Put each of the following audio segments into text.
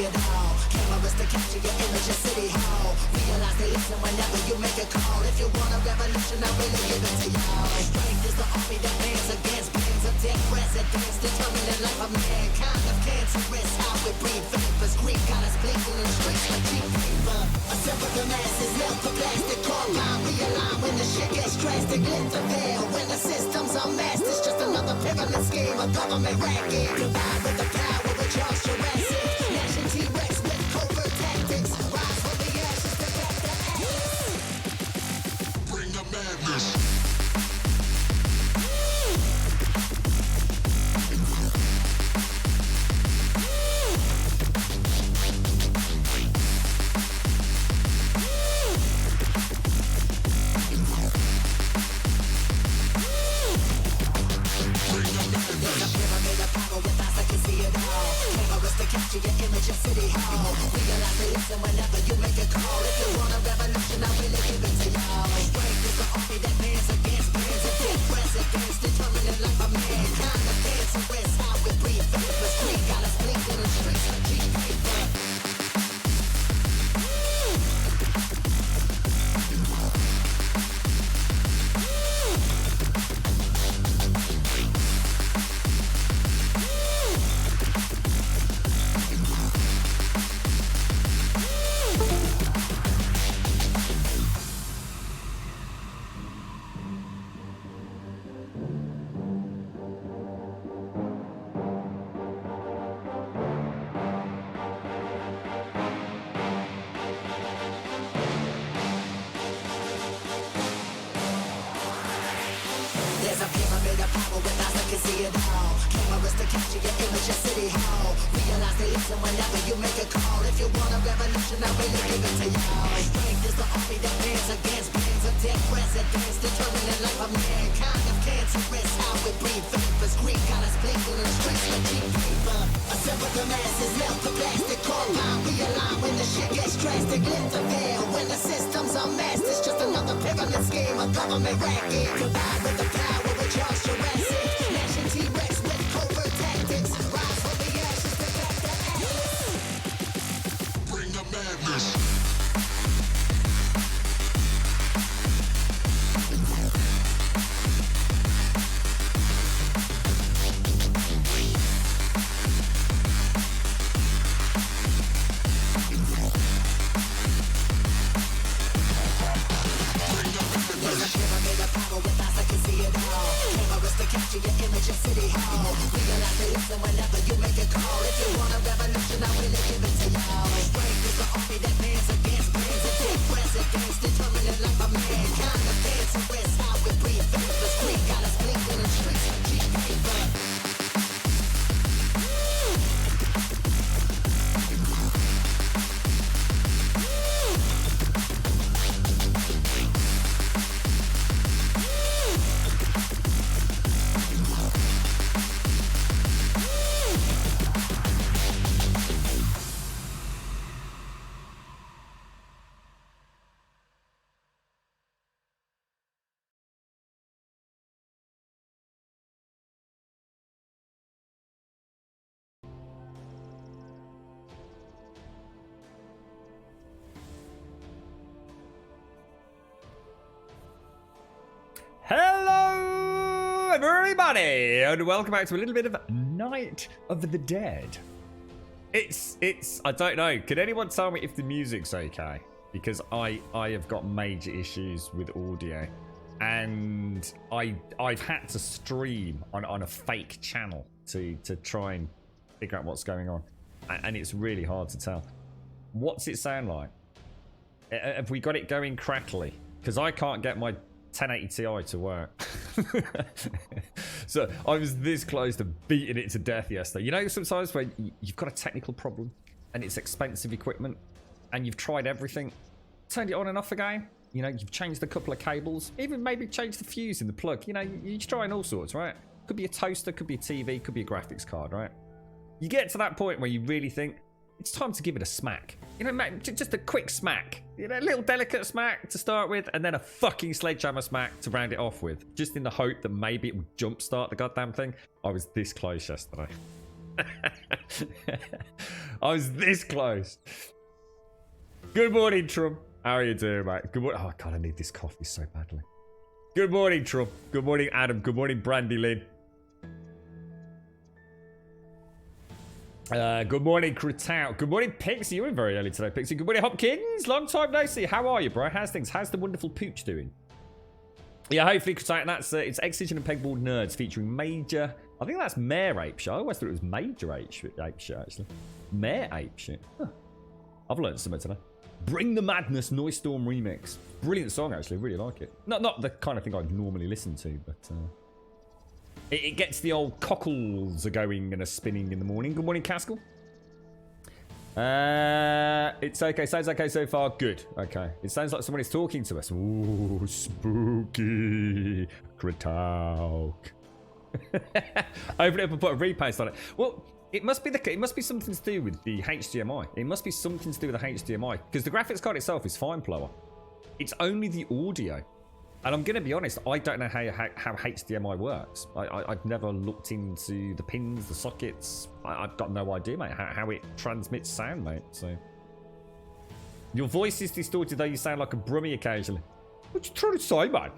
it all. Cameras to capture your image at City Hall. Realize they listen whenever you make a call. If you want a revolution, I really give it to y'all. Strength is the army that bands against bands of dead presidents, determining the life of mankind. Of cancerous, how we breathe vapors. Greek got us blinking in the streets like cheap paper. Assemble the masses, melt the plastic carbine. Realign when the shit gets drastic. Lift the veil when the system's unmasked. It's just another pyramid scheme, a government racket. Combined with the power of Charles Jurassic. Nation T-Rex with covert tactics. Rise from the ashes to back the atlas. Bring the madness. Capture your image at City Hall. Realize they listen whenever you make a call. If you want a revolution, I really give it to y'all. Strength is the army that bands against bands of dead presidents, determining life of mankind. The cancerous, how we breathe vapors. Green got us blinking in the streets like cheap paper. There's a pyramid of power with eyes that can see it all. Cameras to capture your image at City Hall. Realize they listen whenever you make a call. If you want a revolution, I really give it to y'all. Strength is the army that bands against bands of dead presidents, determining life of mankind. Of cancerous, how we breathe vapors. Greek got us blinking in the streets like cheap paper. Assemble the masses, melt the plastic carbine. Realign when the shit gets drastic. Lift the veil when the system's unmasked. It's just another pyramid scheme, a government racket. Combined with the power of Charles Jurassic. Nation T-Rex with covert tactics. Rise from the ashes to back the atlas. Bring the madness. Capture your image at City Hall. Realize they listen whenever you make a call. If you want a revolution, I really give it to y'all. Strength is the army that bands against bands of dead presidents, determining life of mankind. The cancerous, how we breathe vapors. Green got us blinking in the streets like cheap paper. Hello, everybody, and welcome back to a little bit of Night of the Dead. I don't know. Can anyone tell me if the music's okay? Because I have got major issues with audio, and I've had to stream on a fake channel to try and figure out what's going on, and it's really hard to tell. What's it sound like? Have we got it going crackly? Because I can't get my 1080 Ti to work. So I was this close to beating it to death yesterday. You know, sometimes when you've got a technical problem and it's expensive equipment and you've tried everything, turned it on and off again, you know, you've changed a couple of cables, even maybe changed the fuse in the plug, you know, you're trying all sorts, right? Could be a toaster, could be a TV, could be a graphics card, right? You get to that point where you really think it's time to give it a smack. You know, just a quick smack. You know, a little delicate smack to start with, and then a fucking sledgehammer smack to round it off with. Just in the hope that maybe it would jumpstart the goddamn thing. I was this close yesterday. I was this close. Good morning, Trump. How are you doing, mate? Good morning. Oh, God, I need this coffee so badly. Good morning, Trump. Good morning, Adam. Good morning, Brandy Lynn. Good morning, Kratout. Good morning, Pixie. You were very early today, Pixie. Good morning, Hopkins. Long time no see. How are you, bro? How's things? How's the wonderful pooch doing? Yeah, hopefully, Kratout. That's it's Excision and Pegboard Nerds featuring Major. I think that's Mayor Ape Shit. I always thought it was Major Ape Shit, actually. Mayor Ape Shit. Huh. I've learned something today. Bring the Madness Noise Storm remix. Brilliant song, actually. Really like it. Not the kind of thing I'd normally listen to, but it gets the old cockles a going and a spinning in the morning. Good morning, Caskell. It's okay. Sounds okay so far. Good. Okay. It sounds like someone is talking to us. Ooh, spooky. Kratok. Open it up and put a repost on it. Well, it must be something to do with the HDMI. It must be something to do with the HDMI because the graphics card itself is fine, Plower. It's only the audio, and I'm gonna be honest. I don't know how HDMI works. I've never looked into the pins, the sockets. I've got no idea, mate, how it transmits sound, mate. So your voice is distorted, though. You sound like a Brummy occasionally. What you trying to say, man?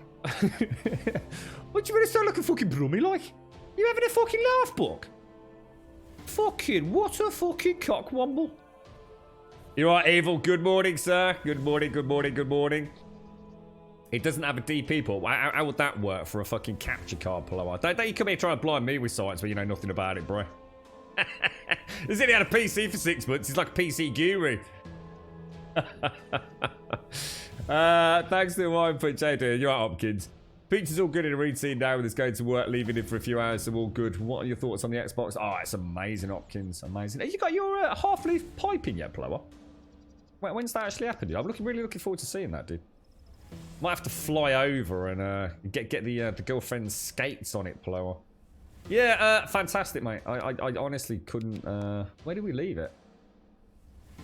What you mean to sound like a fucking Brummy, like? You having a fucking laugh book? Fucking, what a fucking cockwomble. You're right, Evil. Good morning, sir. Good morning, good morning, good morning. It doesn't have a DP port. How would that work for a fucking capture card, Plower? Don't you come here trying to blind me with sites where you know nothing about it, bro. He's only had a PC for 6 months. He's like a PC guru. Thanks to the wine for Jada. You're right, Hopkins. Peach is all good in a routine now with us going to work, leaving it for a few hours, so all good. What are your thoughts on the Xbox? Oh, it's amazing, Hopkins. Amazing. Have you got your half-leaf piping yet, Plower? When's that actually happened? I'm really looking forward to seeing that, dude. Might have to fly over and get the girlfriend's skates on it, Plower. Yeah, fantastic, mate. I honestly couldn't... where did we leave it?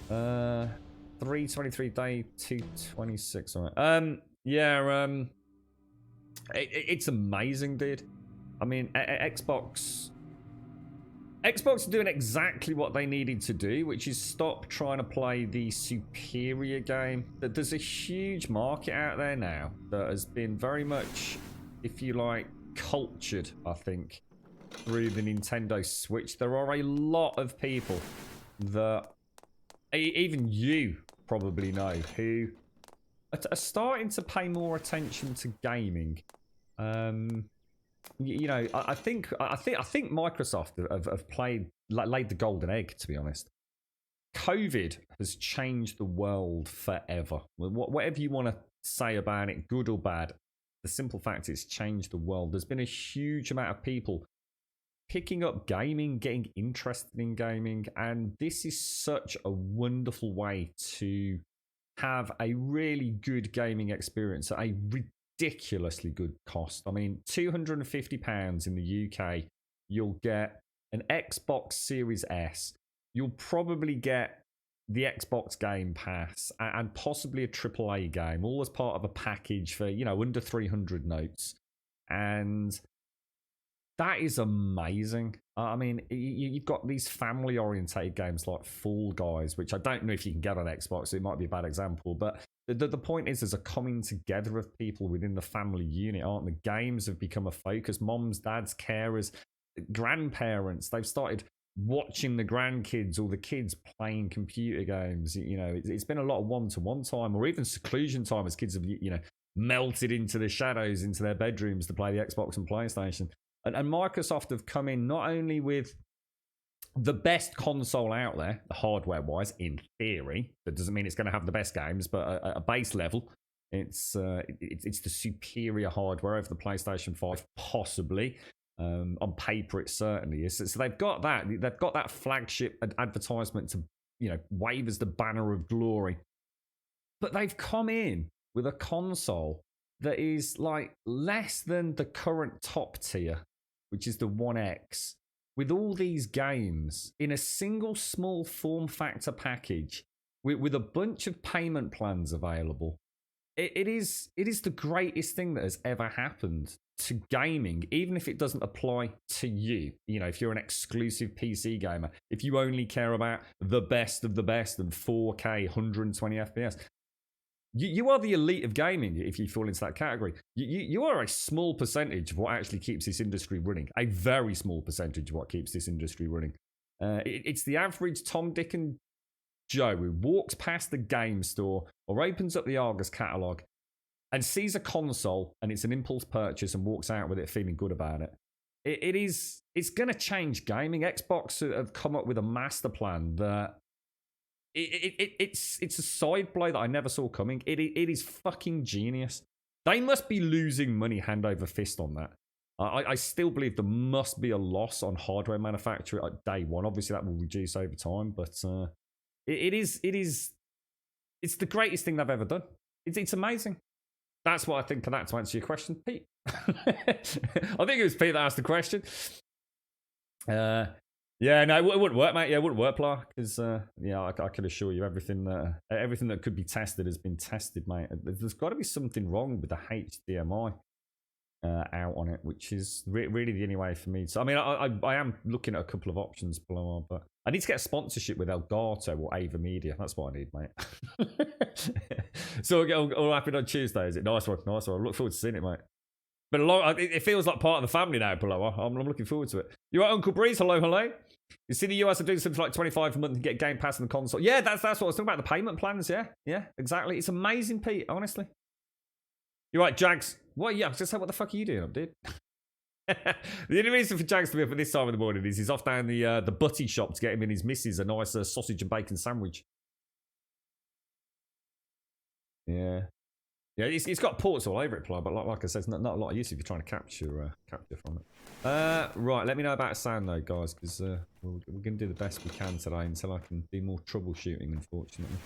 3:23 day, 2:26. All right. Yeah, it's amazing, dude. I mean, Xbox are doing exactly what they needed to do, which is stop trying to play the superior game. There's a huge market out there now that has been very much, if you like, cultured, I think, through the Nintendo Switch. There are a lot of people that even you probably know who are starting to pay more attention to gaming. You know, I think Microsoft have laid the golden egg, to be honest. COVID has changed the world forever. Whatever you want to say about it, good or bad, the simple fact is it's changed the world. There's been a huge amount of people picking up gaming, getting interested in gaming, and this is such a wonderful way to have a really good gaming experience at a ridiculously good cost. I mean, £250 in the UK, you'll get an Xbox Series S. You'll probably get the Xbox Game Pass and possibly a AAA game, all as part of a package for, you know, under 300 notes. And that is amazing. I mean, you've got these family-orientated games like Fall Guys, which I don't know if you can get on Xbox, so it might be a bad example. But the point is, there's a coming together of people within the family unit, aren't the games have become a focus. Moms, dads, carers, grandparents, they've started watching the grandkids or the kids playing computer games. You know, it's been a lot of one-to-one time or even seclusion time as kids have, you know, melted into the shadows, into their bedrooms to play the Xbox and PlayStation. And Microsoft have come in not only with the best console out there, hardware-wise, in theory. That doesn't mean it's going to have the best games, but at a base level, it's the superior hardware over the PlayStation 5, possibly. On paper, it certainly is. So they've got that. They've got that flagship advertisement to, you know, wave as the banner of glory. But they've come in with a console that is like less than the current top tier, which is the One X, with all these games in a single small form factor package with a bunch of payment plans available. it is the greatest thing that has ever happened to gaming, even if it doesn't apply to you. You know, if you're an exclusive PC gamer, if you only care about the best of the best and 4K 120 FPS, you are the elite of gaming if you fall into that category. You are a small percentage of what actually keeps this industry running. A very small percentage of what keeps this industry running. It's the average Tom, Dick and Joe who walks past the game store or opens up the Argus catalogue and sees a console and it's an impulse purchase and walks out with it feeling good about it. It's going to change gaming. Xbox have come up with a master plan that it's a side blow that I never saw coming. It is fucking genius. They must be losing money hand over fist on that. I still believe there must be a loss on hardware manufacture at day one. Obviously, that will reduce over time, but it's the greatest thing they've ever done. It's amazing. That's what I think of that to answer your question, Pete. I think it was Pete that asked the question. Yeah, no, it wouldn't work, mate. Yeah, it wouldn't work, Plar, because I can assure you everything that could be tested has been tested, mate. There's got to be something wrong with the HDMI out on it, which is really the only way for me. So, I mean, I am looking at a couple of options, Plar, but I need to get a sponsorship with Elgato or Ava Media. That's what I need, mate. So all happened on Tuesday, is it? Nice one. I look forward to seeing it, mate. But it feels like part of the family now, Paloa. I'm looking forward to it. You right, Uncle Breeze? Hello. You see the US are doing something like $25 a month and get Game Pass on the console. Yeah, that's what I was talking about, the payment plans, yeah, exactly. It's amazing, Pete, honestly. You're right, Jags. What? Yeah, I was just saying, what the fuck are you doing up, dude? The only reason for Jags to be up at this time of the morning is he's off down the butty shop to get him and his missus a nice sausage and bacon sandwich. Yeah. Yeah, it's got ports all over it, but like I said, it's not a lot of use if you're trying to capture from it. Right, let me know about sound though, guys, because we're going to do the best we can today until I can do more troubleshooting, unfortunately.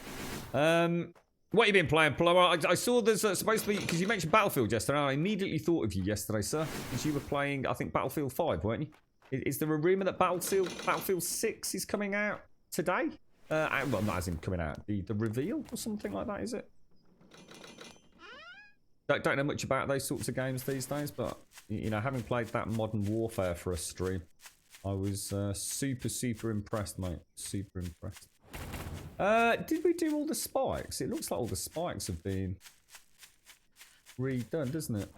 What have you been playing, Plower? I saw there's supposed to be, because you mentioned Battlefield yesterday, and I immediately thought of you yesterday, sir, because you were playing, I think, Battlefield 5, weren't you? Is there a rumour that Battlefield 6 is coming out today? Well, not as in coming out, the reveal or something like that, is it? Don't know much about those sorts of games these days, but, you know, having played that Modern Warfare for a stream, I was super impressed, mate. Super impressed. Did we do all the spikes? It looks like all the spikes have been redone, doesn't it?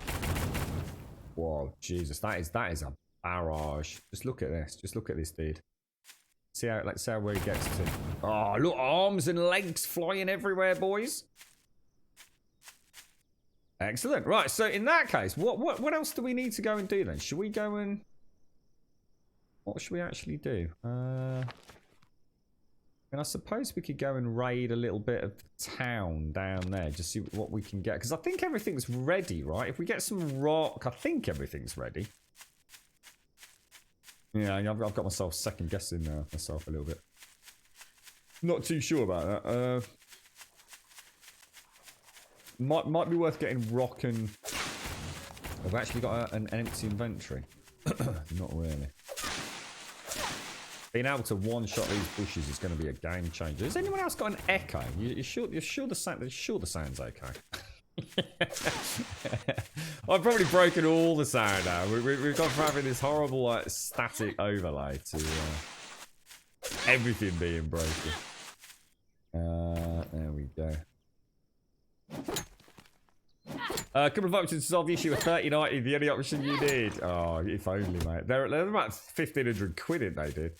Whoa, Jesus, that is a barrage. Just look at this. Just look at this, dude. Let's see how where he gets to. Oh, look, arms and legs flying everywhere, boys. Excellent. Right, so in that case, what else do we need to go and do then? Should we go and... What should we actually do? And I suppose we could go and raid a little bit of town down there, just see what we can get. Because I think everything's ready, right? If we get some rock, I think everything's ready. Yeah, I've got myself second guessing myself a little bit. Not too sure about that. Might be worth getting rock and... I've actually got an empty inventory. Not really. Being able to one-shot these bushes is going to be a game changer. Has anyone else got an echo? You're sure the sound's okay? I've probably broken all the sound now. We've gone from having this horrible like static overlay to everything being broken. There we go. A couple of options to solve the issue of 3090, the only option you need. Oh, if only, mate. They're about 1,500 quid, isn't they, dude?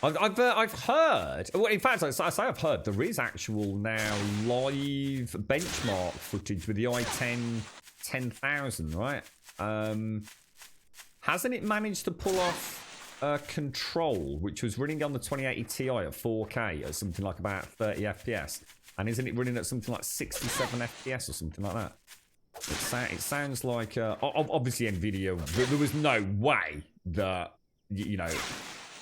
I've heard. Well, in fact, I say I've heard there is actual now live benchmark footage with the i10 10000, right? Hasn't it managed to pull off Control, which was running on the 2080 Ti at 4K at something like about 30 FPS? And isn't it running at something like 67 FPS or something like that? It sounds like... obviously, NVIDIA... There was no way that, you know,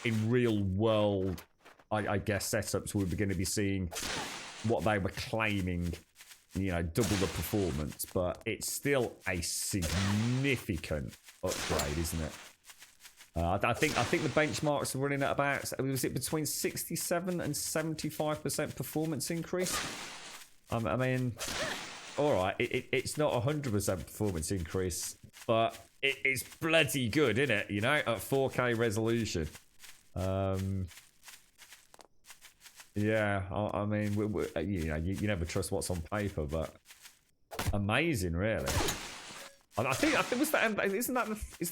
in real world, I guess, setups, we were going to be seeing what they were claiming, you know, double the performance. But it's still a significant upgrade, isn't it? I think the benchmarks are running at about, was it between 67 and 75% performance increase? I mean, all right, it's not 100% performance increase, but it's bloody good, isn't it? You know, at 4K resolution. Yeah, I mean, you know, you never trust what's on paper, but amazing, really. I think was that, is that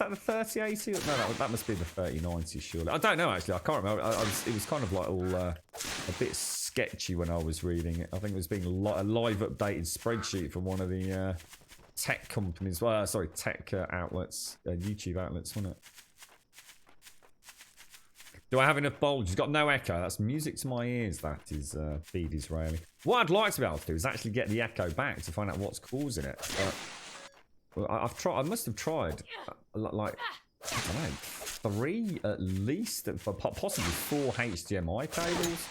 the 3080? No, that must be the 3090, surely. I don't know, actually. I can't remember. It was kind of like all a bit sketchy when I was reading it. I think it was being a live updated spreadsheet from one of the tech companies. Well, sorry, tech outlets, YouTube outlets, wasn't it? Do I have enough bulge? It's got no echo. That's music to my ears. That is Feed Israeli. What I'd like to be able to do is actually get the echo back to find out what's causing it. But, well, I've tried. I must have tried like I don't know, 3 at least, possibly 4 HDMI cables.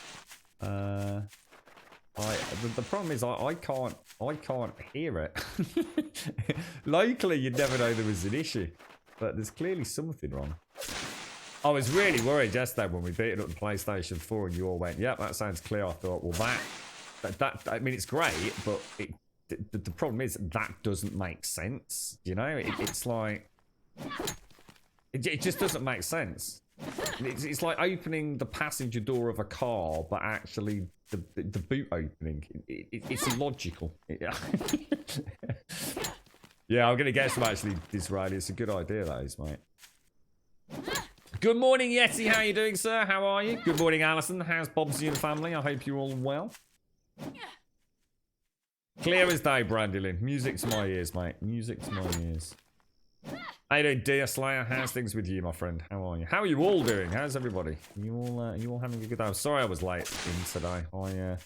The problem is I can't hear it. Locally, you'd never know there was an issue, but there's clearly something wrong. I was really worried yesterday when we beat it up the PlayStation 4 and you all went, yep, that sounds clear. I thought, well, that I mean, it's great, but the problem is that doesn't make sense. You know, it's like, it just doesn't make sense. It's like opening the passenger door of a car, but actually the boot opening. It's illogical. Yeah, I'm going to get some actually, Disraeli. It's a good idea, that is, mate. Good morning, Yeti. How are you doing, sir? How are you? Good morning, Alison. How's Bobsy and family? I hope you're all well. Clear as day, Brandylin. Music to my ears, mate. Music to my ears. How you doing, Dear Slayer? How's things with you, my friend? How are you? How are you all doing? How's everybody? You all having a good day? I'm sorry I was late in today. I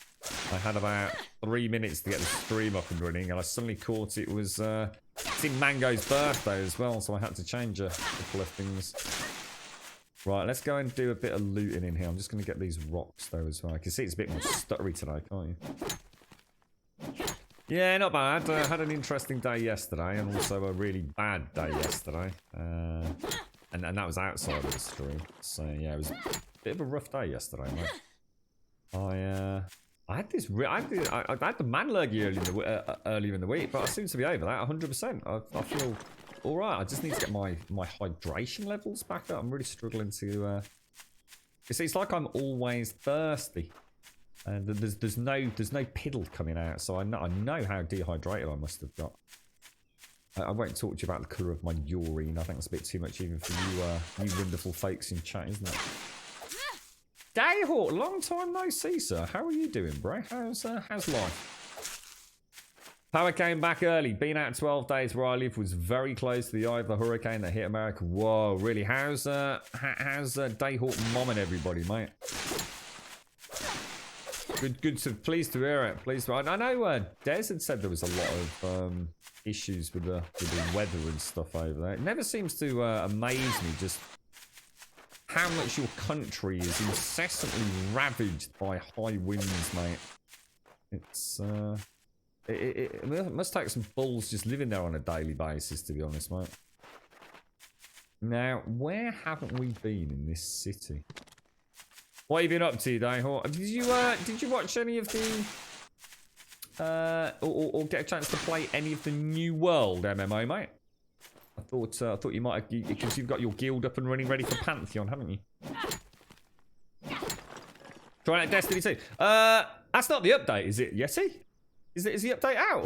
had about 3 minutes to get the stream up and running, and I suddenly caught it was it's in Mango's birthday as well, so I had to change a couple of things. Right, let's go and do a bit of looting in here. I'm just going to get these rocks, though, as well. I can see it's a bit more stuttery today, can't you? Yeah, not bad. I had an interesting day yesterday, and also a really bad day yesterday. And that was outside of the stream. So, yeah, it was a bit of a rough day yesterday, mate. I had this... I had the man lurgy earlier in the week, but I seem to be over that 100%. I feel... all right, I just need to get my hydration levels back up. I'm really struggling to. It's like I'm always thirsty, and there's no piddle coming out. So I know how dehydrated I must have got. I won't talk to you about the colour of my urine. I think that's a bit too much even for you wonderful folks in chat, isn't it? Dayhawk, long time no see, sir. How are you doing, bro? How's life? Power came back early. Been out 12 days where I live. Was very close to the eye of the hurricane that hit America. Whoa, really? How's Dayhawk mom and everybody, mate? Good to pleased to hear it. Pleased to. I know Des had said there was a lot of issues with the weather and stuff over there. It never seems to amaze me just how much your country is incessantly ravaged by high winds, mate. It's It must take some balls just living there on a daily basis, to be honest, mate. Now, where haven't we been in this city? What have you been up to, Dayhawk? Did you watch any of the or get a chance to play any of the New World MMO, mate? I thought you might have, because you've got your guild up and running ready for Pantheon, haven't you? Trying out Destiny 2. That's not the update, is it, Yeti? Is the update out,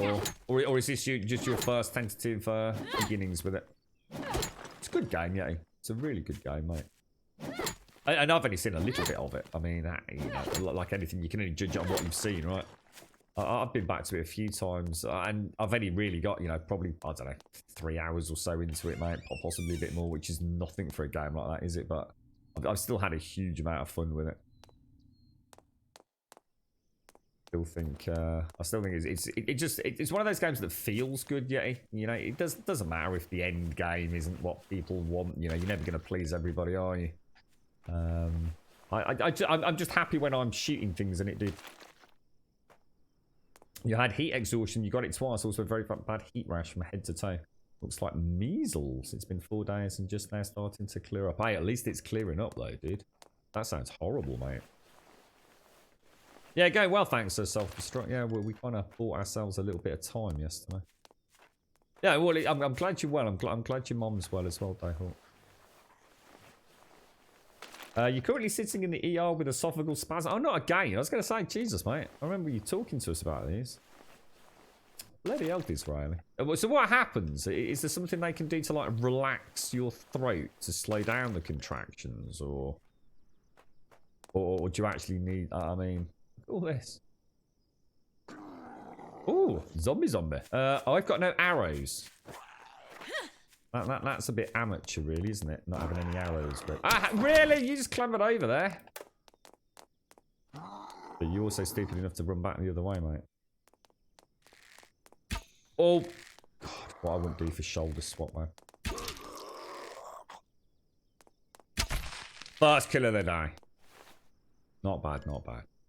or is this just your first tentative beginnings with it? It's a good game, yeah. It's a really good game, mate. And I've only seen a little bit of it. I mean, you know, like anything, you can only judge on what you've seen, right? I've been back to it a few times, and I've only really got, you know, probably, I don't know, 3 hours or so into it, mate. Possibly a bit more, which is nothing for a game like that, is it? But I've still had a huge amount of fun with it. I still think it's one of those games that feels good, yeah. You know, it doesn't matter if the end game isn't what people want. You know, you're never going to please everybody, are you? I'm just happy when I'm shooting things and it did. You had heat exhaustion. You got it twice. Also, a very bad heat rash from head to toe. Looks like measles. It's been 4 days and just now starting to clear up. Hey, at least it's clearing up though, dude. That sounds horrible, mate. Yeah, going well, thanks to self-destruct. Yeah, we kind of bought ourselves a little bit of time yesterday. Yeah, well, I'm glad you're well. I'm glad your mom's well as well, Dayhawk. You're currently sitting in the ER with esophageal spasm. Oh, not again. I was going to say, Jesus, mate. I remember you talking to us about these. Bloody hell, Disraeli. So what happens? Is there something they can do to, like, relax your throat to slow down the contractions? Or do you actually need... I mean... All this. Ooh, zombie. I've got no arrows. That's a bit amateur, really, isn't it? Not having any arrows. But really? You just clambered over there? But you're also stupid enough to run back the other way, mate. Oh, God, what I wouldn't do for shoulder swap, man. First kill of the day. Not bad.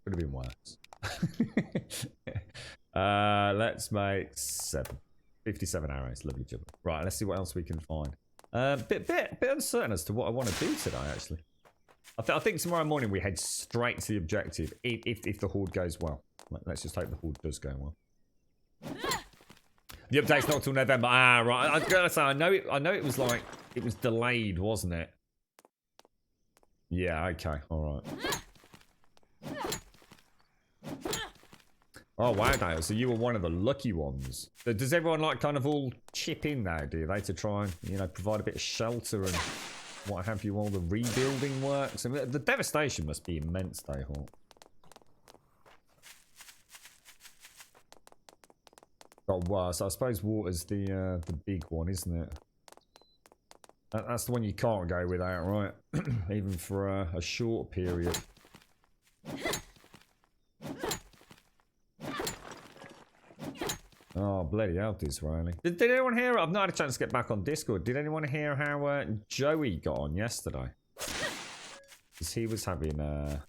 Could have been worse. Let's make 57 arrows. Lovely job. Right, let's see what else we can find. Bit uncertain as to what I want to do today, actually. I think tomorrow morning we head straight to the objective if the horde goes well. Let's just hope the horde does go well. The update's not till November. Ah, right. I gotta say, I know it was like it was delayed, wasn't it? Yeah. Okay. All right. Oh wow, Dale. So you were one of the lucky ones. Does everyone like kind of all chip in now, do they, to try and, you know, provide a bit of shelter and what have you, all the rebuilding works? I mean, the devastation must be immense, Dayhawk. Got worse. I suppose water's the big one, isn't it? That's the one you can't go without, right? Even for a short period. Oh, bloody hell, Disraeli. Did anyone hear? I've not had a chance to get back on Discord. Did anyone hear how Joey got on yesterday? Because he was having a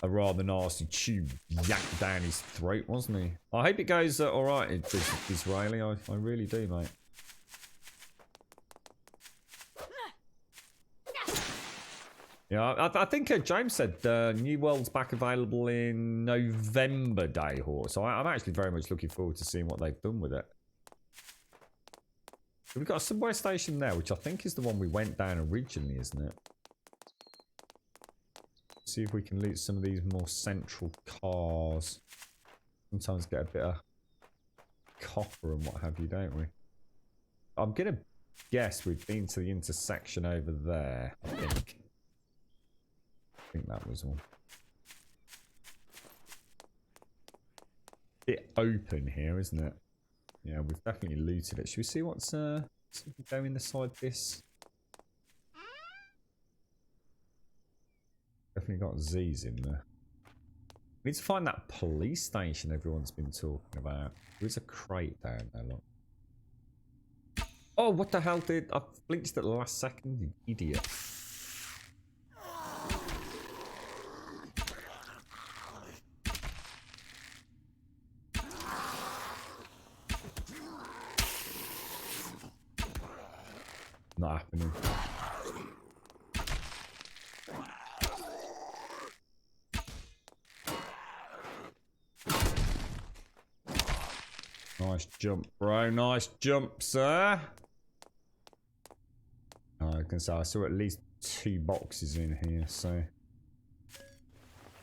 rather nasty tube yacked down his throat, wasn't he? I hope it goes alright, Disraeli. I really do, mate. Yeah, I think James said New World's back available in November, Dayhawk. So I'm actually very much looking forward to seeing what they've done with it. We've got a subway station there, which I think is the one we went down originally, isn't it? See if we can loot some of these more central cars. Sometimes get a bit of copper and what have you, don't we? I'm going to guess we've been to the intersection over there, I think. I think that was one. Bit open here, isn't it? Yeah, we've definitely looted it. Should we see what's go in the side this? Definitely got Z's in there. We need to find that police station everyone's been talking about. There's a crate down there, look. Oh, what the hell did I blinked at the last second, you idiot. Not happening. Nice jump, bro. Nice jump, sir. I can say I saw at least 2 boxes in here, so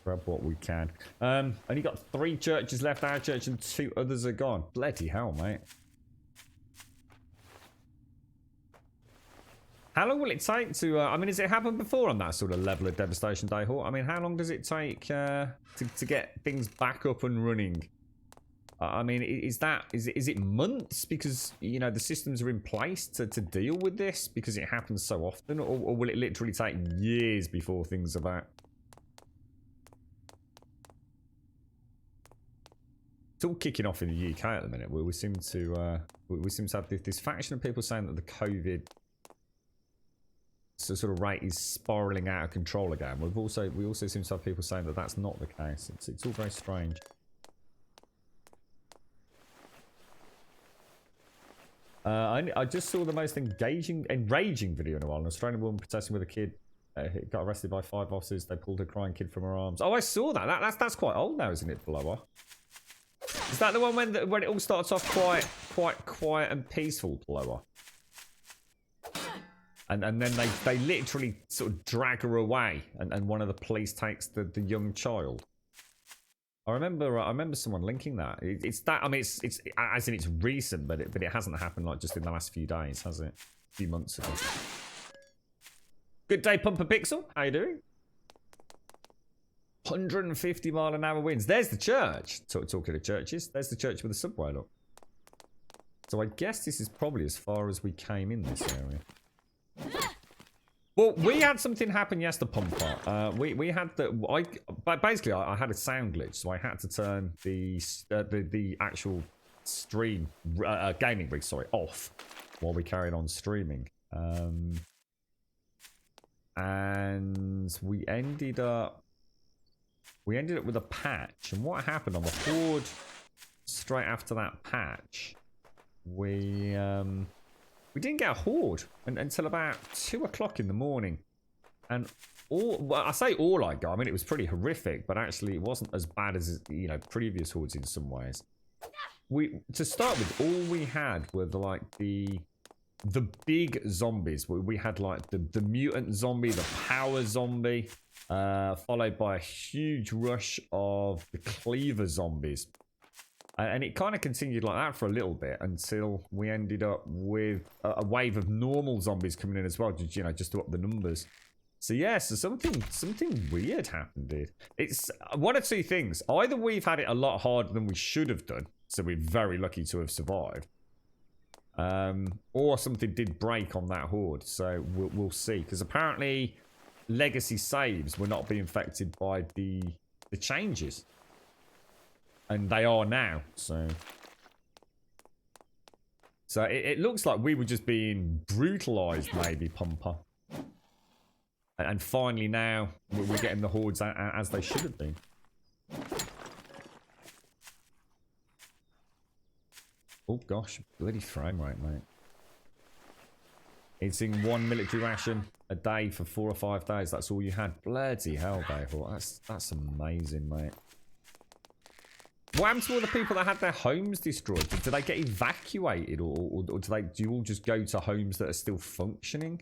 grab what we can. Only got 3 churches left. Our church and 2 others are gone. Bloody hell, mate. How long will it take to, I mean, has it happened before on that sort of level of devastation, Dayhawk? I mean, how long does it take to get things back up and running? I mean, is it months because, you know, the systems are in place to deal with this because it happens so often? Or will it literally take years before things are back? It's all kicking off in the UK at the minute. We seem to have this faction of people saying that the COVID sort of rate is spiraling out of control again. We also seem to have people saying that that's not the case. It's all very strange. I just saw the most enraging video in a while. An Australian woman protesting with a kid He got arrested by 5 officers. They pulled a crying kid from her arms. Oh, I saw that. That's quite old now, isn't it, Blower? Is that the one when it all starts off quite quiet and peaceful, Blower? And then they literally sort of drag her away, and one of the police takes the young child. I remember someone linking that. It's that. I mean, it's as in it's recent, but it hasn't happened like just in the last few days, has it? A few months ago. Good day, Pumper Pixel. How you doing? 150-mile-an-hour winds. There's the church. Talking of churches, there's the church with the subway. Look. So I guess this is probably as far as we came in this area. Well, we had something happen yesterday, Pumper. We had basically I had a sound glitch, so I had to turn the actual stream gaming rig, off while we carried on streaming. And we ended up with a patch. And what happened on the horde straight after that patch? We didn't get a horde until about 2 o'clock in the morning. And I say all I got, I mean, it was pretty horrific, but actually it wasn't as bad as, you know, previous hordes in some ways. To start with, all we had were the big zombies. We had like the mutant zombie, the power zombie, followed by a huge rush of the cleaver zombies. And it kind of continued like that for a little bit until we ended up with a wave of normal zombies coming in as well, just to up the numbers. So yeah, so something weird happened, dude. It's one of two things. Either we've had it a lot harder than we should have done, so we're very lucky to have survived. Or something did break on that horde, so we'll see. Because apparently legacy saves were not being affected by the changes. And they are now, so it looks like we were just being brutalized, maybe, Pumper. And finally now, we're getting the hordes as they should have been. Oh gosh, bloody frame rate, mate. Eating 1 military ration a day for 4 or 5 days, that's all you had. Bloody hell, Bayhawk. That's amazing, mate. What happened to all the people that had their homes destroyed? Did they get evacuated, or do you all just go to homes that are still functioning?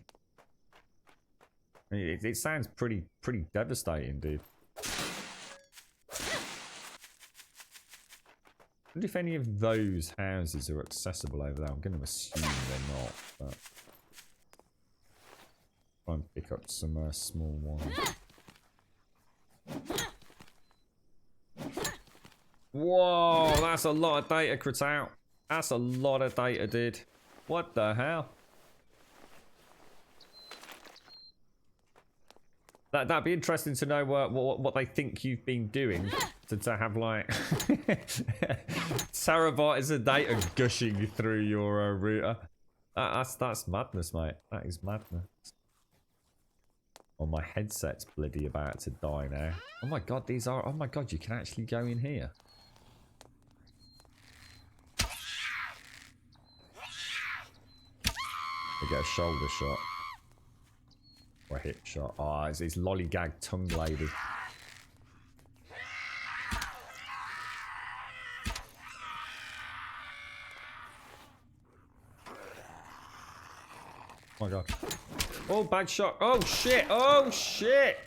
I mean, it sounds pretty devastating, dude. I wonder if any of those houses are accessible over there. I'm going to assume they're not, but try and pick up some small ones. Whoa, that's a lot of data, Kratout. That's a lot of data, dude. What the hell? That'd be interesting to know what they think you've been doing to have like terabytes of data gushing through your router. That's madness, mate. That is madness. Oh, my headset's bloody about to die now. Oh my god, these are. Oh my god, you can actually go in here. We get a shoulder shot. Or a hip shot. Oh, it's his lollygag tongue lady. Oh my god. Oh, bad shot. Oh shit. Oh shit.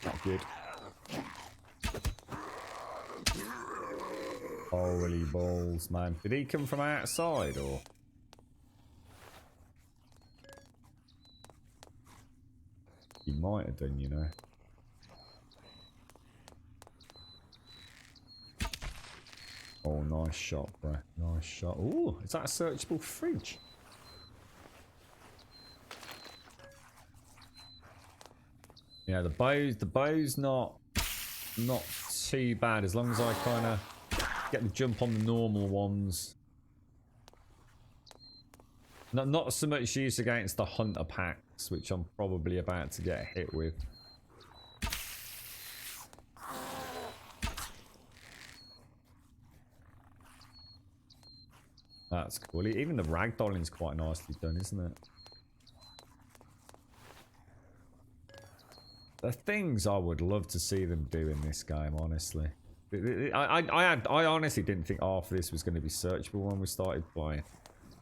Not good. Holy balls, man. Did he come from outside, or? He might have done, you know. Oh, nice shot, bro. Nice shot. Ooh, is that a searchable fridge? Yeah, the bow's not too bad as long as I kind of get the jump on the normal ones. Not so much use against the hunter packs, which I'm probably about to get hit with. That's cool. Even the ragdolling's quite nicely done, isn't it? The things I would love to see them do in this game, honestly. I honestly didn't think half of this was going to be searchable when we started playing.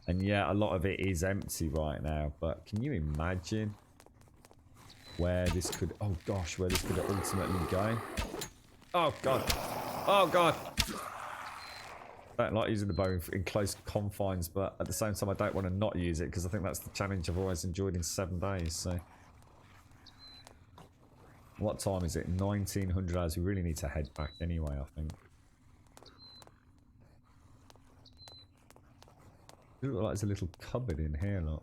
And yeah, a lot of it is empty right now. But can you imagine where this could... Oh gosh, where this could ultimately go? Oh god. Oh god. I don't like using the bow in close confines, but at the same time I don't want to not use it because I think that's the challenge I've always enjoyed in 7 days. So what time is it? 1900 hours. We really need to head back anyway, I think. It looks like there's a little cupboard in here, look.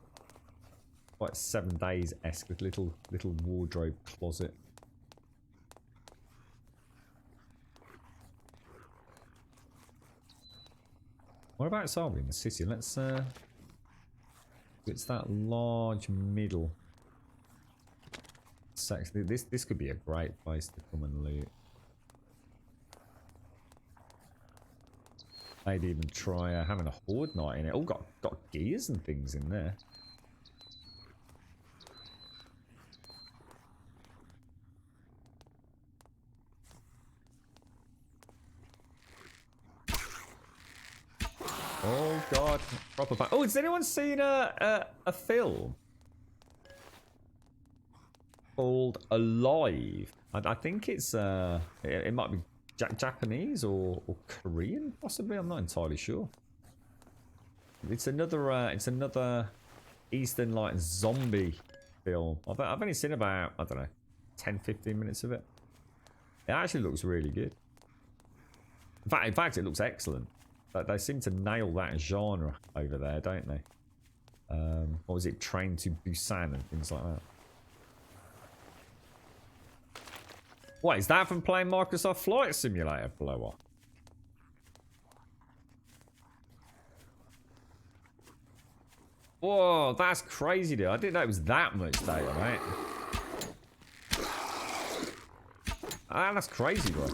Quite 7 days-esque with little wardrobe closet. Whereabouts are we in the city? Let's it's that large middle section. This could be a great place to come and loot. Maybe even try having a horde night in it. Oh, got gears and things in there. Oh god, proper fun. Oh, has anyone seen a film called Alive? I think it's it might be Japanese or Korean, possibly. I'm not entirely sure. It's another Eastern like zombie film. I've only seen about, I don't know, 10-15 minutes of it. It actually looks really good. In fact, it looks excellent. They seem to nail that genre over there, don't they? What was it? Train to Busan and things like that. What, is that from playing Microsoft Flight Simulator, blower? Whoa, that's crazy, dude. I didn't know it was that much data, mate. Ah, that's crazy, bro.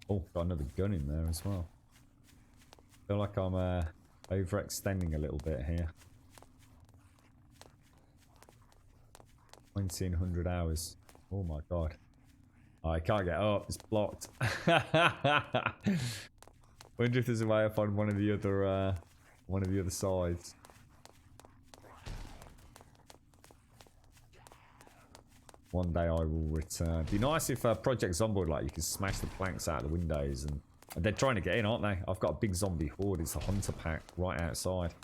Oh, got another gun in there as well. Feel like I'm overextending a little bit here. 1900 hours. Oh my god. Oh, I can't get up. It's blocked. Wonder if there's a way up on one of the other sides. One day I will return. Be nice if Project Zomboid, like, you can smash the planks out of the windows, and they're trying to get in, aren't they? I've got a big zombie horde. It's a hunter pack right outside.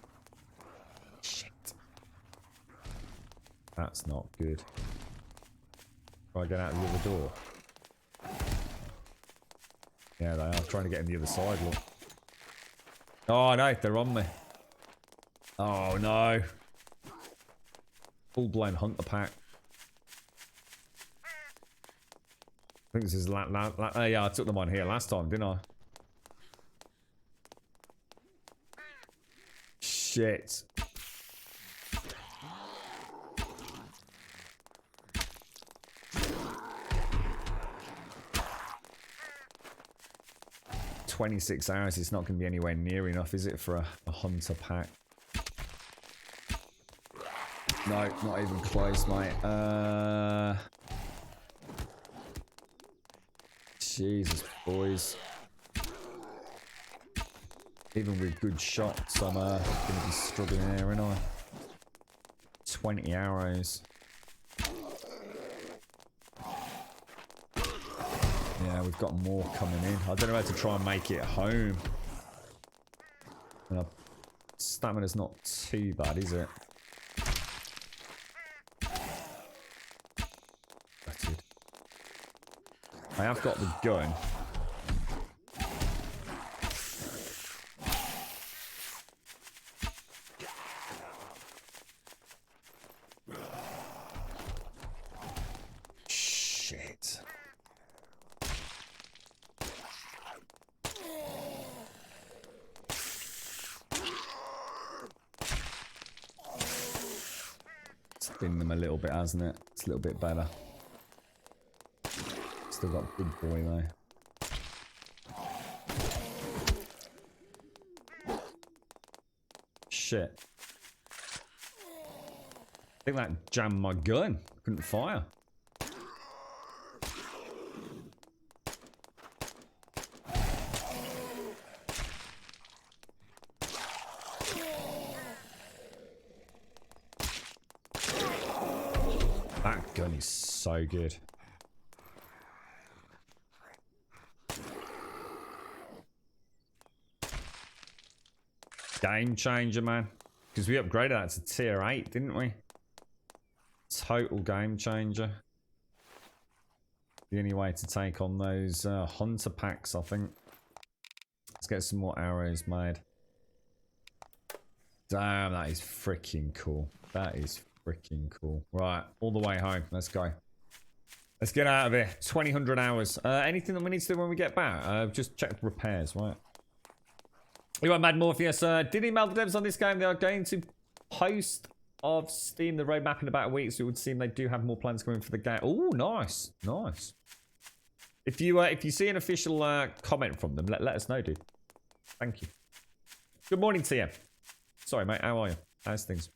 Shit. That's not good. Try to get out the other door. Yeah, they are trying to get in the other side, look. Oh no, they're on me. Oh no. Full-blown hunter pack. I think this is yeah, I took them on here last time, didn't I? Shit. "26 hours, it's not going to be anywhere near enough, is it, for a hunter pack?" No, not even close, mate. Jesus, boys. Even with good shots, I'm going to be struggling here, aren't I? 20 arrows. Yeah, we've got more coming in. I don't know how to try and make it home. Stamina's not too bad, is it? I have got the gun. Shit. It's been them a little bit, hasn't it? It's a little bit better. Still got big boy though. Shit. I think that jammed my gun. Couldn't fire. That gun is so good. Game changer, man. Because we upgraded that to tier 8, didn't we? Total game changer. The only way to take on those hunter packs, I think. Let's get some more arrows made. Damn, that is freaking cool. That is freaking cool. Right, all the way home. Let's go. Let's get out of here. 2,000 hours. Anything that we need to do when we get back? Just check repairs, right? You want Mad Morpheus? Did email the devs on this game. They are going to post of Steam the roadmap in about a week, so it would seem they do have more plans coming for the game. Oh, nice, nice. If you see an official comment from them, let us know, dude. Thank you. Good morning, TM. Sorry, mate. How are you? How's things?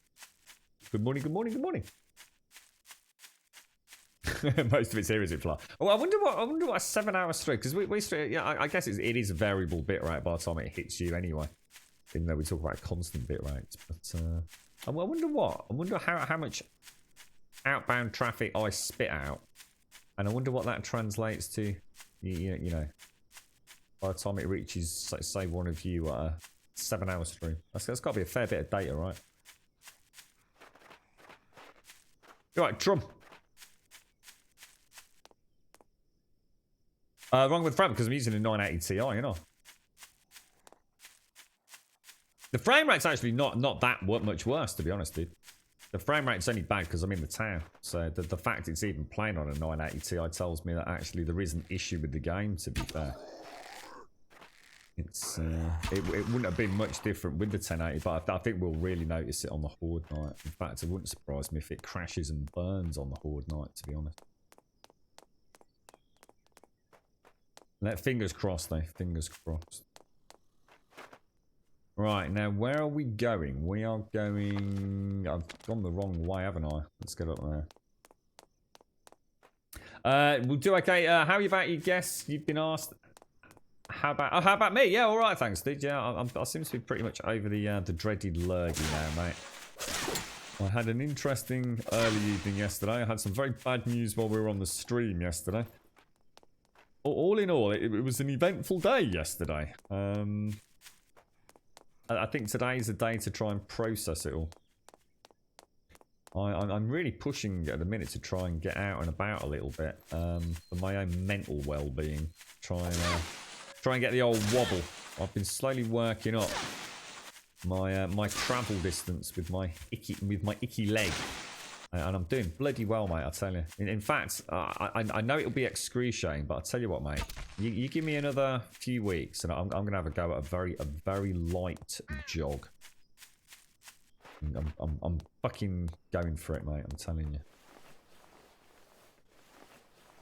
Good morning. Good morning. Good morning. Most of it's here, is it, Fly? Oh, I wonder what a 7 hour stream, because I guess it is a variable bit rate by the time it hits you anyway. Even though we talk about constant bit rates, but I wonder how much outbound traffic I spit out, and I wonder what that translates to. You know, by the time it reaches, say, one of you 7 hour stream. That's got to be a fair bit of data, right? Right, Drum. Wrong with frame because I'm using a 980 Ti, you know. The frame rate's actually not that much worse, to be honest, dude. The frame rate's only bad because I'm in the town. So the fact it's even playing on a 980 Ti tells me that actually there is an issue with the game, to be fair. It's it wouldn't have been much different with the 1080, but I think we'll really notice it on the Horde night. In fact, it wouldn't surprise me if it crashes and burns on the Horde night, to be honest. Fingers crossed, though. Fingers crossed. Right, now where are we going? We are going... I've gone the wrong way, haven't I? Let's get up there. We'll do okay. How are you about your guests? You've been asked. How about me? Yeah, all right, thanks, dude. Yeah, I seem to be pretty much over the dreaded lurgy now, mate. I had an interesting early evening yesterday. I had some very bad news while we were on the stream yesterday. All in all, it was an eventful day yesterday. I think today is a day to try and process it all. I'm really pushing at the minute to try and get out and about a little bit for my own mental well-being. Try and get the old wobble. I've been slowly working up my travel distance with my icky leg. And I'm doing bloody well, mate, I tell you. In fact, I know it'll be excruciating, but I tell you what, mate. You give me another few weeks, and I'm going to have a go at a very light jog. I'm fucking going for it, mate, I'm telling you.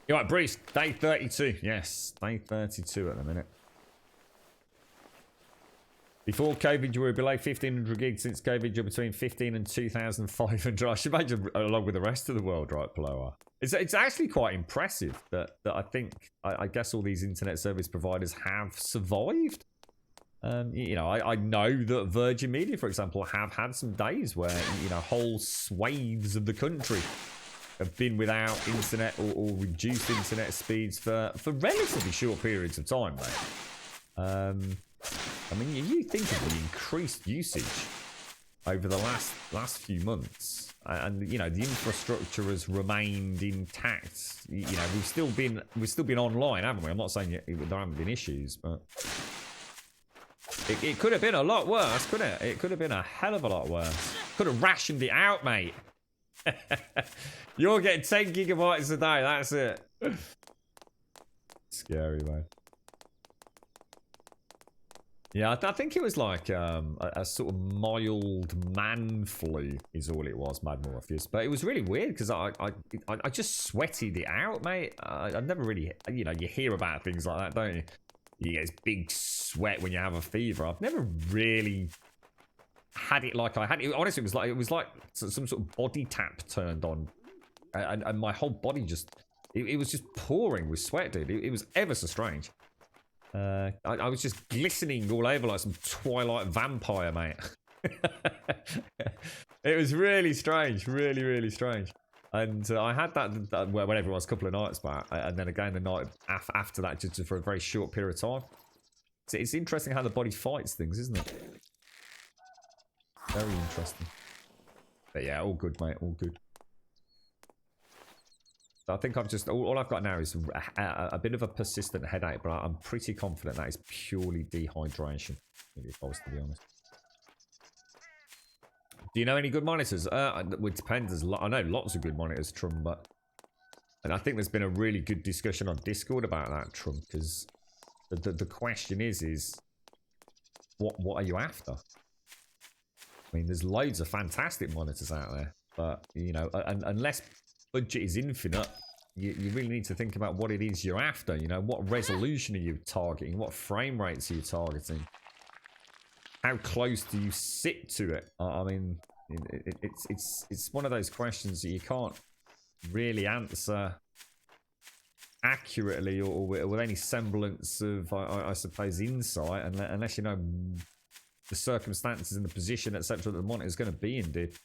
You're right, Breeze. Day 32. Yes, day 32 at the minute. Before COVID, you were below 1,500 gigs. Since COVID, you're between 15 and 2,500. I should imagine along with the rest of the world, right, Paloa? It's actually quite impressive that I think, I guess all these internet service providers have survived. You know, I know that Virgin Media, for example, have had some days where, you know, whole swathes of the country have been without internet or reduced internet speeds for relatively short periods of time, mate. I mean, you think of the increased usage over the last few months, and you know the infrastructure has remained intact. You know, we've still been online, haven't we? I'm not saying there haven't been issues, but it could have been a lot worse, couldn't it? It could have been a hell of a lot worse. Could have rationed it out, mate. You're getting 10 gigabytes a day. That's it. Scary, man. Yeah, I think it was like a sort of mild man flu is all it was, Mad Morpheus. But it was really weird because I just sweated it out, mate. I've never really, you know, you hear about things like that, don't you? You get this big sweat when you have a fever. I've never really had it like I had it. Honestly, it was like some sort of body tap turned on, and my whole body just it was just pouring with sweat, dude. It was ever so strange. I was just glistening all over like some Twilight vampire, mate. It was really strange, really strange. And I had that whenever it was a couple of nights back, and then again the night after that, just for a very short period of time. So it's interesting how the body fights things, isn't it? Very interesting. But yeah, all good, mate, all good. I think I've just all I've got now is a bit of a persistent headache, but I'm pretty confident that is purely dehydration. If I was to be honest. Do you know any good monitors? It depends. I know lots of good monitors, Trump, and I think there's been a really good discussion on Discord about that, Trump, because the question is what are you after? I mean, there's loads of fantastic monitors out there, but you know, unless budget is infinite, you really need to think about what it is you're after. You know, what resolution are you targeting? What frame rates are you targeting? How close do you sit to it? I mean, it's one of those questions that you can't really answer accurately or with any semblance of, I suppose, insight, unless you know the circumstances and the position, etc., that the monitor is going to be in, dude.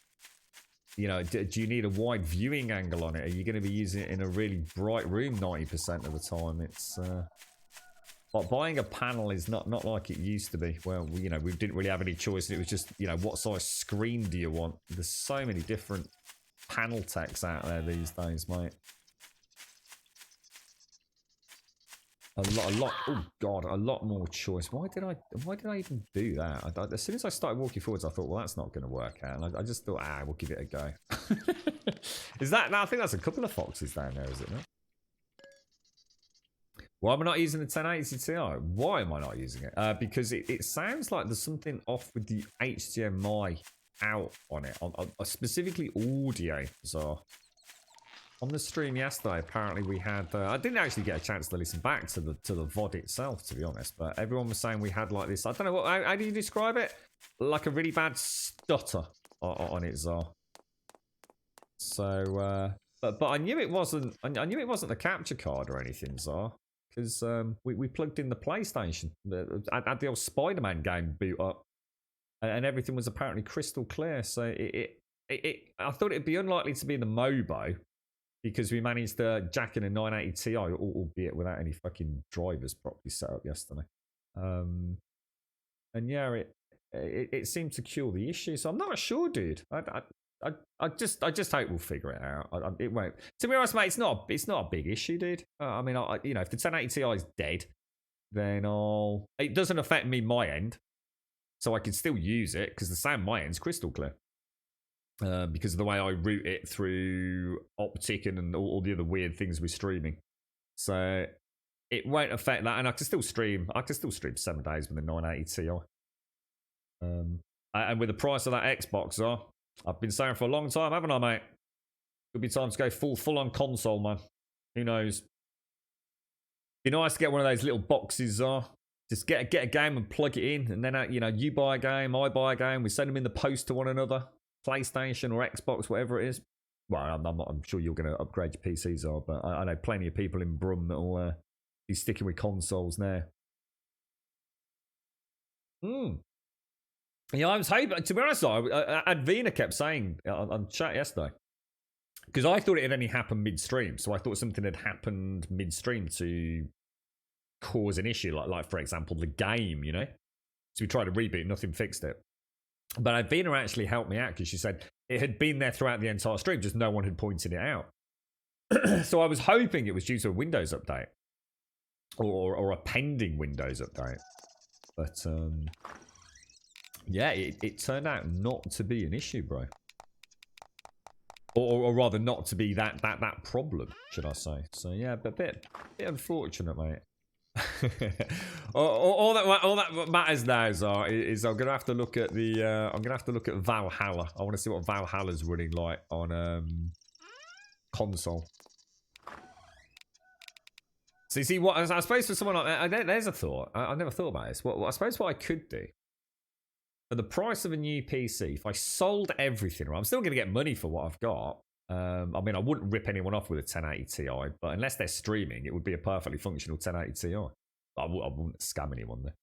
You know, do you need a wide viewing angle on it? Are you going to be using it in a really bright room 90% of the time? It's like buying a panel is not like it used to be. Well, you know, we didn't really have any choice. It was just, you know, what size screen do you want? There's so many different panel techs out there these days, mate. A lot. Oh god, a lot more choice. Why did I even do that? As soon as I started walking forwards, I thought, well, that's not going to work out. And I just thought, we'll give it a go. Is that? No, I think that's a couple of foxes down there, is it not? Why am I not using the 1080 Ti? Why am I not using it? Because it sounds like there's something off with the HDMI out on it, specifically audio. So on the stream yesterday, apparently we had. I didn't actually get a chance to listen back to the VOD itself, to be honest. But everyone was saying we had like this. I don't know how do you describe it? Like a really bad stutter on it, Zar. So, but I knew it wasn't. I knew it wasn't the capture card or anything, Zar, because we plugged in the PlayStation. I had the old Spider-Man game boot up, and everything was apparently crystal clear. So I thought it'd be unlikely to be the Mobo, because we managed to jack in a 980 Ti, albeit without any fucking drivers properly set up yesterday. And yeah, it seemed to cure the issue. So I'm not sure, dude. I just hope we'll figure it out. It won't. To be honest, mate, it's not a big issue, dude. I mean, you know, if the 1080 Ti is dead, then it doesn't affect me my end, so I can still use it because the sound my end's crystal clear. Because of the way I route it through Optic and all the other weird things with streaming. So it won't affect that, and I can still stream 7 days with the 980 Ti. And with the price of that Xbox, I've been saying for a long time, haven't I, mate? Could be time to go full on console, man. Who knows? Be nice to get one of those little boxes, just get a game and plug it in, and then you know, you buy a game, I buy a game, we send them in the post to one another. PlayStation or Xbox, whatever it is. Well, I'm sure you're going to upgrade your PCs, but I know plenty of people in Brum that will be sticking with consoles now. Yeah, I was hoping, to be honest, Advina kept saying on chat yesterday, because I thought it had only happened midstream, so I thought something had happened midstream to cause an issue, like for example, the game, you know? So we tried to reboot, nothing fixed it. But Advina actually helped me out because she said it had been there throughout the entire stream, just no one had pointed it out. So I was hoping it was due to a Windows update or a pending Windows update. But yeah, it turned out not to be an issue, bro. Or rather, not to be that problem, should I say? So yeah, but a bit unfortunate, mate. all that matters now is I'm gonna have to look at the I'm gonna have to look at Valhalla. I want to see what Valhalla's running like on console. So you see what I suppose for someone like there's a thought. I never thought about this. What I suppose what I could do for the price of a new PC, if I sold everything, right, I'm still gonna get money for what I've got. I mean, I wouldn't rip anyone off with a 1080 Ti, but unless they're streaming, it would be a perfectly functional 1080 Ti. I wouldn't scam anyone there.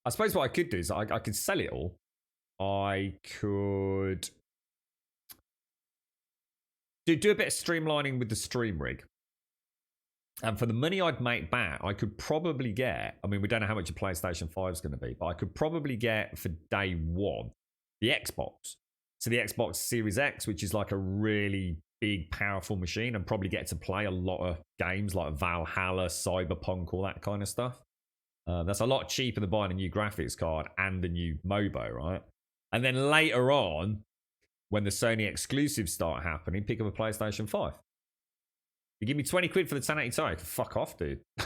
I suppose what I could do is I could sell it all. I could do a bit of streamlining with the stream rig. And for the money I'd make back, I could probably get, I mean, we don't know how much a PlayStation 5 is going to be, but I could probably get for day one the Xbox. So the Xbox Series X, which is like a really big, powerful machine, and probably get to play a lot of games like Valhalla, Cyberpunk, all that kind of stuff. That's a lot cheaper than buying a new graphics card and a new MOBO, right? And then later on, when the Sony exclusives start happening, pick up a PlayStation 5. You give me 20 quid for the 1080 Ti, fuck off, dude. I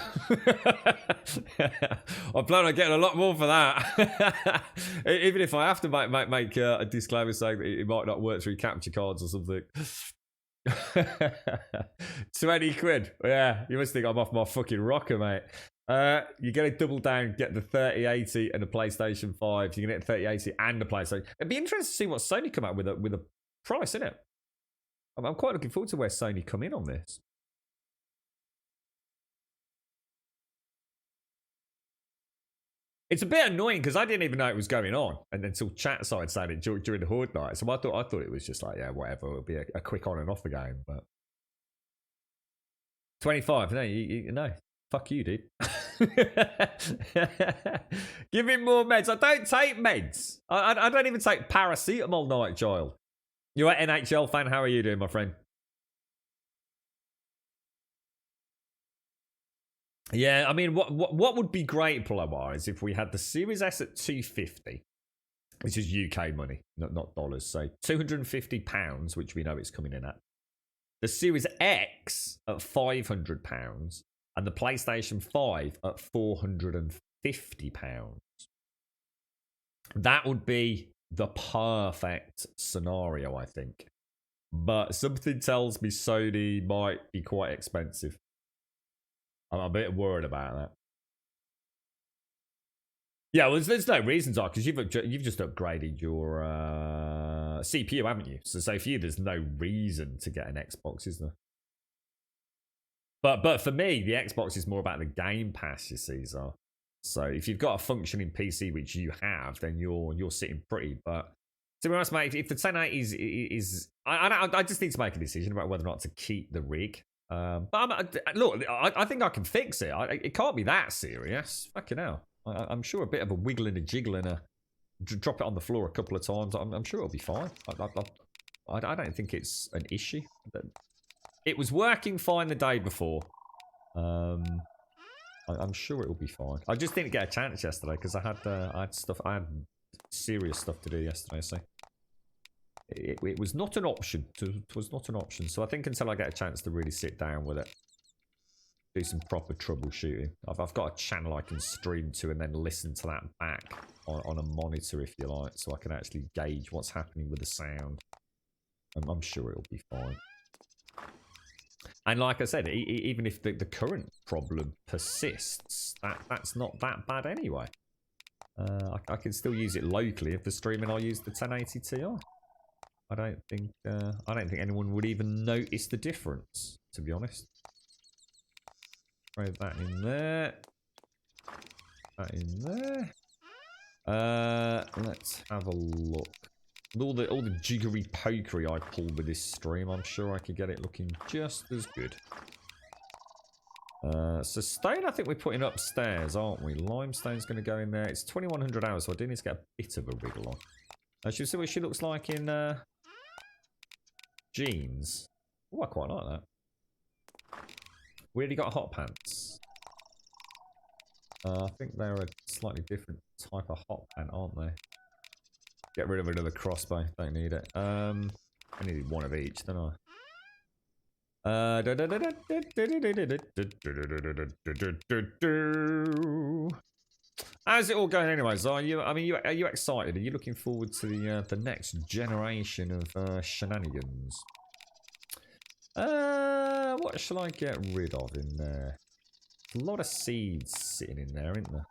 plan on getting a lot more for that. Even if I have to make a disclaimer saying that it might not work through capture cards or something. 20 quid. Yeah, you must think I'm off my fucking rocker, mate. You're going to double down, get the 3080 and the PlayStation 5. You're going to get the 3080 and the PlayStation. It'd be interesting to see what Sony come out with a price, isn't it? I'm quite looking forward to where Sony come in on this. It's a bit annoying because I didn't even know it was going on, and until chat side said it during the Horde night. So I thought it was just like, yeah, whatever. It'll be a quick on and off the game. But 25, no, fuck you, dude. Give him more meds. I don't take meds. I don't even take paracetamol, night child. You're an NHL fan. How are you doing, my friend? Yeah, I mean, what would be great, Plumar, is if we had the Series S at 250, which is UK money, not dollars. So £250, which we know it's coming in at. The Series X at £500, and the PlayStation 5 at £450. That would be the perfect scenario, I think. But something tells me Sony might be quite expensive. I'm a bit worried about that. Yeah, well, there's no reason to, because you've just upgraded your CPU, haven't you? So for you, there's no reason to get an Xbox, is there? But for me, the Xbox is more about the Game Pass, you see, so if you've got a functioning PC, which you have, then you're sitting pretty. But to be honest, mate, if the 1080 is I just need to make a decision about whether or not to keep the rig. But look, I think I can fix it. It can't be that serious. Fucking hell. I'm sure a bit of a wiggle and a jiggle and a drop it on the floor a couple of times. I'm sure it'll be fine. I don't think it's an issue. It was working fine the day before. I'm sure it'll be fine. I just didn't get a chance yesterday because I had serious stuff to do yesterday. So. It was not an option. It was not an option. So I think until I get a chance to really sit down with it, do some proper troubleshooting. I've got a channel I can stream to and then listen to that back on a monitor, if you like, so I can actually gauge what's happening with the sound. I'm sure it'll be fine. And like I said, even if the current problem persists, that's not that bad anyway. I can still use it locally. If for streaming, I'll use the 1080 Ti. I don't think anyone would even notice the difference, to be honest. Throw that in there. That in there. Let's have a look. All the jiggery pokery I pulled with this stream, I'm sure I could get it looking just as good. So stone, I think we're putting upstairs, aren't we? Limestone's going to go in there. It's 2100 hours, so I do need to get a bit of a wriggle on. Should we see what she looks like in jeans? Oh, I quite like that. We already got hot pants. I think they're a slightly different type of hot pant, aren't they? Get rid of another crossbow. Don't need it. I needed one of each, don't I? How's it all going, anyways? Are you? I mean, are you excited? Are you looking forward to the next generation of shenanigans? What shall I get rid of in there? A lot of seeds sitting in there, isn't there?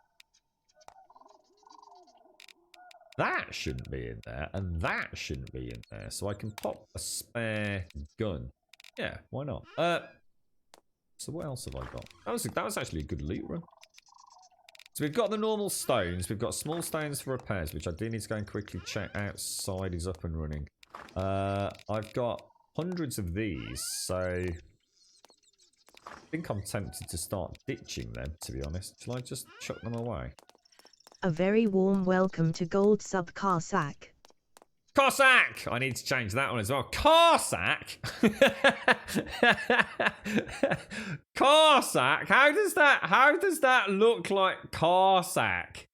That shouldn't be in there, and that shouldn't be in there. So I can pop a spare gun. Yeah, why not? So what else have I got? That was actually a good loot run. So we've got the normal stones. We've got small stones for repairs, which I do need to go and quickly check outside is up and running. I've got hundreds of these, so I think I'm tempted to start ditching them, to be honest. Shall I just chuck them away? A very warm welcome to Gold Sub Carsack. Cossack! I need to change that one as well. Cossack? Cossack? How does that look like Cossack?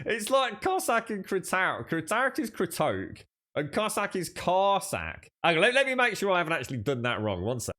It's like Cossack and Kratauk. Kratauk is Kratok, and Cossack is Cossack. Okay, let me make sure I haven't actually done that wrong. One sec.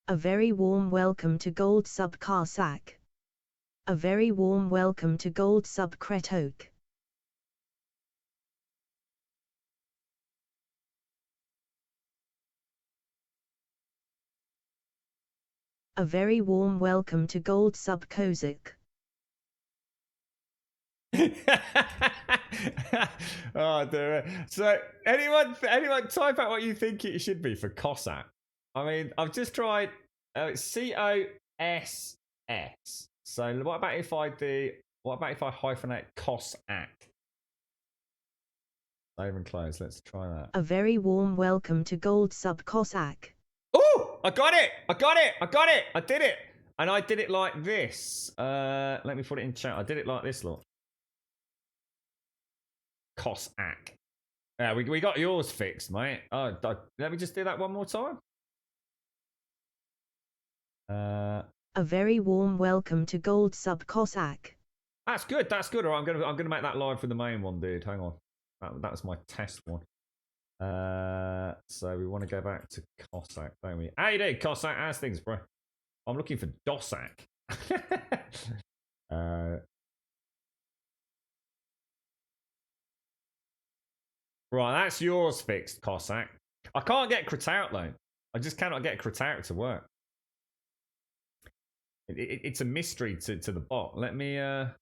A very warm welcome to Gold Sub Carsack. A very warm welcome to Gold Sub Kratok. A very warm welcome to Gold Sub Kozak. Oh dear. So anyone type out what you think it should be for Cossack. I mean, I've just tried COSS. So what about if I hyphenate Cossack? Save and close. Let's try that. A very warm welcome to Gold Sub Cossack. Oh, I got it. I did it. And I did it like this. Let me put it in chat. I did it like this, look. Cossack. Yeah, we got yours fixed, mate. Oh, let me just do that one more time. A very warm welcome to Gold Sub Cossack. That's good. All right, I'm gonna make that live for the main one, dude. Hang on. That was my test one. So we want to go back to Cossack, don't we? How you doing, Cossack? How's things, bro? I'm looking for Dossack. Right, that's yours fixed, Cossack. I can't get Kratout though. I just cannot get Kratout to work. It's a mystery to the bot. Let me go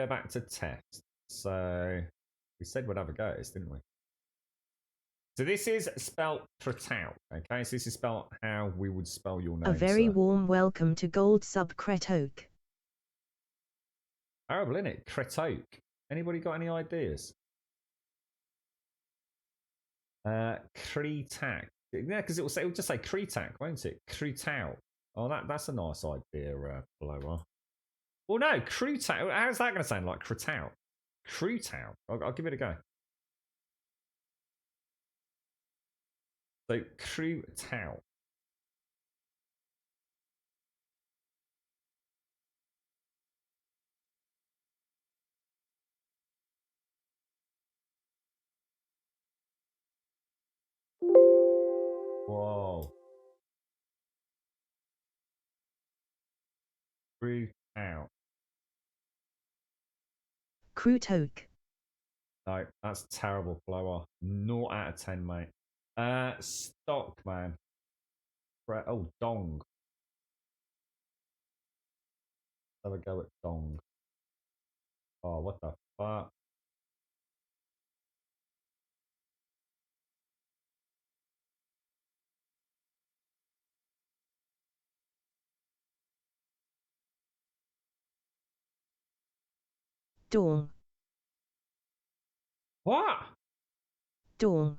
back to test. So we said we'd have a go at this, didn't we? So this is spelled Kratout, okay? So this is spelled how we would spell your name. A very warm welcome to Gold Sub Kratok. Horrible, isn't it? Kratok. Anybody got any ideas? Kretak. Yeah, because it will just say Kretak, won't it? Krutau. Oh, that's a nice idea, Blower. Well, no, Krutau. How's that going to sound like Krutau? Krutau. I'll give it a go. So, Krutau. Whoa. Krutau. Krutok. No, that's terrible, Blower. 0 out of 10, mate. Stock, man. Oh, Dong. Have a go at Dong. Oh, what the fuck? Dong. What? Dong.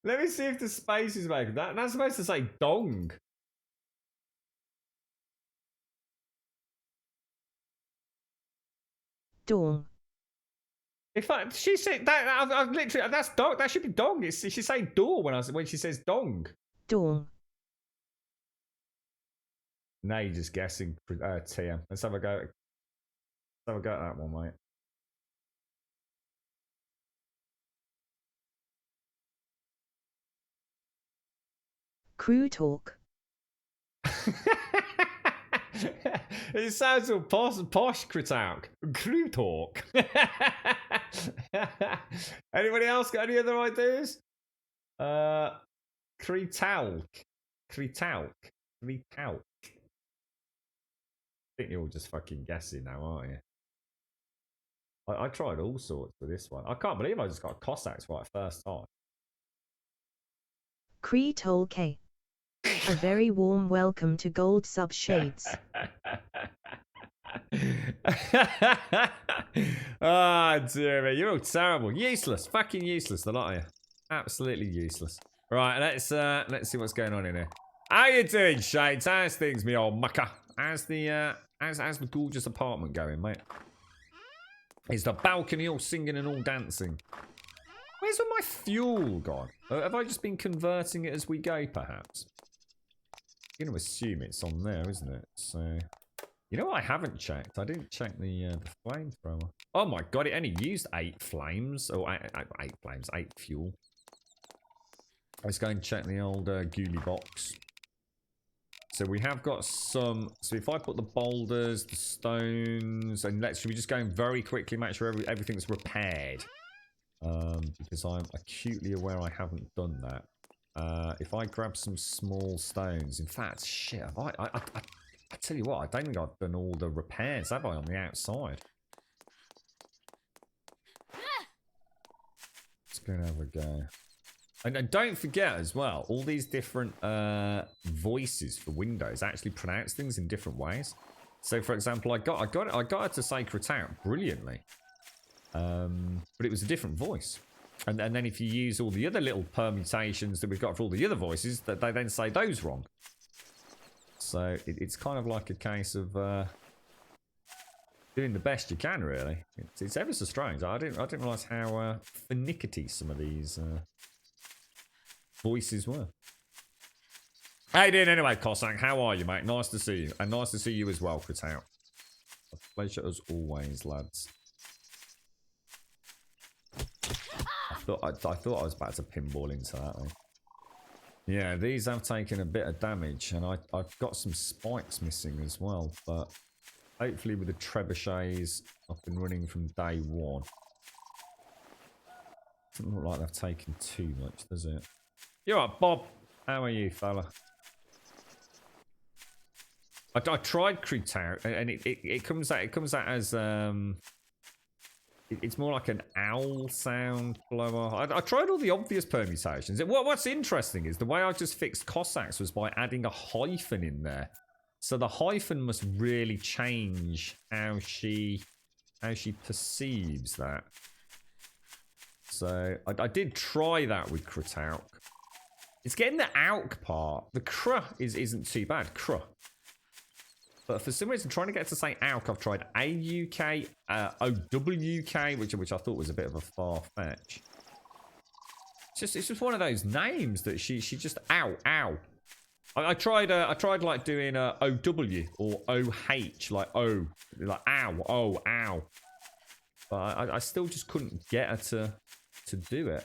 Let me see if the space is making that. That's supposed to say dong. Dong. If she said that, I've literally that's dong. That should be dong. She say door when she says dong. Dong. Now you're just guessing. TM. Let's have a go. Let's have a go at that one, mate. Crew talk. It sounds all posh, Kritalk. Crew talk. Anybody else got any other ideas? Kritalk. Kritalk. Kritalk. I think you're all just fucking guessing now, aren't you? I tried all sorts for this one. I can't believe I just got Cossacks right first time. Cree Tol K. A very warm welcome to Gold Sub Shades. Ah, dear me. You're all terrible. Useless. Fucking useless, the lot of you. Absolutely useless. Right, let's see what's going on in here. How you doing, Shades? How's things, me old mucker? How's the gorgeous apartment going, mate? Is the balcony all singing and all dancing? Where's all my fuel gone? Have I just been converting it as we go, perhaps? I'm going to assume it's on there, isn't it? So, you know what I haven't checked? I didn't check the flamethrower. Oh my god, it only used 8 flames. Oh, 8 flames, 8 fuel. Let's go and check the old ghoulie box. So we have got some. So if I put the boulders, the stones, and should we just go in very quickly, make sure everything's repaired? Because I'm acutely aware I haven't done that. If I grab some small stones, in fact, shit, I tell you what, I don't think I've done all the repairs, have I, on the outside? Let's go and have a go. And don't forget as well, all these different voices for Windows actually pronounce things in different ways. So, for example, I got her to say Kritalk brilliantly, but it was a different voice. And then if you use all the other little permutations that we've got for all the other voices, that they then say those wrong. So it's kind of like a case of doing the best you can, really. It's ever so strange. I didn't realise how finicky some of these voices were. How you doing anyway, Cossack? How are you, mate? Nice to see you. And nice to see you as well, Kritalk. A pleasure as always, lads. I thought I was about to pinball into that. Yeah, these have taken a bit of damage, and I've got some spikes missing as well, but hopefully with the trebuchets I've been running from day one. Doesn't look like they've taken too much, does it? You're right, Bob. How are you, fella? I tried Kritalk, and it comes out as it's more like an owl sound blower. I tried all the obvious permutations. What's interesting is the way I just fixed Cossacks was by adding a hyphen in there. So the hyphen must really change how she perceives that. So I did try that with Kritalk. It's getting the AUK part. The cr isn't too bad. Cr. But for some reason, trying to get it to say AUK, I've tried AUK, OWK, which I thought was a bit of a far fetch. It's just one of those names that she just ow. I tried like doing OW or OH, like O, like ow. But I still just couldn't get her to do it.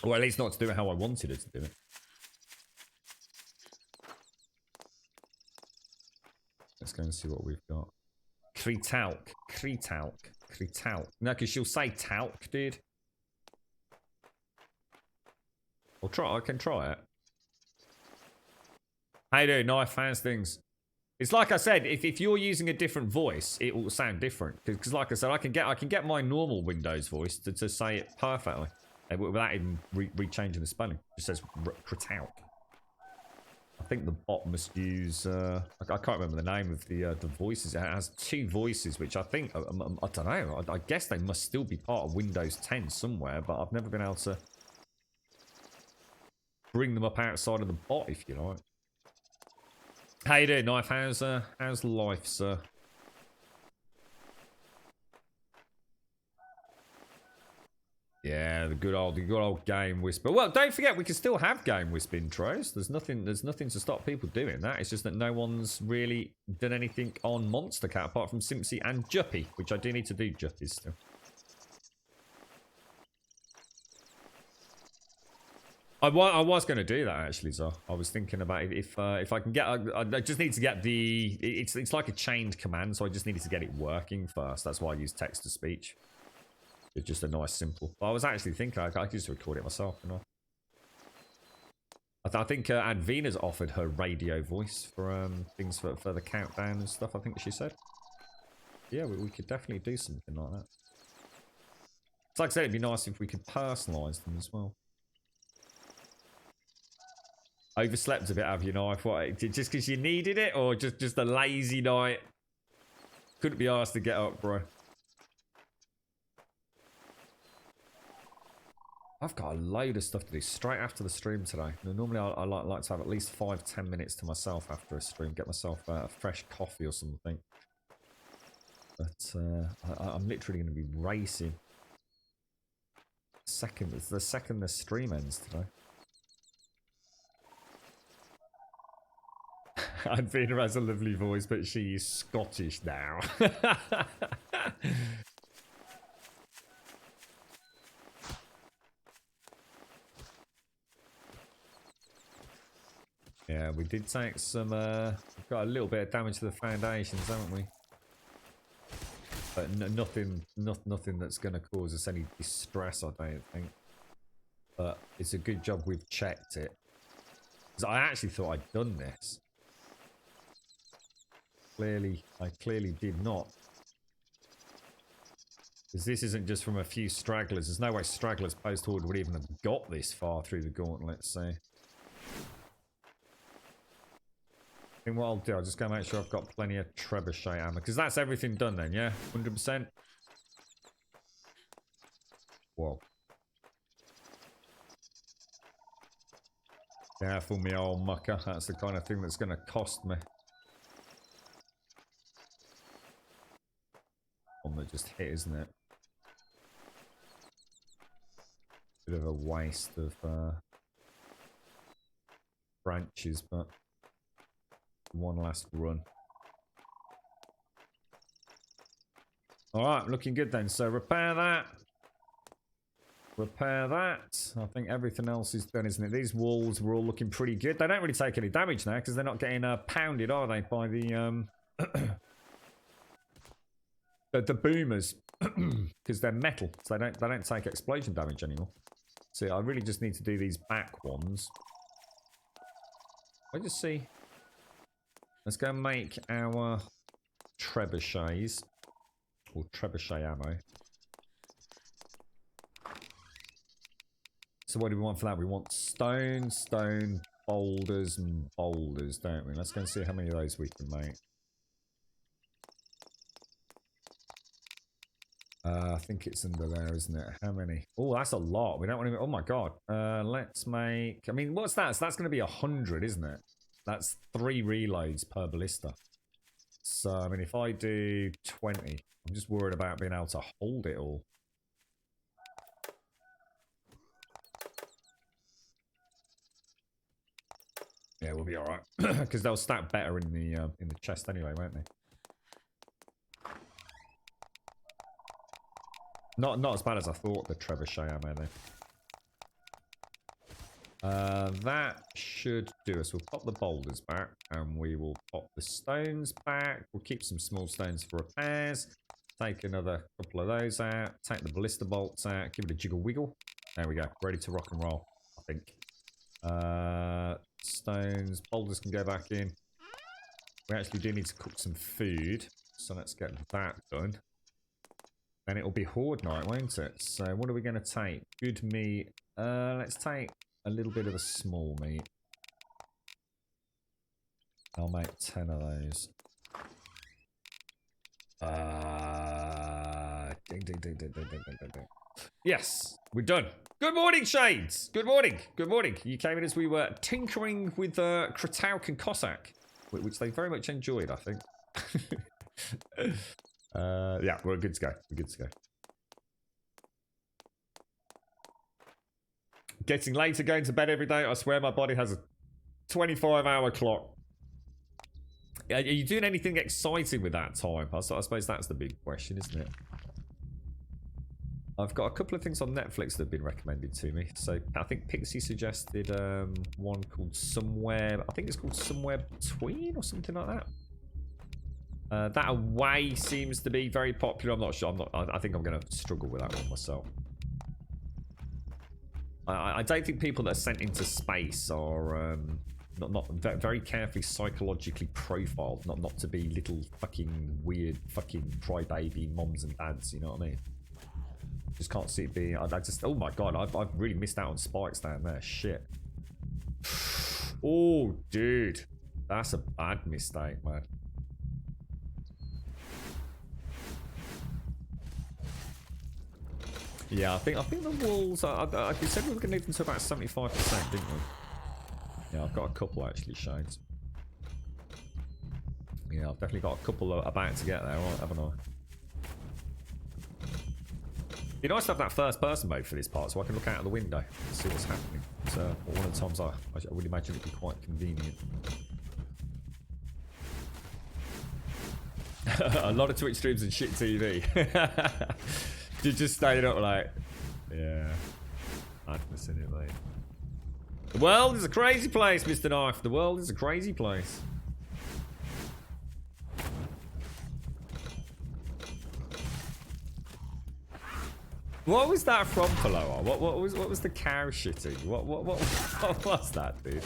Or at least not to do it how I wanted her to do it. Let's go and see what we've got. Kritalk. No, because she'll say talc, dude. I can try it. How you doing, Knife? How's things? It's like I said, if you're using a different voice, it will sound different. Because like I said, I can get my normal Windows voice to say it perfectly. Without even re-changing the spelling. It just says Kritalk. I think the bot must use, I can't remember the name of the voices. It has 2 voices, which I think, I don't know, I guess they must still be part of Windows 10 somewhere, but I've never been able to bring them up outside of the bot, if you like. How you doing, Knife? How's life, sir? Yeah, the good old Game Whisper. Well, don't forget we can still have Game Whisper intros. There's nothing to stop people doing that. It's just that no one's really done anything on Monster Cat apart from Simpsy and Juppy, which I do need to do Juppies still. I was going to do that actually, so I was thinking about it. If I can get, I just need to get the. It's like a chained command, so I just needed to get it working first. That's why I use text to speech. It's just a nice simple. But I was actually thinking I could just record it myself, you know. I think Advina's offered her radio voice for things for the countdown and stuff. I think she said. Yeah, we could definitely do something like that. It's like I said, it'd be nice if we could personalise them as well. Overslept a bit, have you, Knife? What? Just because you needed it, or just a lazy night? Couldn't be asked to get up, bro. I've got a load of stuff to do straight after the stream today. Now, normally I like to have at least 5-10 minutes to myself after a stream, get myself a fresh coffee or something. But I'm literally going to be racing. It's the second the stream ends today. Advina has a lovely voice, but she is Scottish now. Yeah, we did take some, we've got a little bit of damage to the foundations, haven't we? But nothing that's going to cause us any distress, I don't think. But it's a good job we've checked it. Because I actually thought I'd done this. I clearly did not. Because this isn't just from a few stragglers. There's no way stragglers post-horde would even have got this far through the gauntlet, so... I think what I'll do, I'll just go make sure I've got plenty of trebuchet ammo. Because that's everything done then, yeah? 100%? Whoa. Careful, me old mucker. That's the kind of thing that's going to cost me. One that just hit, isn't it? Bit of a waste of branches, but one last run. Alright, looking good then. So repair that. Repair that. I think everything else is done, isn't it? These walls were all looking pretty good. They don't really take any damage now because they're not getting pounded, are they, by the the boomers, because they're metal, so they don't take explosion damage anymore. So I really just need to do these back ones. I just see. Let's go and make our trebuchets, or trebuchet ammo. So what do we want for that? We want stone, boulders, and boulders, don't we? Let's go and see how many of those we can make. I think it's under there, isn't it? How many? Oh, that's a lot. We don't want to... Oh, my God. Let's make... I mean, what's that? So that's going to be 100, isn't it? That's 3 reloads per ballista. So, I mean, if I do 20, I'm just worried about being able to hold it all. Yeah, we'll be all right. Because they'll stack better in the chest anyway, won't they? Not as bad as I thought, the trebuchet ammo though. That should do us. We'll pop the boulders back and we will pop the stones back. We'll keep some small stones for repairs. Take another couple of those out. Take the ballista bolts out. Give it a jiggle wiggle. There we go. Ready to rock and roll, I think. Stones. Boulders can go back in. We actually do need to cook some food. So let's get that done. And it'll be horde night, won't it? So what are we going to take? Good meat. Let's take a little bit of the small meat. I'll make 10 of those. Ding, ding, ding, ding, ding, ding, ding, ding. Yes, we're done. Good morning, Shades. Good morning. Good morning. You came in as we were tinkering with Kratauk and Cossack, which they very much enjoyed, I think. Yeah, we're good to go. We're good to go. Getting later, going to bed every day. I swear my body has a 25-hour clock. Are you doing anything exciting with that time? I suppose that's the big question, isn't it? I've got a couple of things on Netflix that have been recommended to me. So I think Pixie suggested one called Somewhere. I think it's called Somewhere Between or something like that. That Away seems to be very popular. I'm not sure. I think I'm going to struggle with that one myself. I don't think people that are sent into space are not very carefully psychologically profiled, not to be little fucking weird fucking crybaby moms and dads. You know what I mean? Just can't see it being. I just. Oh my god! I've really missed out on spikes down there. Shit. Oh, dude, that's a bad mistake, man. Yeah, I think the walls. We said we were going to leave them to about 75%, didn't we? Yeah, I've got a couple actually, Shades. Yeah, I've definitely got a couple about to get there, right, haven't I? It'd be nice to have that first-person mode for this part, so I can look out of the window and see what's happening. So one of the times I would imagine it'd be quite convenient. A lot of Twitch streams and shit TV. You just stayed up like, yeah, I've seen it, mate. The world is a crazy place, Mr. Knife. The world is a crazy place. What was that from, Paloa? What was the cow shitting? What was that, dude?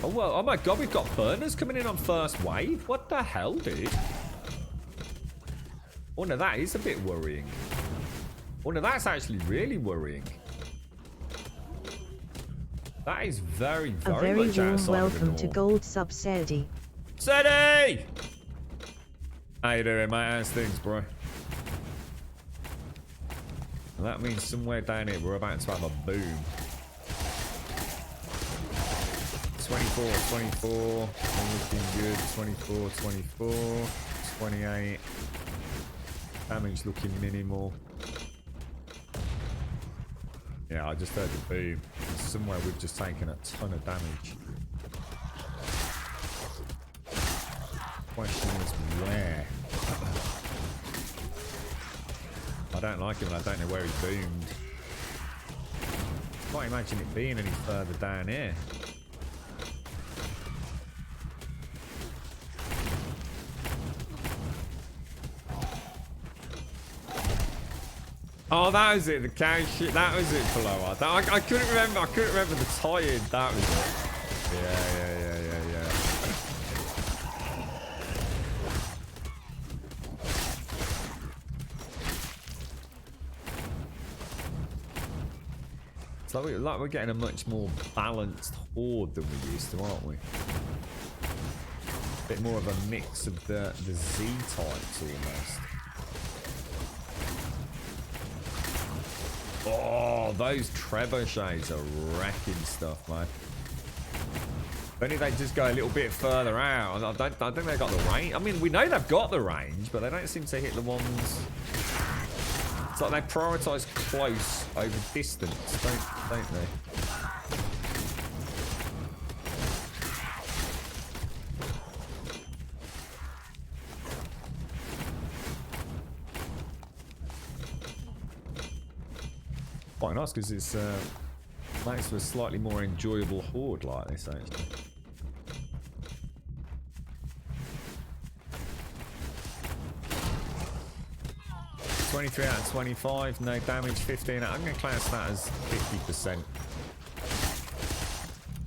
Oh, well, oh my god, we've got burners coming in on first wave. What the hell, dude? Oh no, that is a bit worrying. Oh no, that's actually really worrying. That is very, very much outside of the norm. Welcome to Gold Sub Sedi. Sedi! How you doing, mate? How's things, bro? Well, that means somewhere down here we're about to have a boom. 24, 24, looking good, 24, 24, 28, damage looking minimal. Yeah, I just heard the boom. Somewhere we've just taken a ton of damage. Question is where? I don't like him and I don't know where he boomed. Can't imagine it being any further down here. Oh, that was it. The cow shit. That was it, Paloa. I couldn't remember. I couldn't remember the tie-in. That was it. Yeah. It's like we're getting a much more balanced horde than we used to, aren't we? A bit more of a mix of the Z types almost. Oh, those trebuchets are wrecking stuff, man. If only they just go a little bit further out. I don't think they've got the range. I mean, we know they've got the range, but they don't seem to hit the ones. It's like they prioritise close over distance, don't they? Quite nice because it's makes for a slightly more enjoyable horde like this, actually. $23 out of 25, no damage. 15. I'm going to class that as 50%.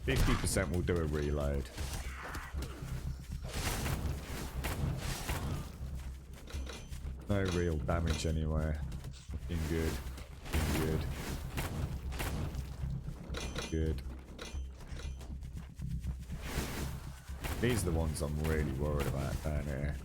50% will do a reload. No real damage anywhere. Looking good. Looking good. Good. These are the ones I'm really worried about down here.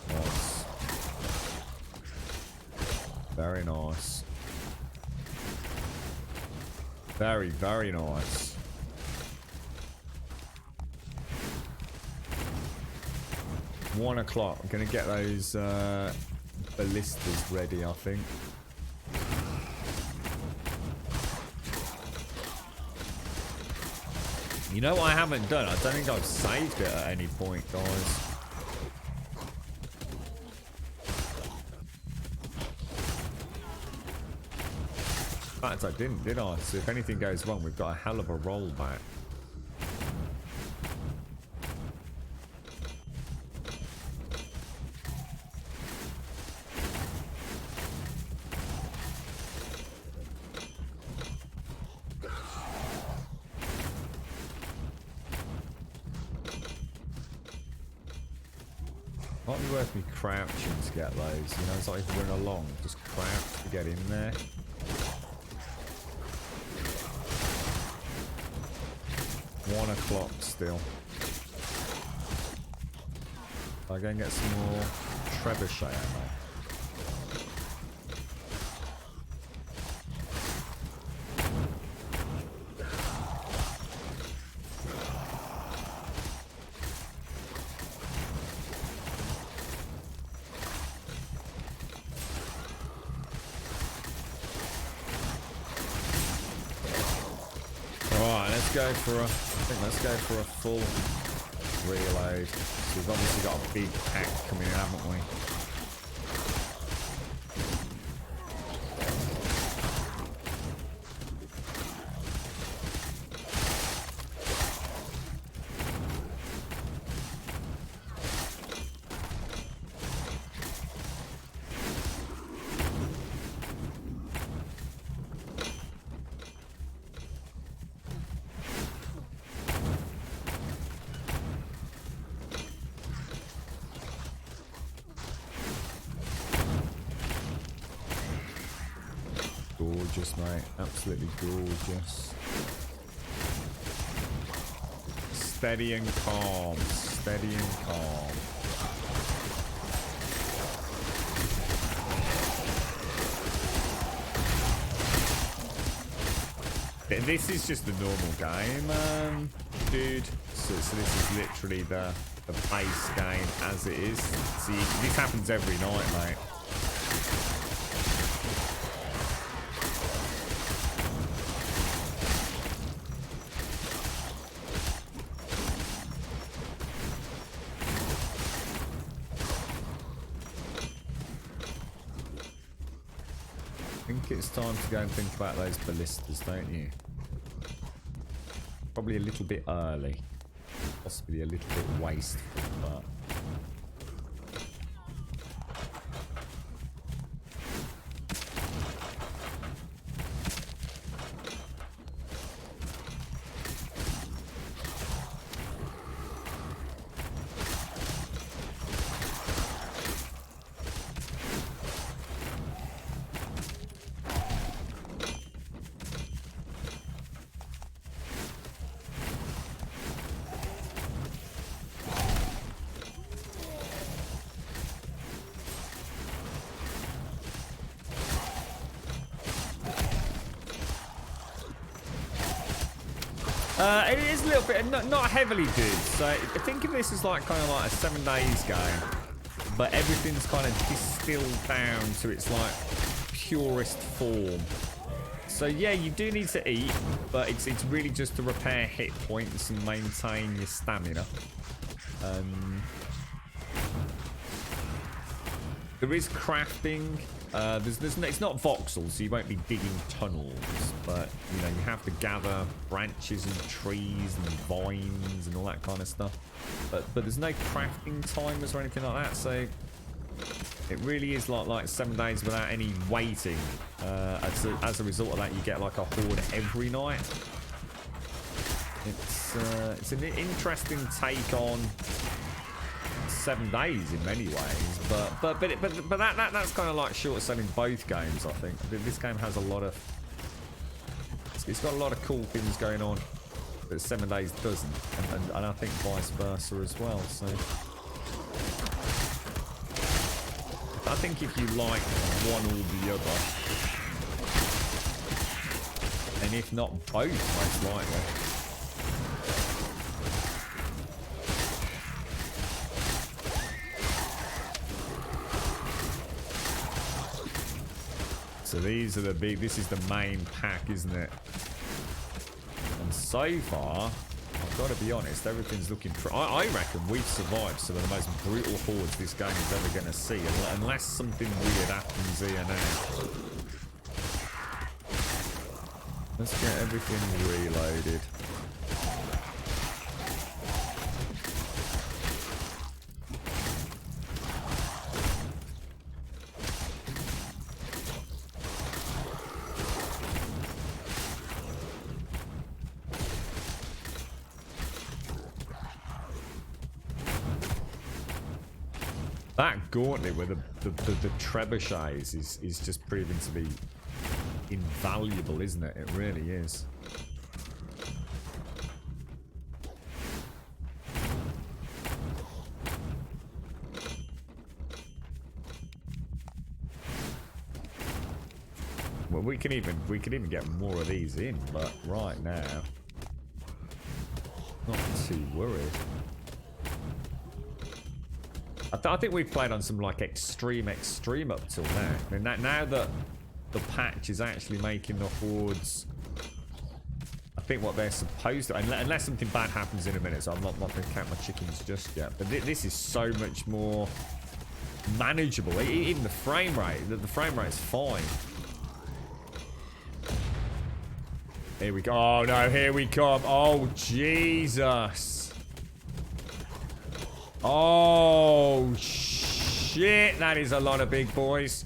Nice. Very nice. Very, very nice. One o'clock. I'm gonna get those ballistas ready, I think. You know what I haven't done? I don't think I've saved it at any point, guys. In fact, I didn't, did I? So if anything goes wrong, we've got a hell of a rollback. Might be worth me crouching to get those, you know, it's like if we're running along, just crouch to get in there. 1 o'clock still. I'll go and get some more trebuchet ammo. Go for a, I think let's go for a full reload. So we've obviously got a big pack coming in, haven't we? Gorgeous, mate. Absolutely gorgeous. Steady and calm. Steady and calm. This is just the normal game, dude. So this is literally the base game as it is. See, this happens every night, mate. I think it's time to go and think about those ballistas, don't you? Probably a little bit early. Possibly a little bit wasteful, but... It is a little bit, not heavily, dude. So think of this as like kind of like a 7 days game, but everything's kind of distilled down to its like purest form. So yeah, you do need to eat, but it's really just to repair hit points and maintain your stamina. There is crafting It's not voxels, so you won't be digging tunnels, but you know you have to gather branches and trees and vines and all that kind of stuff. But there's no crafting timers or anything like that, so it really is like 7 days without any waiting. As a result of that, you get like a horde every night. It's an interesting take on 7 days in many ways, but that's kind of like short selling both games. I think this game has a lot of, it's got a lot of cool things going on that 7 days doesn't, and I think vice versa as well. So I think if you like one or the other, and if not both, most likely. So these are the big, this is the main pack, isn't it? And so far, I've got to be honest, everything's looking, I reckon we've survived some of the most brutal hordes this game is ever going to see, unless something weird happens here now. Let's get everything reloaded. That gauntlet with the trebuchets is just proving to be invaluable, isn't it? It really is. Well, we can even get more of these in, but right now, not too worried. I think we've played on some like extreme up till now. I mean, now that the patch is actually making the hordes, I think what they're supposed to, unless something bad happens in a minute, so I'm not going to count my chickens just yet. But this is so much more manageable. Even the frame rate, the frame rate is fine. Here we go. Oh no, here we come. Oh Jesus. Oh shit, that is a lot of big boys.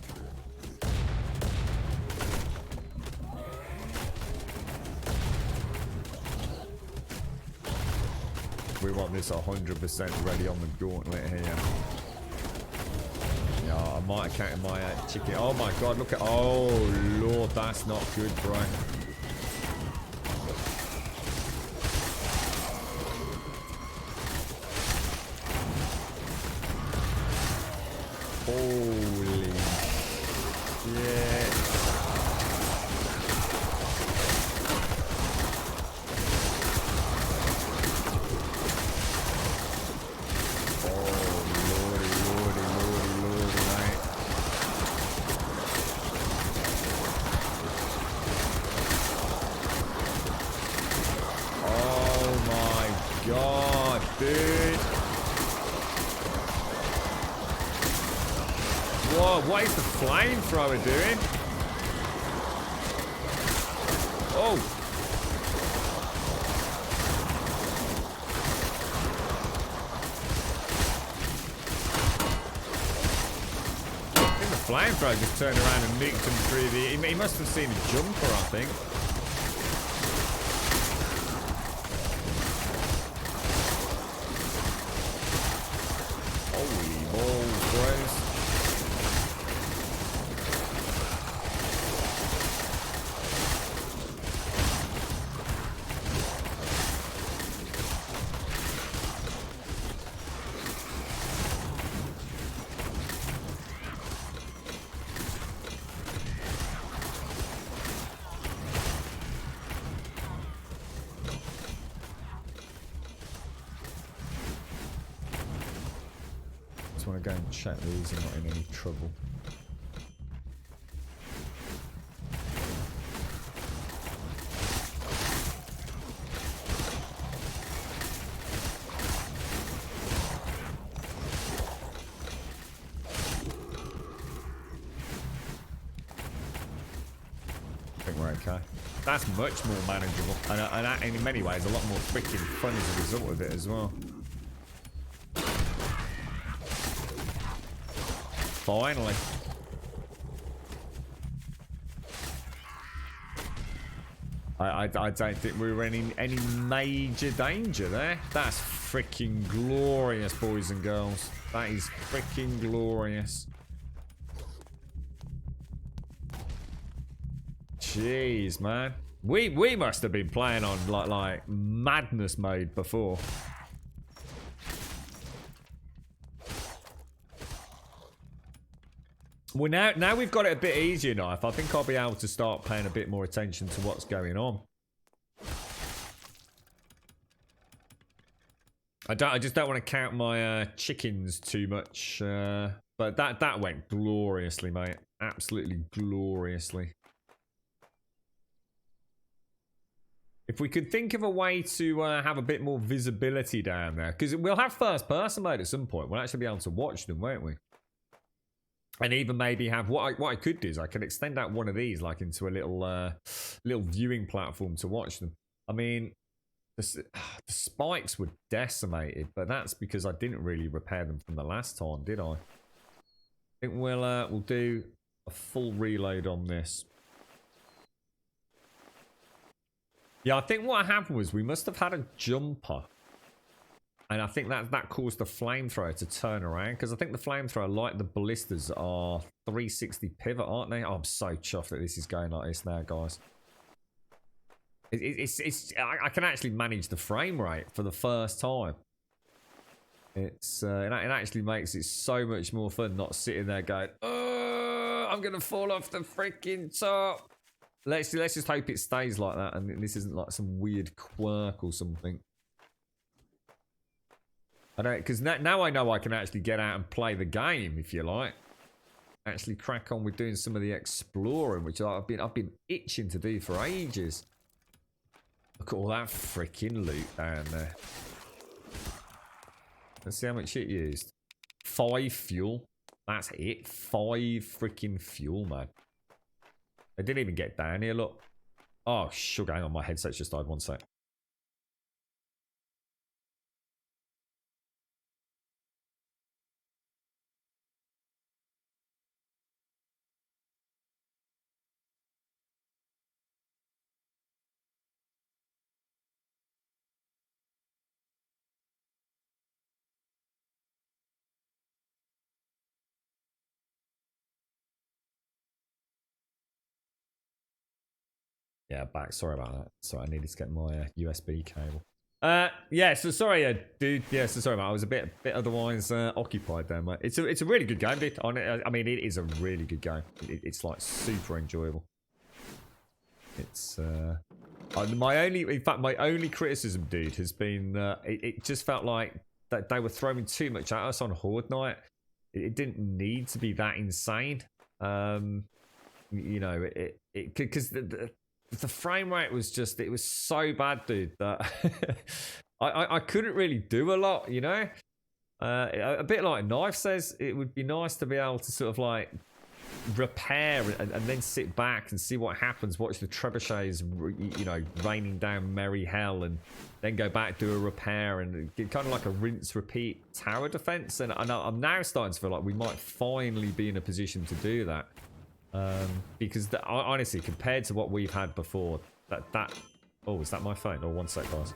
We want this 100% ready on the gauntlet here. Yeah, I might have counted my chicken. Oh my god, look at, oh lord, that's not good, bro. Holy shit. Oh, lordy, mate. Oh my god, dude. Whoa, what is the flamethrower doing? Oh. I think the flamethrower just turned around and nicked him through the... He must have seen a jumper, I think. Holy balls, bros. Just want to go and check these are not in any trouble. I think we're okay. That's much more manageable. And in many ways, a lot more freaking fun as a result of it as well. Finally. I don't think we were in any major danger there. That's freaking glorious, boys and girls. That is freaking glorious. Jeez, man. We must have been playing on like madness mode before. Well, now we've got it a bit easier now. I think I'll be able to start paying a bit more attention to what's going on. I just don't want to count my chickens too much. But that went gloriously, mate. Absolutely gloriously. If we could think of a way to have a bit more visibility down there, because we'll have first person mode at some point. We'll actually be able to watch them, won't we? And even maybe have what I could do is I could extend out one of these like into a little viewing platform to watch them. I mean, the spikes were decimated, but that's because I didn't really repair them from the last time, did I? I think we'll do a full reload on this. Yeah, I think what happened was we must have had a jumper. And I think that caused the flamethrower to turn around. Because I think the flamethrower, like the ballistas, are 360 pivot, aren't they? Oh, I'm so chuffed that this is going like this now, guys. I can actually manage the frame rate for the first time. It actually makes it so much more fun not sitting there going, oh, I'm going to fall off the freaking top. Let's just hope it stays like that and this isn't like some weird quirk or something. I don't, because now I know I can actually get out and play the game, if you like. Actually crack on with doing some of the exploring, which I've been itching to do for ages. Look at all that freaking loot down there. Let's see how much it used. 5 fuel. That's it. 5 freaking fuel, man. I didn't even get down here, look. Oh, sugar. Hang on, my headset's just died. 1 sec. Yeah, back. Sorry about that. Sorry, I needed to get my USB cable. Yeah, so sorry, dude. Yeah, so sorry, mate. I was a bit otherwise occupied there, mate. It's a really good game, dude. I mean, it is a really good game. It's like super enjoyable. It's my only criticism, dude, has been it just felt like that they were throwing too much at us on Horde Night. It didn't need to be that insane. You know, because the frame rate was just, it was so bad, dude, that I couldn't really do a lot, you know? A bit like Knife says, it would be nice to be able to sort of like repair and then sit back and see what happens, watch the trebuchets, you know, raining down merry hell, and then go back, do a repair, and get kind of like a rinse repeat tower defense. And I'm now starting to feel like we might finally be in a position to do that. Because honestly, compared to what we've had before, that oh, is that my phone? Oh, 1 sec, guys.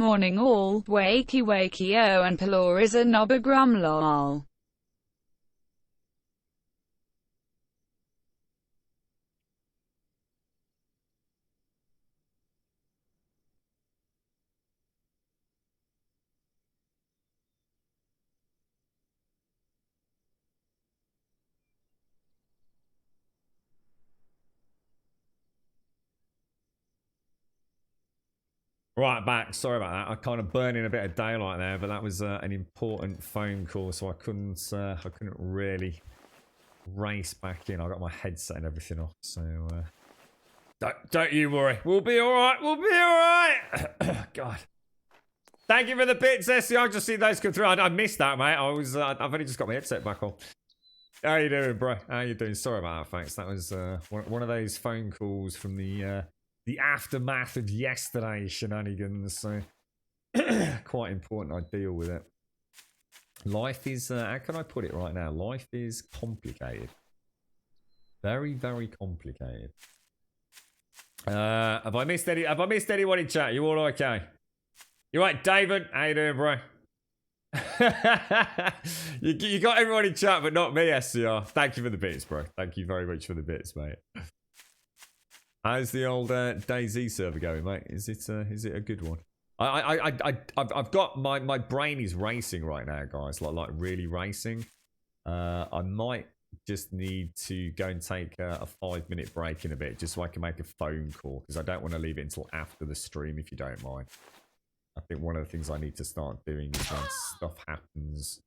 Morning all, wakey wakey oh, and Pelor is a nobbergrum lol. Right, back. Sorry about that. I kind of burned in a bit of daylight there, but that was an important phone call, so I couldn't really race back in. I got my headset and everything off, so don't you worry. We'll be all right. We'll be all right. God. Thank you for the bits, Essie. I just see those come through. I missed that, mate. I've only just got my headset back on. How you doing, bro? How you doing? Sorry about that, thanks. That was one of those phone calls from the aftermath of yesterday's shenanigans. So quite important I deal with it. Life is how can I put it right now? Life is complicated. Very, very complicated. Have I missed anyone in chat? You all okay? You right, David? How you doing, bro? you got everyone in chat, but not me, SCR. Thank you for the bits, bro. Thank you very much for the bits, mate. How's the old DayZ server going, mate? Is it a good one? I've got my brain is racing right now, guys. Like really racing. I might just need to go and take a 5-minute break in a bit, just so I can make a phone call, because I don't want to leave it until after the stream, if you don't mind. I think one of the things I need to start doing is when stuff happens,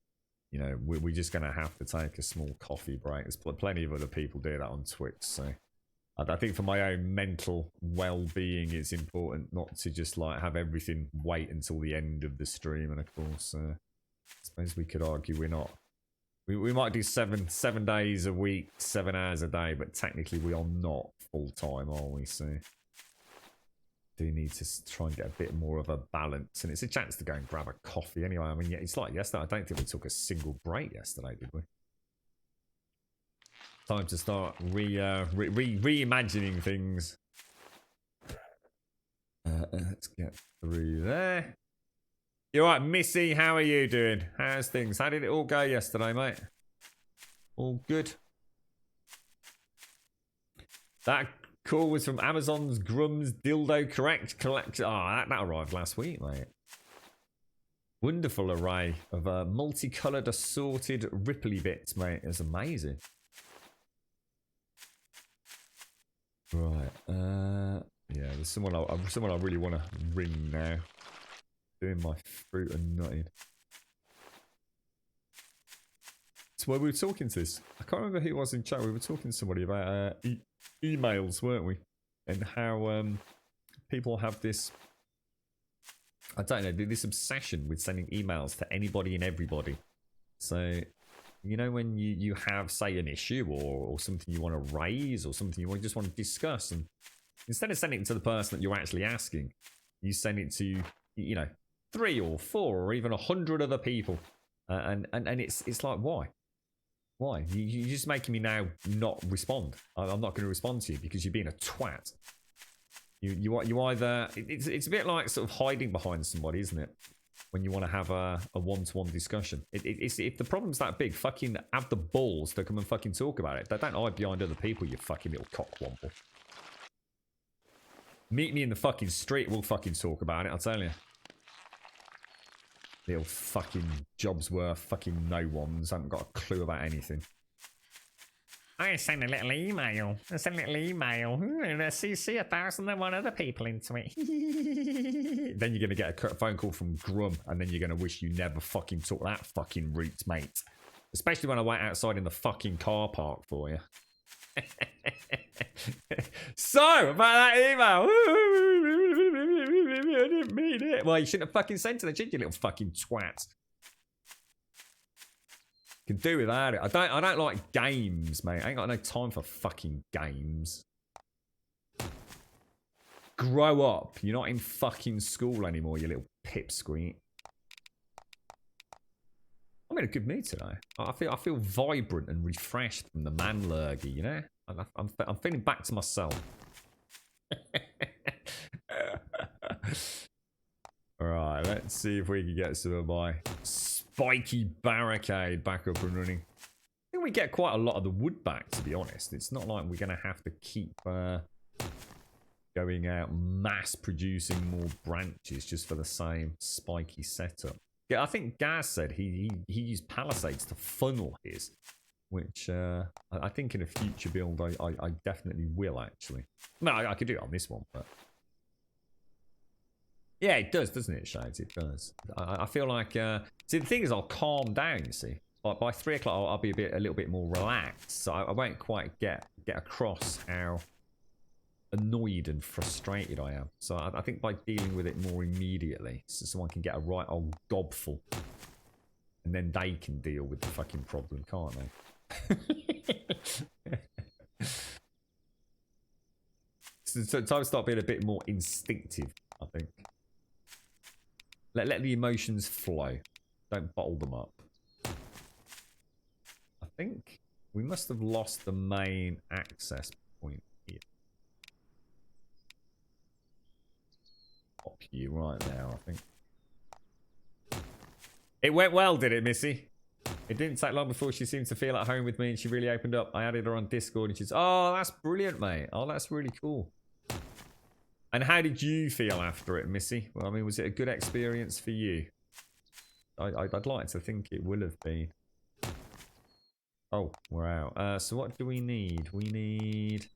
you know, we're just going to have to take a small coffee break. There's plenty of other people do that on Twitch, so I think for my own mental well-being, it's important not to just like have everything wait until the end of the stream. And of course, I suppose we could argue we're not. We might do seven days a week, 7 hours a day, but technically we are not full-time, are we? So do need to try and get a bit more of a balance, and it's a chance to go and grab a coffee anyway. I mean, yeah, it's like yesterday. I don't think we took a single break yesterday, did we? Time to start reimagining things. Let's get through there. You alright, Missy? How are you doing? How's things? How did it all go yesterday, mate? All good? That call was from Amazon's Grum's Dildo Correct Collection. Oh, that arrived last week, mate. Wonderful array of multicoloured assorted Ripley bits, mate. It was amazing. Right. Yeah, there's someone I really want to ring now. Doing my fruit and nutting. So where we were talking to this, I can't remember who it was in chat. We were talking to somebody about emails, weren't we? And how people have this, I don't know, this obsession with sending emails to anybody and everybody. So, you know, when you have, say, an issue or something you want to raise or something you just want to discuss, and instead of sending it to the person that you're actually asking, you send it to, you know, 3 or 4 or even 100 other people, and it's like, why you're just making me now not respond. I'm not going to respond to you because you're being a twat. You either it's a bit like sort of hiding behind somebody, isn't it, when you want to have a one-to-one discussion. It's if the problem's that big, fucking have the balls to come and fucking talk about it. Don't hide behind other people, you fucking little cockwomble. Meet me in the fucking street, we'll fucking talk about it, I'll tell you. Little fucking jobs worth fucking no ones. Haven't got a clue about anything. I send a little email. And CC 1,001 other people into it. Then you're going to get a phone call from Grum, and then you're going to wish you never fucking took that fucking route, mate. Especially when I wait outside in the fucking car park for you. So, about that email. I didn't mean it. Well, you shouldn't have fucking sent it, you little fucking twat. Can do without it. I don't like games, mate. I ain't got no time for fucking games. Grow up. You're not in fucking school anymore, you little pipsqueak. I'm in a good mood today. I feel vibrant and refreshed from the man lurgy, you know? I'm feeling back to myself. Alright. Let's see if we can get some of my spiky barricade back up and running. I think we get quite a lot of the wood back, to be honest. It's not like we're going to have to keep going out mass producing more branches just for the same spiky setup. Yeah, I think Gaz said he used palisades to funnel his, which I think in a future build I definitely will, actually. No, I could do it on this one, but yeah, it does, doesn't it, Shades? It does. I feel like see, the thing is, I'll calm down. You see, like by 3 o'clock, I'll be a little bit more relaxed, so I won't quite get across how annoyed and frustrated I am. So I think by dealing with it more immediately, so someone can get a right old gobful, and then they can deal with the fucking problem, can't they? So time to start being a bit more instinctive, I think. Let the emotions flow. Don't bottle them up. I think we must have lost the main access point here. Pop you right now, I think. It went well, did it, Missy? It didn't take long before she seemed to feel at home with me and she really opened up. I added her on Discord and she's, oh, that's brilliant, mate. Oh, that's really cool. And how did you feel after it, Missy? Well, I mean, was it a good experience for you? I'd like to think it will have been. Oh, we're out. So what do we need? We need...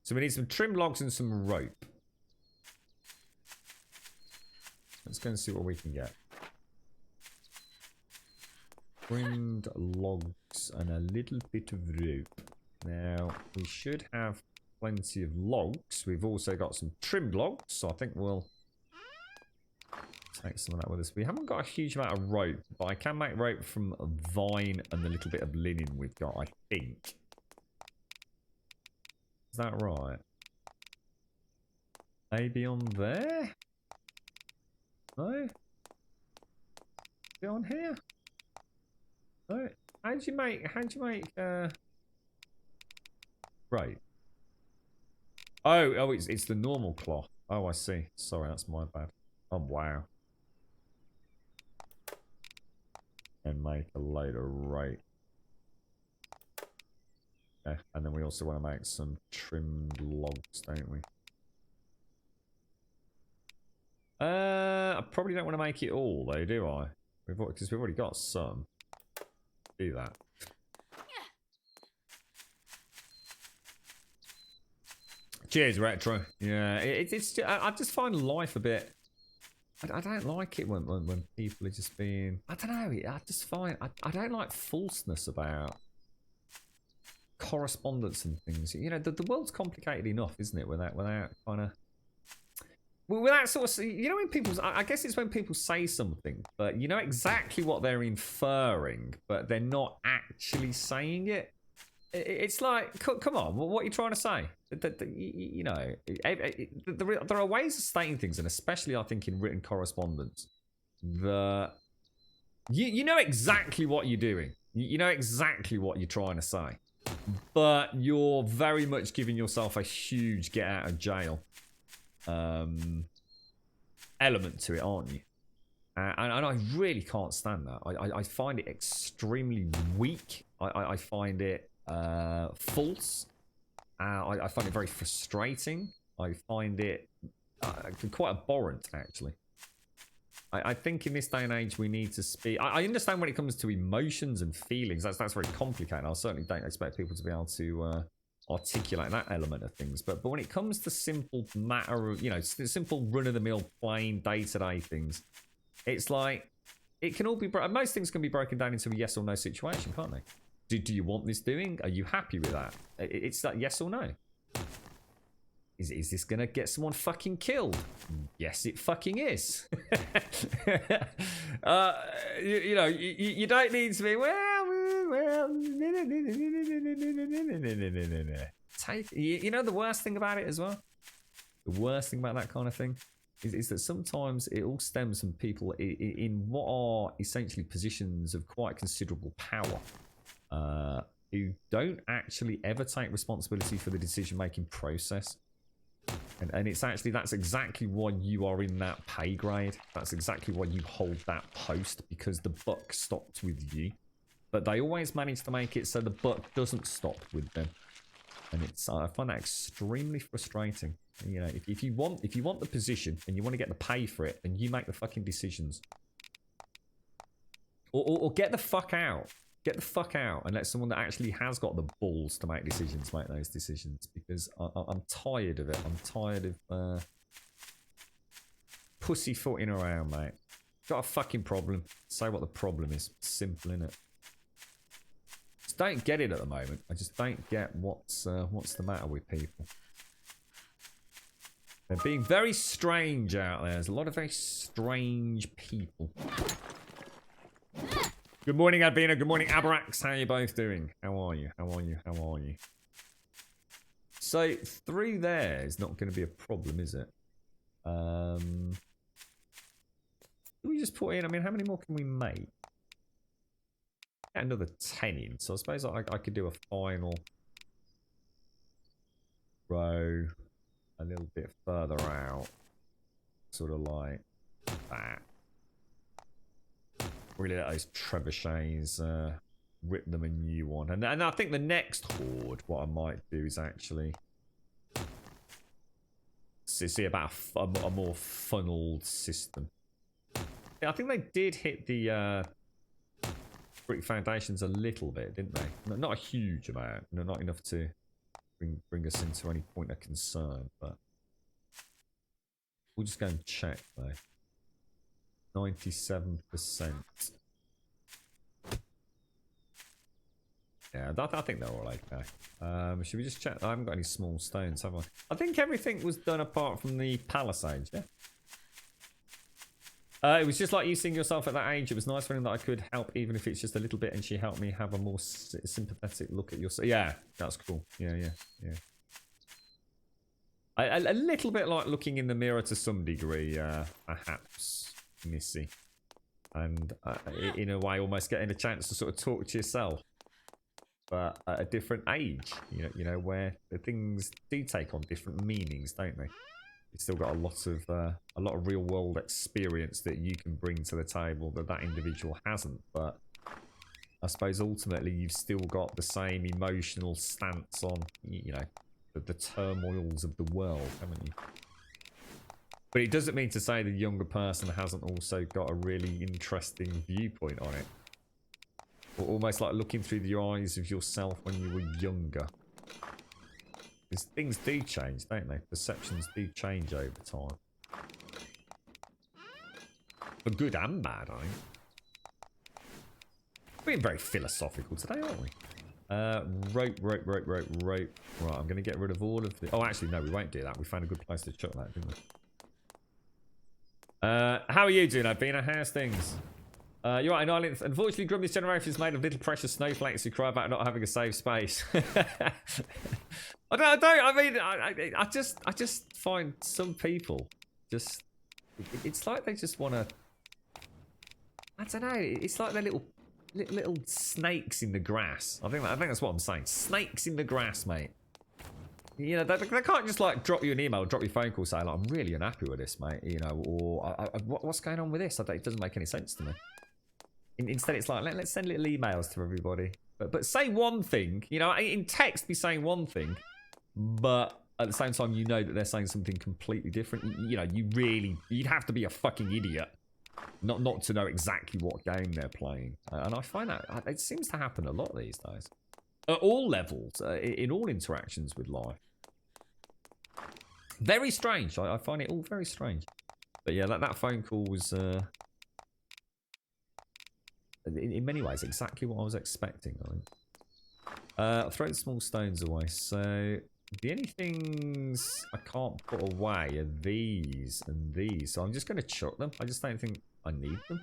So we need some trim logs and some rope. Let's go and see what we can get. Trimmed logs and a little bit of rope. Now, we should have plenty of logs. We've also got some trimmed logs, so I think we'll take some of that with us. We haven't got a huge amount of rope, but I can make rope from vine and the little bit of linen we've got, I think. Is that right? Maybe on there? No? Is it on here? No? How'd you make, right. Oh, it's the normal cloth. Oh, I see. Sorry, that's my bad. Oh, wow. And make a load of rope. Yeah, and then we also want to make some trimmed logs, don't we? I probably don't want to make it all, though, do I? Because we've already got some. Do that. Cheers, Retro. Yeah, it's I just find life a bit... I don't like it when people are just being... I don't know, I just find... I don't like falseness about correspondence and things. You know, the world's complicated enough, isn't it, without kind of... Without sort of... You know, when people... I guess it's when people say something, but you know exactly what they're inferring, but they're not actually saying it. It's like, come on, what are you trying to say? You know, there are ways of stating things, and especially I think in written correspondence, that you know exactly what you're doing. You know exactly what you're trying to say, but you're very much giving yourself a huge get out of jail element to it, aren't you? And I really can't stand that. I find it extremely weak. I find it false. I find it very frustrating. I find it quite abhorrent, actually. I think in this day and age we need to speak... I understand when it comes to emotions and feelings, that's very complicated. I certainly don't expect people to be able to articulate that element of things. But when it comes to simple matter of, you know, simple run-of-the-mill, plain, day-to-day things, it's like, it can all be... Most things can be broken down into a yes or no situation, can't they? Do you want this doing? Are you happy with that? It's that yes or no. Is this going to get someone fucking killed? Yes, it fucking is. You know, you don't need to be, well. You know the worst thing about it as well? The worst thing about that kind of thing is that sometimes it all stems from people in what are essentially positions of quite considerable power. Who don't actually ever take responsibility for the decision-making process. And it's actually, that's exactly why you are in that pay grade. That's exactly why you hold that post, because the buck stopped with you. But they always manage to make it so the buck doesn't stop with them. And it's, I find that extremely frustrating. You know, if you want the position and you want to get the pay for it, then you make the fucking decisions. Or get the fuck out. Get the fuck out and let someone that actually has got the balls to make decisions make those decisions. Because I'm tired of it. I'm tired of pussyfooting around, mate. Got a fucking problem. Say what the problem is. Simple, innit? Just don't get it at the moment. I just don't get what's the matter with people. They're being very strange out there. There's a lot of very strange people. Good morning, Advina. Good morning, Abarax. How are you both doing? How are you? How are you? How are you? So, 3 there is not going to be a problem, is it? Do we just put in? I mean, how many more can we make? Get another 10 in. So, I suppose I could do a final row a little bit further out. Sort of like that. Really let those trebuchets rip them a new one. And I think the next horde, what I might do is actually see about a more funneled system. Yeah, I think they did hit the brick foundations a little bit, didn't they? Not a huge amount. No, not enough to bring us into any point of concern, but we'll just go and check though. 97%. Yeah, I think they're all okay. Should we just check? I haven't got any small stones, have I? I think everything was done apart from the palisades, yeah? It was just like you seeing yourself at that age. It was nice feeling that I could help, even if it's just a little bit, and she helped me have a more sympathetic look at yourself. Yeah, that's cool. Yeah. A little bit like looking in the mirror to some degree, perhaps, Missy. And in a way, almost getting a chance to sort of talk to yourself. But at a different age, you know, where the things do take on different meanings, don't they? You've still got a lot of real world experience that you can bring to the table that individual hasn't. But I suppose ultimately you've still got the same emotional stance on, you know, the turmoils of the world, haven't you? But it doesn't mean to say the younger person hasn't also got a really interesting viewpoint on it. Or almost like looking through the eyes of yourself when you were younger. Because things do change, don't they? Perceptions do change over time. For good and bad, I think. We're being very philosophical today, aren't we? Rope. Right, I'm going to get rid of all of the... Oh, actually, no, we won't do that. We found a good place to chuck that, didn't we? How are you doing, Albina? How's things? You're right, in Ireland. Unfortunately, Grum, this generation is made of little precious snowflakes who cry about not having a safe space. I just find some people just... It's like they just want to... I don't know. It's like they're little snakes in the grass. I think that's what I'm saying. Snakes in the grass, mate. You know, they can't just like drop you an email, drop you a phone call, say like, I'm really unhappy with this, mate. You know, or what's going on with this? It doesn't make any sense to me. Instead, it's like let's send little emails to everybody, but say one thing. You know, in text, be saying one thing, but at the same time, you know that they're saying something completely different. You know, you'd have to be a fucking idiot not to know exactly what game they're playing. And I find that it seems to happen a lot these days. At all levels, in all interactions with life. Very strange. I find it all very strange. But yeah, that phone call was, in many ways, exactly what I was expecting. I think. Throw the small stones away. So the only things I can't put away are these and these. So I'm just going to chuck them. I just don't think I need them.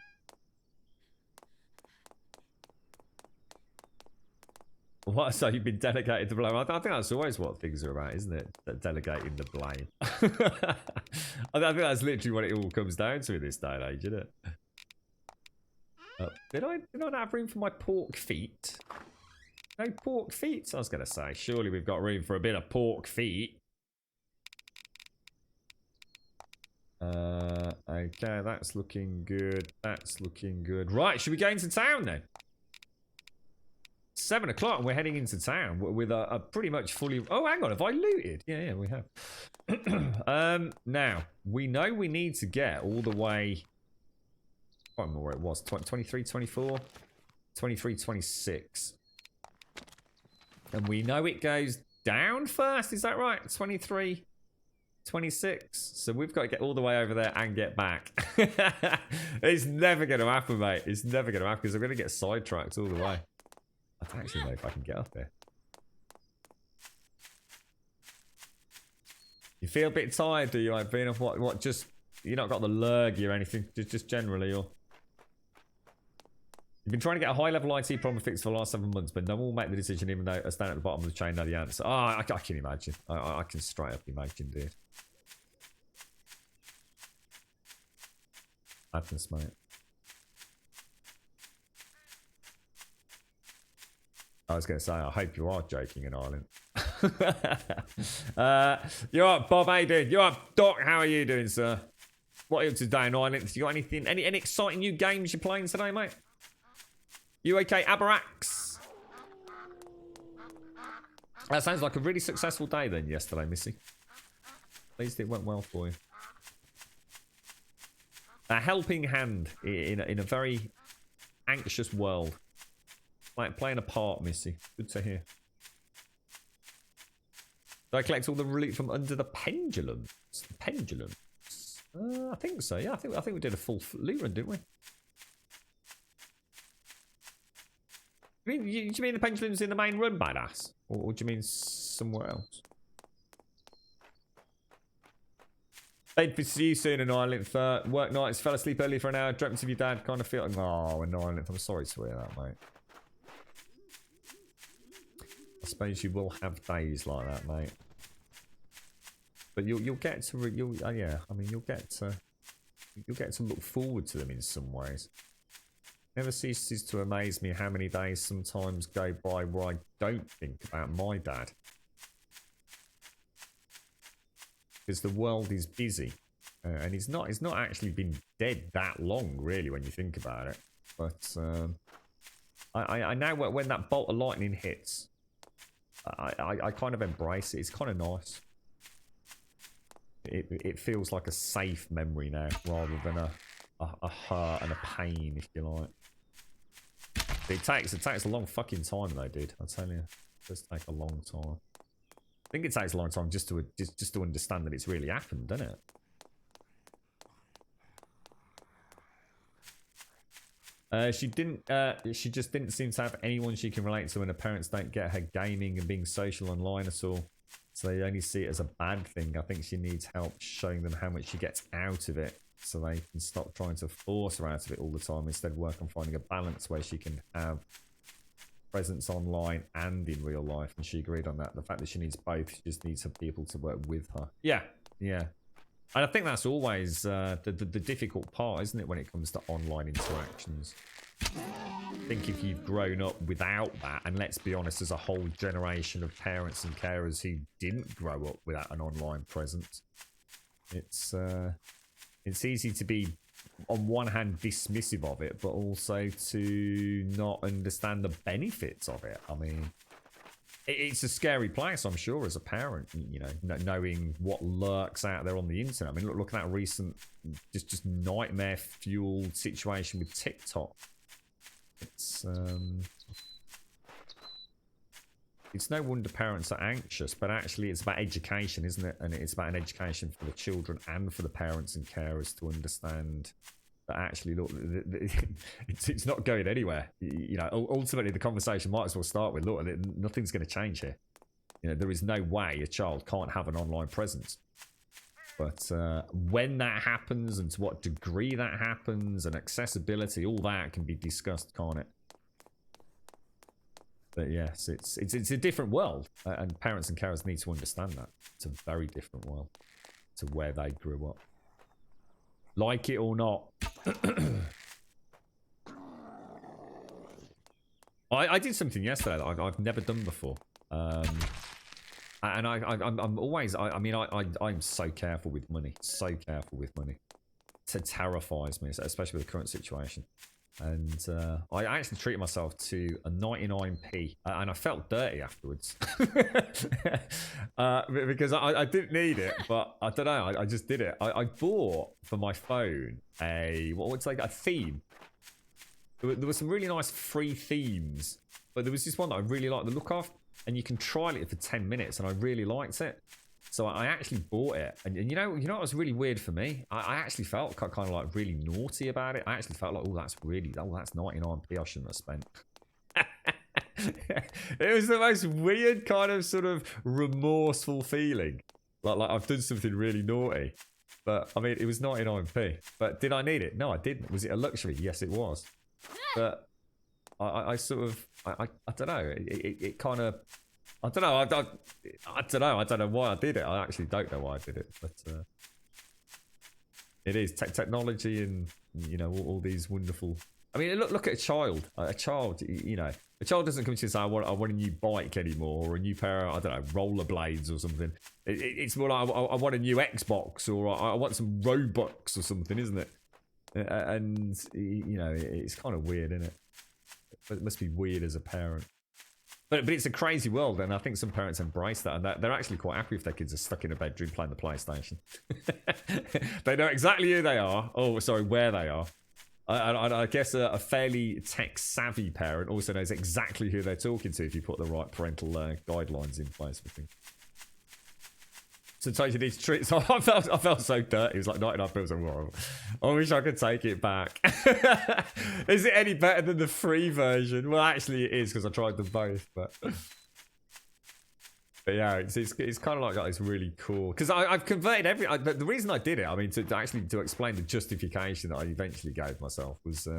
What? So you've been delegated the blame? I think that's always what things are about, isn't it? Delegating the blame. I think that's literally what it all comes down to in this day and age, isn't it? Did I not have room for my pork feet? No pork feet, I was going to say. Surely we've got room for a bit of pork feet. Okay, that's looking good. That's looking good. Right, should we go into town then? 7 o'clock and we're heading into town with a pretty much fully... Oh, hang on. Have I looted? Yeah, we have. Now, we know we need to get all the way... I can't remember where it was. 23, 24? 23, 26. And we know it goes down first. Is that right? 23, 26. So we've got to get all the way over there and get back. It's never going to happen, mate. It's never going to happen because I'm going to get sidetracked all the way. I don't actually know if I can get up there. You feel a bit tired, do you? Like being off what? Just you not got the lurgy or anything? Just generally, or you've been trying to get a high-level IT problem fixed for the last 7 months, but no one will make the decision, even though us down at the bottom of the chain know the answer. Oh, I can imagine. I can straight up imagine, dude. Madness, mate. I was going to say, I hope you are joking in Ireland. You're up, Bob. How you doing? You're up, Doc. How are you doing, sir? What are you up to today in Ireland? Have you got anything? Any exciting new games you're playing today, mate? You okay, Abarax? That sounds like a really successful day then yesterday, Missy. At least it went well for you. A helping hand in a very anxious world. Like playing a part, Missy. Good to hear. Did I collect all the loot from under the pendulums? The pendulums? I think so. Yeah, I think we did a full loot run, didn't we? Do you mean the pendulums in the main run, badass? Or do you mean somewhere else? They'd see you soon in Ireland. Work nights, fell asleep early for an hour, dreamt of your dad, kind of feeling, oh, in Ireland. I'm sorry to hear that, mate. I suppose you will have days like that, mate. But you'll get to yeah. I mean, you'll get to look forward to them in some ways. Never ceases to amaze me how many days sometimes go by where I don't think about my dad, because the world is busy, and he's not actually been dead that long, really, when you think about it. But I now when that bolt of lightning hits. I kind of embrace it. It's kind of nice. It feels like a safe memory now, rather than a hurt and a pain, if you like. It takes a long fucking time though, dude. I tell you, it does take a long time. I think it takes a long time just to understand that it's really happened, doesn't it? She just didn't seem to have anyone she can relate to, and her parents don't get her gaming and being social online at all. So they only see it as a bad thing. I think she needs help showing them how much she gets out of it, so they can stop trying to force her out of it all the time. Instead, work on finding a balance where she can have presence online and in real life. And she agreed on that. The fact that she needs both, she just needs people to work with her. Yeah. And I think that's always the difficult part, isn't it, when it comes to online interactions? I think if you've grown up without that, and let's be honest, there's a whole generation of parents and carers who didn't grow up without an online presence. It's easy to be, on one hand, dismissive of it, but also to not understand the benefits of it. I mean, it's a scary place, I'm sure, as a parent, you know, knowing what lurks out there on the internet. I mean, look at that recent, just nightmare-fueled situation with TikTok. It's no wonder parents are anxious, but actually it's about education, isn't it? And it's about an education for the children and for the parents and carers to understand that actually, look, it's not going anywhere. You know, ultimately the conversation might as well start with, look, nothing's going to change here. You know, there is no way a child can't have an online presence. But when that happens and to what degree that happens and accessibility, all that can be discussed, can't it? But yes, it's a different world, and parents and carers need to understand that. It's a very different world to where they grew up. Like it or not. I did something yesterday that I've never done before. And I'm always, I'm so careful with money. So careful with money. It terrifies me, especially with the current situation. And I actually treated myself to a 99p, and I felt dirty afterwards because I didn't need it, but I don't know, I just did it. I bought for my phone a theme. There were some really nice free themes, but there was this one that I really liked the look of, and you can trial it for 10 minutes, and I really liked it. So I actually bought it, and you know what was really weird for me? I actually felt kind of like really naughty about it. I actually felt like, that's 99p I shouldn't have spent. It was the most weird kind of sort of remorseful feeling, like I've done something really naughty. But I mean, it was 99p. But did I need it? No, I didn't. Was it a luxury? Yes, it was. But I sort of, I don't know. It kind of. I don't know. I don't know. I don't know why I did it. I actually don't know why I did it. But it is technology, and all these wonderful. I mean, look at a child. A child, a child doesn't come to you and say, I want a new bike anymore, or a new pair of, I don't know, rollerblades or something. It's more like, I want a new Xbox, or I want some Robux or something, isn't it? And it's kind of weird, isn't it? It must be weird as a parent. But it's a crazy world, and I think some parents embrace that, and they're actually quite happy if their kids are stuck in a bedroom playing the PlayStation. They know exactly who they are. Oh, sorry, where they are. I guess a fairly tech-savvy parent also knows exactly who they're talking to if you put the right parental guidelines in place for things. Sometimes you need to treat. So I felt so dirty. It was like 99 pills. I wish I could take it back. Is it any better than the free version? Well, actually, it is because I tried them both. But yeah, it's kind of like it's really cool because I've converted the reason I did it. I mean, to explain the justification that I eventually gave myself was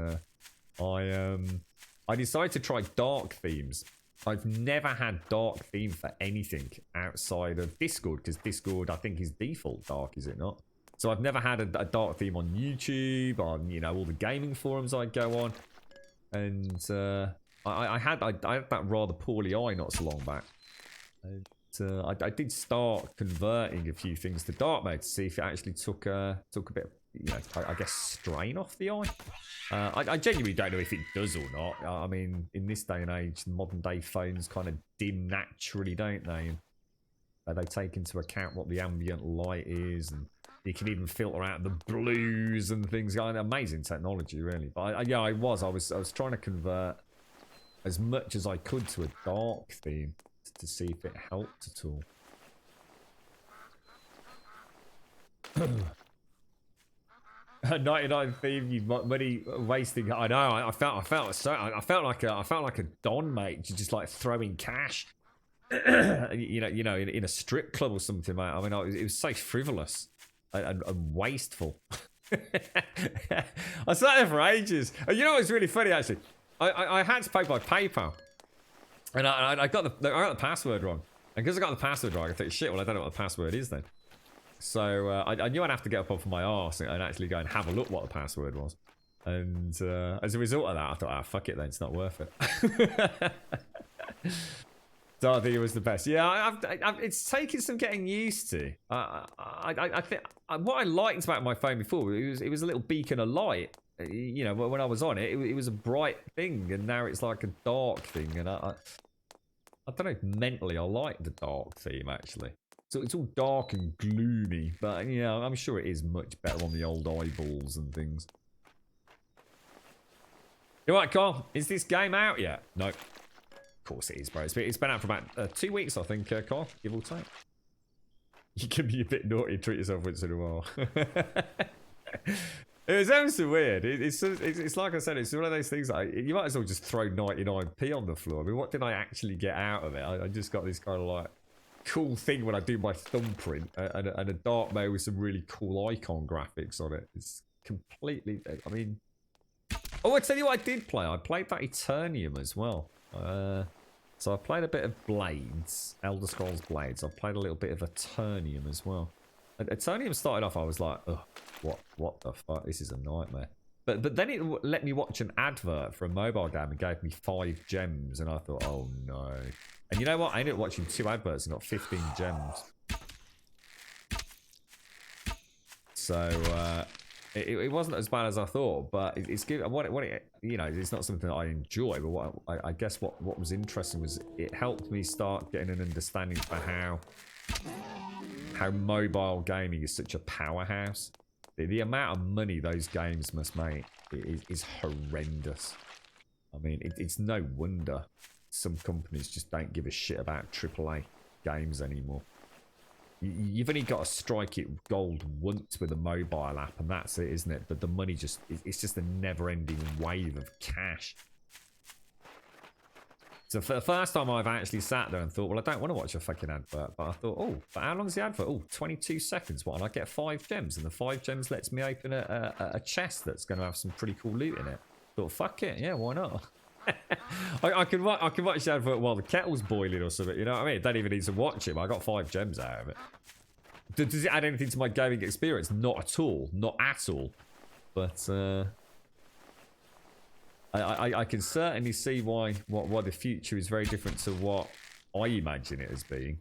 I decided to try dark themes. I've never had dark theme for anything outside of Discord, because Discord, I think, is default dark, is it not? So I've never had a dark theme on YouTube, on, all the gaming forums I go on. And I had that rather poorly eye not so long back. And, I did start converting a few things to dark mode to see if it actually took a bit of, I guess, strain off the eye. I genuinely don't know if it does or not. I mean, in this day and age, modern day phones kind of dim naturally, don't they? And they take into account what the ambient light is, and you can even filter out the blues and things. Amazing technology, really. But I was trying to convert as much as I could to a dark theme to see if it helped at all. 99 theme, you money wasting. I know. I felt like a don, mate, just like throwing cash. In a strip club or something, mate. I mean, it was so frivolous and wasteful. I sat there for ages. And you know what's really funny, actually? I had to pay by PayPal, and I got the password wrong. And because I got the password wrong, I thought, shit, well, I don't know what the password is then. So I knew I'd have to get up off my arse and actually go and have a look what the password was. And as a result of that, I thought, fuck it then, it's not worth it. So I think it was the best. Yeah, it's taken some getting used to. I think what I liked about my phone before, it was a little beacon of light. When I was on it, it was a bright thing, and now it's like a dark thing. And I don't know, mentally I like the dark theme, actually. So it's all dark and gloomy, but I'm sure it is much better on the old eyeballs and things. You alright, Carl? Is this game out yet? No. Of course it is, bro. It's been out for about 2 weeks, I think, Carl. Give or take. You can be a bit naughty and treat yourself once in a while. It was ever so weird. It's like I said, it's one of those things like, you might as well just throw 99p on the floor. I mean, what did I actually get out of it? I just got this kind of like cool thing when I do my thumbprint and a dark mode with some really cool icon graphics on it. It's completely, I mean, oh, I tell you what I did play. I played that Eternium as well. So I played a bit of Blades, Elder Scrolls Blades. I played a little bit of Eternium as well. Eternium started off, I was like, ugh, what the fuck? This is a nightmare. But then it let me watch an advert for a mobile game and gave me 5 gems, and I thought, oh no. And you know what? I ended up watching 2 adverts and got 15 gems. So it wasn't as bad as I thought, but it's good. You know, it's not something that I enjoy. But what I guess what was interesting was it helped me start getting an understanding for how mobile gaming is such a powerhouse. The amount of money those games must make is horrendous. I mean, it's no wonder some companies just don't give a shit about AAA games anymore. You've only got to strike it gold once with a mobile app, and that's it, isn't it? But the money it's just a never-ending wave of cash. So for the first time I've actually sat there and thought, well, I don't want to watch a fucking advert. But I thought, oh, but how long's the advert? Oh, 22 seconds. What? And I get 5 gems. And the 5 gems lets me open a chest that's going to have some pretty cool loot in it. Thought, fuck it. Yeah, why not? I can watch the advert while the kettle's boiling or something. You know what I mean? Don't even need to watch it. But I got 5 gems out of it. Does it add anything to my gaming experience? Not at all. Not at all. But I can certainly see why the future is very different to what I imagine it as being.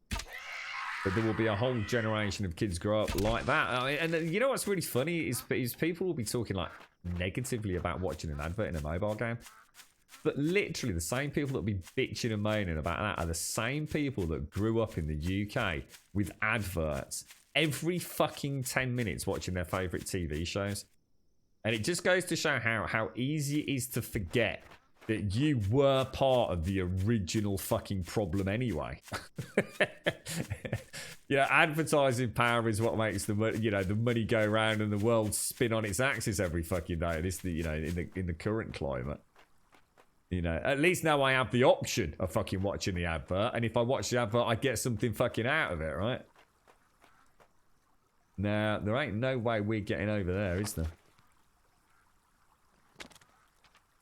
But there will be a whole generation of kids grow up like that. I mean, and you know what's really funny is people will be talking like negatively about watching an advert in a mobile game. But literally the same people that will be bitching and moaning about that are the same people that grew up in the UK with adverts every fucking 10 minutes watching their favourite TV shows. And it just goes to show how easy it is to forget that you were part of the original fucking problem anyway. You know, advertising power is what makes the money go round and the world spin on its axis every fucking day. This, you know, in the current climate. You know, at least now I have the option of fucking watching the advert, and if I watch the advert, I get something fucking out of it, right? Now, there ain't no way we're getting over there, is there?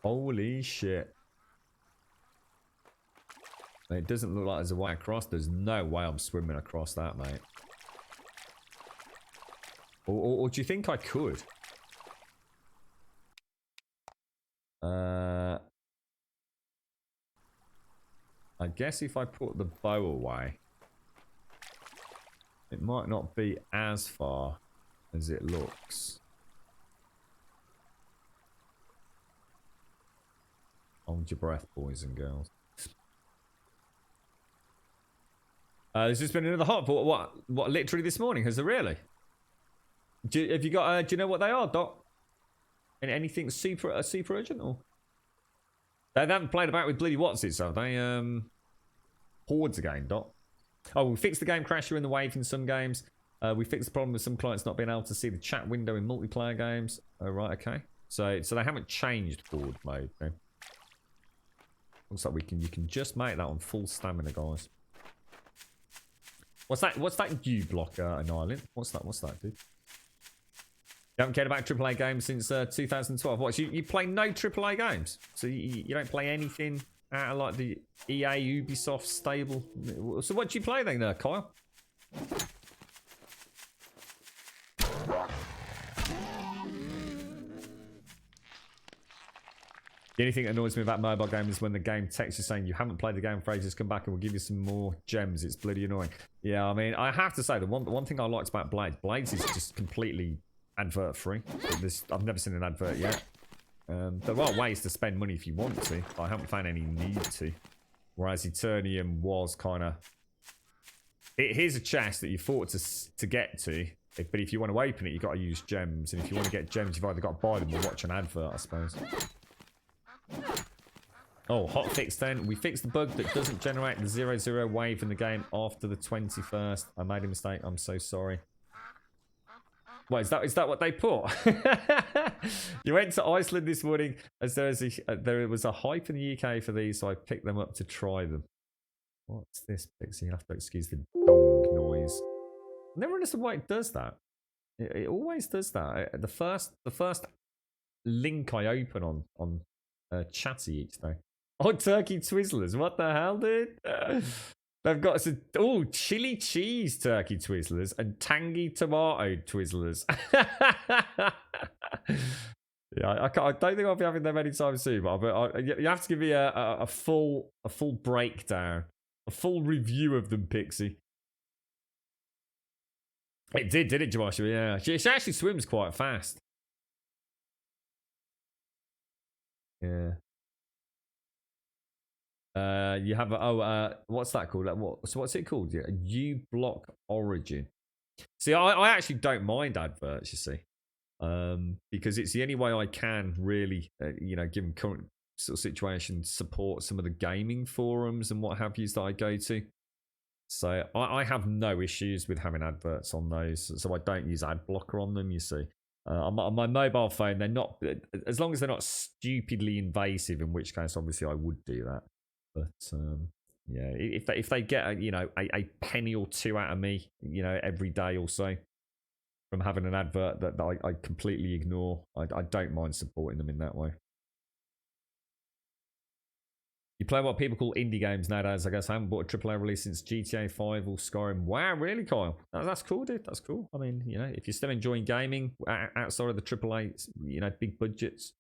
Holy shit. It doesn't look like there's a way across. There's no way I'm swimming across that, mate. Or do you think I could? I guess if I put the bow away, it might not be as far as it looks. Hold your breath, boys and girls. There's just been another hotpot. What? Literally this morning? Has there really? Have you got? Do you know what they are, Doc? Anything super urgent or? They haven't played about with bloody what's-its, have they? Hordes again, Doc. Oh, we fixed the game crasher in the wave in some games. We fixed the problem with some clients not being able to see the chat window in multiplayer games. Oh, right, okay. So they haven't changed horde mode then. Looks like you can just make that on full stamina, guys. What's that U block an island? What's that, dude? You haven't cared about AAA games since 2012. What? You play no AAA games? So you don't play anything out of like the EA Ubisoft stable? So what do you play then, Kyle? The only thing that annoys me about mobile games is when the game texts you saying you haven't played the game for ages, come back and we'll give you some more gems. It's bloody annoying. Yeah, I mean, I have to say, the one thing I liked about Blades is just completely advert free. I've never seen an advert yet. There are ways to spend money if you want to, but I haven't found any need to. Whereas Eternium was kind of... Here's a chest that you fought to get to, but if you want to open it, you've got to use gems. And if you want to get gems, you've either got to buy them or watch an advert, I suppose. Oh, hot fix then. We fixed the bug that doesn't generate the 0-0 wave in the game after the 21st. I made a mistake. I'm so sorry. What, is that what they put? You went to Iceland this morning as there was a hype in the UK for these, so I picked them up to try them. What's this, Pixie? You have to excuse the dong noise. I never understood why it does that. It always does that. The first link I open on Chatty each day. Oh, turkey Twizzlers. What the hell, dude? They've got some, chili cheese turkey Twizzlers and tangy tomato Twizzlers. Yeah, I don't think I'll be having them anytime soon, but you have to give me a full breakdown, a full review of them, Pixie. It did it, Joshua? Yeah, she actually swims quite fast. Yeah. You have what's that called? What's it called? Yeah, uBlock Origin. See, I actually don't mind adverts. You see, because it's the only way I can really, given current sort of situation, support some of the gaming forums and what have yous that I go to. So I have no issues with having adverts on those. So I don't use ad blocker on them. You see. On my mobile phone, they're not, as long as they're not stupidly invasive, in which case, obviously, I would do that. But yeah, if they get a penny or two out of me, every day or so from having an advert that I completely ignore, I don't mind supporting them in that way. You play what people call indie games nowadays. I guess I haven't bought a AAA release since GTA 5 or Skyrim. Wow, really, Kyle? That's cool, dude. That's cool. I mean, if you're still enjoying gaming outside of the AAA, big budgets.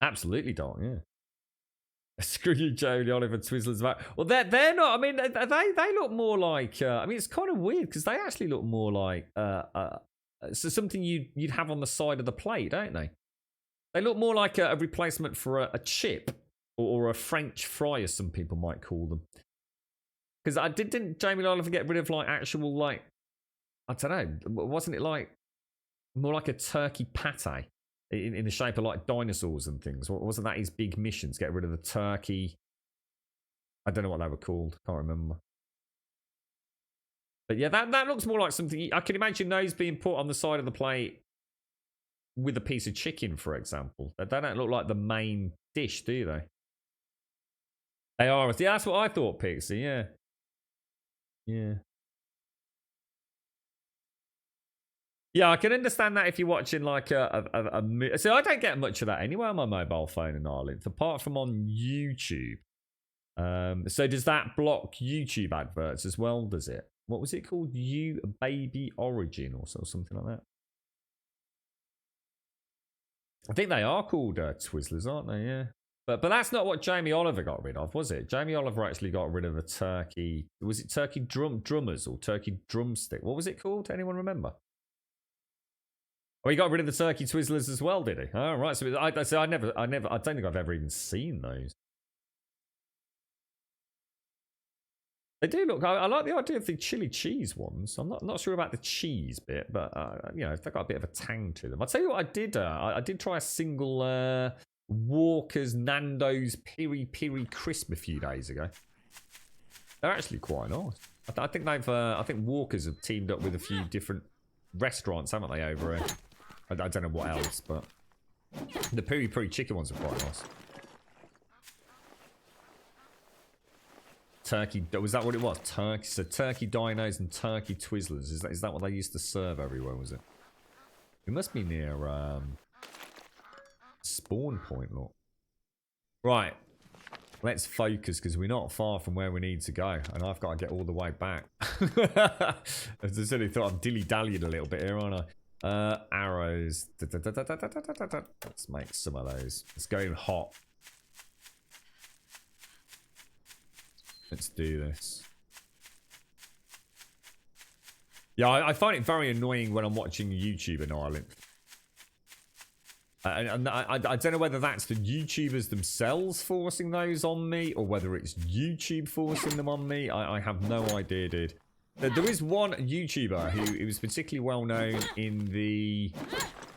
Absolutely, Dark, yeah. Screw you, Jamie Oliver, Twizzlers about. Well, they're not. I mean, they look more like. I mean, it's kind of weird because they actually look more like so something you'd have on the side of the plate, don't they? They look more like a replacement for a chip or a French fry, as some people might call them. Because didn't Jamie Oliver get rid of actual I don't know, wasn't it more like a turkey pate in the shape of dinosaurs and things? Wasn't that his big mission, to get rid of the turkey? I don't know what they were called. Can't remember. But yeah, that looks more like something. I can imagine those being put on the side of the plate with a piece of chicken, for example. They don't look like the main dish, do they? They are. Yeah, that's what I thought, Pixie. Yeah. Yeah. Yeah, I can understand that if you're watching a so I don't get much of that anyway on my mobile phone in Ireland, apart from on YouTube. So does that block YouTube adverts as well, does it? What was it called? Baby Origin or something like that? I think they are called Twizzlers, aren't they? Yeah. But that's not what Jamie Oliver got rid of, was it? Jamie Oliver actually got rid of a turkey. Was it turkey drummers or turkey drumstick? What was it called? Anyone remember? Oh, he got rid of the turkey Twizzlers as well, did he? Oh, right. So I don't think I've ever even seen those. They do look. I like the idea of the chili cheese ones. I'm not sure about the cheese bit, but they've got a bit of a tang to them. I'll tell you what I did. I did try a single Walker's Nando's Piri Piri Crisp a few days ago. They're actually quite nice. I think I think Walker's have teamed up with a few different restaurants, haven't they, over here? I don't know what else, but the Piri Piri chicken ones are quite nice. Turkey, was that what it was? Turkey, so turkey dinos and turkey Twizzlers. Is that what they used to serve everywhere, was it? It must be near Spawn Point, look. Right. Let's focus, because we're not far from where we need to go. And I've got to get all the way back. I just really thought I'm dilly-dallying a little bit here, aren't I? Arrows. Let's make some of those. Let's go in hot. Let's do this. Yeah, I find it very annoying when I'm watching YouTube in Ireland. And I don't know whether that's the YouTubers themselves forcing those on me, or whether it's YouTube forcing them on me. I have no idea, dude. There is one YouTuber who was particularly well known in the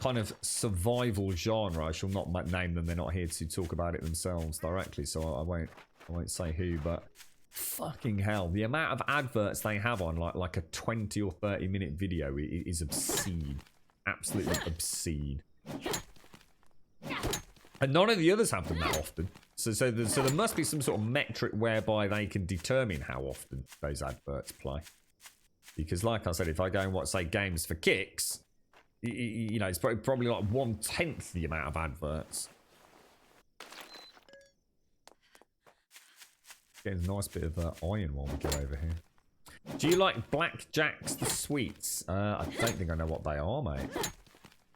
kind of survival genre. I shall not name them. They're not here to talk about it themselves directly, so I won't say who, but fucking hell, the amount of adverts they have on like a 20 or 30 minute video is obscene. Absolutely obscene. And none of the others have them that often. So there must be some sort of metric whereby they can determine how often those adverts play. Because like I said, if I go and watch, say, Games for Kicks, it's probably like 1/10 the amount of adverts. Getting a nice bit of iron while we go over here. Do you like Black Jacks the sweets? I don't think I know what they are, mate.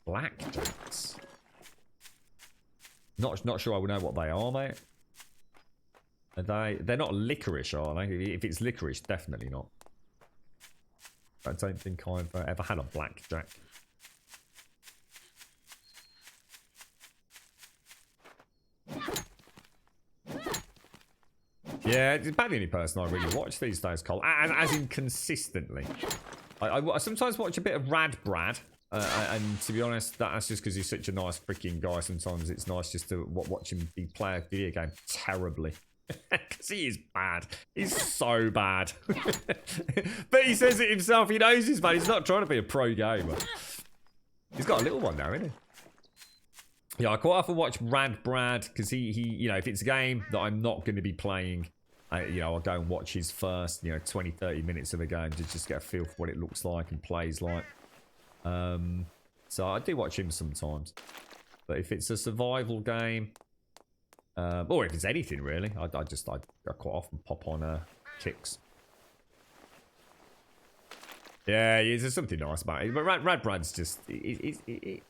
Blackjacks. Not sure I would know what they are, mate. Are they're not licorice, are they? If it's licorice, definitely not. I don't think I've ever had a blackjack. Yeah, it's about the only person I really watch these days, Cole. And as in consistently. I sometimes watch a bit of Rad Brad. And to be honest, that's just because he's such a nice freaking guy. Sometimes it's nice just to watch him play a video game terribly. Because he is bad. He's so bad. But he says it himself. He knows he's bad. He's not trying to be a pro gamer. He's got a little one now, isn't he? Yeah, I quite often watch Rad Brad because he, you know, if it's a game that I'm not going to be playing, you know, I'll go and watch his first, you know, 20, 30 minutes of a game to just get a feel for what it looks like and plays like. So I do watch him sometimes. But if it's a survival game, or if it's anything really, I quite often pop on kicks. Yeah, there's something nice about it. But Rad Brad's just... It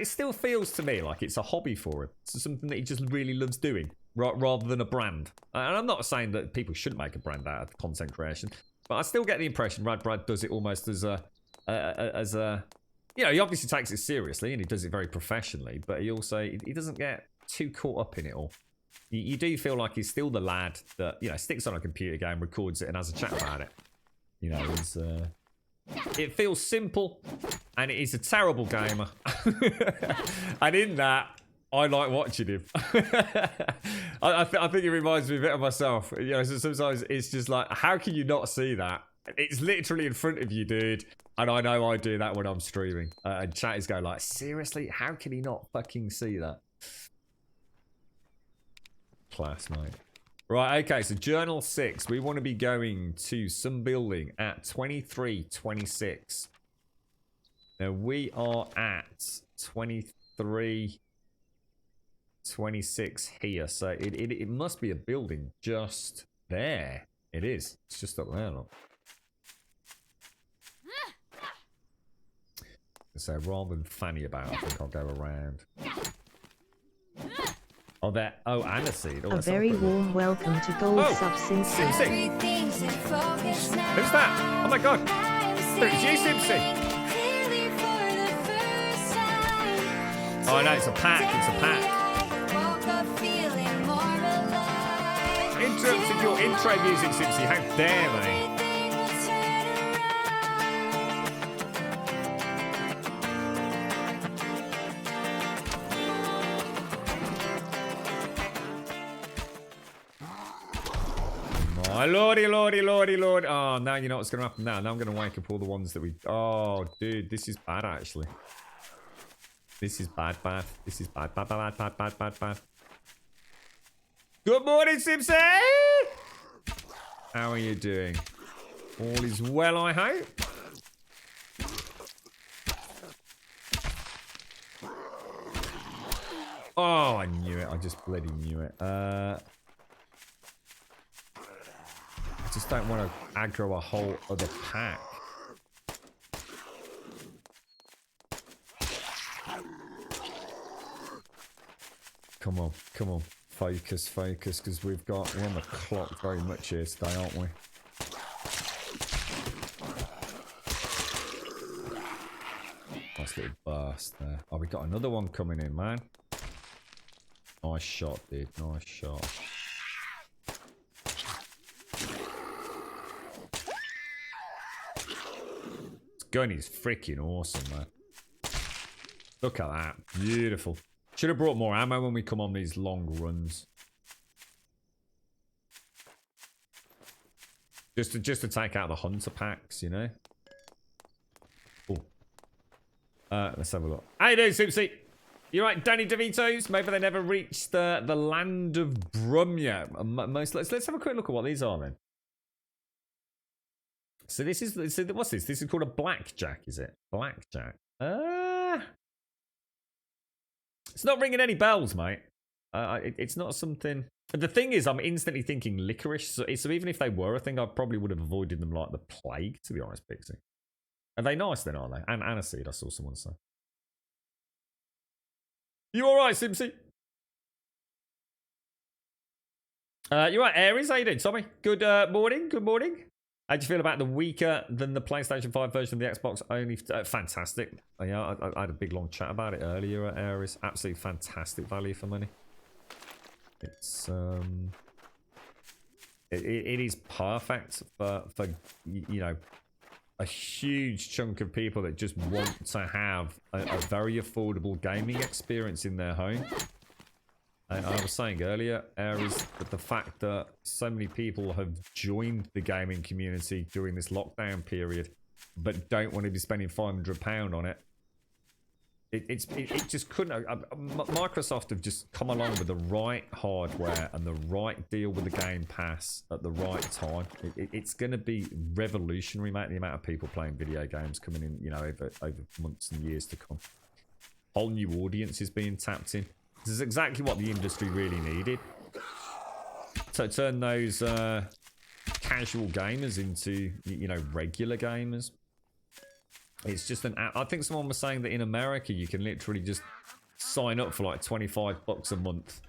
still feels to me like it's a hobby for him. It's something that he just really loves doing, rather than a brand. And I'm not saying that people shouldn't make a brand out of content creation, but I still get the impression Rad Brad does it almost as a, you know, he obviously takes it seriously and he does it very professionally, but he also, he doesn't get too caught up in it all. You do feel like he's still the lad that, you know, sticks on a computer game, records it and has a chat about it. You know, he's... It feels simple, and he's a terrible gamer. And in that, I like watching him. I think it reminds me a bit of myself. You know, so sometimes it's just like, how can you not see that? It's literally in front of you, dude. And I know I do that when I'm streaming. And chat is going like, seriously? How can he not fucking see that? Class, mate. Right, okay, so Journal 6. We want to be going to some building at 2326. Now, we are at 2326 here. So it must be a building just there. It is. It's just up there, look. So rather than fanny about, I think I'll go around. Oh, that. Oh, Aniseed. Oh, A very warm welcome to Gold Sub Simpsy. Simpsy. Who's that? Oh my god. It's you, Simpsy. Oh no, it's a pack. It's a pack. Interrupted your intro music, Simpsy. How dare they? My lordy, lordy, lordy, lord. Oh, now you know what's going to happen now. Now I'm going to wake up all the ones that we... Oh, dude, this is bad, actually. This is bad, bad. This is bad, bad, bad, bad, bad, bad, bad. Good morning, Simpson! How are you doing? All is well, I hope. Oh, I knew it. I just bloody knew it. I just don't want to aggro a whole other pack. Come on, come on. Focus, focus, because we're on the clock very much here today, aren't we? Nice little burst there. Oh, we got another one coming in, man. Nice shot, dude. Nice shot. This gun is freaking awesome, man. Look at that. Beautiful. Should have brought more ammo when we come on these long runs. Just to take out the hunter packs, you know? Oh. Let's have a look. How you doing, Soupsy? You right, Danny DeVito's? Maybe they never reached the land of Brum yet. Let's have a quick look at what these are then. So this is, so what's this? This is called a blackjack, is it? Blackjack. It's not ringing any bells, mate. It's not something... The thing is, I'm instantly thinking licorice. So even if they were a thing, I probably would have avoided them like the plague, to be honest, Pixie. Are they nice then, aren't they? And aniseed, I saw someone say. You all right, Simpsy? You're right, Aries. How you doing, Tommy? Good morning. Good morning. How do you feel about the weaker than the PlayStation 5 version of the Xbox only? Fantastic. Yeah, I had a big long chat about it earlier at Aries. Absolutely fantastic value for money. It's it is perfect for you know, a huge chunk of people that just want to have a very affordable gaming experience in their home. And I was saying earlier, Aries, that the fact that so many people have joined the gaming community during this lockdown period, but don't want to be spending £500 on it. It just couldn't. Microsoft have just come along with the right hardware and the right deal with the Game Pass at the right time. It's going to be revolutionary, mate. The amount of people playing video games coming in, you know, over months and years to come. Whole new audience is being tapped in. This is exactly what the industry really needed. So turn those casual gamers into, you know, regular gamers. It's just an app. I think someone was saying that in America you can literally just sign up for like $25 a month,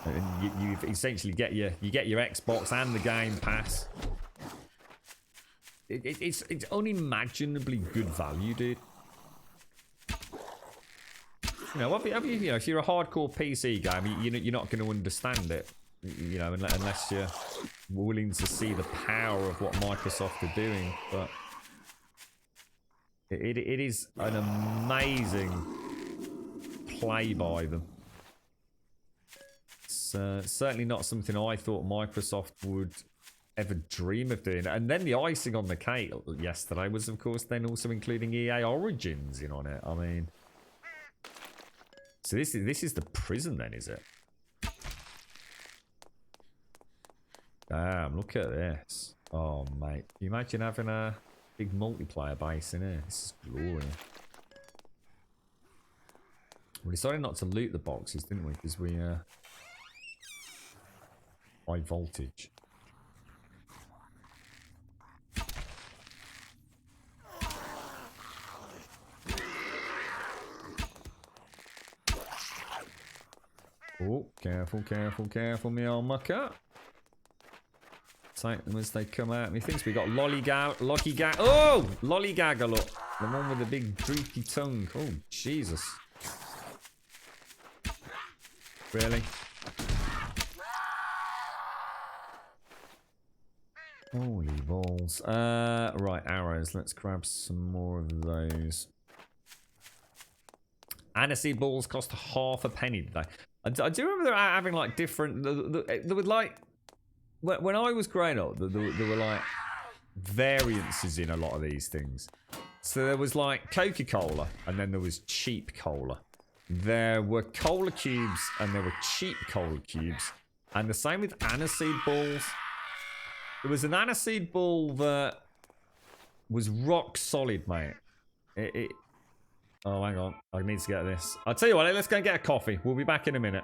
and you essentially get your Xbox and the Game Pass. It's unimaginably good value, dude. You know, you know, if you're a hardcore PC gamer, you're not going to understand it, you know, unless you're willing to see the power of what Microsoft are doing. But it is an amazing play by them. It's certainly not something I thought Microsoft would ever dream of doing. And then the icing on the cake yesterday was, of course, then also including EA Origins in on it. I mean, so this is the prison then, is it? Damn, look at this. Oh, mate. Can you imagine having a big multiplayer base in here? This is glorious. We decided not to loot the boxes, didn't we? Because we, high voltage. Oh, careful, careful, careful, me old mucker. Take them as they come out. Methinks we got Lollygag. Oh! Lollygagger, look. The one with the big droopy tongue. Oh, Jesus. Really? Holy balls. Right, arrows. Let's grab some more of those. Aniseed balls cost half a penny today. I do remember they're having like different. There was like when I was growing up, there were like variances in a lot of these things. So there was like Coca-Cola, and then there was cheap cola. There were cola cubes, and there were cheap cola cubes, and the same with aniseed balls. There was an aniseed ball that was rock solid, mate. Oh, hang on. I need to get this. I'll tell you what, let's go and get a coffee. We'll be back in a minute.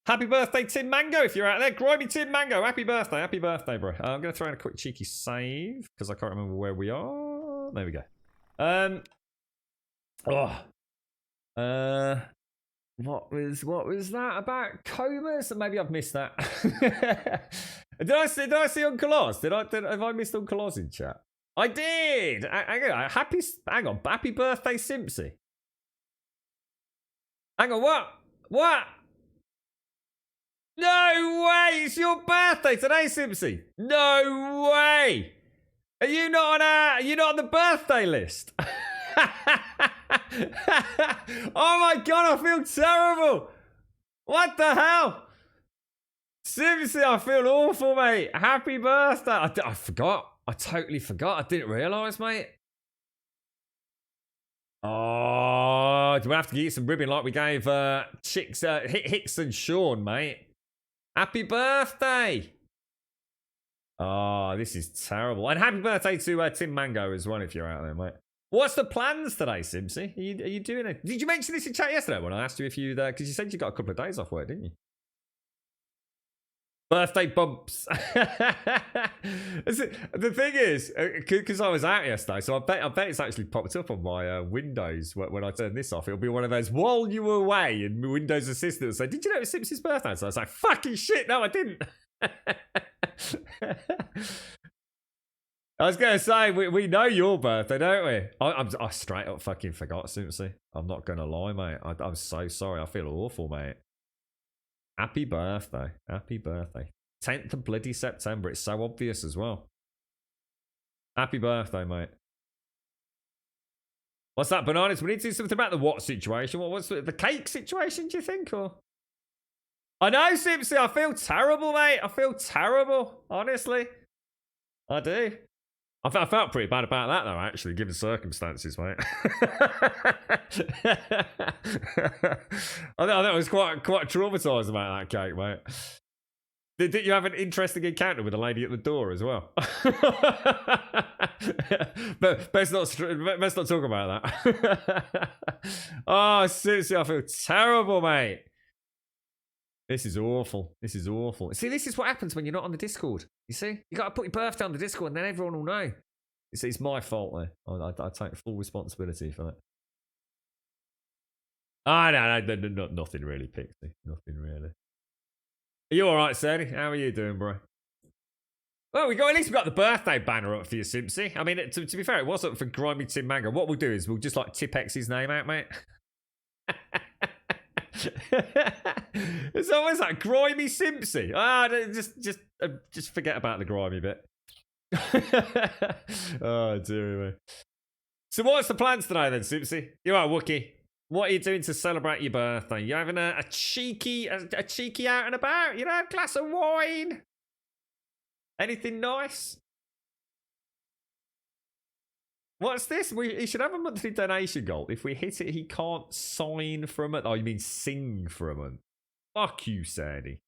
Happy birthday, Tim Mango, if you're out there. Grimy Tim Mango, happy birthday, bro. I'm going to throw in a quick cheeky save because I can't remember where we are. There we go. What was that about? Comas? Maybe I've missed that. did I see Uncle Oz? Have I missed Uncle Oz in chat? I did. Hang on. Happy birthday, Simpsy. Hang on. What? No way! It's your birthday today, Simpsy. No way! Are you not on the birthday list? Oh my god, I feel terrible. What the hell? Simpsy, I feel awful, mate. Happy birthday. I forgot. I totally forgot. I didn't realise, mate. Oh, do we have to get some ribbon like we gave Hicks and Sean, mate? Happy birthday! Oh, this is terrible. And happy birthday to Tim Mango as well, if you're out there, mate. What's the plans today, Simpsy? Are you doing it? Did you mention this in chat yesterday when I asked you if you because you said you got a couple of days off work, didn't you? Birthday bumps. The thing is, because I was out yesterday, so I bet it's actually popped up on my Windows when I turn this off. It'll be one of those while you were away, and Windows Assistant will say, "Did you know it was Simpson's birthday?" So I was like, "Fucking shit, no, I didn't." I was gonna say we know your birthday, don't we? I straight up fucking forgot, Simpsy. I'm not gonna lie, mate. I'm so sorry. I feel awful, mate. Happy birthday. 10th of bloody September. It's so obvious as well. Happy birthday, mate. What's that, Bananas? We need to do something about the what situation. What's the cake situation, do you think? Or I know, Simpsy. I feel terrible, mate. I feel terrible. Honestly. I do. I felt pretty bad about that, though, actually, given circumstances, mate. I was quite traumatised about that cake, mate. Did you have an interesting encounter with a lady at the door as well? But best not talk about that. Oh, seriously, I feel terrible, mate. This is awful. See, this is what happens when you're not on the Discord. You see? You got to put your birthday on the Discord and then everyone will know. It's my fault, though. I take full responsibility for that. No, nothing really, Pixie. Nothing really. Are you all right, Sadie? How are you doing, bro? Well, at least we got the birthday banner up for you, Simpsy. I mean, to be fair, it was up for Grimy Tim Mango. What we'll do is we'll just like tip X's name out, mate. It's always like grimy Simpsy. Just forget about the grimy bit. Oh dear me. So what's the plans today then, Simpsy? You are Wookie. What are you doing to celebrate your birthday? You having a cheeky out and about? You know, a glass of wine? Anything nice? What's this? He should have a monthly donation goal. If we hit it, he can't sign for a month. Oh, you mean sing for a month? Fuck you, Sadie.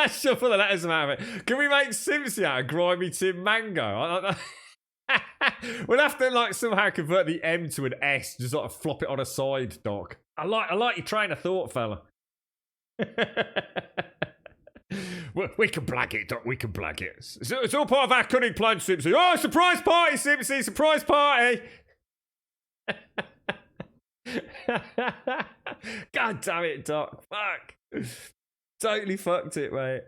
Shuffle the letters out of it. Can we make Simpsy out of Grimy Tim Mango? We'll have to like somehow convert the M to an S, just sort of flop it on a side, Doc. I like your train of thought, fella. We can blag it, Doc. We can blag it. It's all part of our cunning plan, Simpsy. Oh, surprise party, Simpsy! Surprise party! God damn it, Doc. Fuck. Totally fucked it, mate.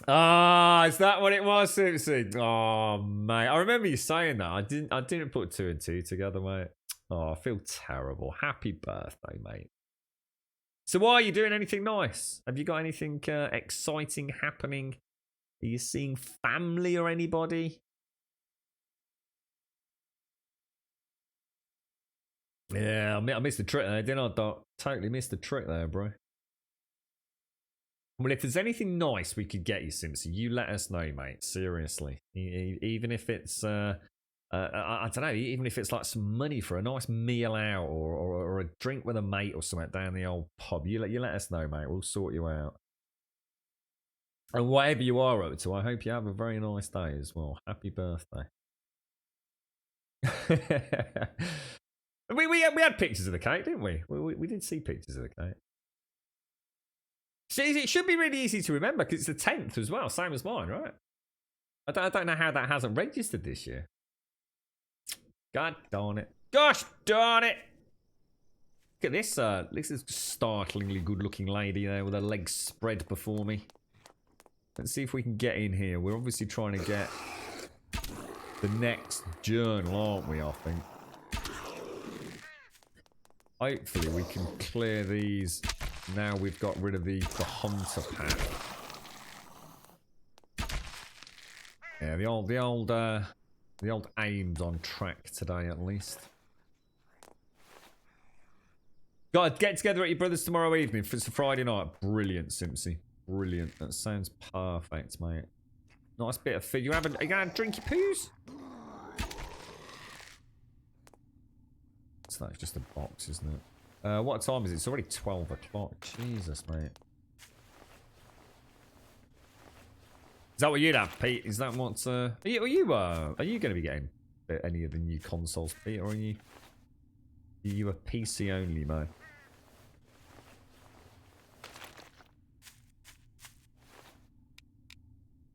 Ah, is that what it was, Simpsy? Oh, mate. I remember you saying that. I didn't put 2 and 2 together, mate. Oh, I feel terrible. Happy birthday, mate. So why are you doing anything nice? Have you got anything exciting happening? Are you seeing family or anybody? Yeah, I missed the trick there, didn't I, Doc? Totally missed the trick there, bro. Well, if there's anything nice we could get you, Simpsy, you let us know, mate. Seriously. Even if it's, I don't know, even if it's like some money for a nice meal out or a drink with a mate or something down the old pub, you let us know, mate. We'll sort you out. And whatever you are up to, I hope you have a very nice day as well. Happy birthday. We had pictures of the cake, didn't we? We did see pictures of the cake. See, it should be really easy to remember because it's the 10th as well, same as mine, right? I don't know how that hasn't registered this year. God darn it. Gosh darn it! Look at this. This is a startlingly good-looking lady there with her legs spread before me. Let's see if we can get in here. We're obviously trying to get the next journal, aren't we, I think? Hopefully we can clear these now we've got rid of the hunter pack. Yeah, the old aim's on track today at least. Got to get together at your brother's tomorrow evening. It's a Friday night. Brilliant, Simpsy. Brilliant. That sounds perfect, mate. Nice bit of food. Are you gonna drink your poos? So that's just a box, isn't it? What time is it? It's already 12 o'clock. Jesus, mate. Is that what you'd have, Pete? Is that what? Are you going to be getting any of the new consoles, Pete, or are you a PC only, mate?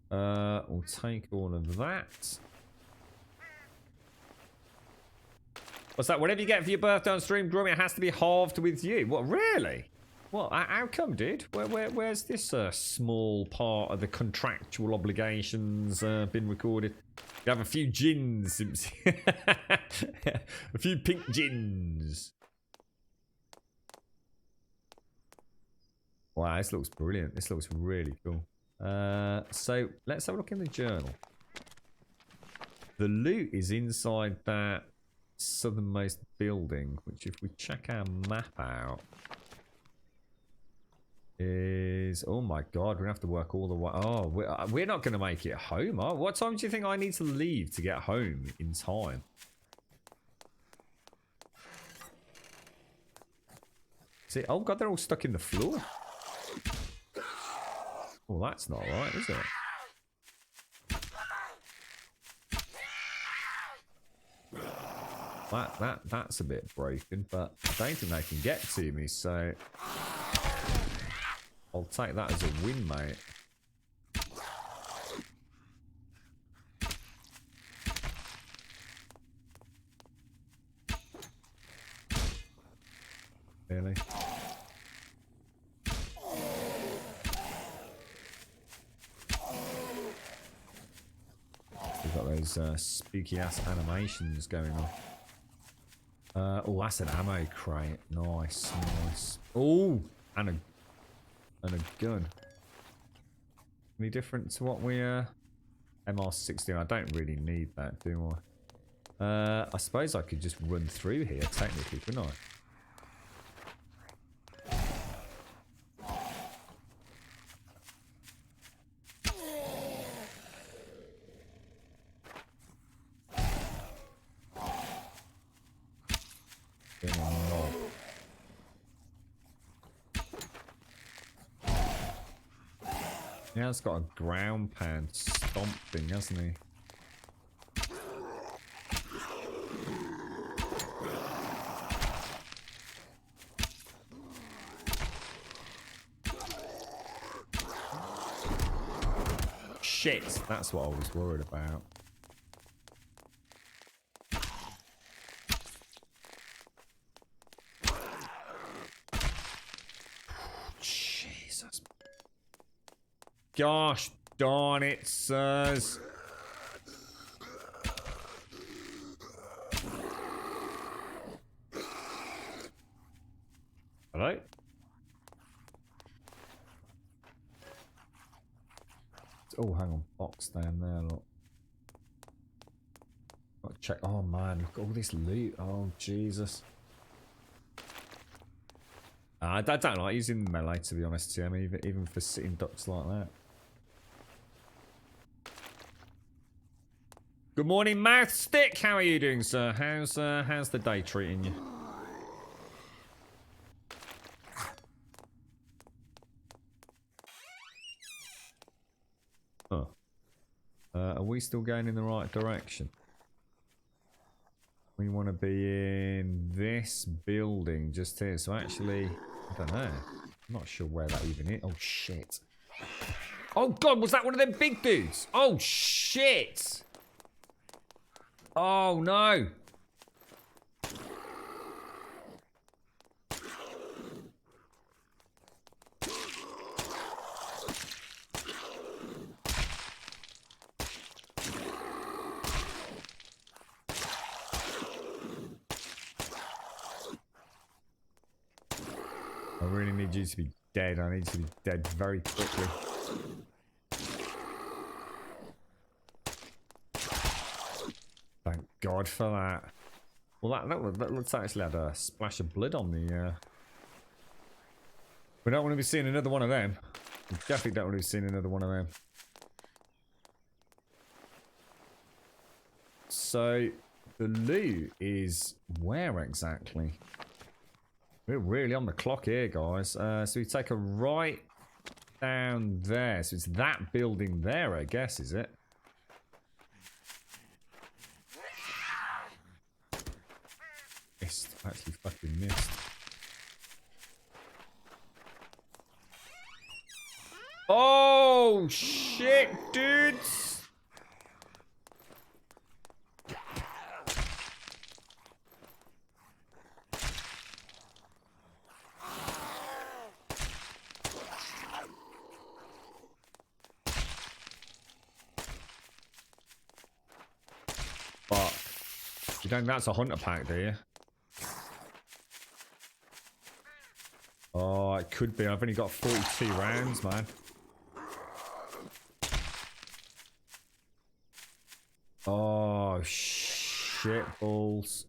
We'll take all of that. What's that? Whatever you get for your birthday on stream, Grummy, it has to be halved with you. What, really? What? How come, dude? Where's this small part of the contractual obligations been recorded? You have a few gins, a few pink gins. Wow, this looks brilliant. This looks really cool. So let's have a look in the journal. The loot is inside that southernmost building, which if we check our map out is, oh my god, we're gonna have to work all the way. Oh, we're not gonna make it home. Oh, what time do you think I need to leave to get home in time? See, oh god, they're all stuck in the floor. Well, that's not right, is it? That's a bit broken, but I don't think they can get to me, so I'll take that as a win, mate. Really? We've got those spooky ass animations going on. Oh, that's an ammo crate. Nice, nice. Oh, and a gun. Any different to what we MR16? I don't really need that, do I? I suppose I could just run through here technically, couldn't I? Yeah, it's got a ground pound stomp thing, hasn't he? Shit, that's what I was worried about. Jesus. Gosh darn it, sirs. Hello? Oh, hang on. Box down there, look. Got to check. Oh, man. Look at all this loot. Oh, Jesus. I don't like using melee, to be honest, Tim, even for sitting ducks like that. Good morning, Mouth Stick. How are you doing, sir? How's the day treating you? Oh. Are we still going in the right direction? We want to be in this building just here. So actually, I don't know. I'm not sure where that even is. Oh, shit. Oh, God, was that one of them big dudes? Oh, shit. Oh, no. I really need you to be dead. I need you to be dead very quickly. Thank God for that. Well, that looks actually had a splash of blood on the... We don't want to be seeing another one of them. We definitely don't want to be seeing another one of them. So, the loot is where exactly? We're really on the clock here, guys. So we take a right down there. So it's that building there, I guess, is it? Missed. Actually fucking missed. Oh, shit, dudes! You don't think that's a hunter pack, do you? Oh, it could be. I've only got 42 rounds, man. Oh, shit balls.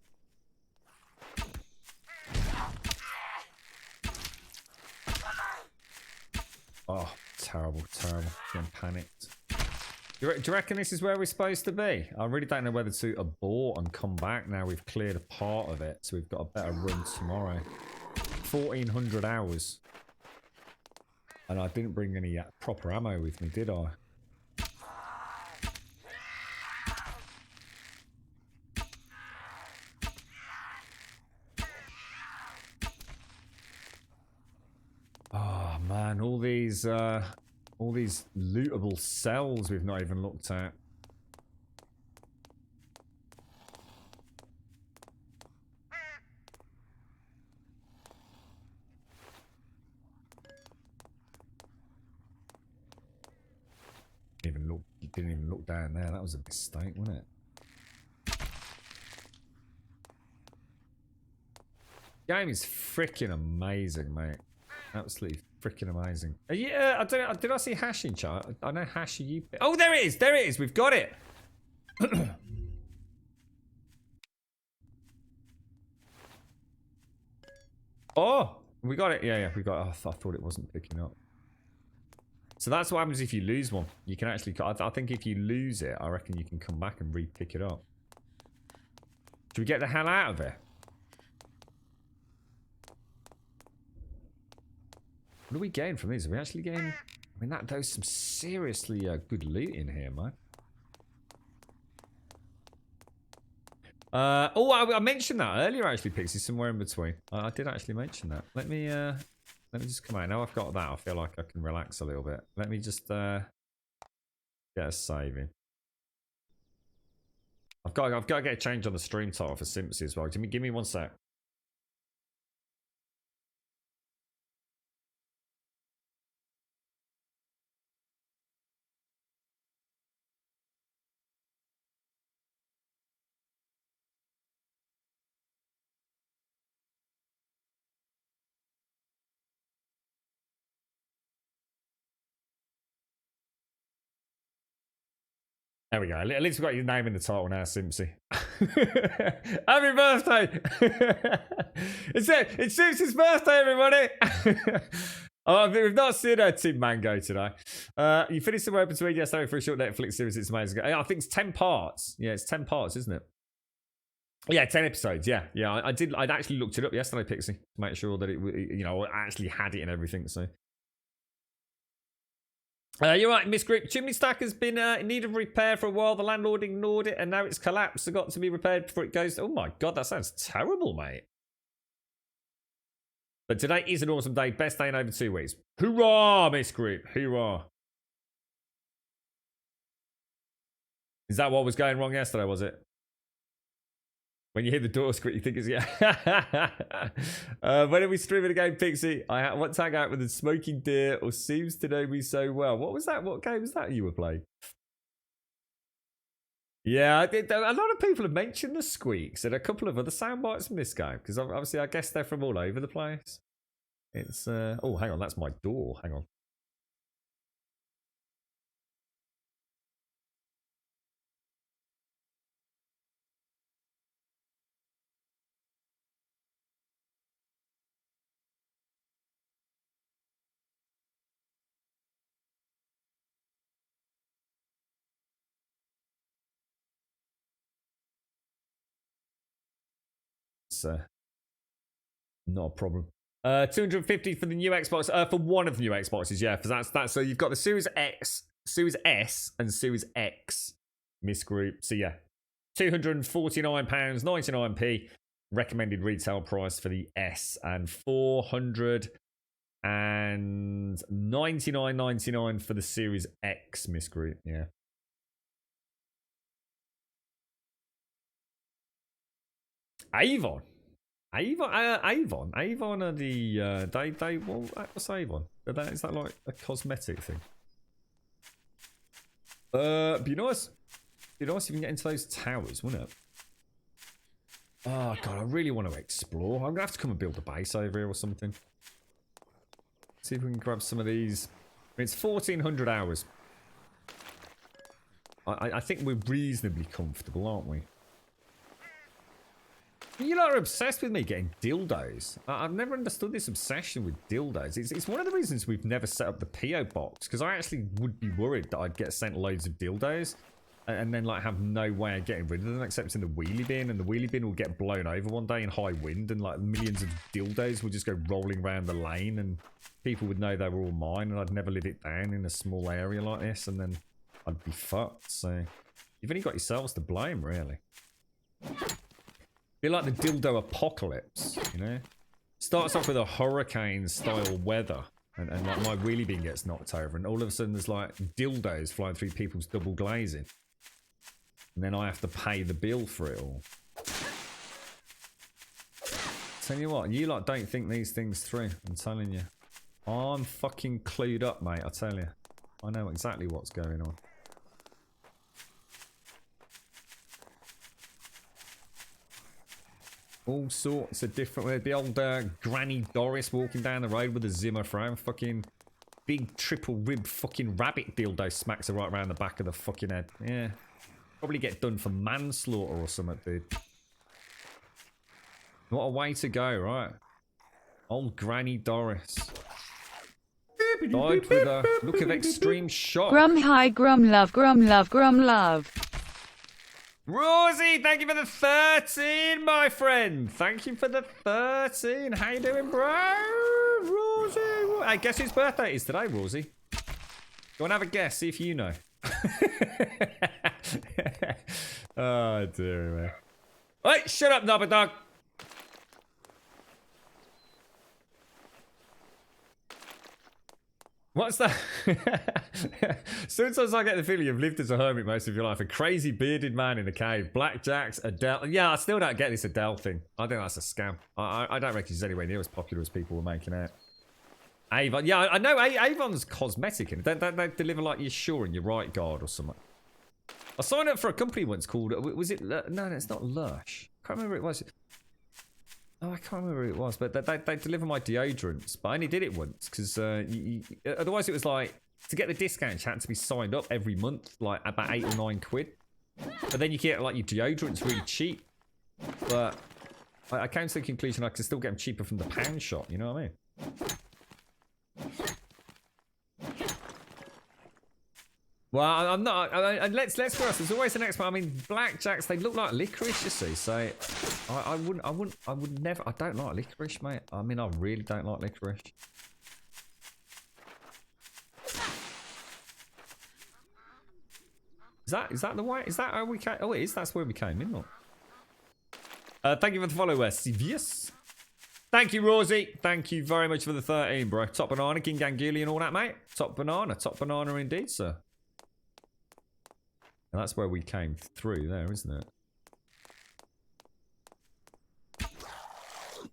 Oh, terrible, terrible. Getting panicked. Do you reckon this is where we're supposed to be? I really don't know whether to abort and come back now we've cleared a part of it. So we've got a better run tomorrow. 1,400 hours. And I didn't bring any proper ammo with me, did I? Oh man, all these lootable cells we've not even looked at. Didn't even look down there. That was a mistake, wasn't it? Game is freaking amazing, mate. Absolutely freaking amazing. Yeah, I don't know. Did I see Hash in chat? I know Hash. You. Oh, there it is. There it is. We've got it. Oh, we got it. Yeah, we got it. Oh, I thought it wasn't picking up. So that's what happens if you lose one. You can actually. I think if you lose it, I reckon you can come back and re-pick it up. Should we get the hell out of here? What are we getting from these? Are we actually getting... I mean, there's some seriously good loot in here, man. I mentioned that earlier, actually, Pixie, somewhere in between. I did actually mention that. Let me just come out. Now I've got that, I feel like I can relax a little bit. Let me just get a save in. I've got to get a change on the stream title for Simpsy as well. Give me 1 sec. There we go. At least we've got your name in the title now, Simpsy. Happy birthday! It's Simpsy's birthday, everybody! Oh, we've not seen Tim Mango today. You finished somewhere between yesterday for a short Netflix series. It's amazing. I think it's 10 parts. Yeah, it's 10 parts, isn't it? Yeah, 10 episodes. Yeah. I'd actually looked it up yesterday, Pixie, to make sure that it, I actually had it and everything. So. You're right, Miss Group. Chimney stack has been in need of repair for a while. The landlord ignored it, and now it's collapsed. So got to be repaired before it goes. Oh my god, that sounds terrible, mate. But today is an awesome day. Best day in over 2 weeks. Hoorah, Miss Group. Hoorah. Is that what was going wrong yesterday, was it? When you hear the door squeak, you think it's... Yeah. When are we streaming again, Pixie? I want to hang out with a smoking deer or seems to know me so well. What was that? What game was that you were playing? Yeah, a lot of people have mentioned the squeaks and a couple of other sound bites from this game. Because obviously, I guess they're from all over the place. It's... Oh, hang on. That's my door. Hang on. Not a problem. 250 for the new Xbox. For one of the new Xboxes, yeah. For that's so you've got the Series X, Series S, and Series X, Miss Group. So yeah, £249.99p recommended retail price for the S, and £499.99 for the Series X, Miss Group. Yeah. Avon are the what's Avon? Is that like a cosmetic thing? Be nice if you can get into those towers, wouldn't it? Oh god, I really want to explore. I'm gonna have to come and build a base over here or something. See if we can grab some of these. I mean, it's 1400 hours. I think we're reasonably comfortable, aren't we? You lot are obsessed with me getting dildos. I've never understood this obsession with dildos. It's one of the reasons we've never set up the PO box, because I actually would be worried that I'd get sent loads of dildos and then like have no way of getting rid of them except in the wheelie bin, and the wheelie bin will get blown over one day in high wind and like millions of dildos will just go rolling around the lane and people would know they were all mine, and I'd never live it down in a small area like this, and then I'd be fucked. So you've only got yourselves to blame, really. Be like the dildo apocalypse, you know? Starts off with a hurricane-style weather, and like my wheelie bin gets knocked over, and all of a sudden there's like dildos flying through people's double glazing. And then I have to pay the bill for it all. Tell you what, you lot don't think these things through, I'm telling you. I'm fucking clued up, mate, I tell you. I know exactly what's going on. All sorts of different... The old Granny Doris walking down the road with a Zimmer frame. Fucking big triple rib fucking rabbit dildo smacks her right around the back of the fucking head. Yeah. Probably get done for manslaughter or something, dude. What a way to go, right? Old Granny Doris. Died with a look of extreme shock. Grum hi, grum love, grum love, grum love. Rosie, thank you for the 13, my friend. Thank you for the 13. How you doing, bro? Rosie. I guess whose birthday it is today, Rosie. Go and have a guess, see if you know. Oh, dear me. Wait, shut up, Nobber Dog. What's that? Sometimes I get the feeling you've lived as a hermit most of your life. A crazy bearded man in a cave. Blackjacks, Adele. Yeah, I still don't get this Adele thing. I think that's a scam. I don't reckon she's anywhere near as popular as people were making out. Avon. Yeah, I know Avon's cosmetic. And they deliver like your Sure and your Right Guard or something. I signed up for a company once called... Was it... No, it's not Lush. I can't remember what it was. Oh, I can't remember who it was, but they deliver my deodorants. But I only did it once because otherwise it was like to get the discount. You had to be signed up every month, like about £8 or £9. But then you get like your deodorants really cheap. But I came to the conclusion I can still get them cheaper from the pound shop. You know what I mean? Well, I'm not. Let's be honest. There's always the next one. I mean, blackjacks. They look like licorice, you see. So, I would never. I don't like licorice, mate. I mean, I really don't like licorice. Is that the way? Is that how we came? Oh, it is. That's where we came in. Look. Thank you for the follow, Sivius. Thank you, Rosie. Thank you very much for the 13, bro. Top banana, King Gangili and all that, mate. Top banana indeed, sir. And that's where we came through there, isn't it?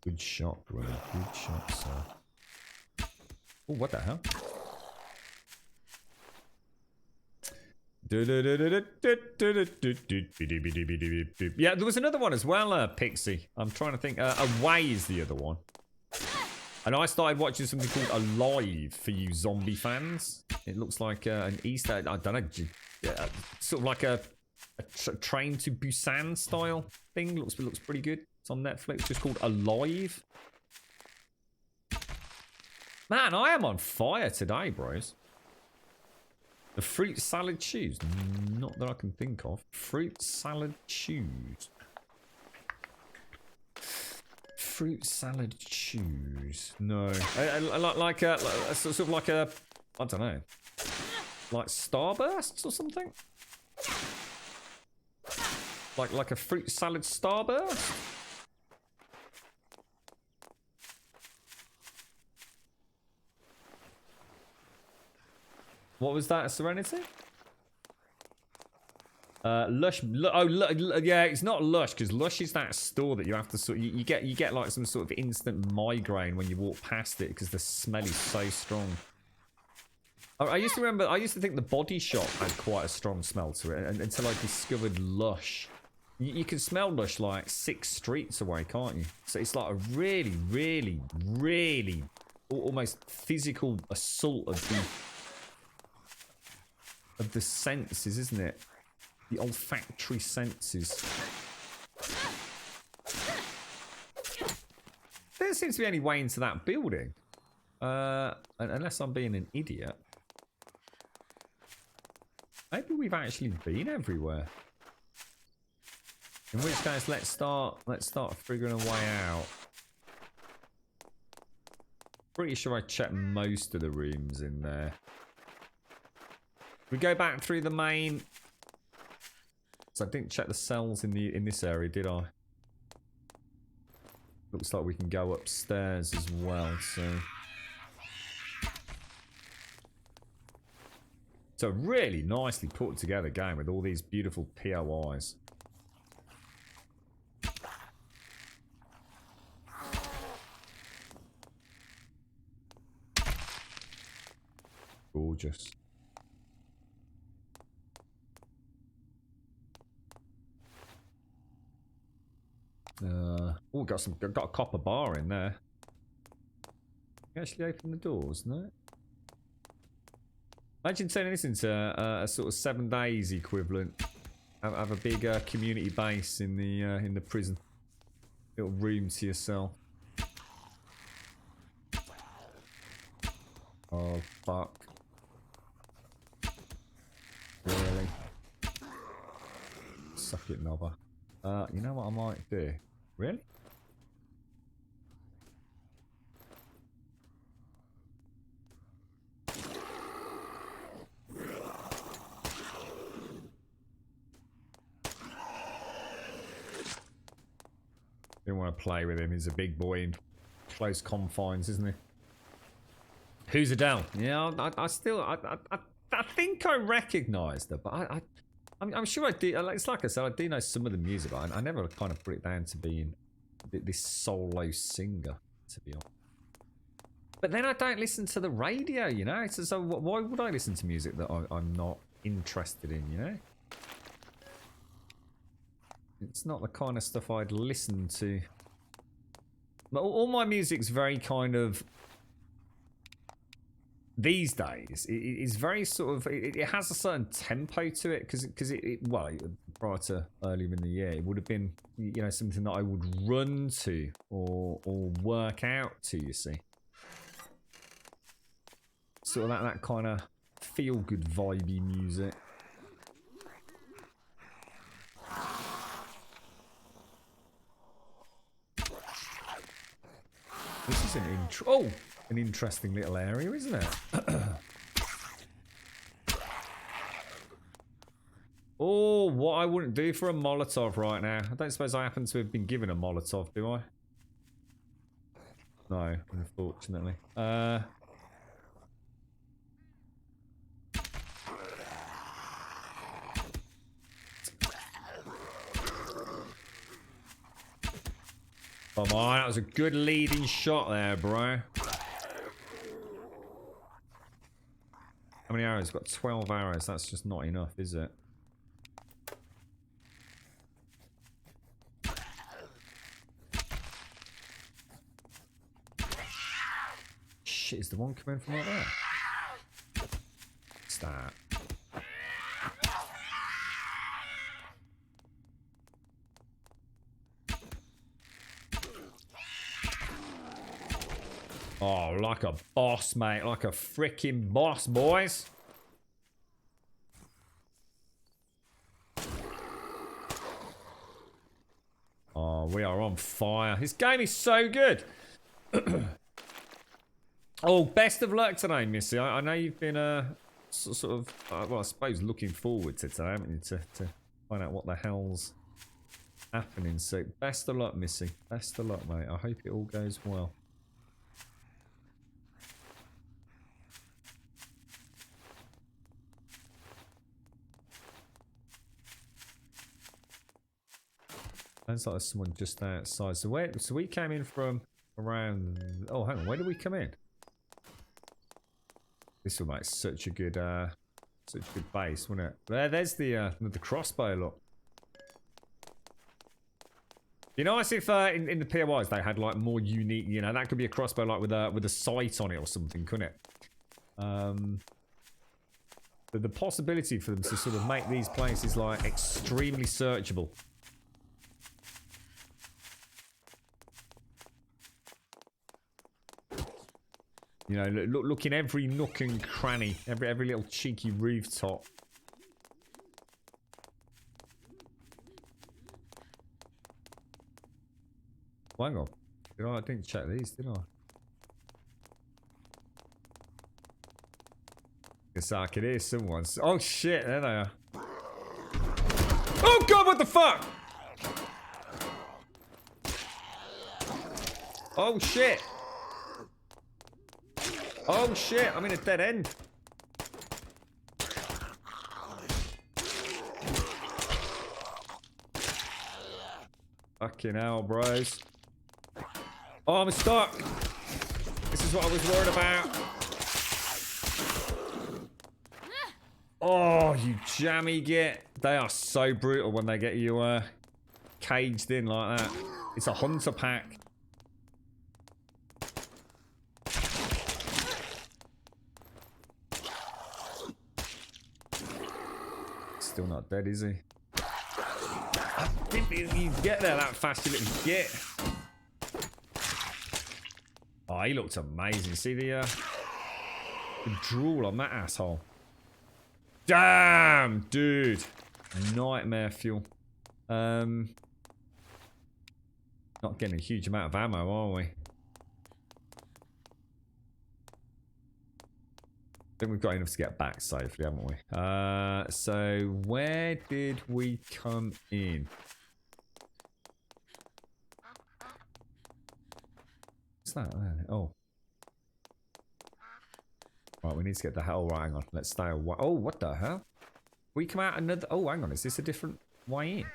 Good shot, bro. Good shot, sir. Oh, what the hell? Yeah, there was another one as well, Pixie. I'm trying to think. Away is the other one. And I started watching something called Alive for you zombie fans. It looks like an Easter, I don't know, sort of like a Train to Busan style thing. Looks pretty good. It's on Netflix, just called Alive. Man, I am on fire today, bros. The fruit salad chews? Not that I can think of. Fruit salad chews. Fruit salad chews. No. Like a sort of like a, I don't know. Like Starbursts or something? Like a fruit salad Starburst? What was that, Serenity? Lush. Yeah, it's not Lush because Lush is that store that you have to sort. You get like some sort of instant migraine when you walk past it because the smell is so strong. I used to remember. I used to think the Body Shop had quite a strong smell to it until I discovered Lush. You can smell Lush like 6 streets away, can't you? So it's like a really, really, really almost physical assault of the senses, isn't it? The olfactory senses. There seems to be any way into that building. Unless I'm being an idiot. Maybe we've actually been everywhere. In which case, let's start figuring a way out. Pretty sure I checked most of the rooms in there. We go back through the main. So I didn't check the cells in this area, did I? Looks like we can go upstairs as well. So really nicely put together game with all these beautiful POIs. Gorgeous. Oh, got a copper bar in there. You actually open the doors, no? Imagine turning this into a sort of 7 days equivalent. Have a big community base in the prison. Little room to yourself. Oh fuck! Really? Suck it, knobber. You know what I might do? Really? Didn't want to play with him. He's a big boy in close confines, isn't he? Who's Adele? Yeah, I think I recognised her, but I'm sure I do. It's like I said, I do know some of the music, but I never kind of put it down to being this solo singer, to be honest. But then I don't listen to the radio, you know? So why would I listen to music that I'm not interested in, you know? It's not the kind of stuff I'd listen to. But all my music's very kind of... These days, it is very sort of... It has a certain tempo to it, because well, prior to earlier in the year, it would have been, you know, something that I would run to or work out to, you see. Sort of that kind of feel-good vibey music. This is an interesting little area, isn't it? Oh, what I wouldn't do for a Molotov right now. I don't suppose I happen to have been given a Molotov, do I? No, unfortunately. Come on, that was a good leading shot there, bro. How many arrows? Got 12 arrows. That's just not enough, is it? Shit, is the one coming from right there? What's that? Oh, like a boss, mate. Like a freaking boss, boys. Oh, we are on fire. This game is so good. Oh, best of luck today, Missy. I know you've been sort of, well, I suppose looking forward to today, haven't you, to find out what the hell's happening. So, best of luck, Missy. Best of luck, mate. I hope it all goes well. Sounds like there's someone just outside. So we came in from around. Oh, hang on. Where did we come in? This will make such a good base, wouldn't it? There's the crossbow. Look. You know, I see if in the POIs they had like more unique. You know, that could be a crossbow like with a sight on it or something, couldn't it? The possibility for them to sort of make these places like extremely searchable. You know, look in every nook and cranny, every little cheeky rooftop. Well, hang on. I didn't check these, did I? It's like it is someone's. Oh shit, there they are. Oh god, what the fuck? Oh shit. Oh shit, I'm in a dead end. Fucking hell, bros. Oh, I'm stuck. This is what I was worried about. Oh, you jammy git. They are so brutal when they get you caged in like that. It's a hunter pack. Still not dead, is he? I didn't think you'd get there that fast, you little git. Oh, he looked amazing. See the drool on that asshole. Damn, dude. Nightmare fuel. Not getting a huge amount of ammo, are we? I think we've got enough to get back safely, haven't we? So where did we come in? What's that? Oh. Right, we need to get the hell. Right, hang on. Let's stay away. Oh, what the hell? We come out another. Oh, hang on. Is this a different way in?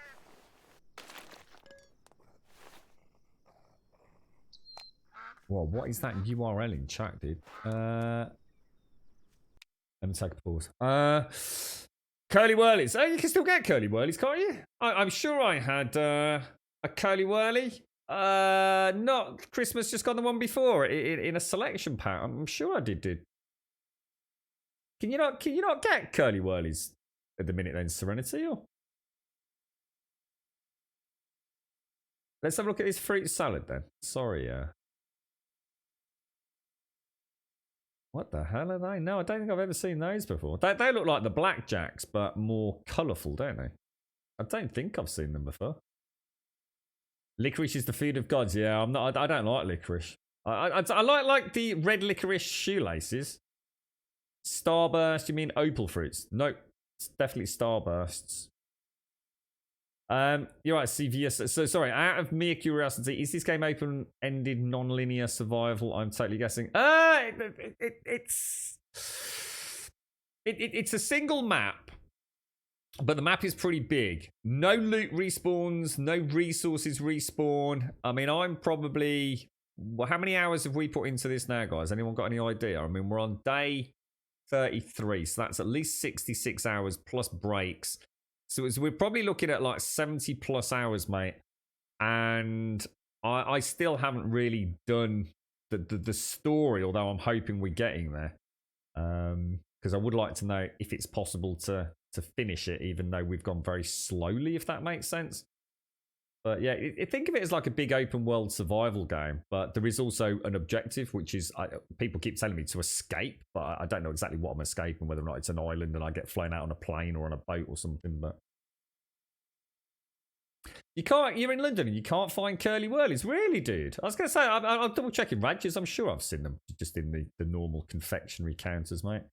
Whoa, what is that URL in chat, dude? Let me take a pause. Curly Whirlies. Oh, you can still get Curly Whirlies, can't you? I'm sure I had a Curly Whirly. Not Christmas, just got the one before in a selection pack. I'm sure I did. Can you not get Curly Whirlies at the minute then, Serenity? Or let's have a look at his fruit salad then. Sorry, what the hell are they? No, I don't think I've ever seen those before. They look like the blackjacks, but more colourful, don't they? I don't think I've seen them before. Licorice is the food of gods. Yeah, I'm not. I don't like licorice. I like the red licorice shoelaces. Starburst. You mean opal fruits? Nope. It's definitely Starbursts. You're right, CVS. So sorry, out of mere curiosity, is this game open-ended, non-linear survival? I'm totally guessing. It's a single map, but the map is pretty big. No loot respawns, no resources respawn. I mean, I'm probably... Well, how many hours have we put into this now, guys? Anyone got any idea? I mean, we're on day 33, so that's at least 66 hours plus breaks. So we're probably looking at like 70 plus hours, mate. And I still haven't really done the story, although I'm hoping we're getting there. Because I would like to know if it's possible to finish it, even though we've gone very slowly, if that makes sense. But yeah, think of it as like a big open world survival game. But there is also an objective, which is, people keep telling me to escape, but I don't know exactly what I'm escaping, whether or not it's an island and I get flown out on a plane or on a boat or something. But you're in London and you can't find curly whirlies. Really, dude? I was going to say, I'm double checking Radges. I'm sure I've seen them just in the normal confectionery counters, mate.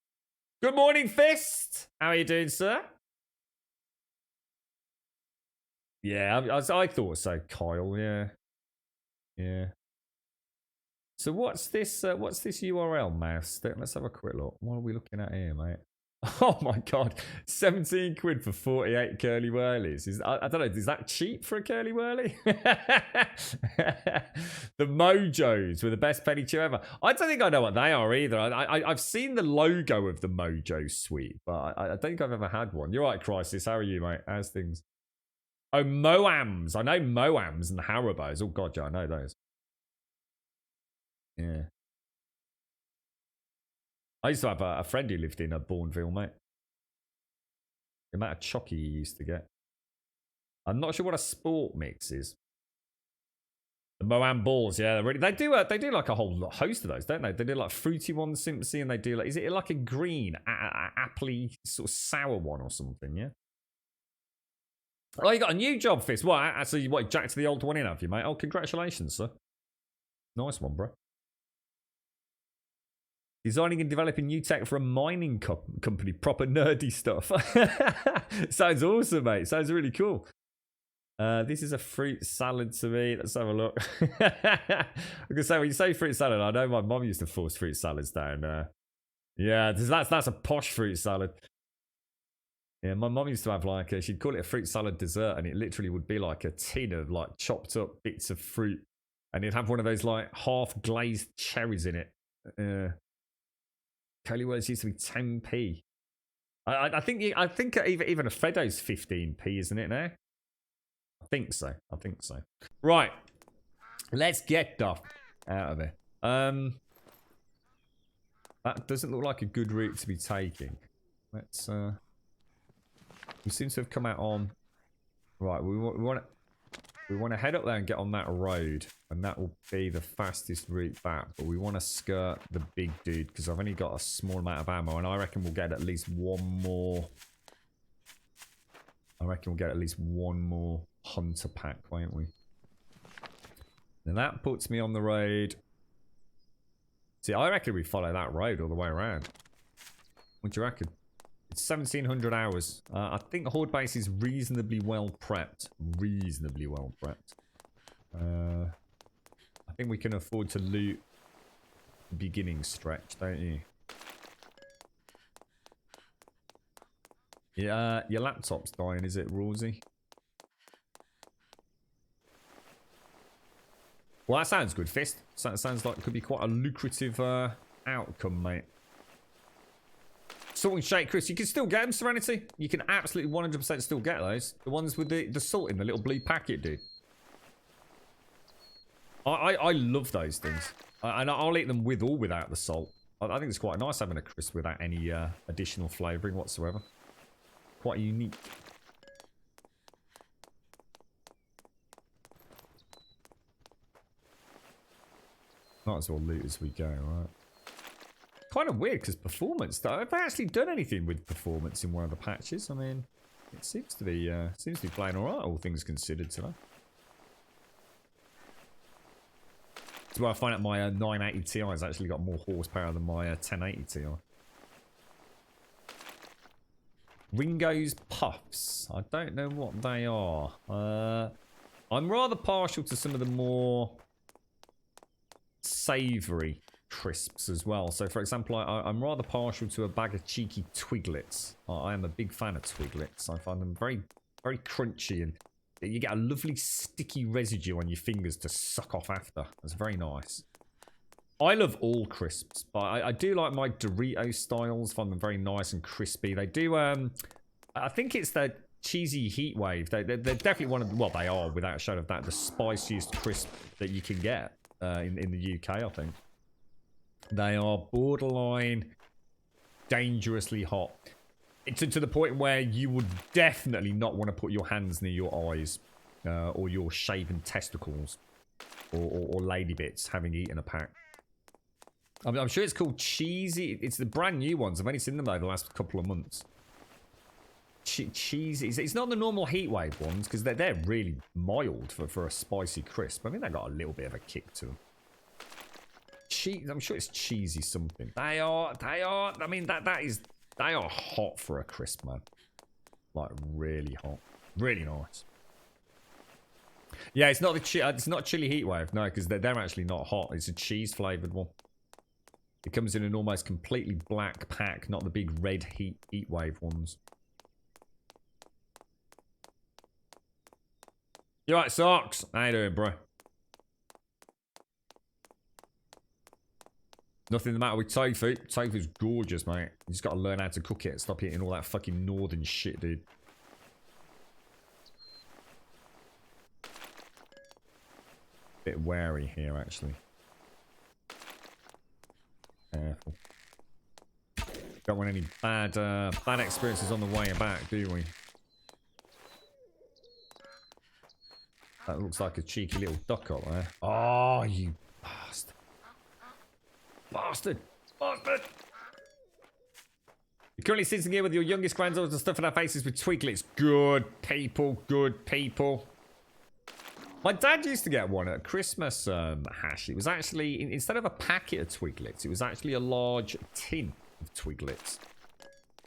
Good morning, Fist. How are you doing, sir? Yeah, I thought so, Kyle. Yeah. So what's this URL, Mouse? Let's have a quick look. What are we looking at here, mate? Oh my god, 17 quid for 48 curly whirlies. I don't know, is that cheap for a curly whirly? The Mojos were the best penny chew ever. I don't think I know what they are either. I've seen the logo of the Mojo sweet, but I don't think I've ever had one. You're right, Crisis. How are you, mate? How's things? Oh, Moams. I know Moams and Haribos. Oh, God, yeah, I know those. Yeah. I used to have a friend who lived in Bourneville, mate. The amount of chocky he used to get. I'm not sure what a sport mix is. The Moam balls, yeah. They do like a whole host of those, don't they? They do like fruity one, Simpsy, and they do like... Is it like a green, appley, sort of sour one or something, yeah? Oh, you got a new job, Fist. What? So you jacked the old one in, have you, mate? Oh, congratulations, sir. Nice one, bro. Designing and developing new tech for a mining company. Proper nerdy stuff. Sounds awesome, mate. Sounds really cool. This is a fruit salad to me. Let's have a look. I'm going to say, when you say fruit salad, I know my mum used to force fruit salads down. Yeah, that's a posh fruit salad. Yeah, my mum used to have like, she'd call it a fruit salad dessert, and it literally would be like a tin of like chopped up bits of fruit, and it'd have one of those like half glazed cherries in it. Curly whirlies used to be 10p. I think even a Freddo's 15p, isn't it now? I think so. Right, let's get off out of here. That doesn't look like a good route to be taking. Let's we seem to have come out on... Right, we want to head up there and get on that road. And that will be the fastest route back. But we want to skirt the big dude, because I've only got a small amount of ammo. And I reckon we'll get at least one more... hunter pack, won't we? And that puts me on the road. See, I reckon we follow that road all the way around. What do you reckon? It's 1700 hours. I think the Horde base is reasonably well prepped. I think we can afford to loot the beginning stretch, don't you? Yeah, your laptop's dying, is it, Rosie? Well, that sounds good, Fist. So that sounds like it could be quite a lucrative outcome, mate. Salt and shake, Chris. You can still get them, Serenity. You can absolutely 100% still get those. The ones with the salt in the little blue packet, dude. I love those things. And I'll eat them with or without the salt. I think it's quite nice having a crisp without any additional flavouring whatsoever. Quite unique. Might as well loot as we go, right? Kind of weird, because performance, have they actually done anything with performance in one of the patches? I mean, it seems to be playing alright, all things considered today. That's where I find out my 980 Ti has actually got more horsepower than my 1080 Ti. Ringo's Puffs. I don't know what they are. I'm rather partial to some of the more savoury crisps as well. So, for example, I'm rather partial to a bag of cheeky Twiglets. I am a big fan of Twiglets. I find them very, very crunchy, and you get a lovely sticky residue on your fingers to suck off after. That's very nice. I love all crisps, but I do like my Dorito styles. Find them very nice and crispy. They do, I think it's the cheesy heat wave. They're definitely one of, well, they are without a shadow of doubt, the spiciest crisp that you can get in the UK, I think. They are borderline dangerously hot. It's to the point where you would definitely not want to put your hands near your eyes or your shaven testicles or lady bits having eaten a pack. I'm sure it's called Cheesy. It's the brand new ones. I've only seen them though the last couple of months. Cheesy. It's not the normal heatwave ones because they're really mild for a spicy crisp. I mean, they got a little bit of a kick to them. I'm sure it's cheesy something. They are. I mean, they are hot for a crisp, man. Like really hot, really nice. Yeah, it's not it's not chili heatwave, no, because they're actually not hot. It's a cheese flavored one. It comes in an almost completely black pack, not the big red heatwave ones. You right, Socks? How you doing, bro? Nothing the matter with tofu. Tofu's gorgeous, mate. You just got to learn how to cook it. Stop eating all that fucking northern shit, dude. Bit wary here, actually. Careful. Don't want any bad experiences on the way back, do we? That looks like a cheeky little duck up there. Oh, you bastard. Bastard! Bastard! You're currently sitting here with your youngest granddaughters and stuffing our faces with Twiglets. Good people, good people. My dad used to get one at Christmas hash. It was actually, instead of a packet of Twiglets, it was actually a large tin of Twiglets.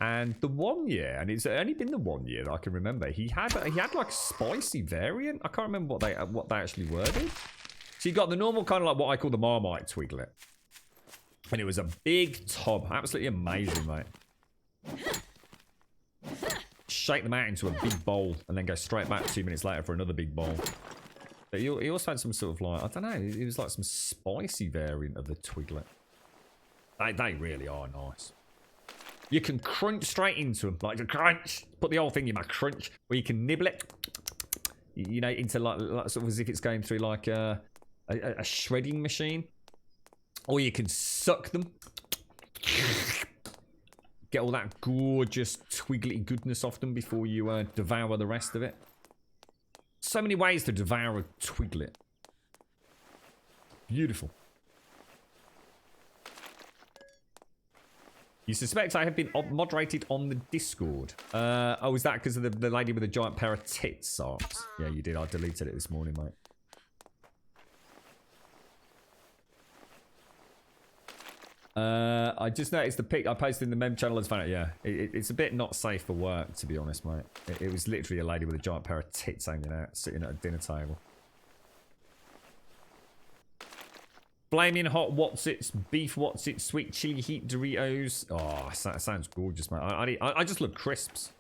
And the one year, and it's only been the 1 year that I can remember, he had like a spicy variant. I can't remember what they actually were, dude. So you got the normal kind of like what I call the Marmite Twiglet. And it was a big tub. Absolutely amazing, mate. Shake them out into a big bowl and then go straight back 2 minutes later for another big bowl. But he also had some sort of like, I don't know, it was like some spicy variant of the Twiglet. They really are nice. You can crunch straight into them, like a crunch. Put the whole thing in my crunch. Or you can nibble it, you know, into like sort of as if it's going through like a shredding machine. Or you can suck them. Get all that gorgeous twiglety goodness off them before you devour the rest of it. So many ways to devour a Twiglet. Beautiful. You suspect I have been moderated on the Discord. Oh, is that because of the lady with a giant pair of tits, Sarks? Yeah, you did. I deleted it this morning, mate. I just noticed the pic I posted in the mem channel as fan. Yeah, it's a bit not safe for work, to be honest, mate. It was literally a lady with a giant pair of tits hanging out, sitting at a dinner table. Flaming hot Wotsits, beef Wotsits, sweet chili heat Doritos. Oh, that sounds gorgeous, mate. I just love crisps.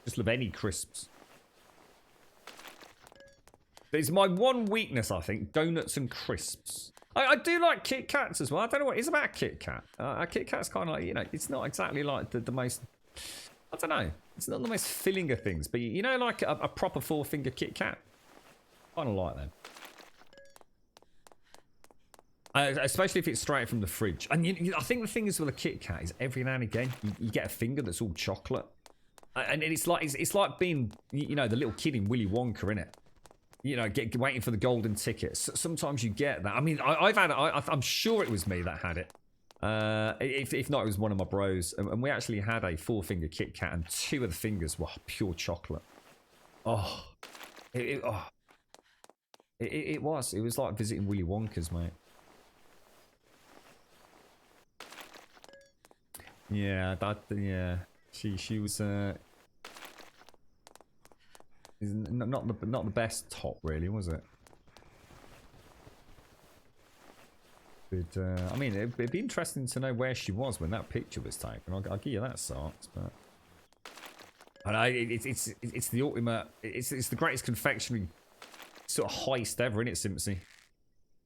Just love any crisps. It's my one weakness, I think, donuts and crisps. I do like Kit Kats as well. I don't know what it is about Kit Kat. Kit Kat's kind of like, you know, it's not exactly like the most, I don't know. It's not the most filling of things. But, you know, like a proper four-finger Kit Kat. I kind of like them. Especially if it's straight from the fridge. And I think the thing is with a Kit Kat is every now and again, you get a finger that's all chocolate. And it's like being, you know, the little kid in Willy Wonka, innit? You know, waiting for the golden ticket. Sometimes you get that. I mean, I've had it. I'm sure it was me that had it. If not, it was one of my bros. And we actually had a four-finger Kit Kat, and two of the fingers were pure chocolate. Oh, it was. It was like visiting Willy Wonka's, mate. Yeah, yeah. She was not the best top, really, was it? But, I mean, it'd be interesting to know where she was when that picture was taken. I'll give you that, Sarks, but... I know, it's the ultimate... It's the greatest confectionery sort of heist ever, isn't it, Simpsy?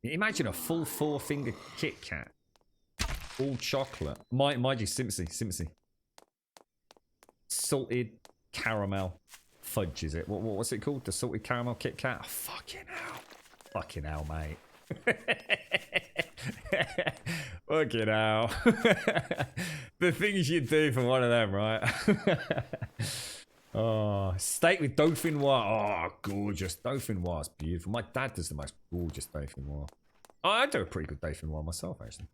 Imagine a full 4-finger Kit Kat. All chocolate. Mind you, Simpsy. Salted caramel fudge, is it? What's it called? The salted caramel Kit Kat? Oh, fucking hell. Fucking hell, mate. Fucking hell. The things you do for one of them, right? Oh, steak with dauphinoise. Oh, gorgeous. Dauphinoise is beautiful. My dad does the most gorgeous dauphinoise. Oh, I do a pretty good dauphinoise myself, actually.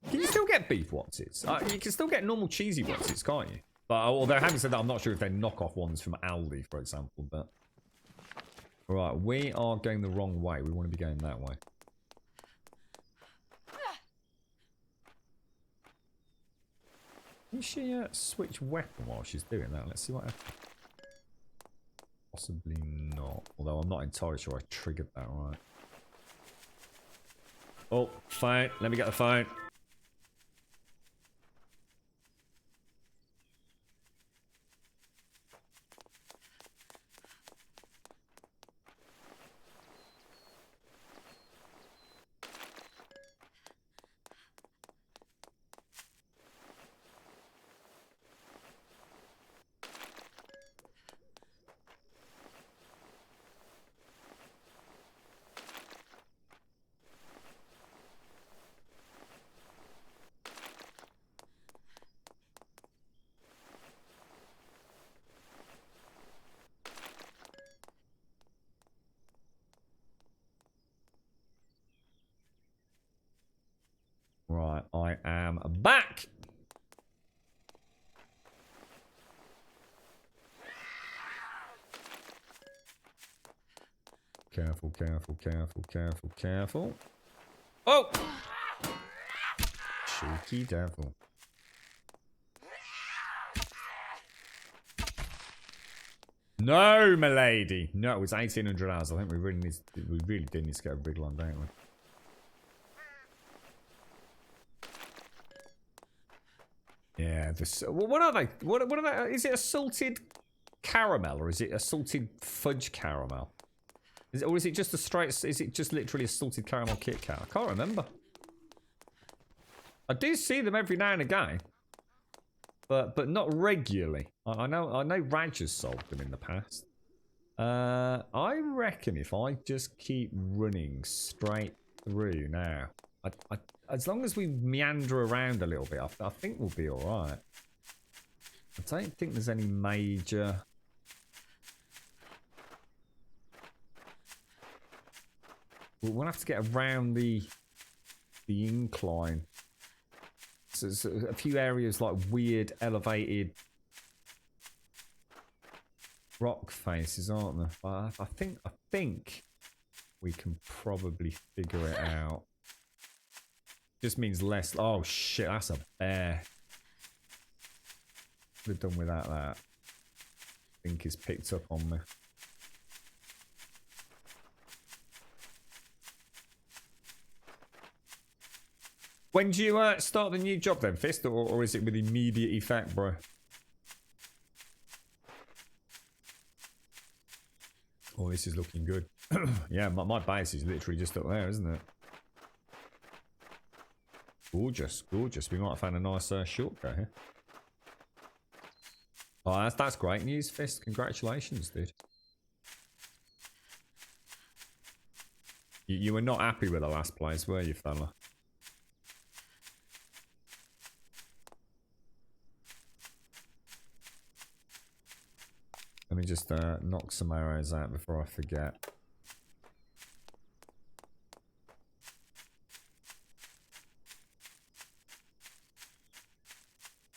Can you still get beef Wotsits? You can still get normal cheesy Wotsits, can't you? But although having said that, I'm not sure if they're knockoff ones from Aldi, for example. But right, we are going the wrong way. We want to be going that way. Can she switch weapon while she's doing that? Let's see what happens. Possibly not. Although I'm not entirely sure I triggered that right. Oh, phone. Let me get the phone. Right, I am back. Careful, careful, careful, careful, careful. Oh! Cheeky devil. No, milady. No, it was 1800 hours. I think we really do need to get a big one, don't we? Yeah, what are they? What are they? Is it a salted caramel or is it a salted fudge caramel? Or is it just a straight? Is it just literally a salted caramel Kit Kat? I can't remember. I do see them every now and again, but not regularly. I know Raj has sold them in the past. I reckon if I just keep running straight through now. As long as we meander around a little bit, I think we'll be alright. I don't think there's any major... We'll have to get around the incline. So there's a few areas like weird, elevated rock faces, aren't there? But I think we can probably figure it out. Just means less. Oh shit, that's a bear. Could have done without that. I think he's picked up on me. When do you start the new job then, Fist? Or is it with immediate effect, bro? Oh, this is looking good. Yeah, my base is literally just up there, isn't it? Gorgeous, gorgeous. We might have found a nice shortcut here. Oh, that's great news, Fist. Congratulations, dude. You were not happy with the last place, were you, fella? Let me just knock some arrows out before I forget.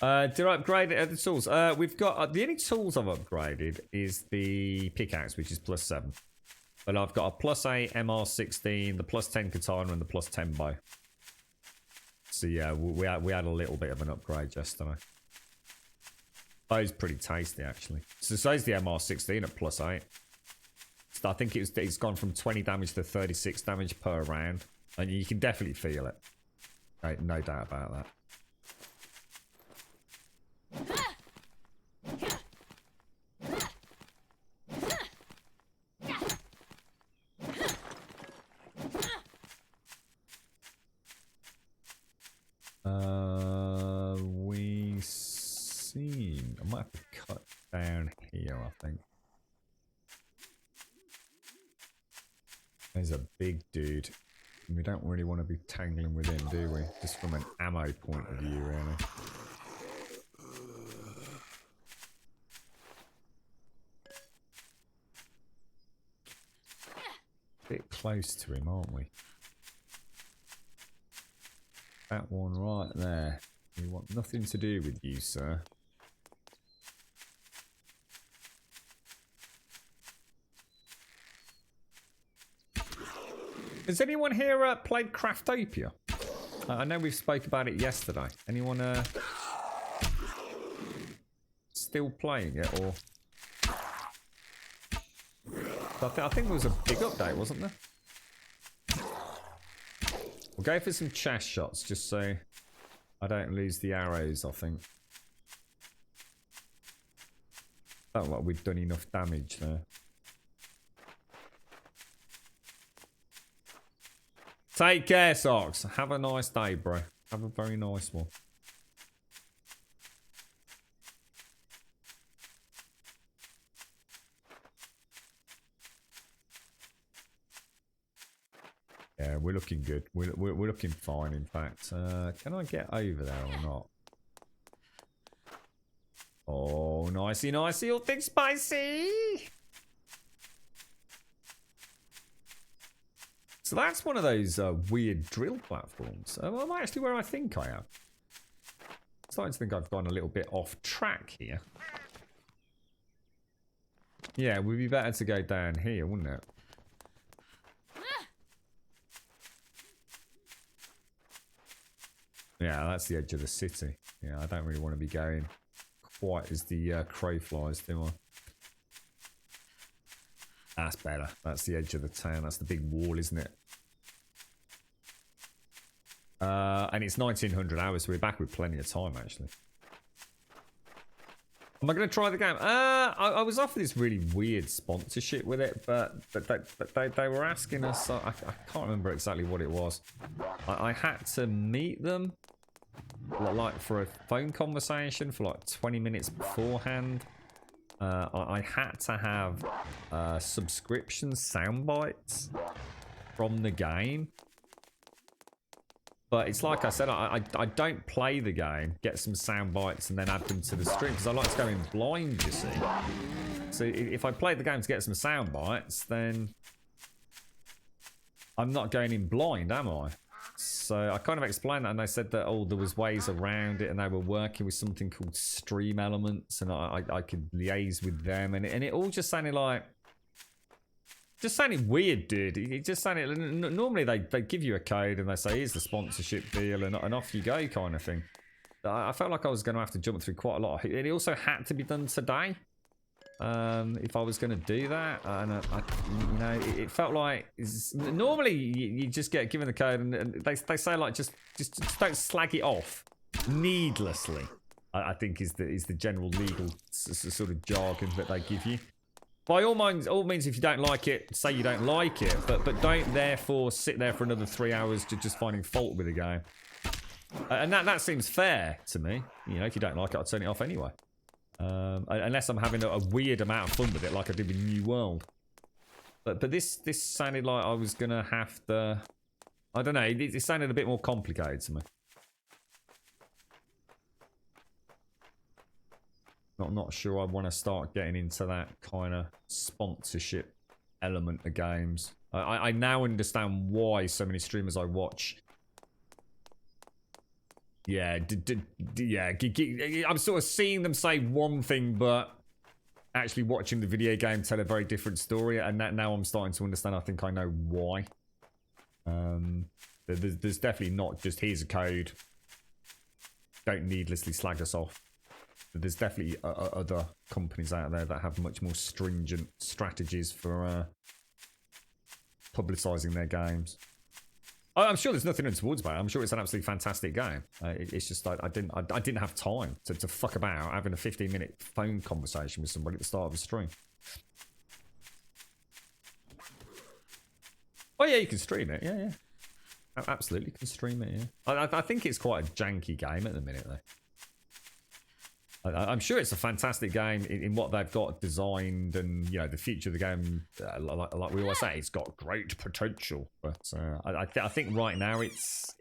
Did I upgrade the tools? We've got the only tools I've upgraded is the pickaxe, which is +7. But I've got a +8 MR16, the +10 katana, and the +10 bow. So yeah, we had a little bit of an upgrade yesterday. So's pretty tasty, actually. So so's the MR16 at +8. So I think it's gone from 20 damage to 36 damage per round. And you can definitely feel it. Right, no doubt about that. We seen. I might have to cut down here, I think. There's a big dude. We don't really want to be tangling with him, do we? Just from an ammo point of view, really. Bit close to him, aren't we? That one right there. We want nothing to do with you, sir. Has anyone here played Craftopia? I know we spoke about it yesterday. Anyone still playing it, or? I think there was a big update, wasn't there? We'll go for some chest shots just so I don't lose the arrows, I think. Felt like we'd done enough damage there. Take care, Socks. Have a nice day, bro. Have a very nice one. Yeah, we're looking good. We're looking fine, in fact. Can I get over there or not? Oh, nicey, nicey, all things spicy. So that's one of those weird drill platforms. I'm actually where I think I am. Starting to think I've gone a little bit off track here. Yeah, it would be better to go down here, wouldn't it? Yeah, that's the edge of the city. Yeah, I don't really want to be going quite as the crow flies, do I? That's better. That's the edge of the town. That's the big wall, isn't it? And it's 1900 hours, so we're back with plenty of time, actually. Am I going to try the game? I was offered this really weird sponsorship with it, but they were asking us. I can't remember exactly what it was. I had to meet them, like for a phone conversation for like 20 minutes beforehand. I had to have subscription sound bites from the game. But it's like I said, I don't play the game, get some sound bites and then add them to the stream because I like to go in blind, you see. So if I play the game to get some sound bites, then I'm not going in blind, am I? So I kind of explained that and they said that, oh, there was ways around it and they were working with something called Stream Elements and I could liaise with them and it all just sounded like... Just sounded weird, dude. It just sounded... Normally they give you a code and they say, here's the sponsorship deal and off you go kind of thing. I felt like I was going to have to jump through quite a lot. It also had to be done today. If I was going to do that. And you know, it felt like... Normally you just get given the code and they say like, just don't slag it off needlessly. I think is the general legal sort of jargon that they give you. By all means, if you don't like it, say you don't like it, but don't therefore sit there for another 3 hours just finding fault with the game. And that seems fair to me. You know, if you don't like it, I'd turn it off anyway. Unless I'm having a weird amount of fun with it, like I did with New World. But this sounded like I was gonna have to. I don't know. It sounded a bit more complicated to me. Not sure I want to start getting into that kind of sponsorship element of games. I now understand why so many streamers I watch. Yeah, I'm sort of seeing them say one thing, but actually watching the video game tell a very different story. And now I'm starting to understand. I think I know why. There's definitely not just here's a code. Don't needlessly slag us off. there's definitely other companies out there that have much more stringent strategies for publicising their games. I'm sure there's nothing untoward about it. I'm sure it's an absolutely fantastic game. It's just I didn't have time to fuck about having a 15-minute phone conversation with somebody at the start of a stream. Oh yeah, you can stream it. Yeah. Absolutely can stream it. Yeah. I think it's quite a janky game at the minute though. I'm sure it's a fantastic game in what they've got designed, and you know the future of the game. Like we always say, it's got great potential. But I think right now it's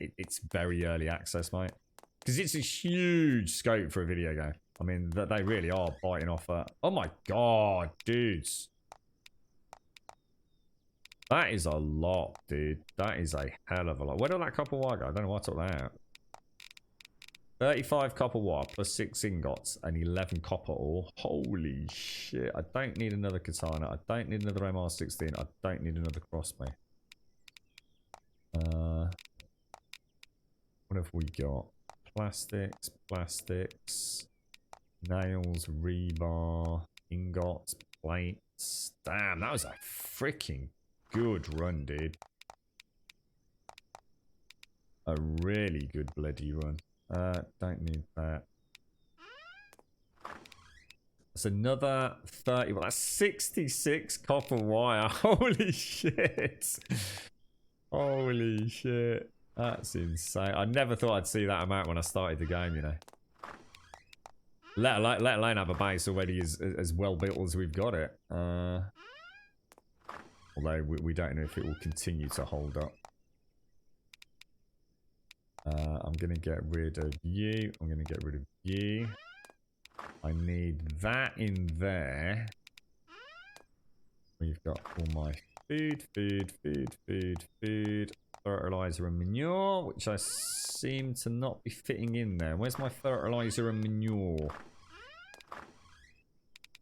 very early access, mate, because it's a huge scope for a video game. I mean, they really are biting off that. Oh my god, dudes, that is a lot, dude. That is a hell of a lot. Where did that copper wire go? I don't know why I took that out. 35 copper wire plus 6 ingots and 11 copper ore. Holy shit. I don't need another katana. I don't need another MR16. I don't need another crossbow. What have we got? Plastics, nails, rebar, ingots, plates. Damn, that was a freaking good run, dude. A really good bloody run. Don't need that. That's another 30. Well, that's 66 copper wire. Holy shit. Holy shit. That's insane. I never thought I'd see that amount when I started the game, you know. Let alone have a base already as well built as we've got it. Although we don't know if it will continue to hold up. I'm going to get rid of you. I'm going to get rid of you. I need that in there. We've got all my food, fertilizer and manure, which I seem to not be fitting in there. Where's my fertilizer and manure?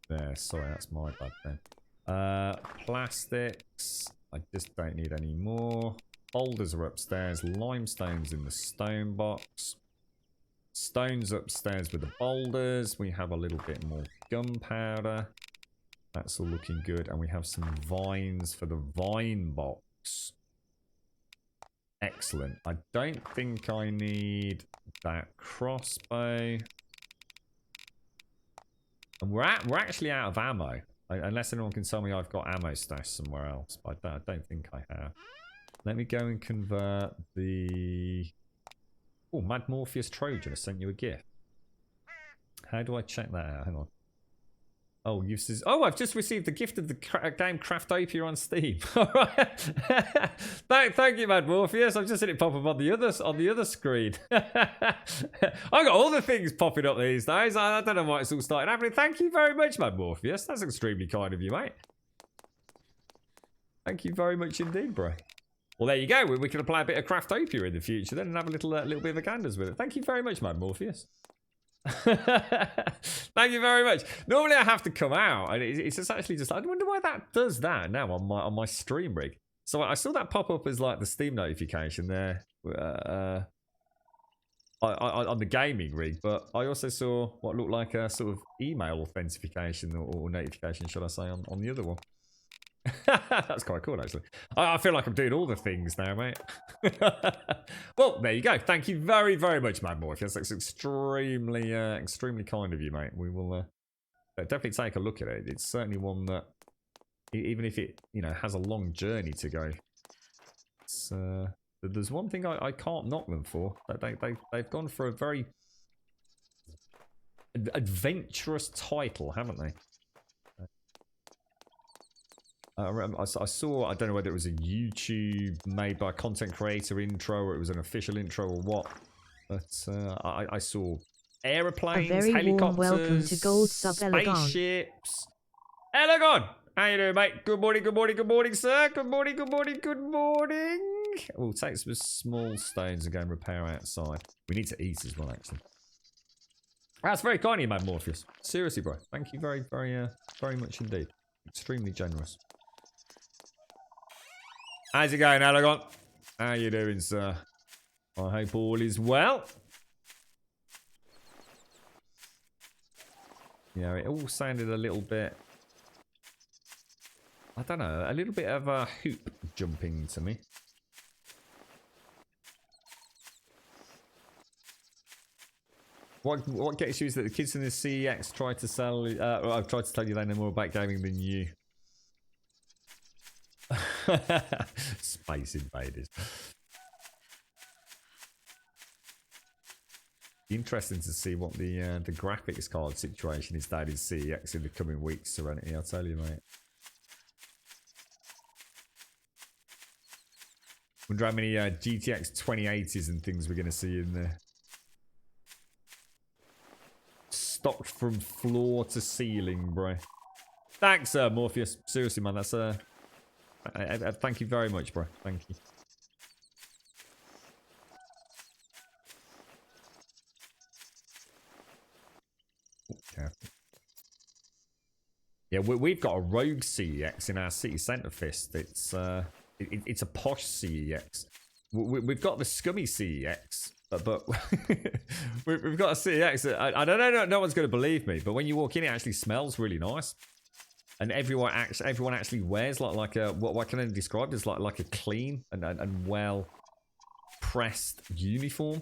There, sorry, that's my bad then. Plastics, I just don't need any more. Boulders are upstairs, limestone's in the stone box. Stones upstairs with the boulders. We have a little bit more gunpowder. That's all looking good. And we have some vines for the vine box. Excellent. I don't think I need that crossbow. And we're actually out of ammo. Unless anyone can tell me I've got ammo stashed somewhere else. But I don't think I have. Let me go and convert the... Oh, Mad Morpheus Trojan has sent you a gift. How do I check that out? Hang on. Oh, I've just received the gift of the game Craftopia on Steam. Alright. Thank you, Mad Morpheus. I've just seen it pop up on the other screen. I've got all the things popping up these days. I don't know why it's all started happening. Thank you very much, Mad Morpheus. That's extremely kind of you, mate. Thank you very much indeed, bro. Well, there you go. We can apply a bit of Craftopia in the future then and have a little bit of a ganders with it. Thank you very much, Mad Morpheus. Thank you very much. Normally I have to come out, and it's actually just... I wonder why that does that now on my stream rig. So I saw that pop up as like the Steam notification there on the gaming rig, but I also saw what looked like a sort of email authentication or notification, should I say, on the other one. That's quite cool, actually. I feel like I'm doing all the things now, mate. Well, there you go. Thank you very, very much, Mad Morpheus. That's extremely, extremely kind of you, mate. We will definitely take a look at it. It's certainly one that, even if it, has a long journey to go, it's, there's one thing I can't knock them for. They've gone for a very adventurous title, haven't they? I saw, I don't know whether it was a YouTube made by a content creator intro or it was an official intro or what, but I saw aeroplanes, helicopters, warm welcome to Gold Sub spaceships. Elegon! How you doing, mate? Good morning, sir. Good morning. We'll take some small stones and go and repair outside. We need to eat as well, actually. That's very kind of you, Mad Morpheus. Seriously, bro. Thank you very, very, very much indeed. Extremely generous. How's it going, Elegon? How you doing, sir? I hope all is well. You know, it all sounded a little bit, I don't know, a little bit of a hoop jumping to me. What gets you is that the kids in the CEX try to sell. I've tried to tell you they know more about gaming than you. Space Invaders. Interesting to see what the graphics card situation is down in CEX in the coming weeks, Serenity. I'll tell you, mate. Wonder how many GTX 2080s and things we're going to see in there. Stocked from floor to ceiling, bro. Thanks, Morpheus. Seriously, man, that's thank you very much, bro. Thank you. Okay. Yeah, we've got a rogue CEX in our city centre, Fist. It's it's a posh CEX. We've got the scummy CEX. But we've got a CEX. I don't know. No one's going to believe me. But when you walk in, it actually smells really nice, and everyone actually wears like a what can I describe as like a clean and well pressed uniform,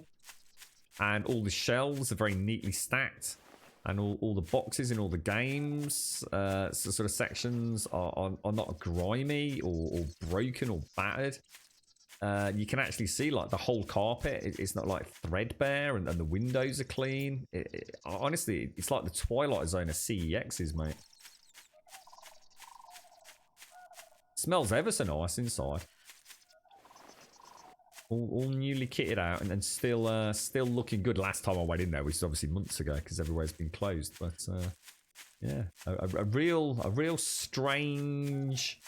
and all the shelves are very neatly stacked, and all the boxes in all the games sort of sections are not grimy or broken or battered. You can actually see like the whole carpet. It's not like threadbare, and the windows are clean. Honestly, it's like the Twilight Zone of CEXs, mate. Smells ever so nice inside. All newly kitted out, and still looking good. Last time I went in there, which is obviously months ago, because everywhere's been closed. But yeah, a real strange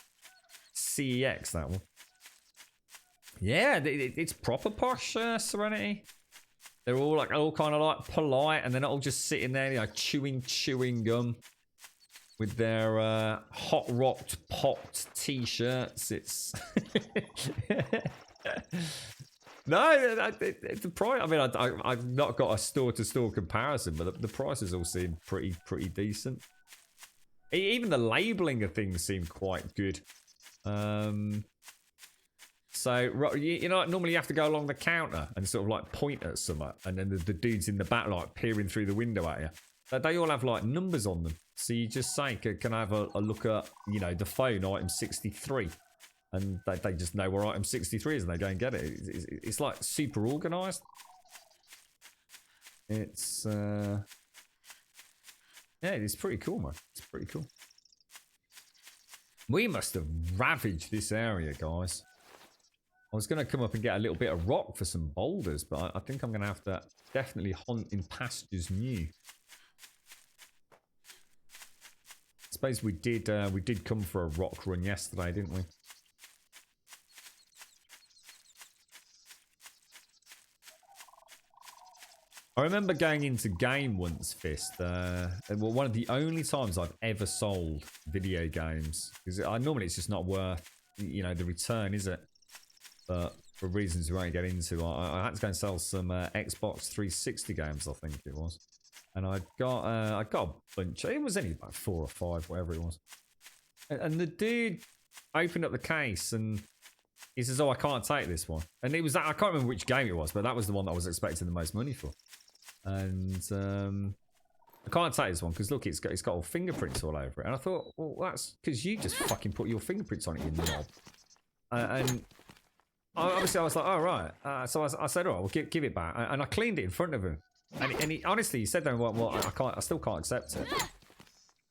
CEX, that one. Yeah, it's proper posh, Serenity. They're all kind of like polite, and they're not all just sitting there, you know, chewing gum with their hot rocked popped t-shirts. It's no, the price. I mean, I've not got a store-to-store comparison, but the prices all seem pretty decent. Even the labeling of things seem quite good. So, you know, normally you have to go along the counter and sort of like point at something, and then the dudes in the back like peering through the window at you. But they all have like numbers on them. So you just say, can I have a look at, you know, the phone item 63? And they just know where item 63 is, and they go and get it. It's like super organised. It's, yeah, it's pretty cool, man. It's pretty cool. We must have ravaged this area, guys. I was going to come up and get a little bit of rock for some boulders, but I think I'm going to have to definitely hunt in pastures new. I suppose we did come for a rock run yesterday, didn't we? I remember going into game once, Fist. Well, one of the only times I've ever sold video games, because normally it's just not worth, you know, the return, is it? But for reasons we won't get into, I had to go and sell some Xbox 360 games, I think it was, and I got a bunch. It was only about 4 or 5, whatever it was. And the dude opened up the case and he says, "Oh, I can't take this one." And it was that, I can't remember which game it was, but that was the one that I was expecting the most money for. And I can't take this one because look, it's got all fingerprints all over it. And I thought, well, that's because you just fucking put your fingerprints on it, you knob. And obviously, I was like, "Oh right." So I said, "All right, well, give it back." And I cleaned it in front of him. And he honestly, he said, "Well, I still can't accept it."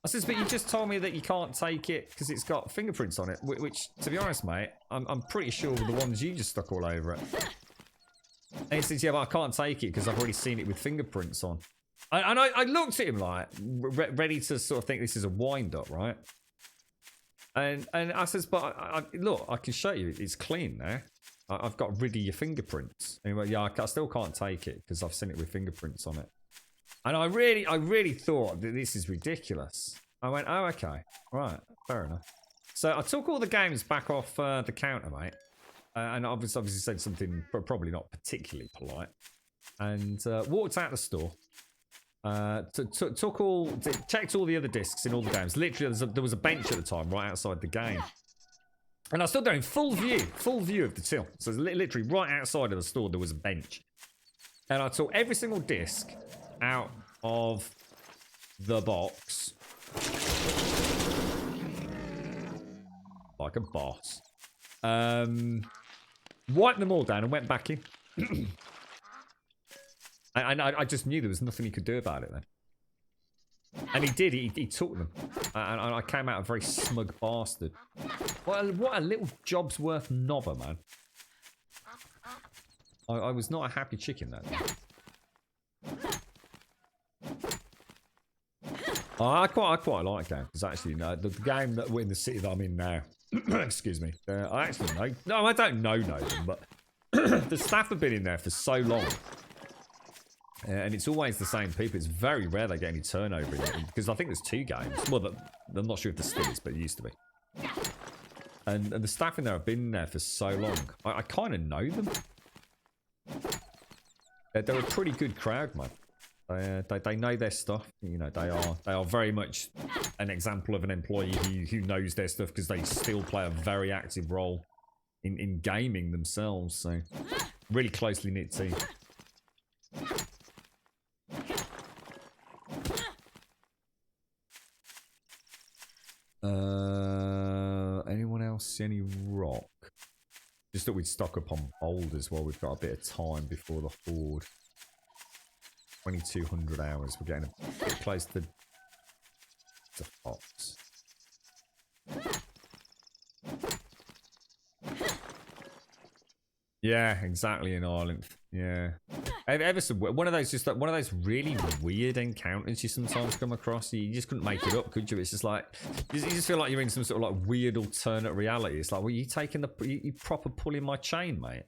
I says, "But you just told me that you can't take it because it's got fingerprints on it." Which, to be honest, mate, I'm pretty sure were the ones you just stuck all over it. And he says, "Yeah, but I can't take it because I've already seen it with fingerprints on." And I looked at him like ready to sort of think this is a wind up, right? And I says, "But look, I can show you. It's clean now. I've got rid of your fingerprints." And he went, "Yeah, I still can't take it because I've seen it with fingerprints on it." And I really thought that this is ridiculous. I went, "Oh, okay. Right, fair enough." So I took all the games back off the counter, mate. And obviously said something probably not particularly polite. And walked out the store. Checked all the other discs in all the games. Literally, there was a bench at the time right outside the game. And I was still doing full view of the till. So literally right outside of the store, there was a bench. And I took every single disc out of the box. Like a boss. Wiped them all down and went back in. I just knew there was nothing he could do about it then. And he did. He took them. And I came out a very smug bastard. What a little job's worth knobber, man. I was not a happy chicken then. I quite like game because actually the game that we're in the city that I'm in now. Excuse me. I actually know. No, I don't know them, but the staff have been in there for so long. And it's always the same people. It's very rare they get any turnover in it because I think there's 2 games. Well, I'm not sure if there still is, but it used to be. And the staff in there have been there for so long. I kind of know them. They're a pretty good crowd, man. They know their stuff. You know, they are very much an example of an employee who knows their stuff because they still play a very active role in gaming themselves. So, really closely knit team. Anyone else see any rock? Just that we'd stock up on boulders while we've got a bit of time before the horde. 2200 hours. We're getting a bit close to Fox. Yeah, exactly in Ireland. Yeah. Ever so one of those really weird encounters you sometimes come across. You just couldn't make it up, could you? It's just like you just feel like you're in some sort of like weird alternate reality. It's like, well, you taking you proper pulling my chain, mate.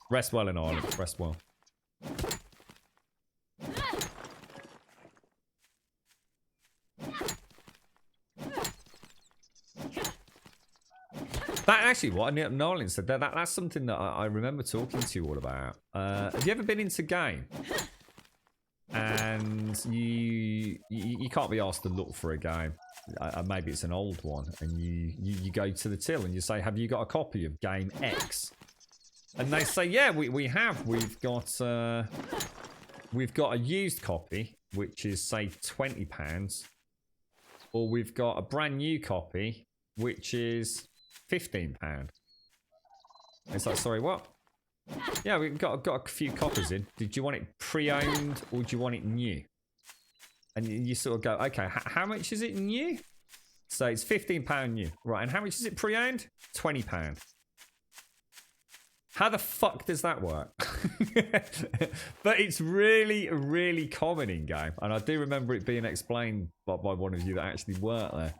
Rest well in Ireland. Rest well. That actually, what Nolan said, that's something that I remember talking to you all about. Have you ever been into game and you can't be asked to look for a game? Maybe it's an old one, and you go to the till and you say, "Have you got a copy of game X?" And they say, "Yeah, we have. We've got a used copy, which is say £20, or we've got a brand new copy, which is £15." It's like, sorry, what? Yeah, we've got a few copies in. Did you want it pre-owned or do you want it new? And you sort of go, okay, how much is it new? So it's £15 new, right? And how much is it pre-owned? £20. How the fuck does that work? But it's really, really common in game, and I do remember it being explained by one of you that actually worked there.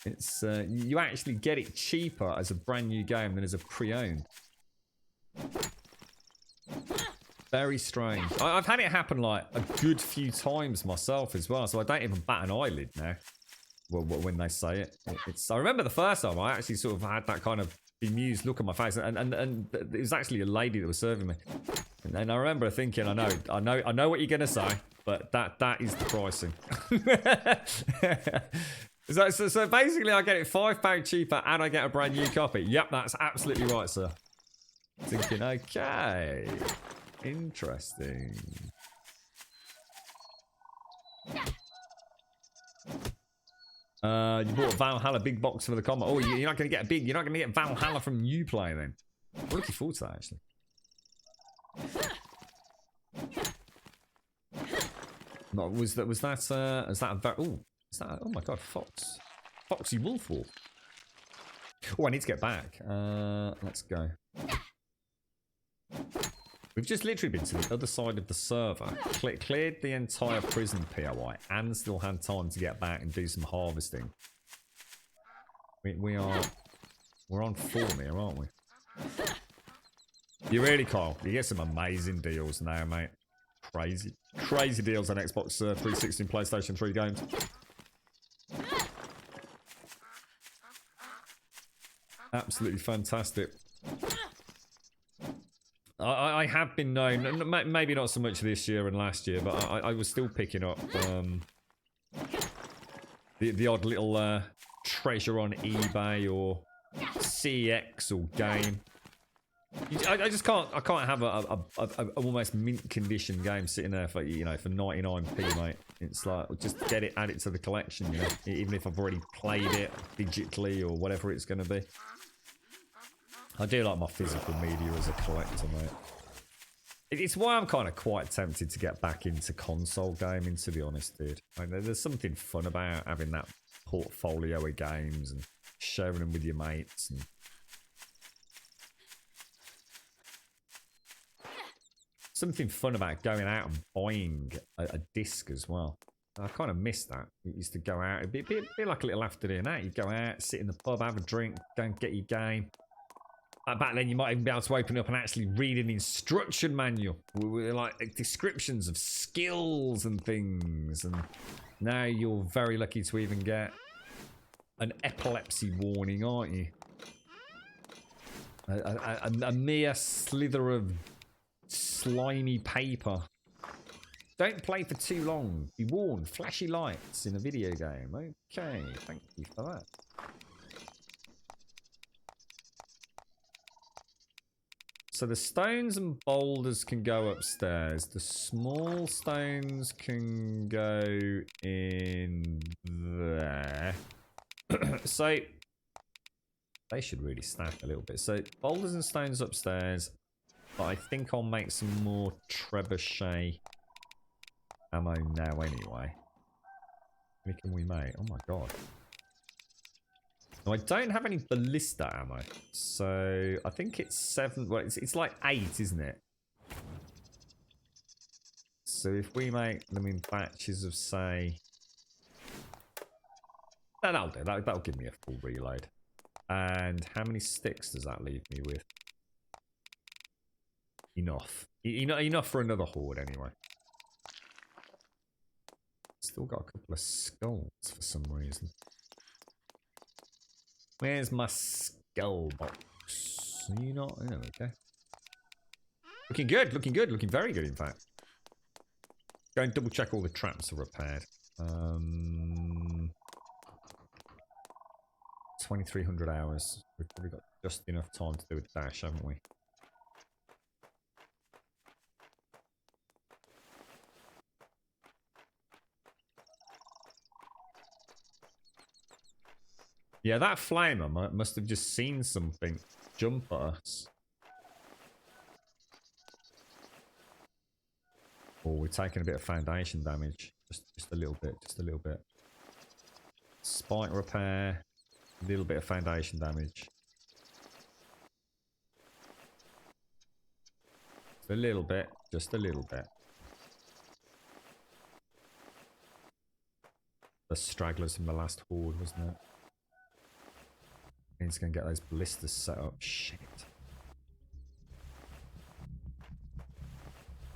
It's you actually get it cheaper as a brand new game than as a pre-owned. Very strange. I've had it happen like a good few times myself as well, so I don't even bat an eyelid now. Well, when they say it, I remember the first time I actually sort of had that kind of bemused look on my face, and it was actually a lady that was serving me, and I remember thinking, I know what you're gonna say, but that is the pricing. So basically, I get it £5 cheaper, and I get a brand new copy. Yep, that's absolutely right, sir. Thinking, okay, interesting. You bought a Valhalla big box for the combat. Oh, you're not going to get you're not going to get Valhalla from Uplay then. I'm looking forward to that actually. No, was that oh my god, Foxy Wolf. Oh, I need to get back. Let's go. We've just literally been to the other side of the server, cleared the entire prison POI, and still had time to get back and do some harvesting. We're on form here, aren't we? You really, Kyle. You get some amazing deals now, mate. Crazy deals on Xbox 360 and PlayStation 3 games. Absolutely fantastic. I have been known, maybe not so much this year and last year, but I was still picking up the odd little treasure on eBay or CX or game. I just can't have a almost mint condition game sitting there for, you know, for 99p, mate. It's like, just get it, add it to the collection, you know, even if I've already played it digitally or whatever it's going to be. I do like my physical media as a collector, mate. It's why I'm kind of quite tempted to get back into console gaming, to be honest, dude. I mean, there's something fun about having that portfolio of games and sharing them with your mates. And something fun about going out and buying a disc as well. I kind of miss that. You used to go out, it'd be like a little afternoon out. You'd go out, sit in the pub, have a drink, go and get your game. Back then, you might even be able to open up and actually read an instruction manual with like descriptions of skills and things. And now you're very lucky to even get an epilepsy warning, aren't you? A mere slither of slimy paper. Don't play for too long. Be warned, flashy lights in a video game. Okay, thank you for that. So the stones and boulders can go upstairs. The small stones can go in there. So they should really stack a little bit. So boulders and stones upstairs. But I think I'll make some more trebuchet ammo now anyway. How many can we make? Oh my god. No, I don't have any ballista ammo. So I think it's 7. Well, it's like 8, isn't it? So if we make them in batches of, say... That'll do. That'll give me a full reload. And how many sticks does that leave me with? Enough. Enough for another horde, anyway. Still got a couple of skulls for some reason. Where's my skull box? Are you not? Oh, okay. Looking good, looking good, looking very good, in fact. Go and double check all the traps are repaired. 2,300 hours. We've probably got just enough time to do a dash, haven't we? Yeah, that flamer must have just seen something jump at us. Oh, we're taking a bit of foundation damage. Just a little bit, just a little bit. Spike repair. A little bit of foundation damage. Just a little bit, just a little bit. The stragglers from the last horde, wasn't it? He's going to get those ballistas set up. Shit.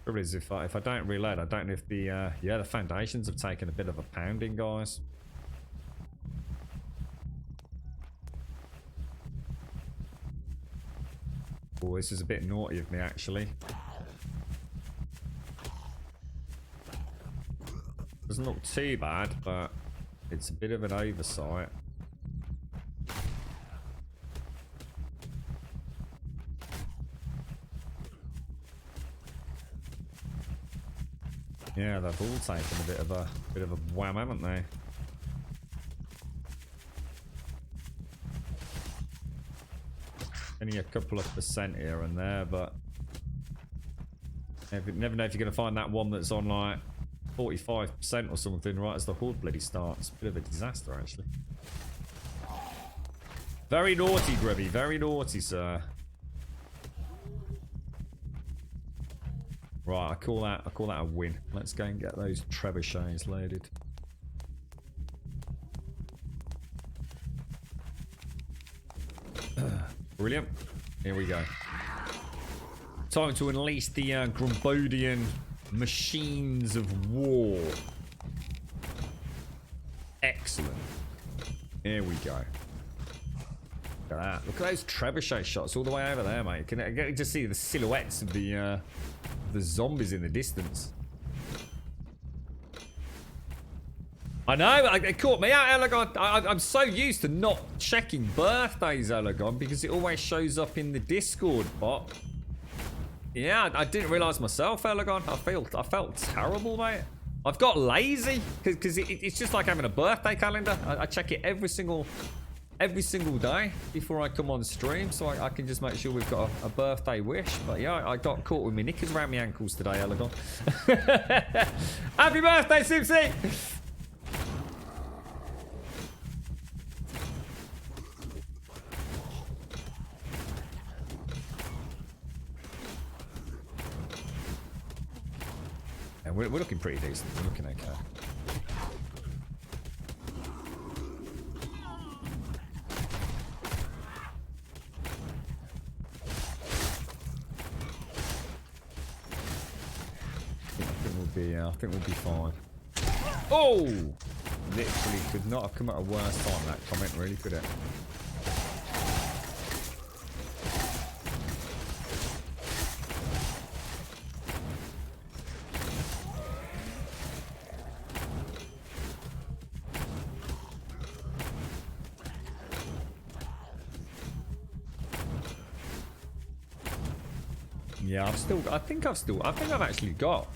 Trouble is, if I don't reload, I don't know if the yeah, the foundations have taken a bit of a pounding, guys. Oh, this is a bit naughty of me, actually. Doesn't look too bad, but it's a bit of an oversight. Yeah, they've all taken a bit of a wham, haven't they? Only a couple of percent here and there, but you never know if you're going to find that one that's on like 45% or something right as the horde bloody starts. Bit of a disaster, actually. Very naughty, Grubby. Very naughty, sir. Right, I call that a win. Let's go and get those trebuchets loaded. Brilliant. Here we go. Time to unleash the Grumbodian machines of war. Excellent. Here we go. Look at that. Look at those trebuchet shots all the way over there, mate. You can just see the silhouettes of the zombies in the distance. I know, it caught me out, Elegon. I'm so used to not checking birthdays, Elegon, because it always shows up in the Discord bot. Yeah, I didn't realise myself, Elegon. I felt terrible, mate. I've got lazy, because it's just like having a birthday calendar. I check it every single day before I come on stream, so I can just make sure we've got a birthday wish. But yeah, I got caught with my knickers around my ankles today, Elegon. Happy birthday, Simpsy! And we're looking pretty decent. We're looking okay. I think we'll be fine. Oh! Literally could not have come at a worse time, that comment, really, could it? Yeah, I think I've actually got.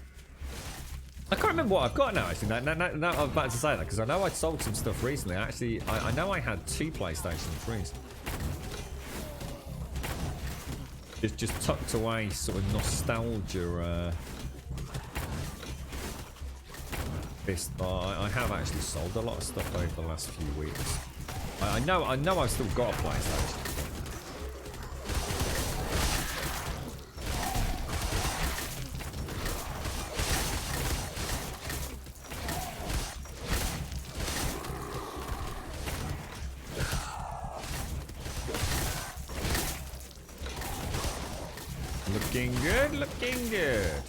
I can't remember what I've got now, actually. Now I'm about to say that, because I know I sold some stuff recently. Actually, I know I had 2 PlayStation 3s. Just tucked away, sort of nostalgia. I have actually sold a lot of stuff over the last few weeks. I know I've still got a PlayStation. Looking good.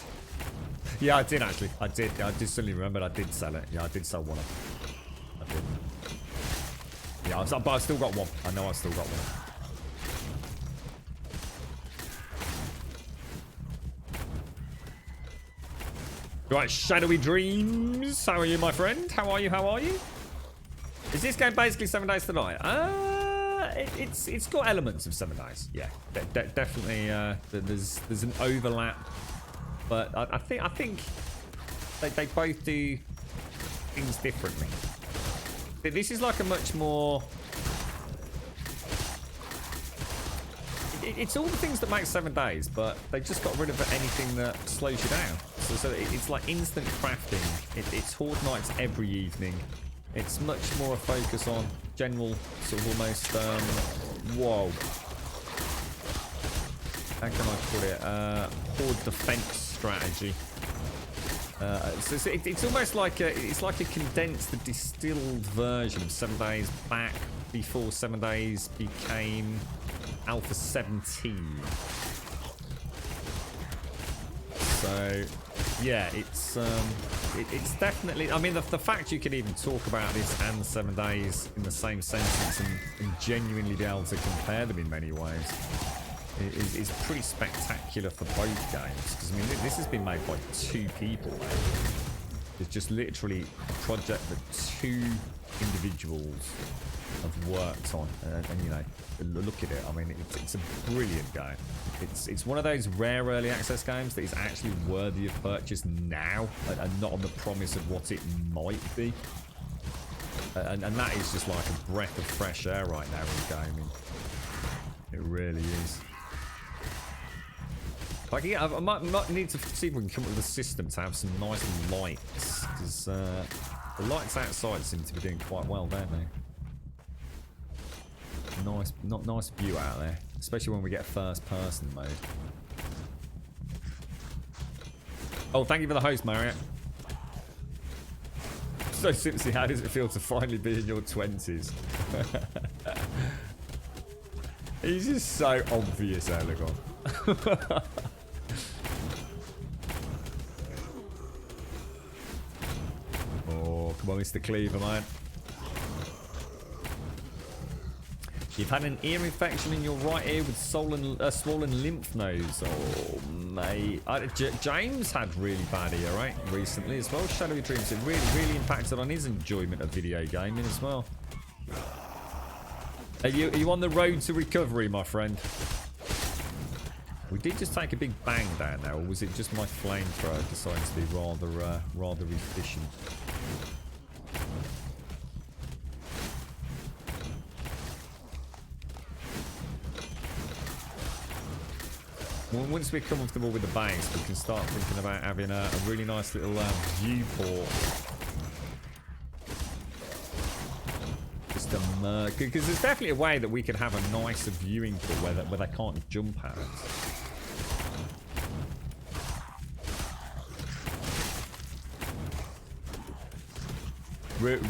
Yeah, I did actually. I did suddenly remember I did sell it. Yeah, I did sell one of them. I did. Yeah, but I've still got one. I know I've still got one. Right, Shadowy Dreams. How are you, my friend? How are you? Is this game basically 7 Days to Die? It's got elements of 7 Days. Yeah, definitely. There's an overlap, but I think they both do things differently. This is like a much more. It's all the things that make 7 Days, but they just got rid of anything that slows you down. So it's like instant crafting. It's Horde nights every evening. It's much more a focus on general sort of almost whoa. How can I put it? Horde defense strategy. So it's almost like it's like a condensed, distilled version of 7 Days back before 7 Days became Alpha 17. So yeah, it's definitely. I mean, the fact you could even talk about this and 7 Days in the same sentence and genuinely be able to compare them in many ways is pretty spectacular for both games. Because I mean, this has been made by 2 people. It's just literally a project that 2 individuals have worked on, and you know, look at it. I mean, it's a brilliant game. It's one of those rare early access games that is actually worthy of purchase now, and not on the promise of what it might be. And that is just like a breath of fresh air right now in gaming. It really is. Like, yeah, I might need to see if we can come up with a system to have some nice lights, because the lights outside seem to be doing quite well, don't they? Nice view out there, especially when we get first person mode. Oh, thank you for the host, Marriott. So Simpsy, how does it feel to finally be in your 20s? He's just so obvious, Elegon. Oh, come on, Mr. Cleaver, man. You've had an ear infection in your right ear with swollen lymph nodes. Oh, mate. James had really bad earache recently as well. Shadowy Dreams, it really impacted on his enjoyment of video gaming as well. Are you on the road to recovery, my friend? We did just take a big bang down there, or was it just my flamethrower deciding to be rather efficient? Well, once we're comfortable with the bangs, we can start thinking about having a really nice little viewport. Just because there's definitely a way that we could have a nicer viewing port where they can't jump at us.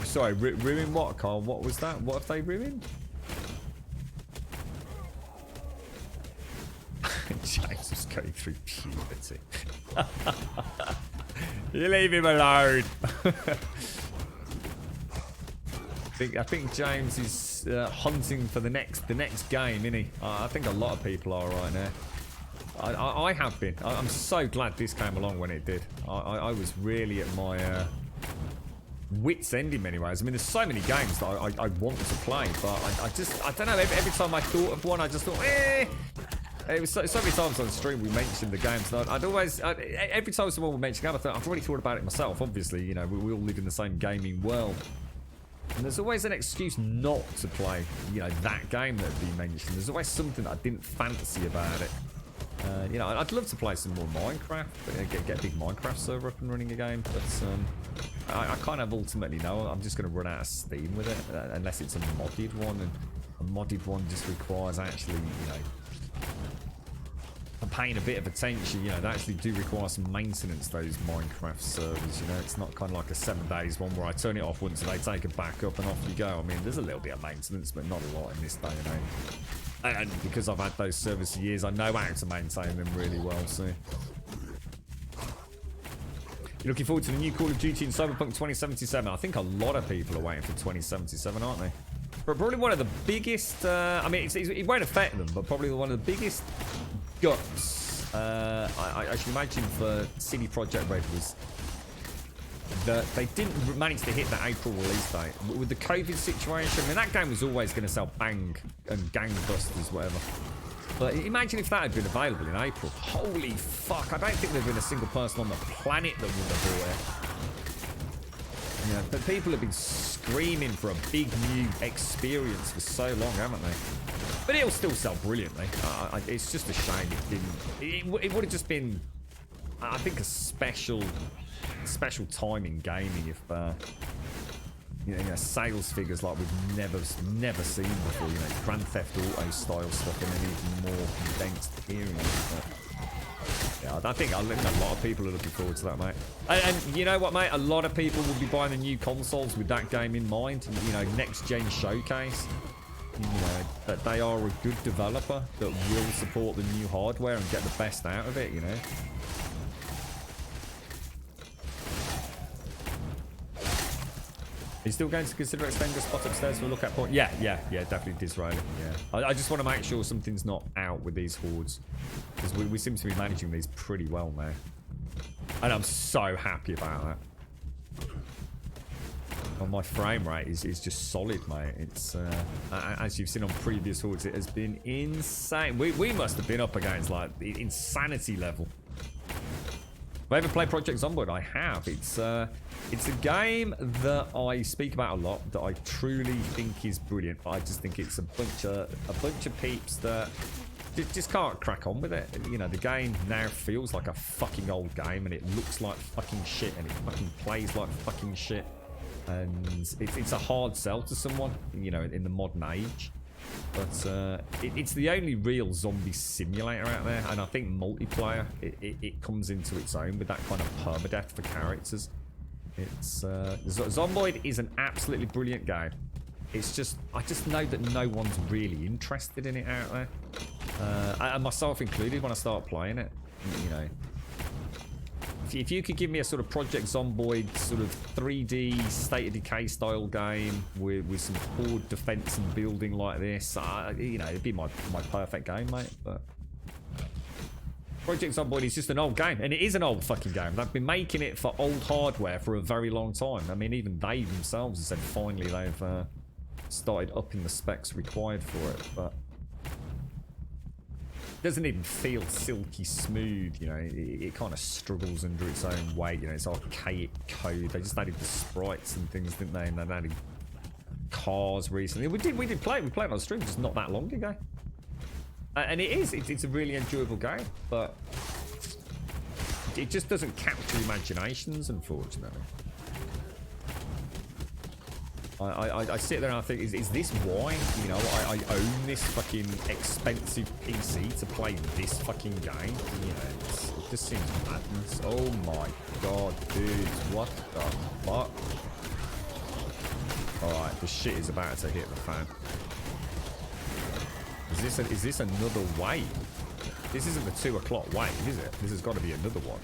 Sorry, ruin what, Carl? What was that? What have they ruined? James is going through puberty. You leave him alone. I think James is hunting for the next game, isn't he? I think a lot of people are right now. I have been. I'm so glad this came along when it did. I was really at my wits end in many ways. I mean, there's so many games that I wanted to play, but I don't know. Every time I thought of one, I just thought, eh. It was so many times on stream we mentioned the games. And I'd always, every time someone would mention a game, I thought, I've already thought about it myself. Obviously, you know, we all live in the same gaming world. And there's always an excuse not to play, you know, that game that would be mentioned. There's always something that I didn't fancy about it. You know, I'd love to play some more Minecraft, get a big Minecraft server up and running again. But I kind of ultimately know I'm just going to run out of steam with it, unless it's a modded one. And a modded one just requires actually, you know, paying a bit of attention. You know, they actually do require some maintenance, those Minecraft servers. You know, it's not kind of like a 7 days one where I turn it off once and they take it back up and off you go. I mean, there's a little bit of maintenance, but not a lot in this day and age. And because I've had those servers for years, I know how to maintain them really well. So, you're looking forward to the new Call of Duty in Cyberpunk 2077. I think a lot of people are waiting for 2077, aren't they? But probably one of the biggest, I mean, it won't affect them, but probably one of the biggest guts I should imagine for CD Projekt Red was that they didn't manage to hit that April release date. With the COVID situation, I mean, that game was always going to sell bang and gangbusters, whatever. But imagine if that had been available in April. Holy fuck, I don't think there's been a single person on the planet that would have bought it. You know, but people have been screaming for a big new experience for so long, haven't they? But it'll still sell brilliantly. It's just a shame it didn't. It would have just been, I think, a special time in gaming if you know, sales figures like we've never seen before. You know, Grand Theft Auto style stuff and an even more condensed period. But yeah, I think a lot of people are looking forward to that, mate. And you know what, mate? A lot of people will be buying the new consoles with that game in mind. You know, next gen showcase. You know, that they are a good developer that will support the new hardware and get the best out of it, you know. Are you still going to consider extending the spot upstairs for a lookout point? Yeah, definitely Disraeli. Yeah, I just want to make sure something's not out with these hordes, because we seem to be managing these pretty well now, and I'm so happy about that. Well, my frame rate is just solid, mate. It's as you've seen on previous hordes, it has been insane. We must have been up against like the insanity level. Have I ever played Project Zomboid? I have. It's a game that I speak about a lot, that I truly think is brilliant. I just think it's a bunch of peeps that just can't crack on with it. You know, the game now feels like a fucking old game, and it looks like fucking shit, and it fucking plays like fucking shit. And it's a hard sell to someone, you know, in the modern age. But it's the only real zombie simulator out there, and I think multiplayer it comes into its own with that kind of permadeath for characters. It's Zomboid is an absolutely brilliant game. It's just I just know that no one's really interested in it out there, and myself included when I start playing it. You know, if you could give me a sort of Project Zomboid sort of 3D State of Decay style game with some horde defense and building like this, you know, it'd be my perfect game, mate. But Project Zomboid is just an old game, and it is an old fucking game. They've been making it for old hardware for a very long time. I mean, even they themselves have said finally they've started upping the specs required for it, but it doesn't even feel silky smooth, you know. It kind of struggles under its own weight, you know. It's archaic code. They just added the sprites and things, didn't they? And they added cars recently. We did play it. We played it on stream just not that long ago. And it's a really enjoyable game, but it just doesn't capture imaginations, unfortunately. I sit there and I think, is this why, you know, I own this fucking expensive PC to play this fucking game? You know, it just seems madness. Oh my god, dude, what the fuck? Alright, the shit is about to hit the fan. Is this another wave? This isn't the 2 o'clock wave, is it? This has got to be another one.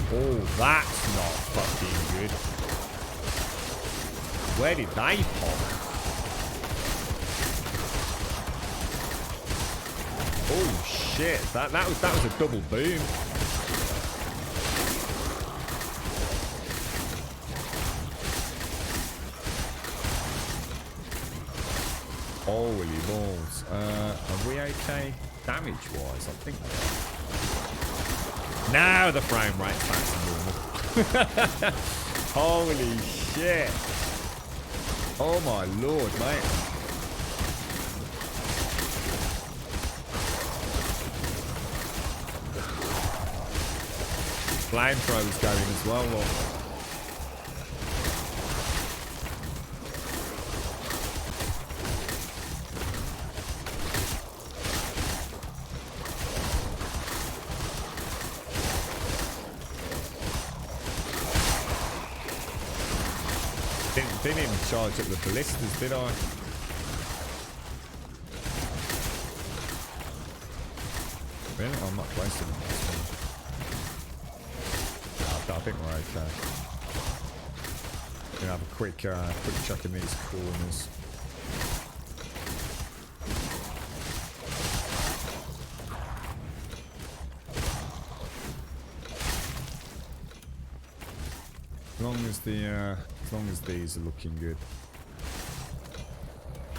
Oh, that's not fucking good. Where did they pop? Oh shit! That was a double boom. Holy balls. Are we okay damage-wise? I think we are. Now the frame rate's back to normal. Holy shit. Oh my lord, mate. Flamethrower's going as well, look. Didn't even charge up the ballistas, did I? Really? I'm not close enough. I think we're okay. Gonna have a quick check in these corners. As long as these are looking good.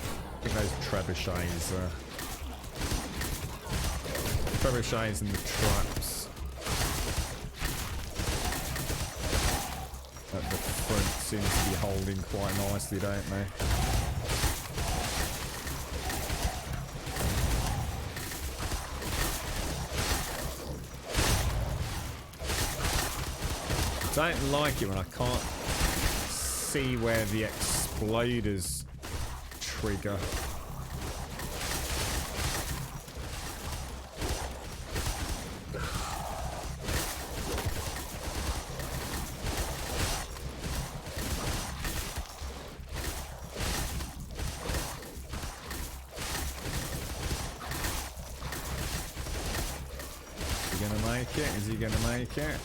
I think those trebuchets and the traps at the front seem to be holding quite nicely, don't they? I don't like it when I can't see where the exploders trigger. Is he gonna make it? Is he gonna make it?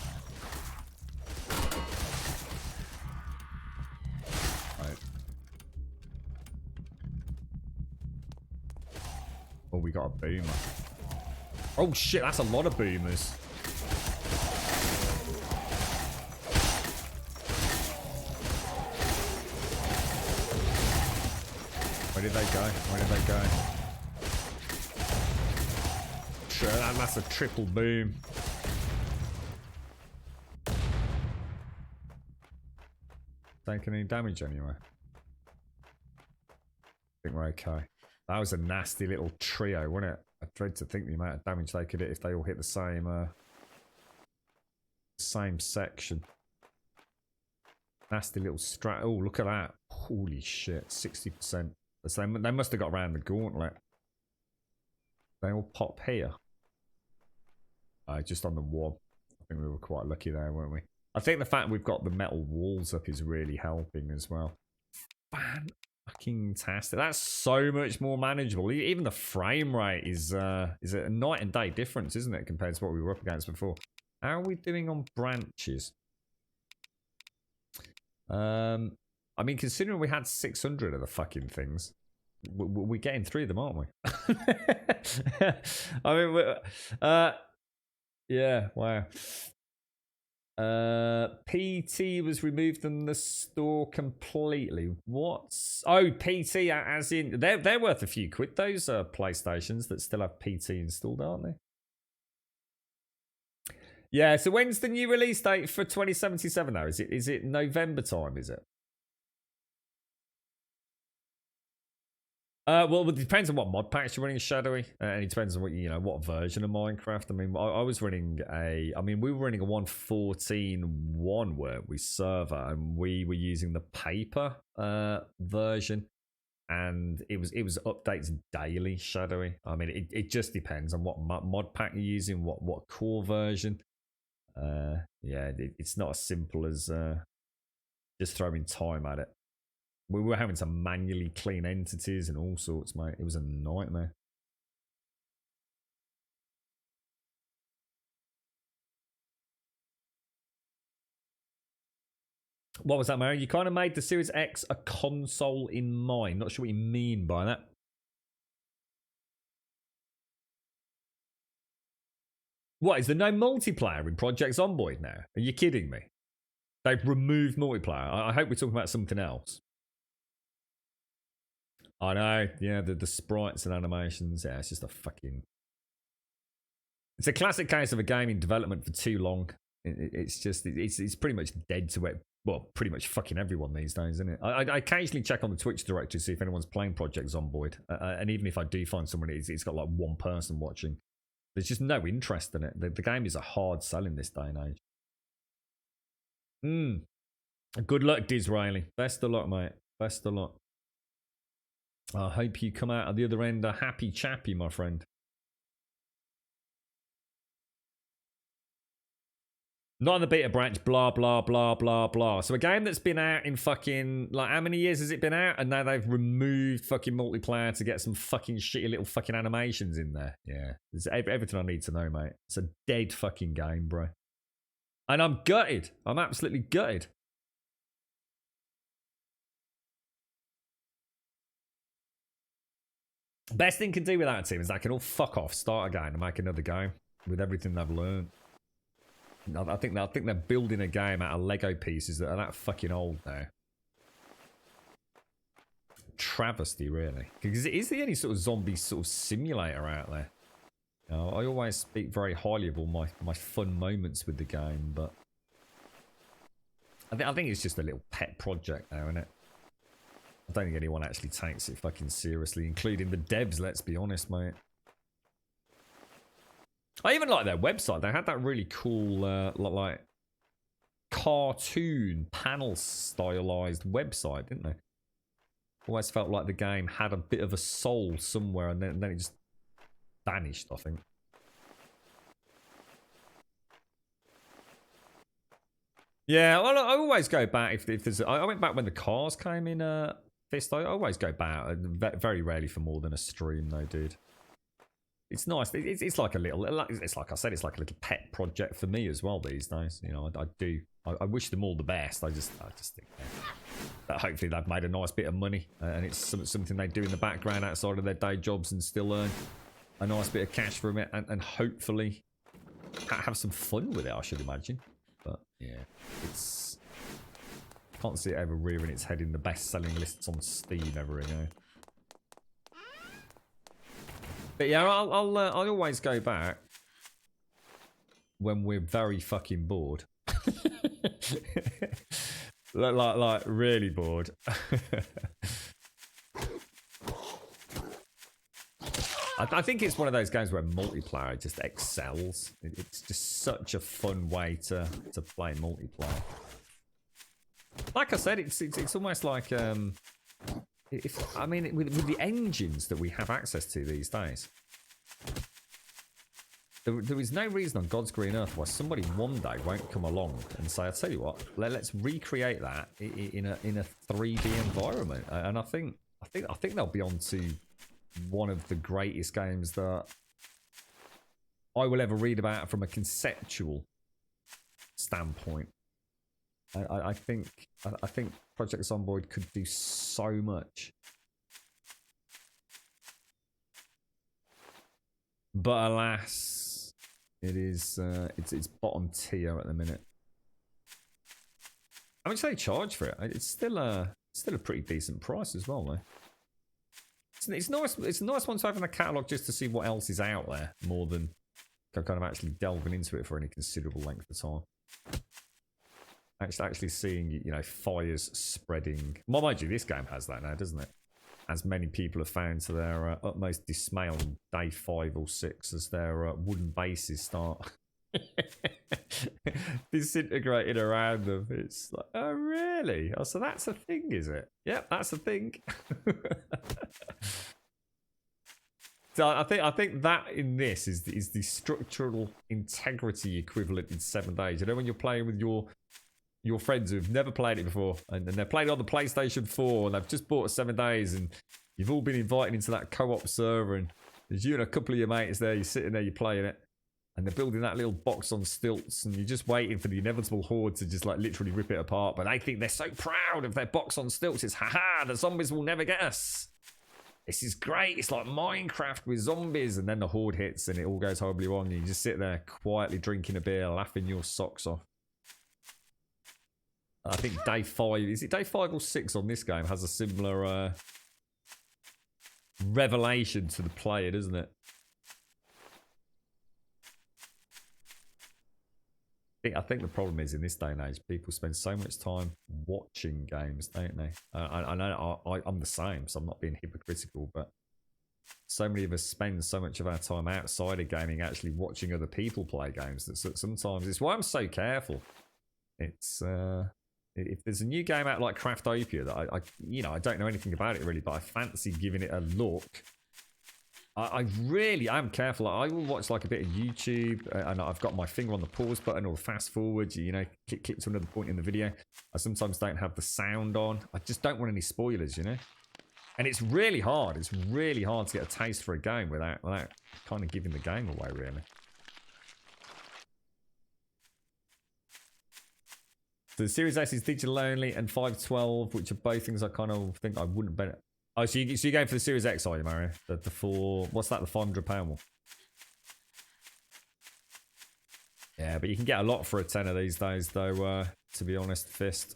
Oh, we got a boomer. Oh shit, that's a lot of boomers. Where did they go? Where did they go? Sure, that's a triple boom. Taking any damage anyway? I think we're okay. That was a nasty little trio, wasn't it? I dread to think the amount of damage they could hit if they all hit the same section. Nasty little strat. Oh, look at that. Holy shit, 60%. They must have got around the gauntlet. They all pop here. Just on the wall. I think we were quite lucky there, weren't we? I think the fact we've got the metal walls up is really helping as well. Fucking tastic. That's so much more manageable. Even the frame rate is a night and day difference, isn't it, compared to what we were up against before? How are we doing on branches? I mean, considering we had 600 of the fucking things, we're getting 3 of them, aren't we? I mean, yeah, wow. PT was removed from the store completely. What's... Oh, PT as in... They're worth a few quid, those PlayStations that still have PT installed, aren't they? Yeah, so when's the new release date for 2077 though? Is it November time, is it? Well, it depends on what mod packs you're running, Shadowy, and it depends on what what version of Minecraft. I mean, I was running we were running a 1.14.1 weren't we, server, and we were using the paper version, and it was updates daily, Shadowy. I mean, it just depends on what mod pack you're using, what core version. Yeah, it's not as simple as just throwing time at it. We were having to manually clean entities and all sorts, mate. It was a nightmare. What was that, Mario? You kind of made the Series X a console in mind. Not sure what you mean by that. What, is there no multiplayer in Project Zomboid now? Are you kidding me? They've removed multiplayer. I hope we're talking about something else. I know, yeah, the sprites and animations, yeah, it's just a fucking... It's a classic case of a game in development for too long. It's just, it's pretty much dead to it. Well, pretty much fucking everyone these days, isn't it? I occasionally check on the Twitch directory to see if anyone's playing Project Zomboid. And even if I do find someone, it's got like one person watching. There's just no interest in it. The game is a hard sell in this day and age. Good luck, Disraeli. Best of luck, mate. Best of luck. I hope you come out at the other end a happy chappy, my friend. Not on the beta branch, blah, blah, blah, blah, blah. So a game that's been out in fucking, like, how many years has it been out? And now they've removed fucking multiplayer to get some fucking shitty little fucking animations in there. Yeah. It's everything I need to know, mate. It's a dead fucking game, bro. And I'm gutted. I'm absolutely gutted. Best thing can do with that team is they can all fuck off, start again, and make another game with everything they've learned. I think they're building a game out of Lego pieces that are that fucking old now. Travesty, really. Because is there any sort of zombie sort of simulator out there? You know, I always speak very highly of all my fun moments with the game, but I think it's just a little pet project now, isn't it? I don't think anyone actually takes it fucking seriously, including the devs, let's be honest, mate. I even like their website. They had that really cool, like, cartoon, panel-stylized website, didn't they? Always felt like the game had a bit of a soul somewhere, and then it just vanished, I think. Yeah, well, I always go back if there's... I went back when the cars came in Fist. I always go back. Very rarely for more than a stream, though, dude. It's nice. It's like a little... It's like I said, it's like a little pet project for me as well these days. You know, I wish them all the best. I just think that hopefully they've made a nice bit of money. And it's something they do in the background outside of their day jobs and still earn a nice bit of cash from it. And hopefully have some fun with it, I should imagine. But yeah, it's... Can't see it ever rearing its head in the best-selling lists on Steam ever again. But yeah, I'll always go back when we're very fucking bored. like really bored. I think it's one of those games where multiplayer just excels. It's just such a fun way to play multiplayer. Like I said, it's almost like I mean, with the engines that we have access to these days, there is no reason on God's green earth why somebody one day won't come along and say, "I'll tell you what, let's recreate that in a 3D environment." And I think they'll be on to one of the greatest games that I will ever read about from a conceptual standpoint. I think Project Zomboid could do so much. But alas, it is it's bottom tier at the minute. How much do they charge for it? It's still a pretty decent price as well, though. It's nice. It's a nice one to have in the catalogue just to see what else is out there, more than kind of actually delving into it for any considerable length of time. Actually seeing, you know, fires spreading. Well, mind you, this game has that now, doesn't it? As many people have found to their utmost dismay on day 5 or 6 as their wooden bases start disintegrating around them. It's like, oh really? Oh, so that's a thing, is it? Yep, that's a thing. So I think that in this is the structural integrity equivalent in 7 days. You know, when you're playing with your friends who've never played it before, and they're playing on the PlayStation 4, and they've just bought 7 days, and you've all been invited into that co-op server, and there's you and a couple of your mates there, you're sitting there, you're playing it, and they're building that little box on stilts, and you're just waiting for the inevitable horde to just like literally rip it apart, but they think they're so proud of their box on stilts. It's, haha, the zombies will never get us. This is great. It's like Minecraft with zombies, and then the horde hits, and it all goes horribly wrong, and you just sit there quietly drinking a beer, laughing your socks off. I think day 5, is it day 5 or 6 on this game, has a similar revelation to the player, doesn't it? I think the problem is in this day and age, people spend so much time watching games, don't they? I know I'm the same, so I'm not being hypocritical, but so many of us spend so much of our time outside of gaming actually watching other people play games that sometimes it's why I'm so careful. It's if there's a new game out like Craftopia that I don't know anything about it really, but I fancy giving it a look. I really am careful. I will watch like a bit of YouTube, and I've got my finger on the pause button or fast forward, you know, kick to another point in the video. I sometimes don't have the sound on. I just don't want any spoilers, you know. And it's really hard. It's really hard to get a taste for a game without kind of giving the game away, really. So the Series S is digital only, and 512, which are both things I kind of think I wouldn't bet. Oh, so you're going for the Series X, are you, Mario? The 4, what's that, the £500 one? Yeah, but you can get a lot for a tenner these days, though, to be honest, Fist.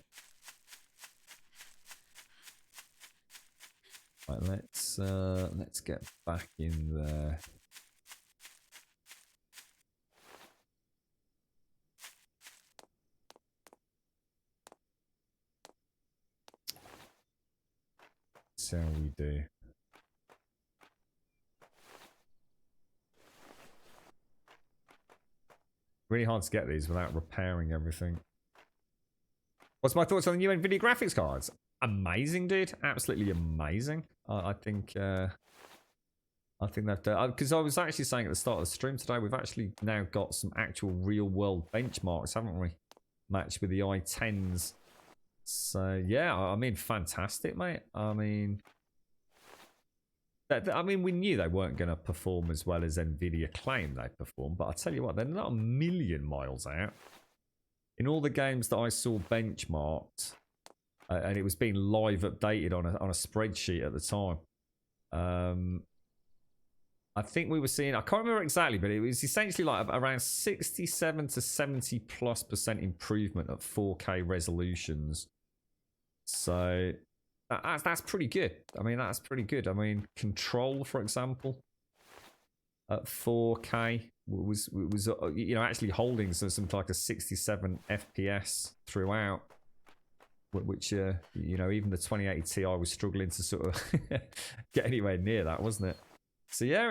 Right, let's get back in there. How we do. Really hard to get these without repairing everything. What's my thoughts on the new NVIDIA graphics cards? Amazing, dude. Absolutely amazing. I think that because I was actually saying at the start of the stream today, we've actually now got some actual real world benchmarks, haven't we? Matched with the i10s. So yeah, I mean, fantastic, mate. I mean, we knew they weren't going to perform as well as Nvidia claimed they perform, but I tell you what, they're not a million miles out. In all the games that I saw benchmarked, and it was being live updated on a spreadsheet at the time. I think we were seeing, I can't remember exactly, but it was essentially like around 67 to 70+% improvement at 4K resolutions. So that's pretty good. I mean, that's pretty good. I mean, Control, for example, at 4K was you know, actually holding something like a 67 FPS throughout, which you know, even the 2080 Ti was struggling to sort of get anywhere near that, wasn't it? So yeah,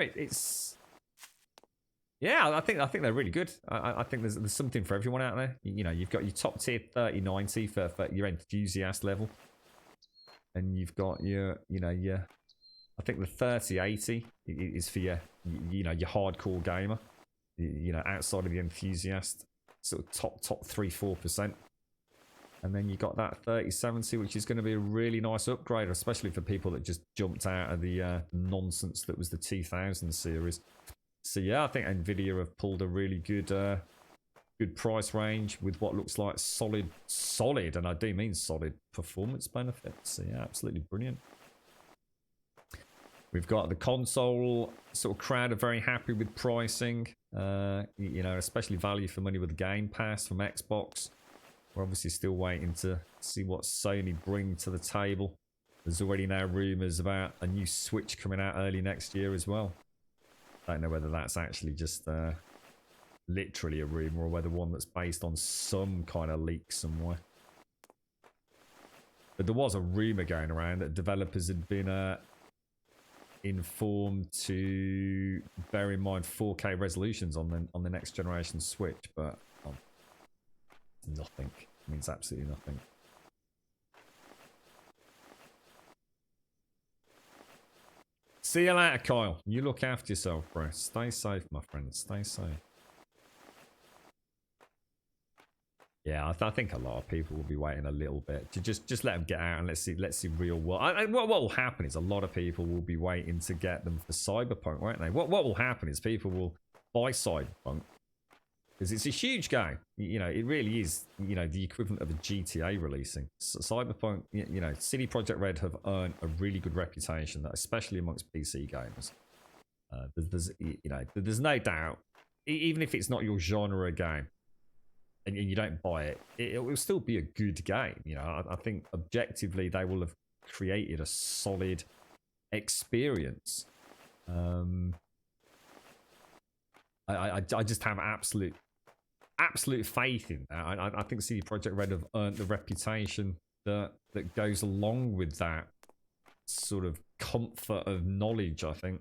I think they're really good. I think there's something for everyone out there. You know, you've got your top tier 3090 for your enthusiast level, and you've got your I think the 3080 is for your hardcore gamer. you know, outside of the enthusiast, sort of top 3-4%. And then you got that 3070, which is going to be a really nice upgrade, especially for people that just jumped out of the nonsense that was the 2000 series. So yeah, I think Nvidia have pulled a really good price range with what looks like solid, and I do mean solid performance benefits. So yeah, absolutely brilliant. We've got the console sort of crowd are very happy with pricing, you know, especially value for money with the Game Pass from Xbox. We're obviously still waiting to see what Sony bring to the table. There's already now rumours about a new Switch coming out early next year as well. Don't know whether that's actually just literally a rumour or whether one that's based on some kind of leak somewhere. But there was a rumour going around that developers had been informed to bear in mind 4K resolutions on the next generation Switch, but nothing. It means absolutely nothing. See you later, Kyle. You look after yourself, bro. Stay safe, my friend. Stay safe. Yeah, I think a lot of people will be waiting a little bit to just let them get out and let's see real world. What will happen is a lot of people will be waiting to get them for Cyberpunk, won't they? What will happen is people will buy Cyberpunk because it's a huge game. You know, it really is. You know, the equivalent of a GTA releasing. So Cyberpunk. You know, CD Projekt Red have earned a really good reputation, especially amongst PC gamers. There's no doubt, even if it's not your genre game, and you don't buy it, it will still be a good game. You know, I think objectively they will have created a solid experience. I just have absolute faith in that. I think CD Projekt Red have earned the reputation that goes along with that sort of comfort of knowledge, I think.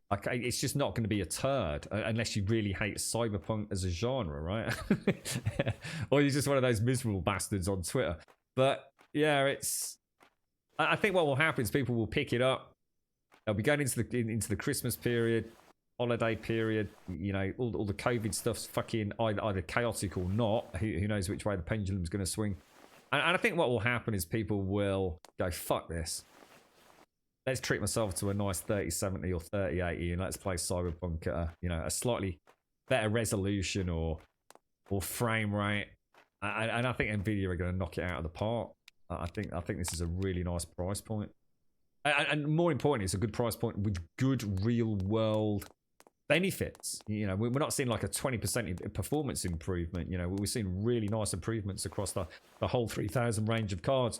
Okay, it's just not going to be a turd unless you really hate Cyberpunk as a genre, right? Or you're just one of those miserable bastards on Twitter. But yeah, I think what will happen is people will pick it up. They'll be going into the Christmas period, holiday period. You know, all the COVID stuff's fucking either chaotic or not. Who knows which way the pendulum's going to swing? And I think what will happen is people will go, fuck this. Let's treat myself to a nice 3070 or 3080 and let's play Cyberpunk at a slightly better resolution or frame rate. And I think Nvidia are going to knock it out of the park. I think this is a really nice price point. And more importantly, it's a good price point with good real world benefits. You know, we're not seeing like a 20% performance improvement. You know, we're seeing really nice improvements across the whole 3000 range of cards,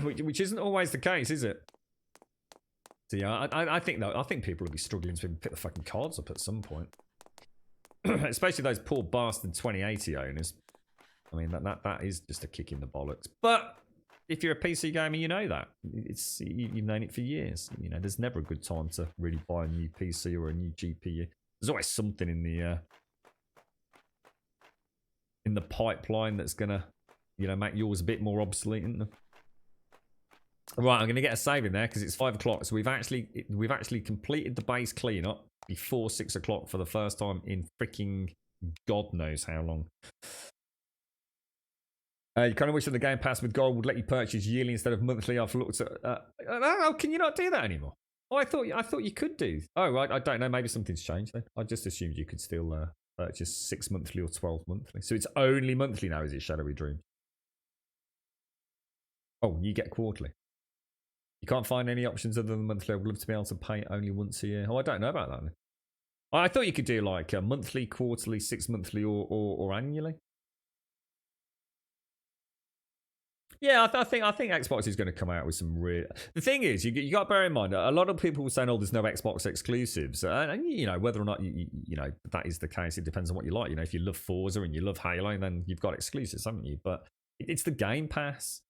which isn't always the case, is it? So yeah, I think people will be struggling to pick the fucking cards up at some point, especially those poor bastard 2080 owners. I mean that is just a kick in the bollocks. But if you're a PC gamer, you know that you've known it for years. You know, there's never a good time to really buy a new PC or a new GPU. There's always something in the pipeline that's gonna make yours a bit more obsolete, isn't there? Right, I'm going to get a save in there because it's 5 o'clock. So we've actually completed the base cleanup before 6 o'clock for the first time in freaking God knows how long. You kind of wish that the Game Pass with Gold would let you purchase yearly instead of monthly. I've looked at. Oh, can you not do that anymore? Oh, I thought you could do. Oh, I don't know. Maybe something's changed then. I just assumed you could still purchase 6 monthly or 12 monthly. So it's only monthly now, is it? Shadowy Dream. Oh, you get quarterly. You can't find any options other than monthly. I would love to be able to pay only once a year. Oh, I don't know about that then. I thought you could do like a monthly, quarterly, 6 monthly, or annually. Yeah, I think Xbox is going to come out with some real. The thing is, you got to bear in mind a lot of people were saying, "Oh, there's no Xbox exclusives," and whether or not that is the case, it depends on what you like. You know, if you love Forza and you love Halo, then you've got exclusives, haven't you? But it's the Game Pass.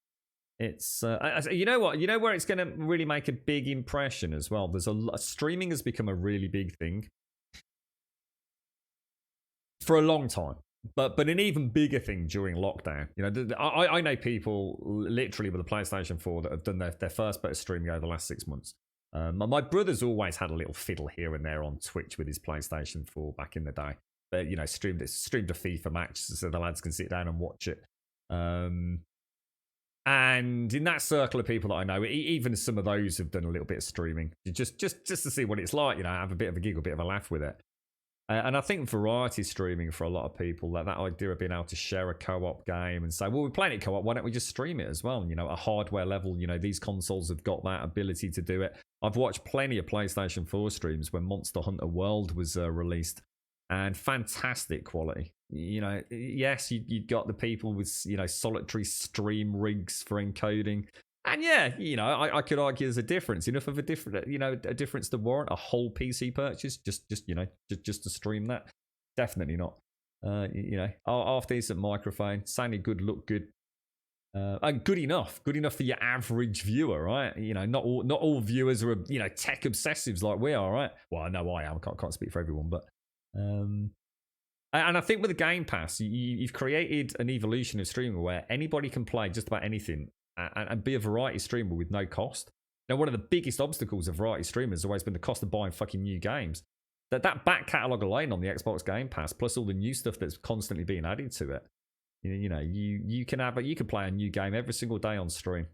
It's you know what, where it's going to really make a big impression as well. There's streaming has become a really big thing for a long time, but an even bigger thing during lockdown. You know, I know people literally with a PlayStation 4 that have done their first bit of streaming over the last 6 months. My brother's always had a little fiddle here and there on Twitch with his PlayStation 4 back in the day. But, you know, streamed a FIFA match so the lads can sit down and watch it. And in that circle of people that I know, even some of those have done a little bit of streaming. Just to see what it's like, you know, have a bit of a giggle, a bit of a laugh with it. And I think variety streaming for a lot of people, that idea of being able to share a co-op game and say, well, we're playing it co-op, why don't we just stream it as well? And, you know, at a hardware level, you know, these consoles have got that ability to do it. I've watched plenty of PlayStation 4 streams when Monster Hunter World was released, and fantastic quality. You know, yes, you got the people with, you know, solitary stream rigs for encoding. And yeah, you know, I could argue there's a difference, enough of a difference to warrant a whole PC purchase, just you know, just to stream that. Definitely not. You know, half decent microphone, sounded good, looked good, and good enough for your average viewer, right? You know, not all viewers are, you know, tech obsessives like we are, right? Well, I know I am. Can't speak for everyone, but and I think with the Game Pass, you've created an evolution of streaming where anybody can play just about anything. And be a variety streamer with no cost. Now, one of the biggest obstacles of variety streamers has always been the cost of buying fucking new games. That back catalogue alone on the Xbox Game Pass, plus all the new stuff that's constantly being added to it. You know, you can play a new game every single day on stream.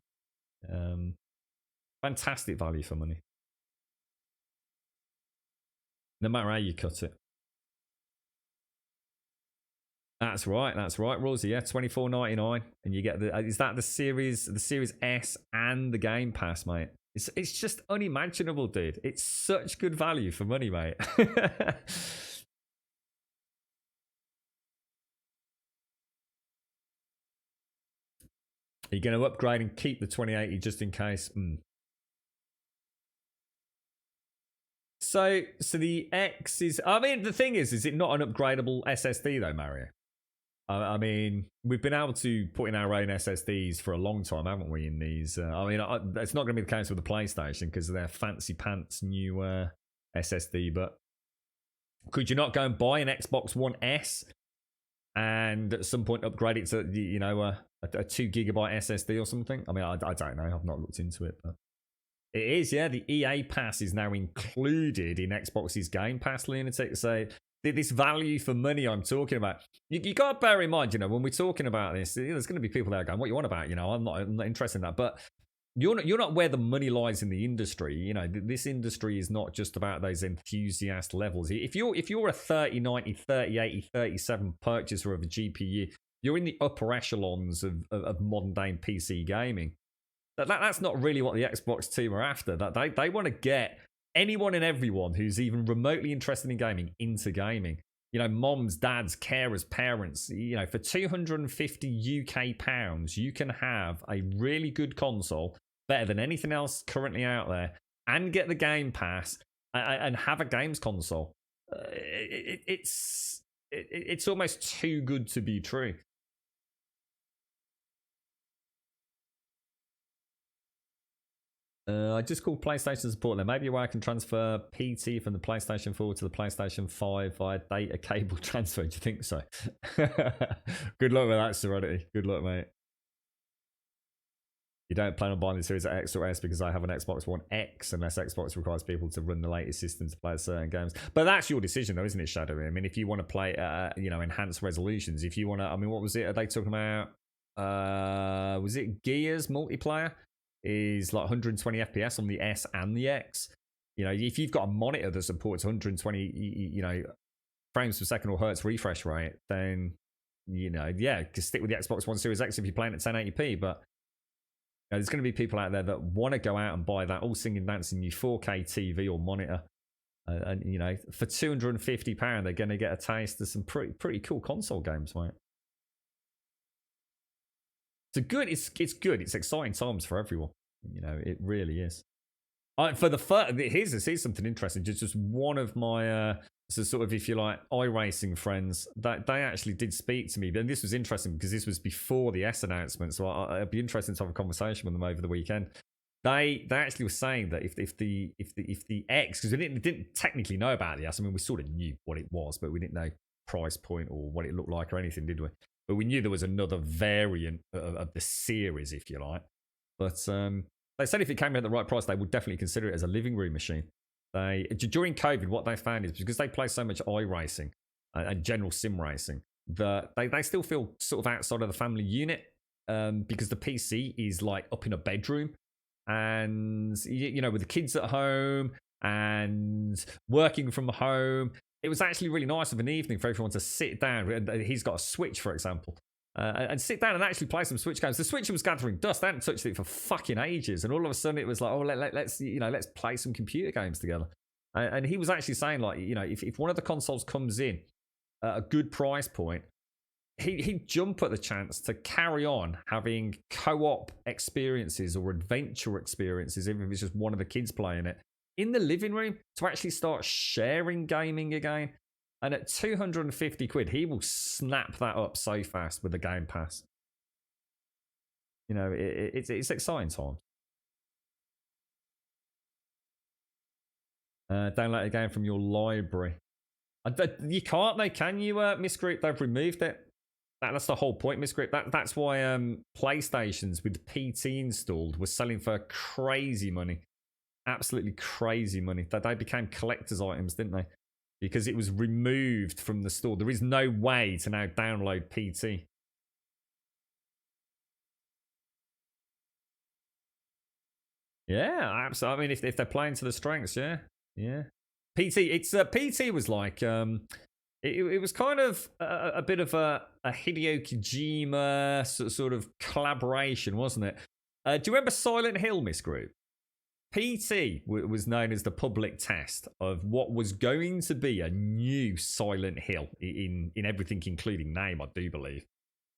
Fantastic value for money. No matter how you cut it. That's right, Rosie. Yeah, $24.99, and you get is that the Series S and the Game Pass, mate? It's just unimaginable, dude. It's such good value for money, mate. Are you going to upgrade and keep the 2080 just in case? So the X is. I mean, the thing is it not an upgradable SSD though, Mario? I mean, we've been able to put in our own SSDs for a long time, haven't we, in these? I mean, it's not going to be the case with the PlayStation because of their fancy pants new SSD, but could you not go and buy an Xbox One S and at some point upgrade it to, you know, a 2 gigabyte SSD or something? I mean, I don't know. I've not looked into it, but it is, yeah. The EA Pass is now included in Xbox's Game Pass, Lunatic. So this value for money I'm talking about, you got to bear in mind, you know, when we're talking about this, there's going to be people there going, what you want about? You know, I'm not interested in that. But you're not where the money lies in the industry. You know, this industry is not just about those enthusiast levels. If you're a 3090, 3080, 37 purchaser of a GPU, you're in the upper echelons of modern day PC gaming. That's not really what the Xbox team are after. That they want to get anyone and everyone who's even remotely interested in gaming into gaming. You know, moms, dads, carers, parents. You know, for 250 UK pounds, you can have a really good console, better than anything else currently out there, and get the Game Pass and have a games console. It's almost too good to be true. I just called PlayStation support there. Maybe where I can transfer PT from the PlayStation 4 to the PlayStation 5 via data cable transfer. Do you think so? Good luck with that, Serenity. Good luck, mate. You don't plan on buying the Series X or S because I have an Xbox One X unless Xbox requires people to run the latest system to play certain games. But that's your decision though, isn't it, Shadowy? I mean, if you want to play, you know, enhanced resolutions, if you want to, I mean, what was it? Are they talking about, was it Gears multiplayer? Is like 120 FPS on the S and the X. You know, if you've got a monitor that supports 120, you know, frames per second or hertz refresh rate, then, you know, yeah, just stick with the Xbox One Series X if you're playing at 1080p. But you know, there's going to be people out there that want to go out and buy that all singing, dancing new 4K TV or monitor. And, you know, for £250, they're going to get a taste of some pretty cool console games, mate. It's good. It's exciting times for everyone. You know, it really is. For the first, here's something interesting. Just one of my so sort of, if you like, iRacing friends, that they actually did speak to me. And this was interesting because this was before the S announcement, so it'd be interesting to have a conversation with them over the weekend. They actually were saying that if the X, because we didn't technically know about the S. I mean, we sort of knew what it was, but we didn't know price point or what it looked like or anything, did we? But we knew there was another variant of the series, if you like. But They said if it came in at the right price, they would definitely consider it as a living room machine. During COVID, what they found is because they play so much iRacing and general sim racing, that they still feel sort of outside of the family unit, because the PC is like up in a bedroom, and you know, with the kids at home and working from home, it was actually really nice of an evening for everyone to sit down. He's got a Switch, for example, and sit down and actually play some Switch games. The Switch was gathering dust. They hadn't touched it for fucking ages, and all of a sudden it was like, oh, let's play some computer games together. And he was actually saying, like, you know, if one of the consoles comes in at a good price point, he'd jump at the chance to carry on having co-op experiences or adventure experiences, even if it's just one of the kids playing it, in the living room, to actually start sharing gaming again. And at 250 quid, he will snap that up so fast with the Game Pass. You know, it's exciting time. Download a game from your library. You can't, though, can you, Miss Group? They've removed it. That's the whole point, Miss Group. That's why PlayStations with PT installed were selling for crazy money. Absolutely crazy money. They became collector's items, didn't they? Because it was removed from the store. There is no way to now download PT. Yeah, absolutely. I mean, if they're playing to the strengths, yeah. PT. PT was like it was kind of a bit of a Hideo Kojima sort of collaboration, wasn't it? Do you remember Silent Hill, Miss Group? PT was known as the public test of what was going to be a new Silent Hill in everything, including name, I do believe.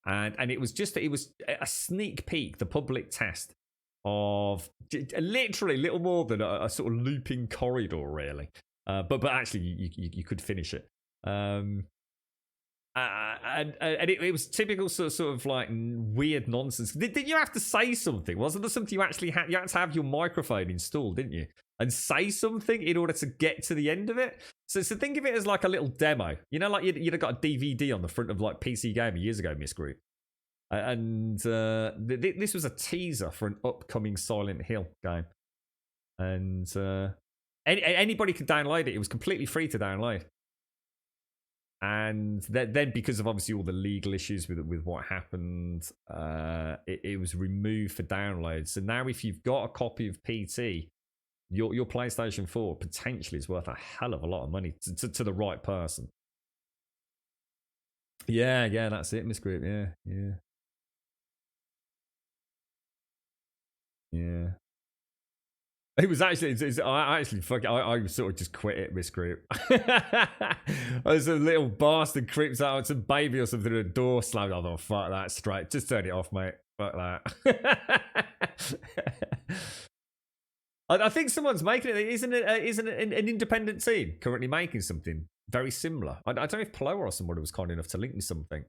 And it was a sneak peek, the public test of literally little more than a sort of looping corridor, really. But actually, you could finish it. And it was typical sort of like weird nonsense. Did you have to say something? Wasn't there something you actually had? You had to have your microphone installed, didn't you? And say something in order to get to the end of it. So think of it as like a little demo. You know, like you'd have got a DVD on the front of like PC Gamer years ago, Miss Group. And this was a teaser for an upcoming Silent Hill game. And anybody could download it. It was completely free to download. And then because of obviously all the legal issues with what happened, it was removed for download. So now if you've got a copy of PT, your PlayStation 4 potentially is worth a hell of a lot of money to the right person. Yeah, that's it, Miss Group. Yeah. It was actually, I sort of just quit it, Miss Group. There's a little bastard creeps out, it's a baby or something at the door slammed. I thought, fuck that, straight. Just turn it off, mate. Fuck that. I think someone's making it. Isn't it an independent team currently making something very similar? I don't know if Ploa or someone was kind enough to link me something.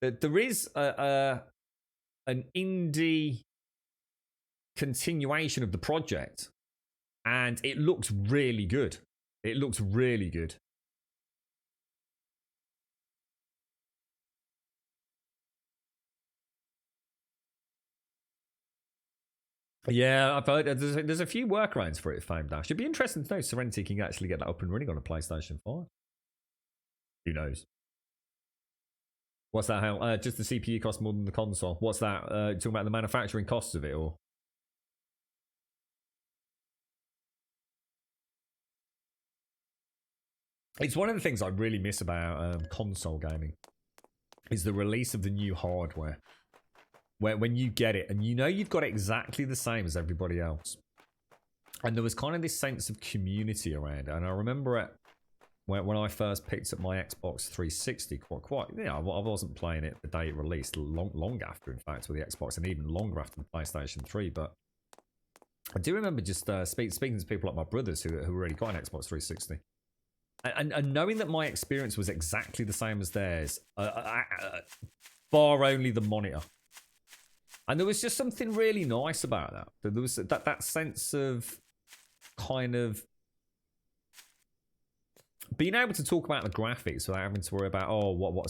There is an indie continuation of the project, and it looks really good. Yeah, I've heard there's a few workarounds for it, Fame Dash. It'd be interesting to know if Serenity can actually get that up and running on a PlayStation 5. Who knows? What's that? How just the CPU costs more than the console? What's that? Talking about the manufacturing costs of it, or? It's one of the things I really miss about console gaming is the release of the new hardware. Where when you get it and you know you've got it exactly the same as everybody else. And there was kind of this sense of community around it. And I remember it when I first picked up my Xbox 360 quite, you know, I wasn't playing it the day it released, long after, in fact, with the Xbox, and even longer after the PlayStation 3. But I do remember just speaking to people like my brothers who already got an Xbox 360. And knowing that my experience was exactly the same as theirs, bar only the monitor. And there was just something really nice about that. There was that sense of kind of being able to talk about the graphics without having to worry about,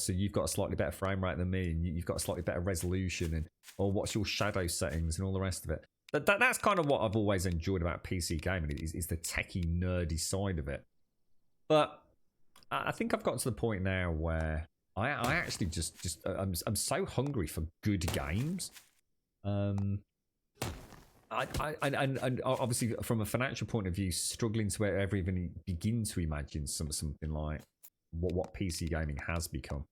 so you've got a slightly better frame rate than me, and you've got a slightly better resolution, and what's your shadow settings and all the rest of it. That's kind of what I've always enjoyed about PC gaming is the techie, nerdy side of it. But I think I've got to the point now where I actually I'm so hungry for good games. And obviously from a financial point of view, struggling to ever even begin to imagine something like what PC gaming has become.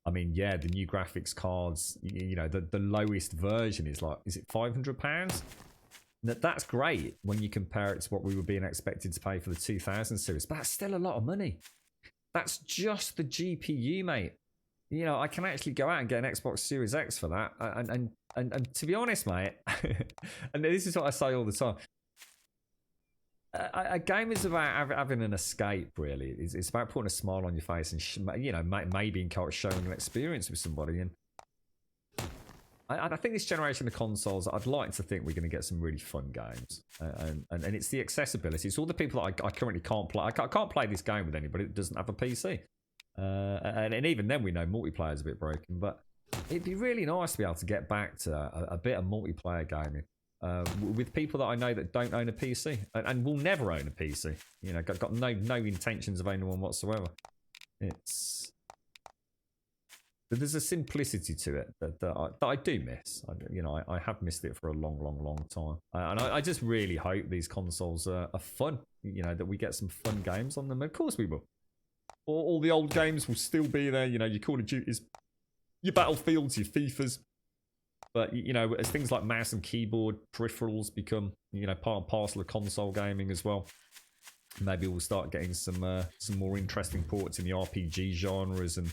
I mean, yeah, the new graphics cards, you know, the lowest version is it £500? That's great when you compare it to what we were being expected to pay for the 2000 series, but that's still a lot of money. That's just the GPU, mate. You know, I can actually go out and get an Xbox Series X for that. And to be honest, mate, and this is what I say all the time, a game is about having an escape, really. It's about putting a smile on your face and, you know, maybe sharing an experience with somebody. And I think this generation of consoles, I'd like to think we're going to get some really fun games. And it's the accessibility. It's all the people that I currently can't play. I can't play this game with anybody that doesn't have a PC. And even then, we know multiplayer is a bit broken. But it'd be really nice to be able to get back to a bit of multiplayer gaming. With people that I know that don't own a PC and will never own a PC, you know, got no intentions of owning one whatsoever. But there's a simplicity to it that I do miss. I have missed it for a long time, and I just really hope these consoles are fun. You know, that we get some fun games on them. Of course we will. All the old games will still be there. You know, your Call of Duties, your Battlefields, your FIFAs. But, you know, as things like mouse and keyboard peripherals become, you know, part and parcel of console gaming as well, maybe we'll start getting some more interesting ports in the RPG genres and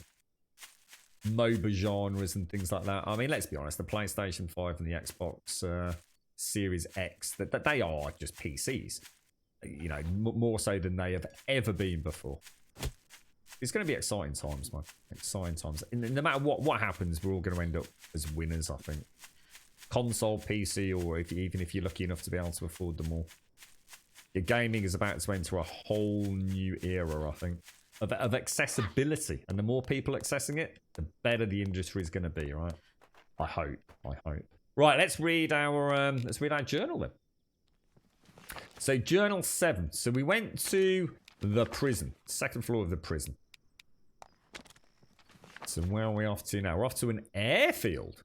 MOBA genres and things like that. I mean, let's be honest, the PlayStation 5 and the Xbox Series X, that they are just PCs, you know, more so than they have ever been before. It's going to be exciting times, man. Exciting times. And no matter what happens, we're all going to end up as winners, I think. Console, PC, or even if you're lucky enough to be able to afford them all. Your gaming is about to enter a whole new era, I think, of accessibility. And the more people accessing it, the better the industry is going to be, right? I hope. Right, let's read our journal then. So, Journal 7. So, we went to the prison. Second floor of the prison. So where are we off to now? We're off to an airfield.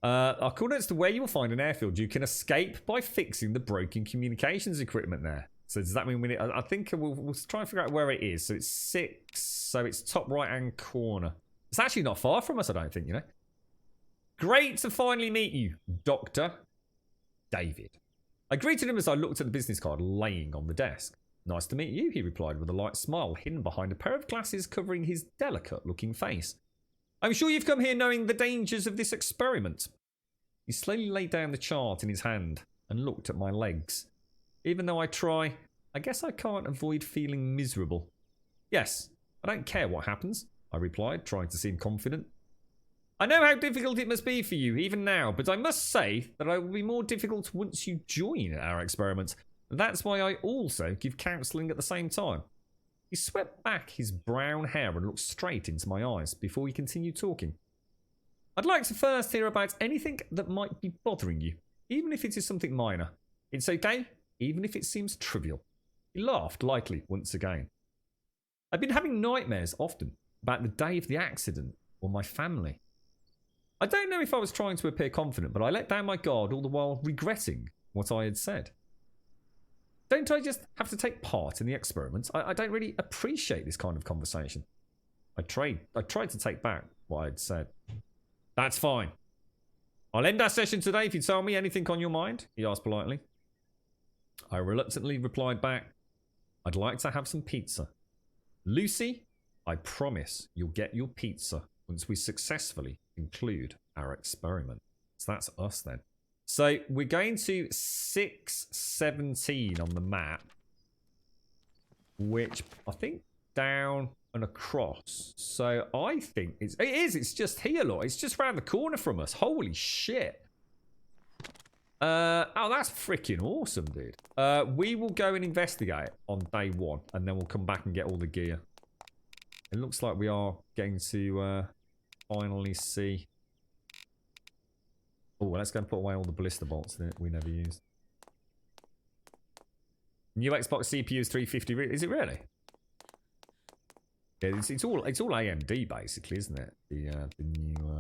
According to where you will find an airfield, you can escape by fixing the broken communications equipment there. So does that mean we need... I think we'll try and figure out where it is. So it's 6. So it's top right-hand corner. It's actually not far from us, I don't think, you know. Great to finally meet you, Dr. David. I greeted him as I looked at the business card laying on the desk. Nice to meet you, he replied with a light smile hidden behind a pair of glasses covering his delicate-looking face. I'm sure you've come here knowing the dangers of this experiment. He slowly laid down the chart in his hand and looked at my legs. Even though I try, I guess I can't avoid feeling miserable. Yes, I don't care what happens, I replied, trying to seem confident. I know how difficult it must be for you, even now, but I must say that it will be more difficult once you join our experiment. That's why I also give counselling at the same time. He swept back his brown hair and looked straight into my eyes before he continued talking. I'd like to first hear about anything that might be bothering you, even if it is something minor. It's okay, even if it seems trivial. He laughed lightly once again. I've been having nightmares often about the day of the accident or my family. I don't know if I was trying to appear confident, but I let down my guard all the while regretting what I had said. Don't I just have to take part in the experiment? I don't really appreciate this kind of conversation. I tried to take back what I had said. That's fine. I'll end our session today if you tell me anything on your mind, he asked politely. I reluctantly replied back, I'd like to have some pizza. Lucy, I promise you'll get your pizza once we successfully conclude our experiment. So that's us then. So we're going to 617 on the map, which I think down and across. So I think it's just here, look. It's just round the corner from us. Holy shit. Oh, that's freaking awesome, dude. We will go and investigate on day 1, and then we'll come back and get all the gear. It looks like we are getting to finally see Oh, well, let's go and put away all the ballista bolts that we never used. New Xbox CPU is 350. Is it really? Yeah, it's all AMD basically, isn't it? The new.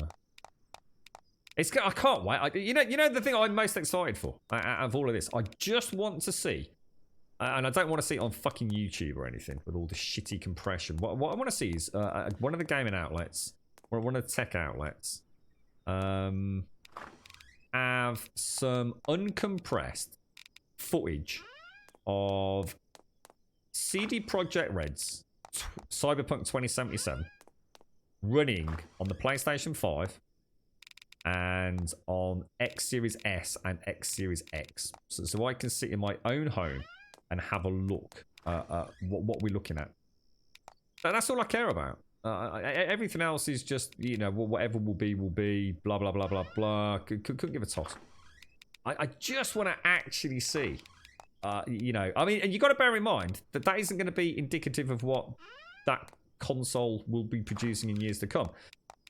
It's I can't wait. You know the thing I'm most excited for out of all of this. I just want to see, and I don't want to see it on fucking YouTube or anything with all the shitty compression. What I want to see is one of the gaming outlets or one of the tech outlets have some uncompressed footage of CD Projekt Red's Cyberpunk 2077 running on the PlayStation 5 and on X Series S and X Series X. So I can sit in my own home and have a look at what we're looking at. And that's all I care about. Everything else is just, you know, whatever will be, blah, blah, blah, blah, blah. Couldn't give a toss. I just want to actually see, you know, I mean, and you got to bear in mind that that isn't going to be indicative of what that console will be producing in years to come.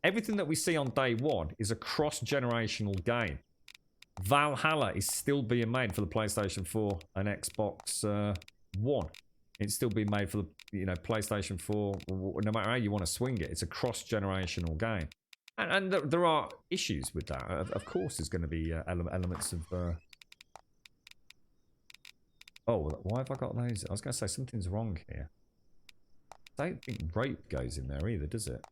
Everything that we see on day one is a cross-generational game. Valhalla is still being made for the PlayStation 4 and Xbox One. It's still being made for the, you know, PlayStation 4. No matter how you want to swing it, it's a cross-generational game. And there are issues with that. Of course, there's going to be elements of... Oh, why have I got those? I was going to say something's wrong here. I don't think rope goes in there either, does it?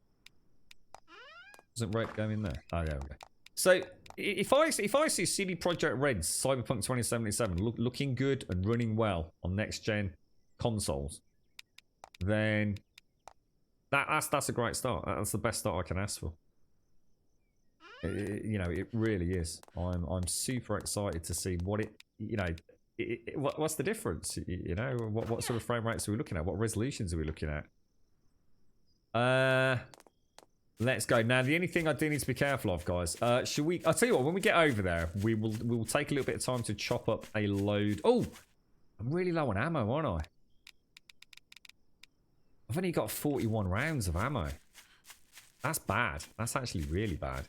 Doesn't rope go in there? Oh, there we go. So, if I see CD Projekt Red's Cyberpunk 2077 looking good and running well on next-gen consoles, then that's a great start. That's the best start I can ask for. You know, it really is. I'm super excited to see what it, you know, what's the difference? You know, what sort of frame rates are we looking at? What resolutions are we looking at? Let's go. Now, the only thing I do need to be careful of, guys, should we... I'll tell you what, when we get over there, we will take a little bit of time to chop up a load... Oh! I'm really low on ammo, aren't I? I've only got 41 rounds of ammo. That's bad. That's actually really bad.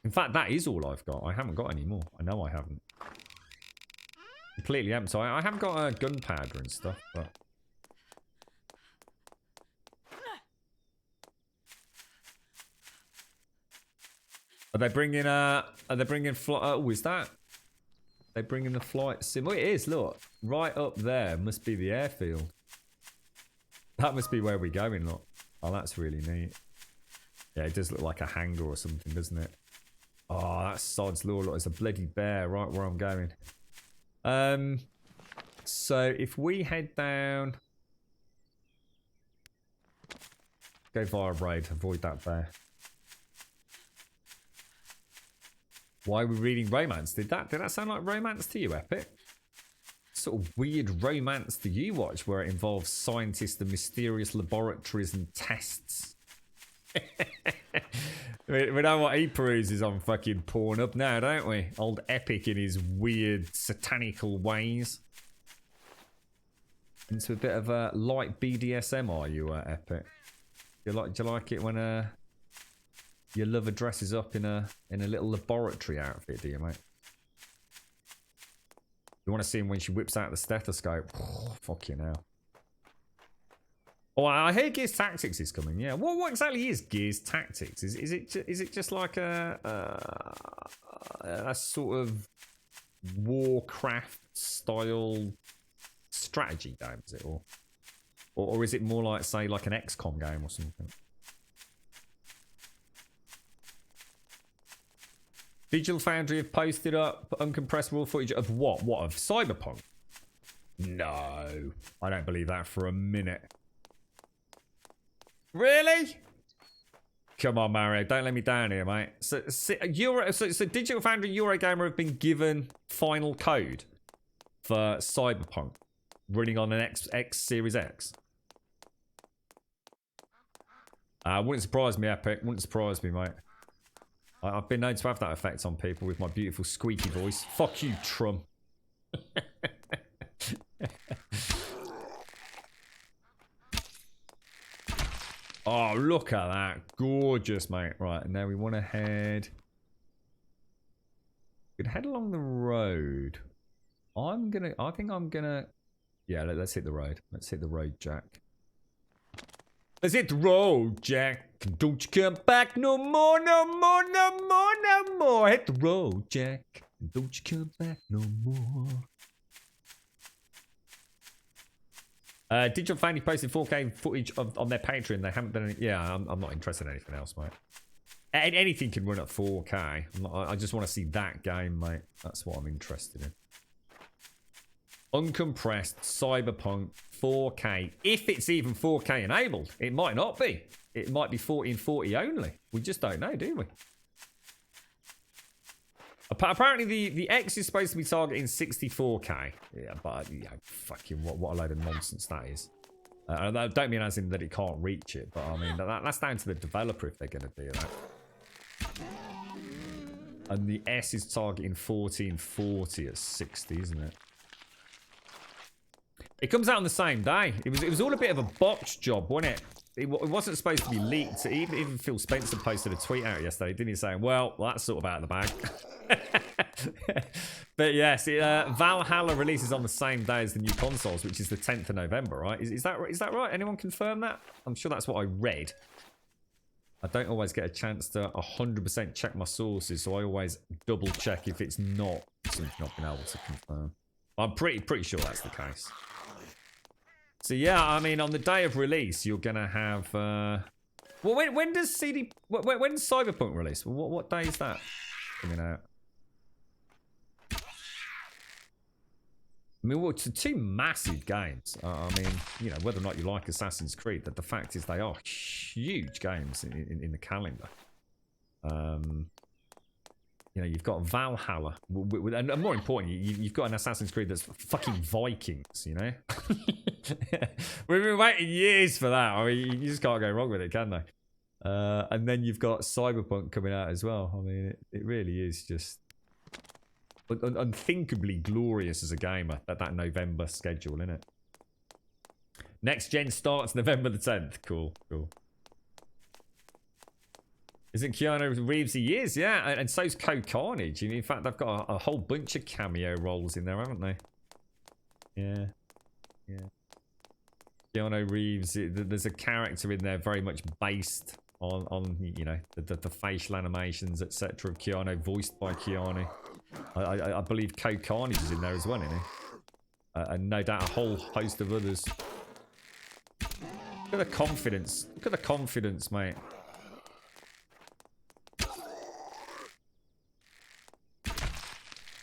In fact, that is all I've got. I haven't got any more. I know I haven't. Completely empty. So I haven't got gunpowder and stuff, but... Are they bringing oh, is that? They bringing the flight sim? Oh, it is, look. Right up there must be the airfield. That must be where we're going, look. Oh, that's really neat. Yeah, it does look like a hangar or something, doesn't it? Oh, that's sod's law. Look, there's a bloody bear right where I'm going. So if we head down... Go via raid, avoid that bear. Why are we reading romance? Did that sound like romance to you, Epic? Sort of weird romance do you watch where it involves scientists and mysterious laboratories and tests? We know what he peruses on fucking Pornhub now, don't we? Old Epic in his weird satanical ways. Into a bit of a light BDSM, are you, Epic? Do you like it when your lover dresses up in a little laboratory outfit, do you, mate? You want to see him when she whips out the stethoscope? Oh, fucking hell. Oh, I hear Gears Tactics is coming. Yeah. What exactly is Gears Tactics? Is it just like a sort of Warcraft style strategy game? Is it or is it more like, say, like an XCOM game or something? Digital Foundry have posted up uncompressed raw footage of what? What, of Cyberpunk? No. I don't believe that for a minute. Really? Come on, Mario. Don't let me down here, mate. So Digital Foundry Eurogamer have been given final code for Cyberpunk running on an X Series X. Wouldn't surprise me, Epic. Wouldn't surprise me, mate. I've been known to have that effect on people with my beautiful squeaky voice. Fuck you, Trum. Oh, look at that. Gorgeous, mate. Right, and now we want to head I think I'm gonna. Yeah, let's hit the road. Let's hit the road, Jack. Let's hit the road, Jack. Don't you come back no more, no more, no more, no more. Hit the road, Jack. Don't you come back no more. Digital Family posted 4K footage on their Patreon. They haven't done any. Yeah, I'm not interested in anything else, mate. Anything can run at 4K. I just want to see that game, mate. That's what I'm interested in. Uncompressed Cyberpunk 4K. If it's even 4K enabled, it might not be. It might be 1440 only. We just don't know, do we? Apparently, the X is supposed to be targeting 64K. Yeah, but yeah, fucking what a load of nonsense that is. I don't mean as in that it can't reach it, but I mean that's down to the developer if they're going to do that. And the S is targeting 1440 at 60, isn't it? It comes out on the same day. It was all a bit of a botched job, wasn't it? It wasn't supposed to be leaked. Even Phil Spencer posted a tweet out yesterday, didn't he, saying, well, that's sort of out of the bag. But yes, Valhalla releases on the same day as the new consoles, which is the 10th of November, right? Is that right? Anyone confirm that? I'm sure that's what I read. I don't always get a chance to 100% check my sources, so I always double check if it's not something I've been able to confirm. I'm pretty sure that's the case. So yeah, I mean, on the day of release, you're gonna have. Well, when does when's Cyberpunk release? What day is that coming out? I mean, well, it's two massive games. I mean, you know, whether or not you like Assassin's Creed, the fact is they are huge games in the calendar. You know, you've got Valhalla, and more importantly, you've got an Assassin's Creed that's fucking Vikings, you know? We've been waiting years for that. I mean, you just can't go wrong with it, can they? And then you've got Cyberpunk coming out as well. I mean, it really is just unthinkably glorious as a gamer, that November schedule, innit? Next gen starts November the 10th. Cool. Isn't Keanu Reeves? He is, yeah. And so's Code Carnage. In fact, they've got a whole bunch of cameo roles in there, haven't they? Yeah. Keanu Reeves, there's a character in there very much based on you know, the facial animations, etc. of Keanu, voiced by Keanu. I believe Code Carnage is in there as well, isn't he? And no doubt a whole host of others. Look at the confidence. Look at the confidence, mate.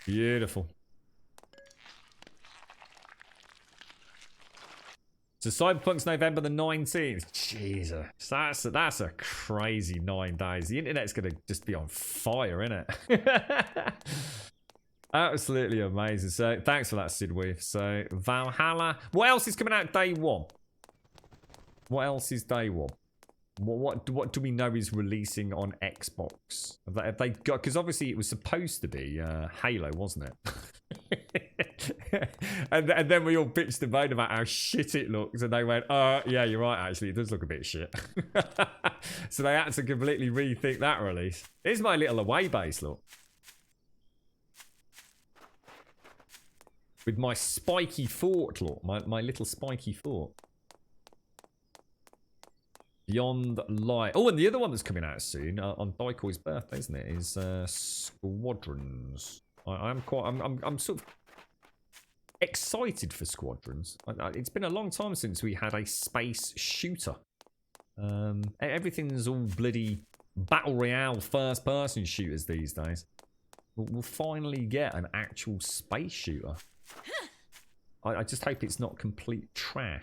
Beautiful. So Cyberpunk's November the 19th. Jesus, that's a crazy 9 days. The internet's gonna just be on fire, innit? Absolutely amazing. So thanks for that, Sid Weave. So Valhalla. What else is coming out day one? What else is day one? What do we know is releasing on Xbox? Have they got? Because obviously it was supposed to be Halo, wasn't it? and then we all bitched and moaned about how shit it looks, and they went, yeah, you're right, actually, it does look a bit shit." So they had to completely rethink that release. Here's my little away base, look. With my spiky fort, look. My little spiky fort. Beyond Light. Oh, and the other one that's coming out soon on Daikoi's birthday, isn't it? Is Squadrons. I'm sort of excited for Squadrons. It's been a long time since we had a space shooter. Everything's all bloody battle royale first-person shooters these days. We'll finally get an actual space shooter. I just hope it's not complete trash.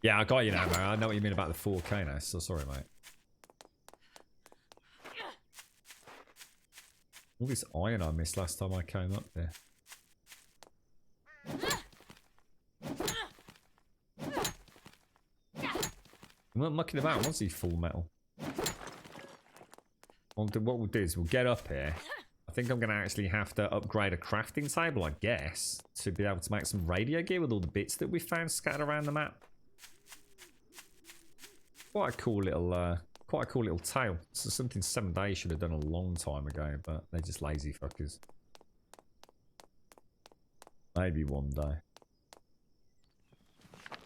Yeah, I got you now, man. I know what you mean about the 4K now, so sorry, mate. All this iron I missed last time I came up there. I'm not mucking about. I want to see full metal. What we'll do is we'll get up here. I think I'm going to actually have to upgrade a crafting table, I guess, to be able to make some radio gear with all the bits that we found scattered around the map. Quite a cool little quite a cool little tale. So something 7 Days should have done a long time ago, but they're just lazy fuckers. Maybe one day.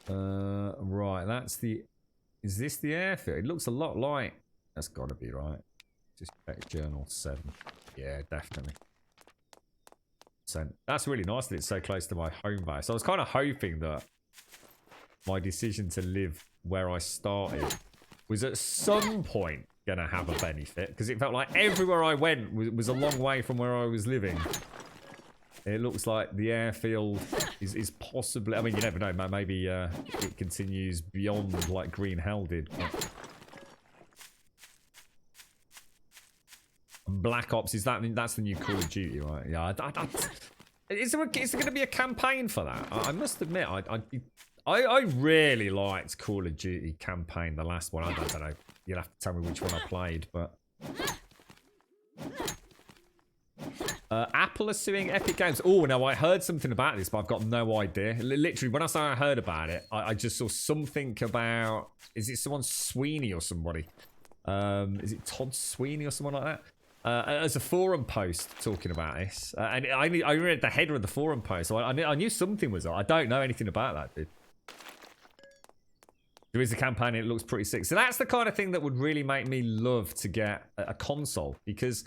Right, that's the... Is this the airfield? It looks a lot like... That's gotta be right. Just check Journal 7. Yeah, definitely. So that's really nice that it's so close to my home base. So I was kind of hoping that my decision to live where I started was at some point gonna have a benefit, because it felt like everywhere I went was a long way from where I was living. It looks like the airfield is possibly... I mean, you never know. Maybe it continues beyond like Green Hell did. But... Black Ops, that's the new Call of Duty, right? Yeah. Is there going to be a campaign for that? I must admit, I really liked Call of Duty campaign, the last one. I don't know. You'll have to tell me which one I played, but... Apple are suing Epic Games. Oh, no, I heard something about this, but I've got no idea. Literally, when I say I heard about it, I just saw something about... Is it someone Sweeney or somebody? Is it Todd Sweeney or someone like that? As a forum post talking about this. And I read the header of the forum post, so I knew something was up. I don't know anything about that, dude. There is a campaign, it looks pretty sick. So that's the kind of thing that would really make me love to get a console, because...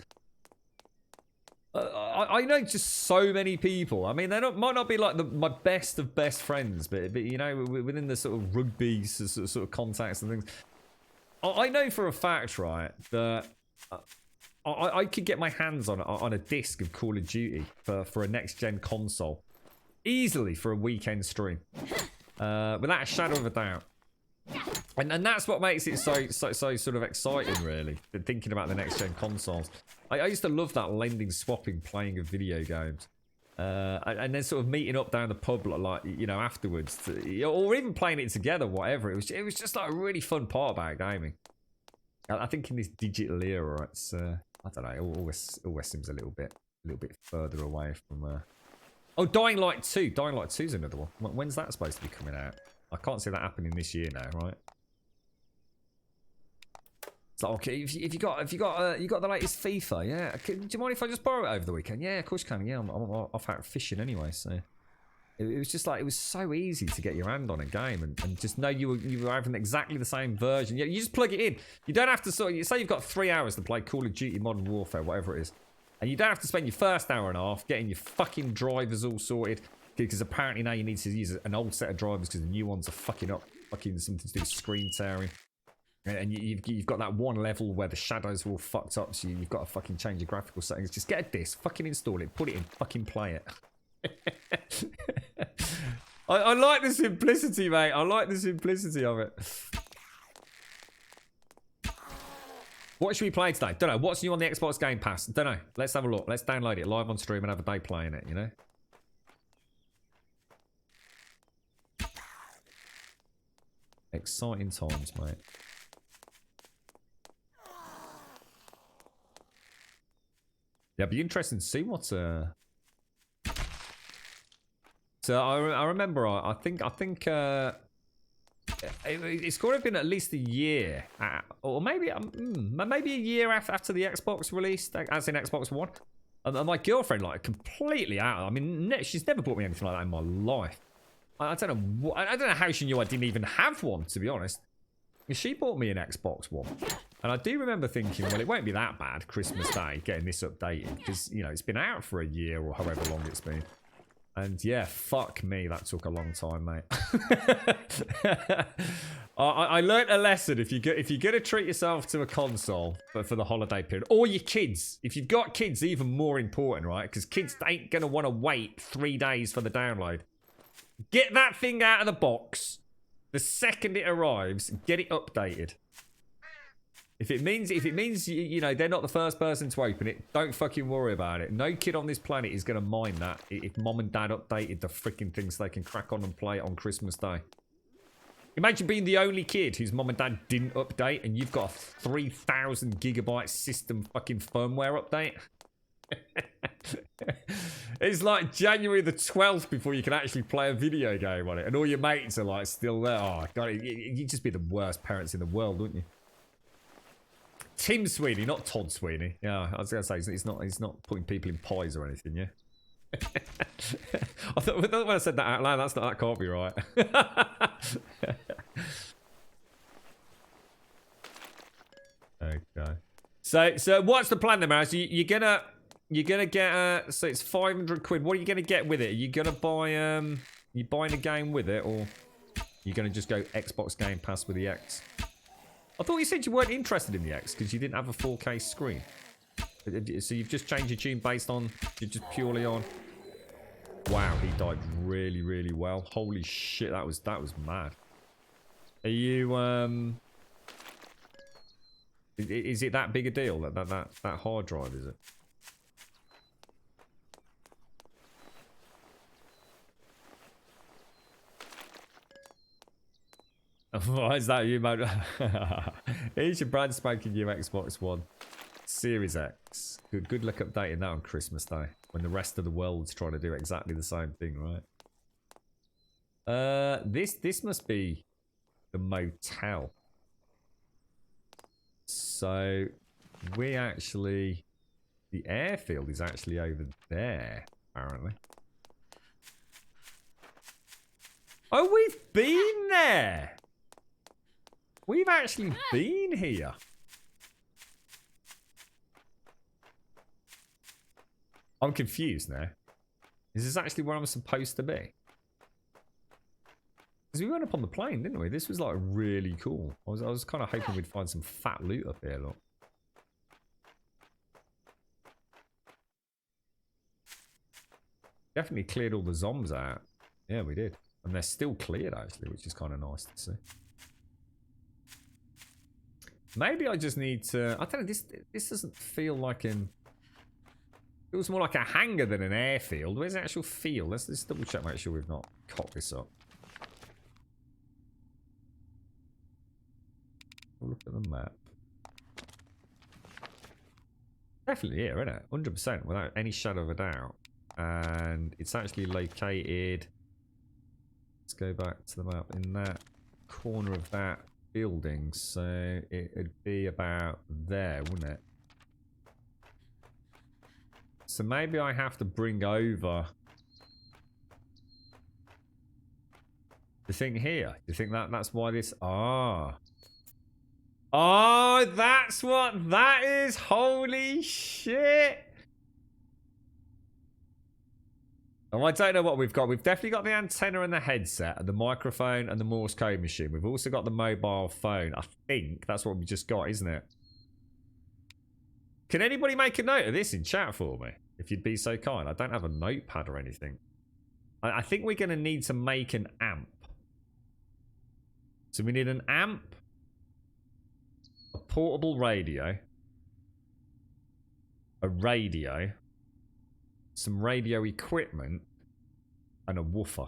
I know just so many people. I mean, they might not be like my best of best friends, but you know, within the sort of rugby sort of contacts and things, I know for a fact, right, that I could get my hands on a disc of Call of Duty for a next gen console easily for a weekend stream, without a shadow of a doubt. And that's what makes it so sort of exciting, really, thinking about the next gen consoles. I used to love that lending, swapping, playing of video games, and then sort of meeting up down the pub, like you know, afterwards, or even playing it together, whatever. It was just like a really fun part about gaming. I think in this digital era, it's I don't know, it always seems a little bit further away from. Oh, Dying Light 2. Dying Light 2 is another one. When's that supposed to be coming out? I can't see that happening this year now, right? So okay, if you got the latest FIFA, yeah. Do you mind if I just borrow it over the weekend? Yeah, of course you can. Yeah, I'm off out fishing anyway, so it was just like, it was so easy to get your hand on a game and just know you were having exactly the same version. Yeah, you just plug it in. You don't have to say you've got 3 hours to play Call of Duty Modern Warfare, whatever it is, and you don't have to spend your first hour and a half getting your fucking drivers all sorted, because apparently now you need to use an old set of drivers because the new ones are fucking up, fucking something to do with screen tearing. And you've got that one level where the shadows are all fucked up, so you've got to fucking change your graphical settings. Just get a disc, fucking install it, put it in, fucking play it. I like the simplicity, mate. I like the simplicity of it. What should we play today? Don't know. What's new on the Xbox Game Pass? Don't know. Let's have a look. Let's download it live on stream and have a day playing it, you know? Exciting times, mate. Yeah, it'd be interesting to see what's So I remember. I think it's got to have been at least a year, or maybe a year after the Xbox released, as in Xbox One. And my girlfriend, like, completely out. I mean, she's never bought me anything like that in my life. I don't know. I don't know how she knew I didn't even have one, to be honest. She bought me an Xbox One. And I do remember thinking, well, it won't be that bad Christmas Day getting this updated, because, you know, it's been out for a year or however long it's been. And yeah, fuck me, that took a long time, mate. I learnt a lesson. If you're gonna treat yourself to a console for the holiday period, or your kids, if you've got kids, even more important, right? Because kids ain't gonna want to wait 3 days for the download. Get that thing out of the box. The second it arrives, get it updated. If it means you know, they're not the first person to open it, don't fucking worry about it. No kid on this planet is going to mind that if mom and dad updated the freaking thing so they can crack on and play it on Christmas Day. Imagine being the only kid whose mom and dad didn't update, and you've got a 3,000 gigabyte system fucking firmware update. It's like January the 12th before you can actually play a video game on it, and all your mates are like still there. Oh god, you'd just be the worst parents in the world, wouldn't you? Tim Sweeney, not Todd Sweeney. Yeah, I was gonna say he's not putting people in pies or anything. Yeah. I thought when I said that out loud, that can't be right. Okay. So what's the plan then, Maris? You're gonna get so it's 500 quid. What are you gonna get with it? Are you gonna buy you buying a game with it, or you gonna just go Xbox Game Pass with the X? I thought you said you weren't interested in the X because you didn't have a 4K screen. So you've just changed your tune based on you're just purely on. Wow, he died really, really well. Holy shit, that was mad. Are you is it that big a deal that hard drive, is it? Why is that you, mate? Here's your brand spanking new Xbox One Series X. Good luck updating that on Christmas Day when the rest of the world's trying to do exactly the same thing, right? This must be the motel. So we actually, the airfield is actually over there, apparently. Oh, we've been there. We've actually been here. I'm confused now. Is this actually where I'm supposed to be? Because we went up on the plane, didn't we? This was like really cool. I was kind of hoping we'd find some fat loot up here, look. Definitely cleared all the zombs out. Yeah, we did. And they're still cleared, actually, which is kind of nice to see. Maybe I just need to... I don't know, this doesn't feel like an... It feels more like a hangar than an airfield. Where's the actual field? Let's double check, make sure we've not cocked this up. Look at the map. Definitely here, isn't it? 100%, without any shadow of a doubt. And it's actually located... Let's go back to the map. In that corner of that building, so it'd be about there, wouldn't it? So maybe I have to bring over the thing here. Do you think that's why this... Oh, that's what that is. Holy shit. Oh, I don't know what we've got. We've definitely got the antenna and the headset and the microphone and the Morse code machine. We've also got the mobile phone. I think that's what we just got, isn't it? Can anybody make a note of this in chat for me? If you'd be so kind. I don't have a notepad or anything. I think we're going to need to make an amp. So we need an amp, a portable radio, a radio, some radio equipment, and a woofer.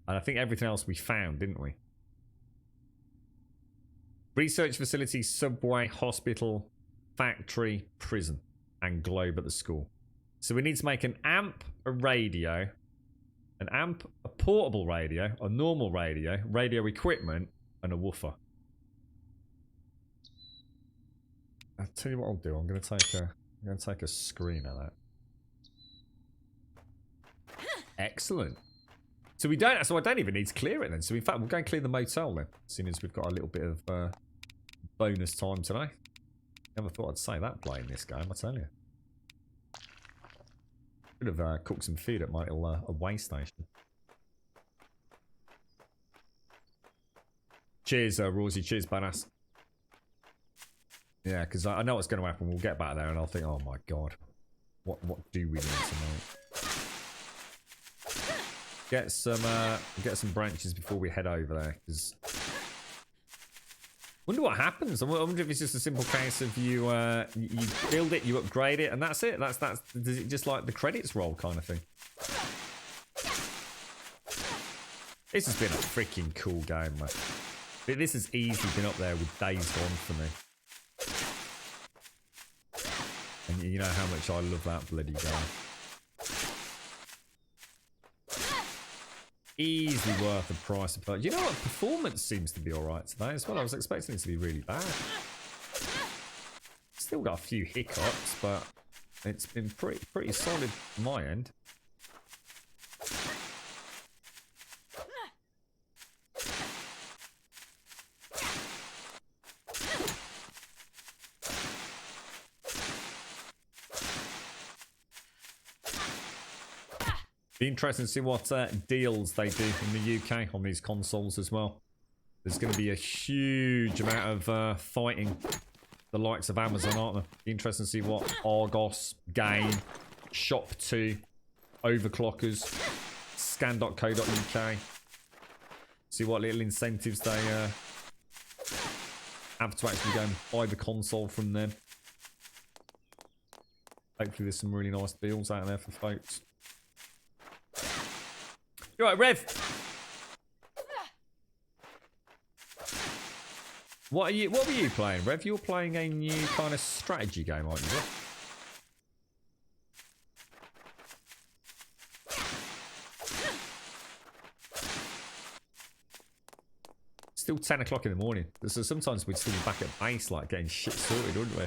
And I think everything else we found, didn't we? Research facility, subway, hospital, factory, prison, and globe at the school. So we need to make an amp, a radio, an amp, a portable radio, a normal radio, radio equipment, and a woofer. I'll tell you what I'll do. I'm going to take a screen of that. Excellent. So I don't even need to clear it then. So in fact, we'll go and clear the motel then, seeing as we've got a little bit of bonus time today. Never thought I'd say that playing this game, I tell you. Could have cooked some food at my little away station. Cheers, Rosie. Cheers, badass. Yeah, because I know what's going to happen. We'll get back there and I'll think, oh my god, what do we need tonight? Get some branches before we head over there, because wonder what happens. I wonder if it's just a simple case of you build it, you upgrade it, and that's it. That's does it just like the credits roll kind of thing? This has been a freaking cool game, man. This has easily been up there with Days Gone for me. And you know how much I love that bloody game. Easily worth the price of purchase. You know what? Performance seems to be alright today as well. I was expecting it to be really bad. Still got a few hiccups, but it's been pretty solid on my end. Be interesting to see what deals they do in the UK on these consoles as well. There's going to be a huge amount of fighting the likes of Amazon, aren't there? Be interesting to see what Argos, Game, Shop2, Overclockers, Scan.co.uk. See what little incentives they have to actually go and buy the console from them. Hopefully there's some really nice deals out there for folks. You're right, Rev. What were you playing, Rev? You're playing a new kind of strategy game, aren't you, Rev? Still 10 o'clock in the morning. So sometimes we'd still be back at base, like getting shit sorted, wouldn't we?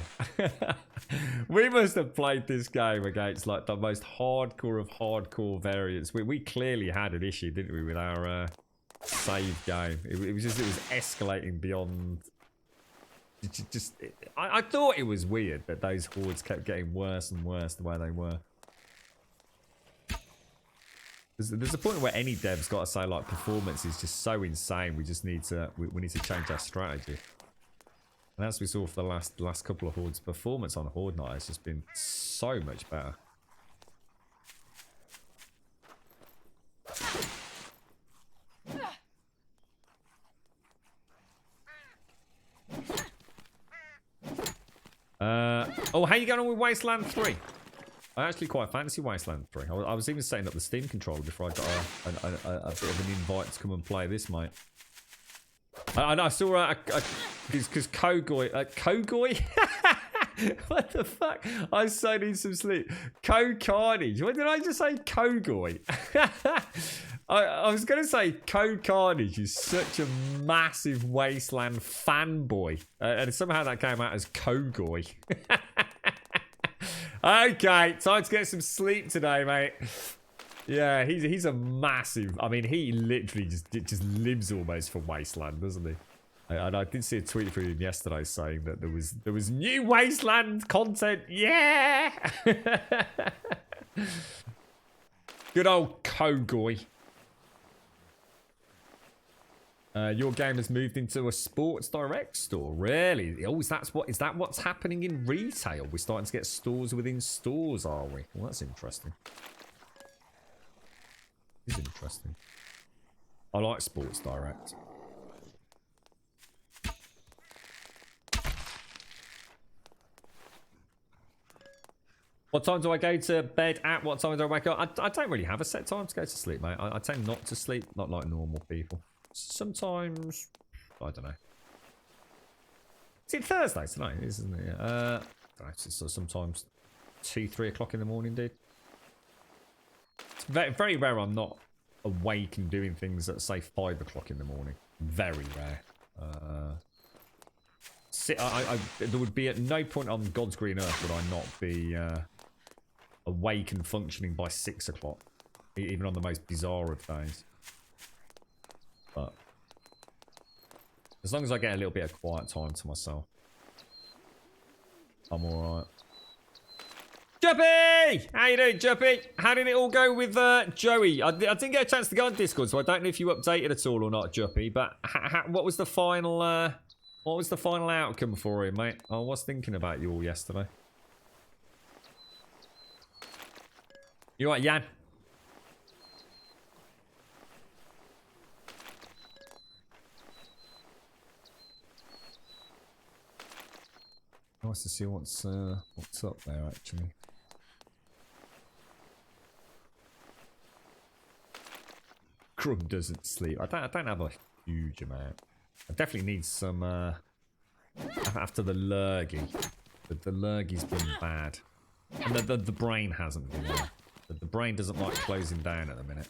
We must have played this game against like the most hardcore of hardcore variants. We clearly had an issue, didn't we, with our save game? It was escalating beyond. I thought it was weird that those hordes kept getting worse and worse the way they were. There's a point where any dev's got to say like performance is just so insane. We just need to we need to change our strategy. And as we saw for the last couple of hordes, performance on Horde Night has just been so much better. Oh, how you going on with Wasteland 3? I actually quite fancy Wasteland 3. I was even setting up the Steam controller before I got a bit of an invite to come and play this, mate. I saw because Kogoi, Kogoi? What the fuck? I so need some sleep. Carnage. What did I just say? Kogoi. I was going to say Carnage is such a massive Wasteland fanboy. And somehow that came out as Kogoi. Okay, time to get some sleep today, mate. Yeah, he's a massive. I mean, he literally just lives almost for Wasteland, doesn't he? And I did see a tweet from him yesterday saying that there was new Wasteland content. Yeah. Good old Kogoi. Your game has moved into a Sports Direct store. Really? Oh, is that what's happening in retail? We're starting to get stores within stores, are we? Well, that's interesting. It's interesting. I like Sports Direct. What time do I go to bed at? What time do I wake up? I don't really have a set time to go to sleep, mate. I tend not to sleep, not like normal people. Sometimes, I don't know. Is it Thursday tonight? Isn't it? I don't know, so sometimes 2-3 o'clock in the morning, dude. It's very, very rare I'm not awake and doing things at, say, 5 o'clock in the morning. Very rare. There would be at no point on God's green earth would I not be awake and functioning by 6 o'clock. Even on the most bizarre of days. But as long as I get a little bit of quiet time to myself, I'm alright. Juppy! How you doing, Juppy? How did it all go with Joey? I didn't get a chance to go on Discord, so I don't know if you updated at all or not, Juppy. But what was the final outcome for him, mate? I was thinking about you all yesterday. You alright, Jan? Nice to see what's up there, actually. Crumb doesn't sleep. I don't have a huge amount. I definitely need some after the lurgy. The lurgy's been bad, and the brain hasn't been there. The brain doesn't like closing down at the minute.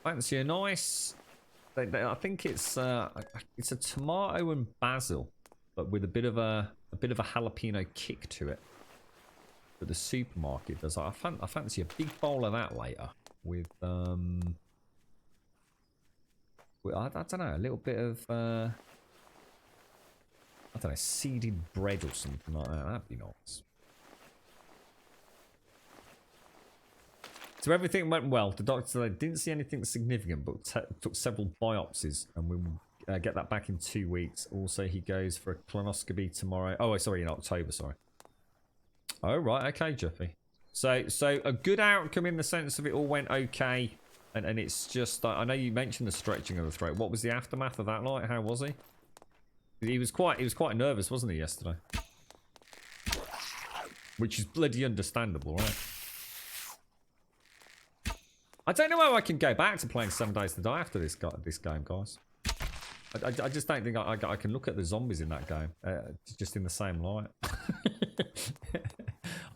Fancy a nice I think it's a tomato and basil, but with a bit of a jalapeno kick to it. But the supermarket does. I fancy a big bowl of that later with I don't know, a little bit of I don't know, seeded bread or something like that. That'd be nice. So everything went well. The doctor said they didn't see anything significant, but took several biopsies, and we will get that back in 2 weeks. Also, he goes for a colonoscopy tomorrow. Oh, sorry, in October. Sorry. Oh, right. Okay, Juffy. So a good outcome in the sense of it all went okay, and it's just I know you mentioned the stretching of the throat. What was the aftermath of that like? How was he? He was quite nervous, wasn't he, yesterday? Which is bloody understandable, right? I don't know how I can go back to playing 7 Days to Die after this game, guys. I just don't think I can look at the zombies in that game just in the same light.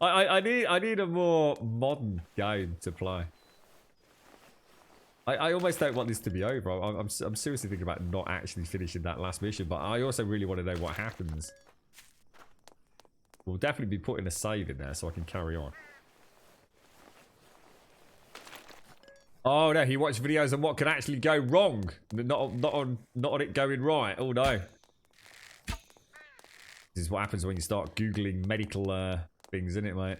I need a more modern game to play. I almost don't want this to be over. I'm seriously thinking about not actually finishing that last mission, but I also really want to know what happens. We'll definitely be putting a save in there so I can carry on. Oh no, he watched videos on what can actually go wrong, not on it going right. Oh no. This is what happens when you start googling medical things, isn't it, mate?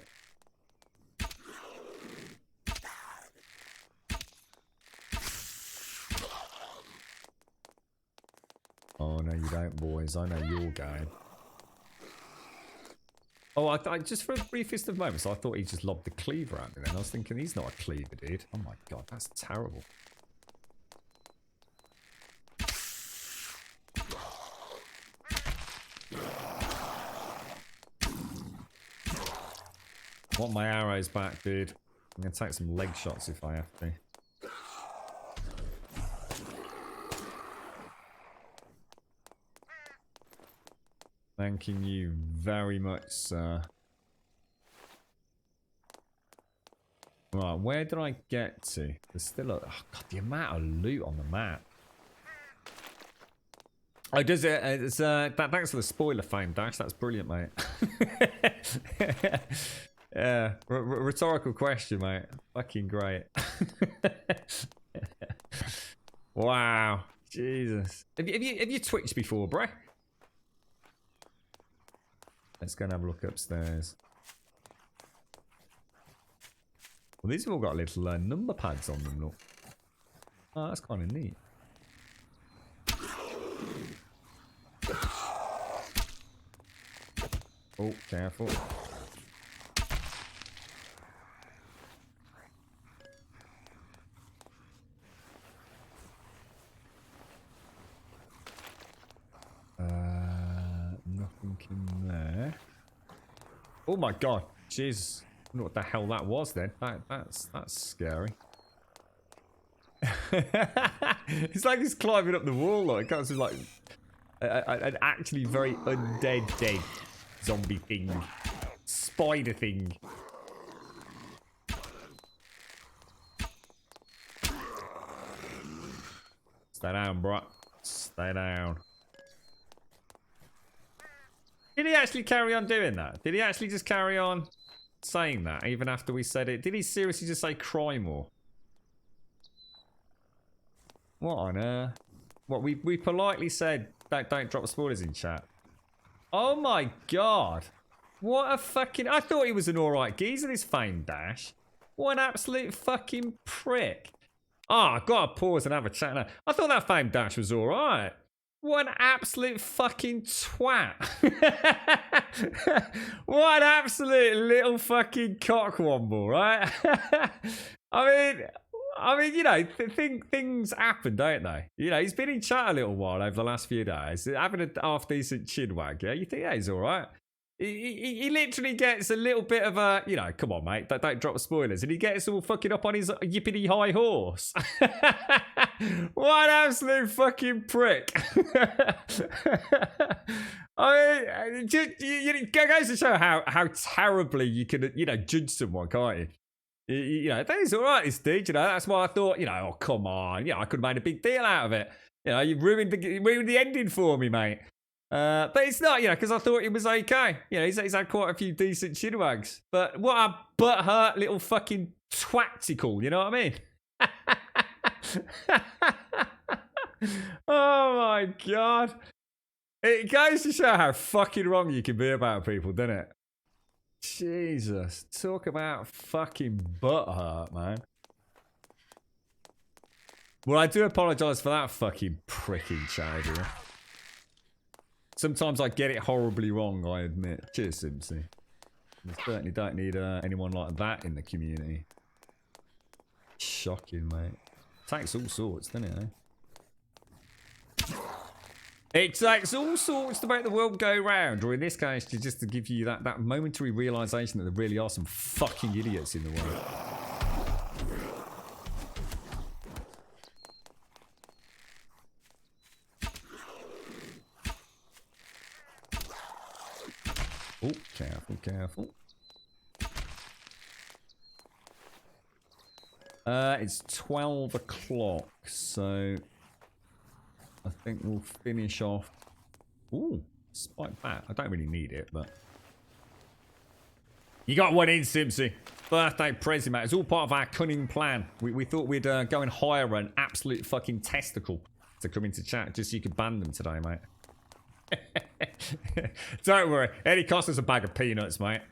Oh no, you don't, boys. I know your game. Oh, I just for the briefest of moments, I thought he just lobbed the cleaver at me then. I was thinking, he's not a cleaver, dude. Oh my god, that's terrible. I want my arrows back, dude. I'm going to take some leg shots if I have to. Thanking you very much, sir. Right, where did I get to? There's still a... Oh, God, the amount of loot on the map. Oh, does it? Thanks for the spoiler fame, Dash. That's brilliant, mate. Yeah, rhetorical question, mate. Fucking great. Wow. Jesus. Have you twitched before, bruh? Let's go and have a look upstairs. Well, these have all got little number pads on them, look. Oh, that's kind of neat. Oh, careful. Nothing in there. Oh my god, Jesus. I don't know what the hell that was then. That's scary. It's like he's climbing up the wall, like it's like an actually very undead dead zombie thing. Spider thing. Stay down, bro. Stay down. Did he actually carry on doing that? Did he actually just carry on saying that even after we said it? Did he seriously just say cry more? What on earth? What, we politely said don't drop spoilers in chat. Oh my god. What a fucking... I thought he was an alright geezer, this Fame Dash. What an absolute fucking prick. Oh, I've got to pause and have a chat now. I thought that Fame Dash was alright. What an absolute fucking twat. What an absolute little fucking cockwomble, right? I mean, you know, things happen, don't they? You know, he's been in chat a little while over the last few days, having a half-decent chinwag, yeah? You think, yeah, he's all right. He literally gets a little bit of a, you know, come on, mate, don't drop spoilers. And he gets all fucking up on his yippity high horse. What an absolute fucking prick. I mean, it goes to show how terribly you can, you know, judge someone, can't you? You know, he's all right, this dude. You know, that's why I thought, you know, oh, come on. You know, I could have made a big deal out of it. You know, you ruined the ending for me, mate. But it's not, you know, because I thought it was okay. You know, he's had quite a few decent chinwags. But what a butthurt little fucking twatical, you know what I mean? Oh my god. It goes to show how fucking wrong you can be about people, doesn't it? Jesus. Talk about fucking butthurt, man. Well, I do apologise for that fucking pricking chowder. Sometimes I get it horribly wrong, I admit. Cheers, Simpsy. We certainly don't need anyone like that in the community. Shocking, mate. Takes all sorts, doesn't it, eh? It takes all sorts to make the world go round, or in this case, just to give you that momentary realisation that there really are some fucking idiots in the world. Oh, careful, careful. It's 12 o'clock, so I think we'll finish off. Ooh, spike bat. I don't really need it, but you got one in, Simpsy. Birthday present, mate. It's all part of our cunning plan. We thought we'd go and hire an absolute fucking testicle to come into chat just so you could ban them today, mate. Don't worry. Eddie cost us a bag of peanuts, mate.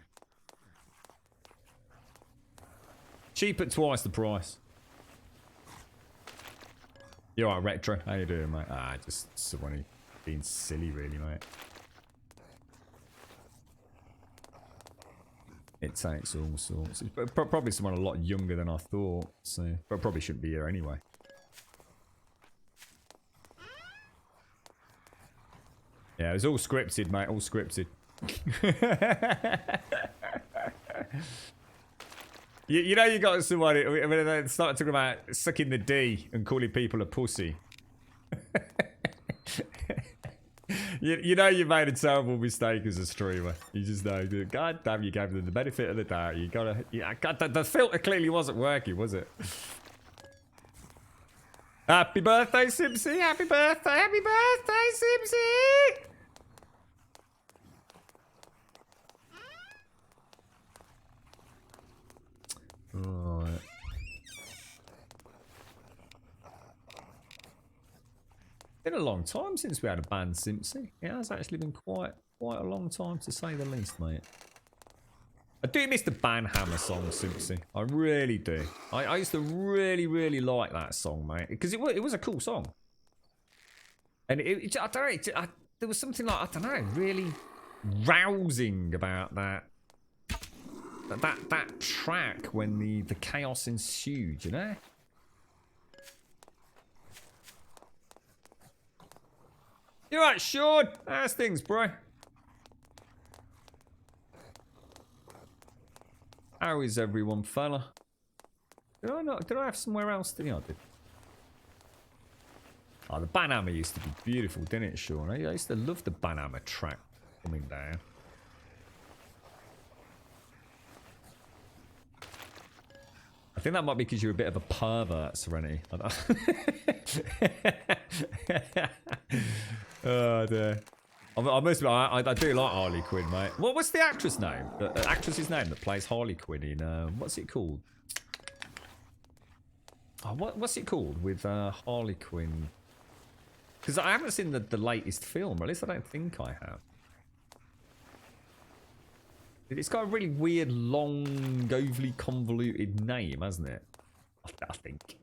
Cheap at twice the price. You alright, Retro? How you doing, mate? Ah, just someone being silly, really, mate. It takes all sorts. It's probably someone a lot younger than I thought, so but probably shouldn't be here anyway. Yeah, it was all scripted, mate. All scripted. You know you got somebody when they start talking about sucking the D and calling people a pussy. you know you made a terrible mistake as a streamer. You just know, god damn, you gave them the benefit of the doubt. You gotta, God, the filter clearly wasn't working, was it? Happy birthday, Simpsy! Happy birthday, Simpsy! Right. Been a long time since we had a band, Simpsy. It has actually been quite a long time, to say the least, mate. I do miss the Banhammer song, Simpsy. I really do. I used to really like that song, mate, because it was a cool song. And I don't know, there was something like, I don't know, really rousing about that track when the chaos ensued, you know? You right, Sean? How's things, bro? How is everyone, fella? Did I have somewhere else? Yeah, I did. Oh, the Banhammer used to be beautiful, didn't it, Sean? I used to love the Banhammer track coming down. I think that might be because you're a bit of a pervert, Serenity. Oh dear. I must admit, I do like Harley Quinn, mate. What's the actress name? The actress's name that plays Harley Quinn in what's it called? Oh, what's it called with Harley Quinn? Because I haven't seen the latest film, or at least I don't think I have. It's got a really weird, long, overly convoluted name, hasn't it? I think.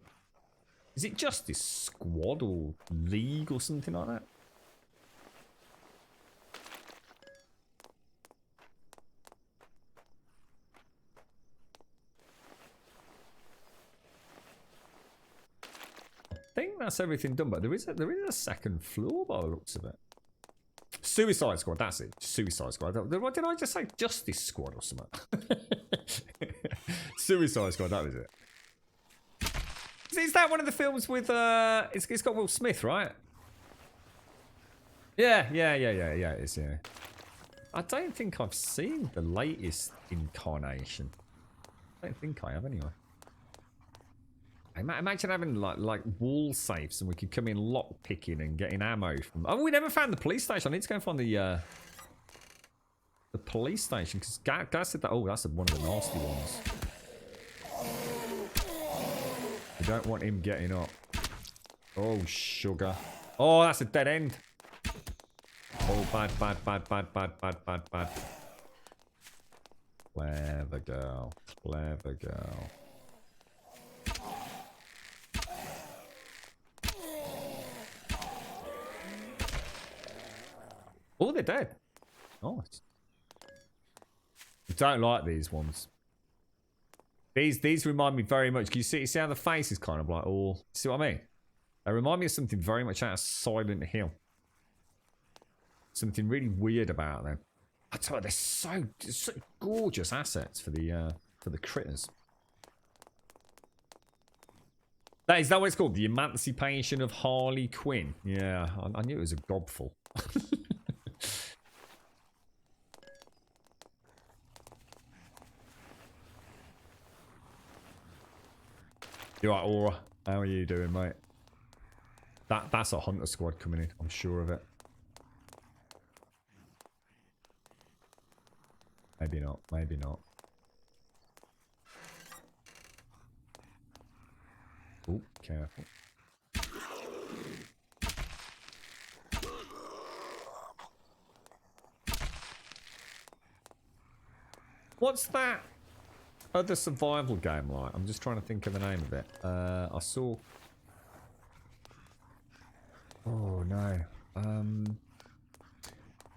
Is it Justice Squad or League or something like that? I think that's everything done, but there is a second floor by the looks of it. Suicide Squad, that's it. Suicide Squad. What did I just say? Justice Squad or something? Suicide Squad, that was it. Is that one of the films with, it's got Will Smith, right? Yeah, it is, yeah. I don't think I've seen the latest incarnation. I don't think I have anyway. Imagine having like wall safes and we could come in lock picking and getting ammo from. Oh, we never found the police station. I need to go and find the police station because Gaz said that. Oh, that's one of the nasty ones. We don't want him getting up. Oh, sugar. Oh, that's a dead end. Oh, bad. Clever girl. Clever girl. Oh, they're dead. Nice. I don't like these ones. These remind me very much. Can you see how the face is kind of like all... See what I mean? They remind me of something very much out of Silent Hill. Something really weird about them. I tell you, they're so gorgeous assets for the critters. Is that what it's called? The Emancipation of Harley Quinn. Yeah, I knew it was a gobful. You're right, Aura. How are you doing, mate? That's a hunter squad coming in. I'm sure of it. Maybe not. Maybe not. Oh, careful. What's that other survival game like? I'm just trying to think of the name of it. I saw... Oh, no.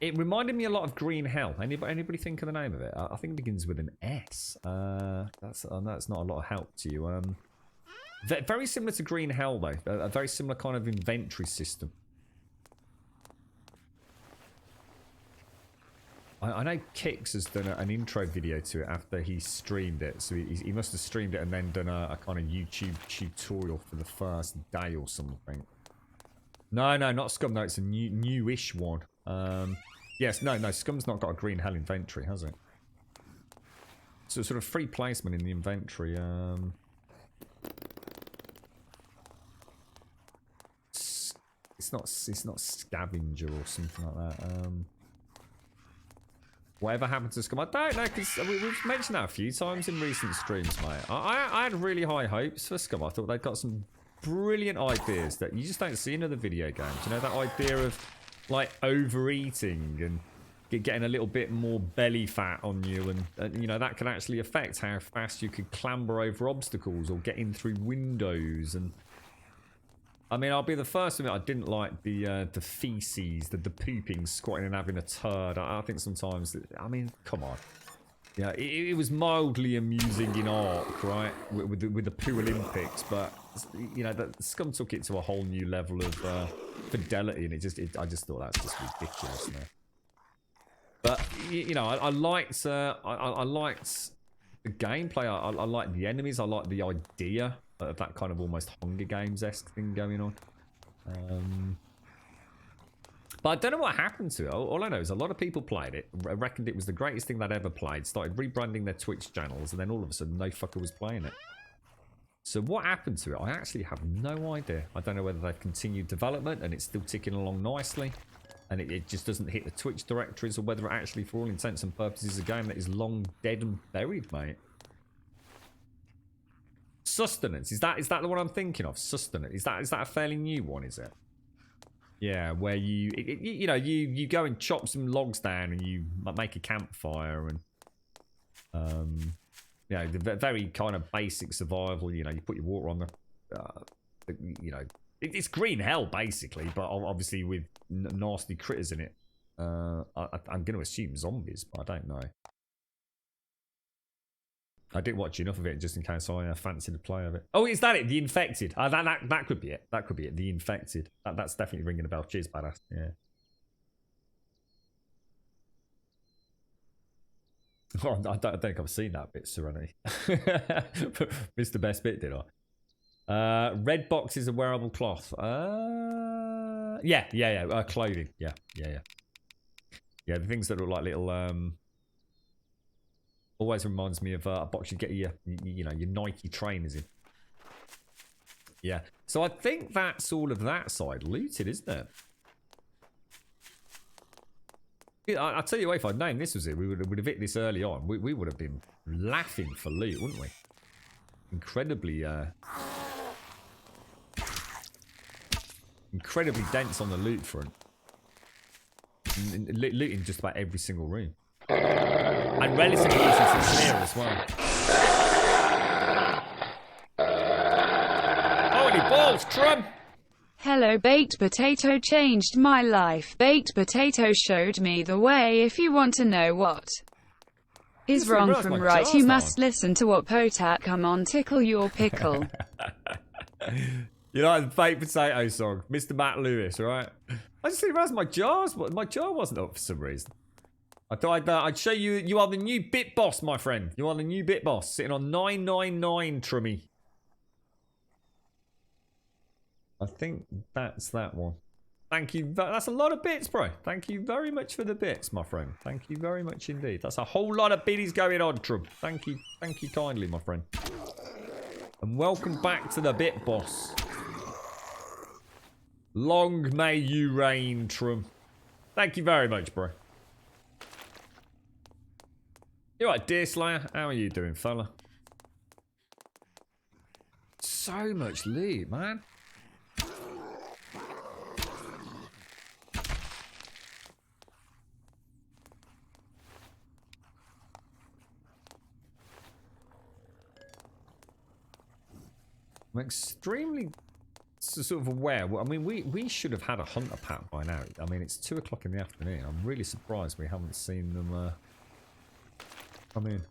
It reminded me a lot of Green Hell. Anybody think of the name of it? I think it begins with an S. That's not a lot of help to you. Very similar to Green Hell, though. A very similar kind of inventory system. I know Kix has done an intro video to it after he streamed it. So he must have streamed it and then done a kind of YouTube tutorial for the first day or something. No, not Scum. No, it's a newish one. Yes, no, Scum's not got a Green Hell inventory, has it? So sort of free placement in the inventory. It's not scavenger or something like that. Whatever happened to Scum? I don't know, because we've mentioned that a few times in recent streams, mate. I had really high hopes for Scum. I thought they'd got some brilliant ideas that you just don't see in other video games. You know, that idea of like overeating and getting a little bit more belly fat on you, and you know, that can actually affect how fast you could clamber over obstacles or get in through windows. And I mean, I'll be the first to admit I didn't like the feces, the pooping, squatting and having a turd. I think sometimes, I mean, come on. Yeah, it was mildly amusing in Ark, right, with the Poo Olympics, but you know, the Scum took it to a whole new level of fidelity, and I just thought that's just ridiculous, man. But you know, I liked the gameplay. I liked the enemies. I liked the idea of that kind of almost Hunger Games-esque thing going on. But I don't know what happened to it. All I know is a lot of people played it, reckoned it was the greatest thing they'd ever played, started rebranding their Twitch channels, and then all of a sudden no fucker was playing it. So what happened to it? I actually have no idea. I don't know whether they've continued development and it's still ticking along nicely, and it just doesn't hit the Twitch directories, or whether it actually, for all intents and purposes, is a game that is long dead and buried, mate. Sustenance, is that the one I'm thinking of? Sustenance, is that a fairly new one, is it? Yeah, where you know, you go and chop some logs down and you make a campfire, and you know, the very kind of basic survival. You know, you put your water on the you know, it's Green Hell basically, but obviously with nasty critters in it. I'm going to assume zombies, but I don't know. I didn't watch enough of it just in case I fancied a play of it. Oh, is that it? The Infected. That could be it. That could be it. The Infected. That's definitely ringing a bell. Cheers, badass. Yeah. Oh, I don't think I've seen that bit, Serenity. Missed the best bit, did I? Red box is a wearable cloth. Yeah. Clothing. Yeah. The things that look like little Always reminds me of a box you get your Nike trainers in. Yeah. So I think that's all of that side looted, isn't it? Yeah, I'll tell you what, if I'd known this was it, we would have hit this early on. We would have been laughing for loot, wouldn't we? Incredibly dense on the loot front. Looting just about every single room. And relatively easy to clear as well. Holy balls, Trump! Hello, Baked Potato changed my life. Baked Potato showed me the way. If you want to know what is wrong from right, you must listen to what Potat come on tickle your pickle. You know the Baked Potato song, Mr. Matt Lewis, right? I just didn't realise my jar wasn't up for some reason. I thought I'd show you. You are the new bit boss, my friend. You are the new bit boss, sitting on 999 Trummy. I think that's that one. Thank you. That's a lot of bits, bro. Thank you very much for the bits, my friend. Thank you very much indeed. That's a whole lot of biddies going on, Trump. Thank you kindly, my friend. And welcome back to the bit boss. Long may you reign, Trump. Thank you very much, bro. You alright, Deerslayer? How are you doing, fella? So much loot, man. I'm extremely sort of aware. Well, I mean, we should have had a hunter pack by now. I mean, it's 2 o'clock in the afternoon. I'm really surprised we haven't seen them come in.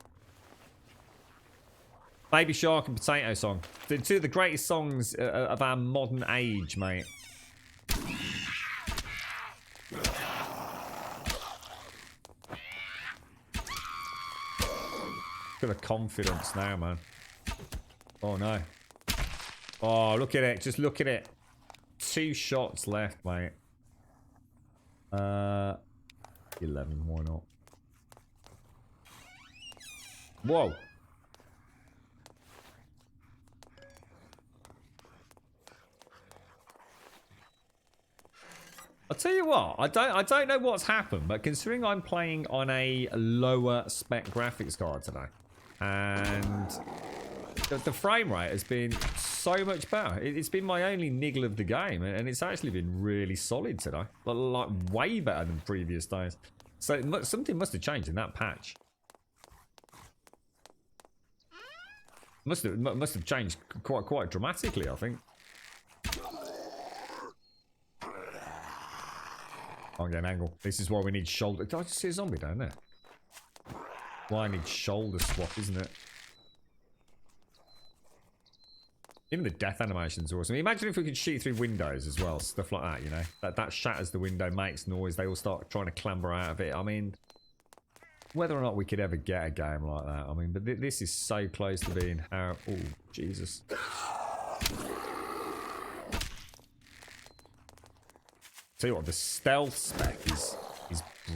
Baby Shark and Potato Song. They're 2 of the greatest songs of our modern age, mate. Look at the confidence now, man. Oh, no. Oh, look at it. Just look at it. 2 shots left, mate. 11, why not? Whoa. I'll tell you what, I don't know what's happened, but considering I'm playing on a lower spec graphics card today, and the frame rate has been so much better. It's been my only niggle of the game, and it's actually been really solid today. Like way better than previous days. So something must have changed in that patch. Must have changed quite dramatically, I think. I'll get an angle. This is why we need shoulder. Did I just see a zombie down there? Why I need shoulder swap, isn't it? Even the death animations are awesome. Imagine if we could shoot through windows as well, stuff like that, you know. That shatters the window, makes noise. They all start trying to clamber out of it. I mean, whether or not we could ever get a game like that, I mean, but this is so close to being how. Oh, Jesus. Tell you what, the stealth spec is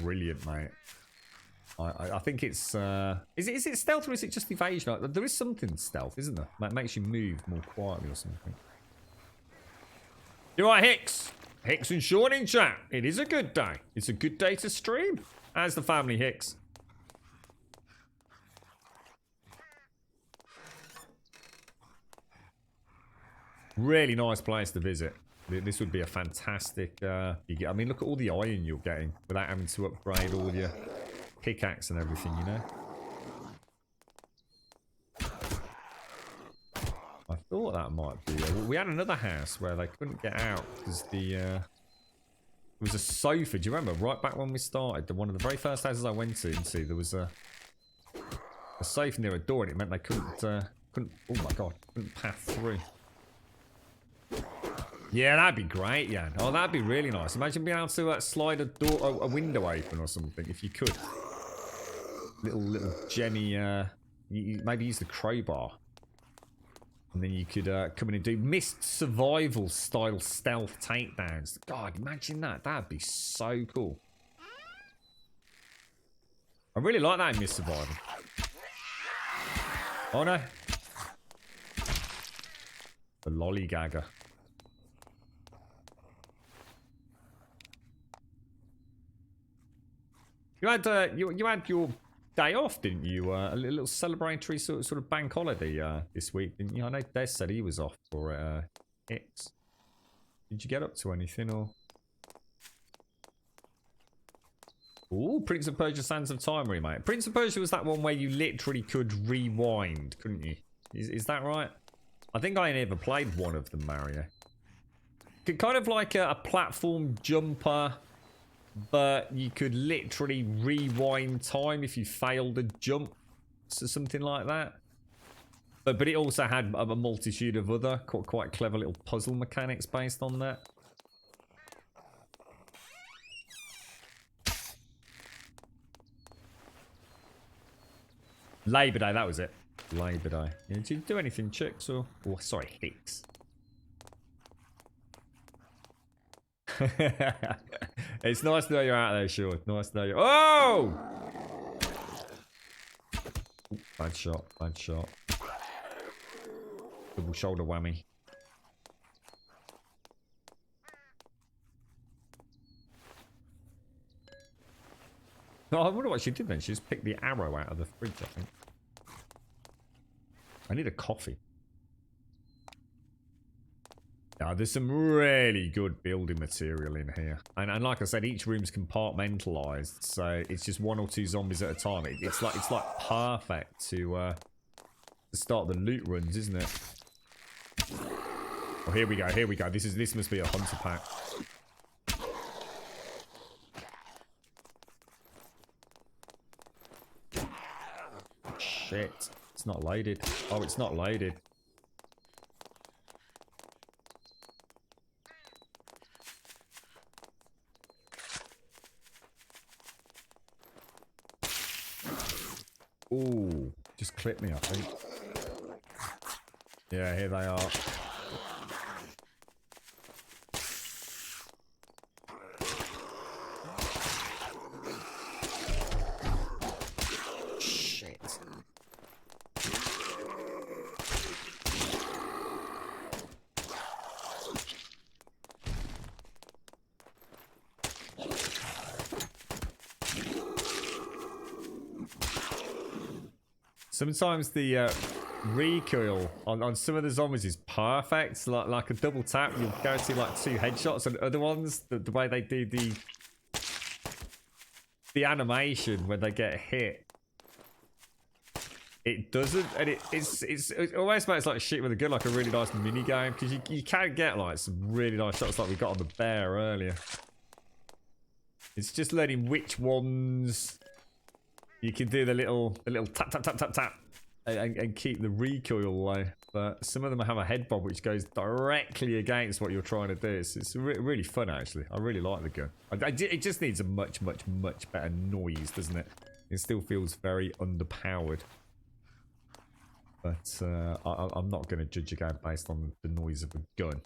brilliant, mate. I think it's is it stealth or is it just evasion? Like, there is something stealth, isn't there? That makes you move more quietly or something. You're right, Hicks and Sean in chat. It is a good day. It's a good day to stream. How's the family, Hicks? Really nice place to visit. This would be a fantastic. I mean, look at all the iron you're getting without having to upgrade all your pickaxe and everything, you know. I thought that might be. We had another house where they couldn't get out because there was a sofa. Do you remember? Right back when we started, one of the very first houses I went into, there was a sofa near a door, and it meant they couldn't. Oh my god, couldn't pass through. Yeah, that'd be great, yeah. Oh, that'd be really nice. Imagine being able to slide a window open or something if you could. Little Jenny, you maybe use the crowbar. And then you could come in and do Mist Survival style stealth takedowns. God, imagine that. That'd be so cool. I really like that in Mist Survival. Oh no. The lollygagger. You had you had your day off, didn't you? A little celebratory sort of bank holiday this week, didn't you? I know Des said he was off for X. Did you get up to anything or? Ooh, Prince of Persia: Sands of Time remake. Prince of Persia was that one where you literally could rewind, couldn't you? Is that right? I think I never played one of them, Mario. Kind of like a platform jumper, but you could literally rewind time if you failed a jump, so something like that. But it also had a multitude of other quite clever little puzzle mechanics based on that. Labor Day, that was it. Labor Day. Yeah, did you do anything, chicks, or... Oh, sorry, Hicks. It's nice to know you're out there, sure. Nice to know you. Oh! Ooh, bad shot, bad shot. Double shoulder whammy. No, I wonder what she did then. She just picked the arrow out of the fridge, I think. I need a coffee. Now, there's some really good building material in here. And like I said, each room's compartmentalized, so it's just one or two zombies at a time. It's like perfect to start the loot runs, isn't it? Oh, here we go, here we go. This must be a hunter pack. Shit. It's not loaded. Oh, it's not loaded. Ooh, just clipped me, I think. Yeah, here they are. Shit. Sometimes the recoil on some of the zombies is perfect. Like a double tap, you'll guarantee like 2 headshots. And other ones, the way they do the animation when they get hit, it doesn't. And it almost makes like shit with a gun, like a really nice mini game, because you can get like some really nice shots like we got on the bear earlier. It's just learning which ones you can do the little tap tap tap tap tap and keep the recoil low. But some of them have a head bob which goes directly against what you're trying to do. It's really fun actually. I really like the gun. It just needs a much better noise, doesn't it? It still feels very underpowered. But I'm not going to judge a game based on the noise of a gun.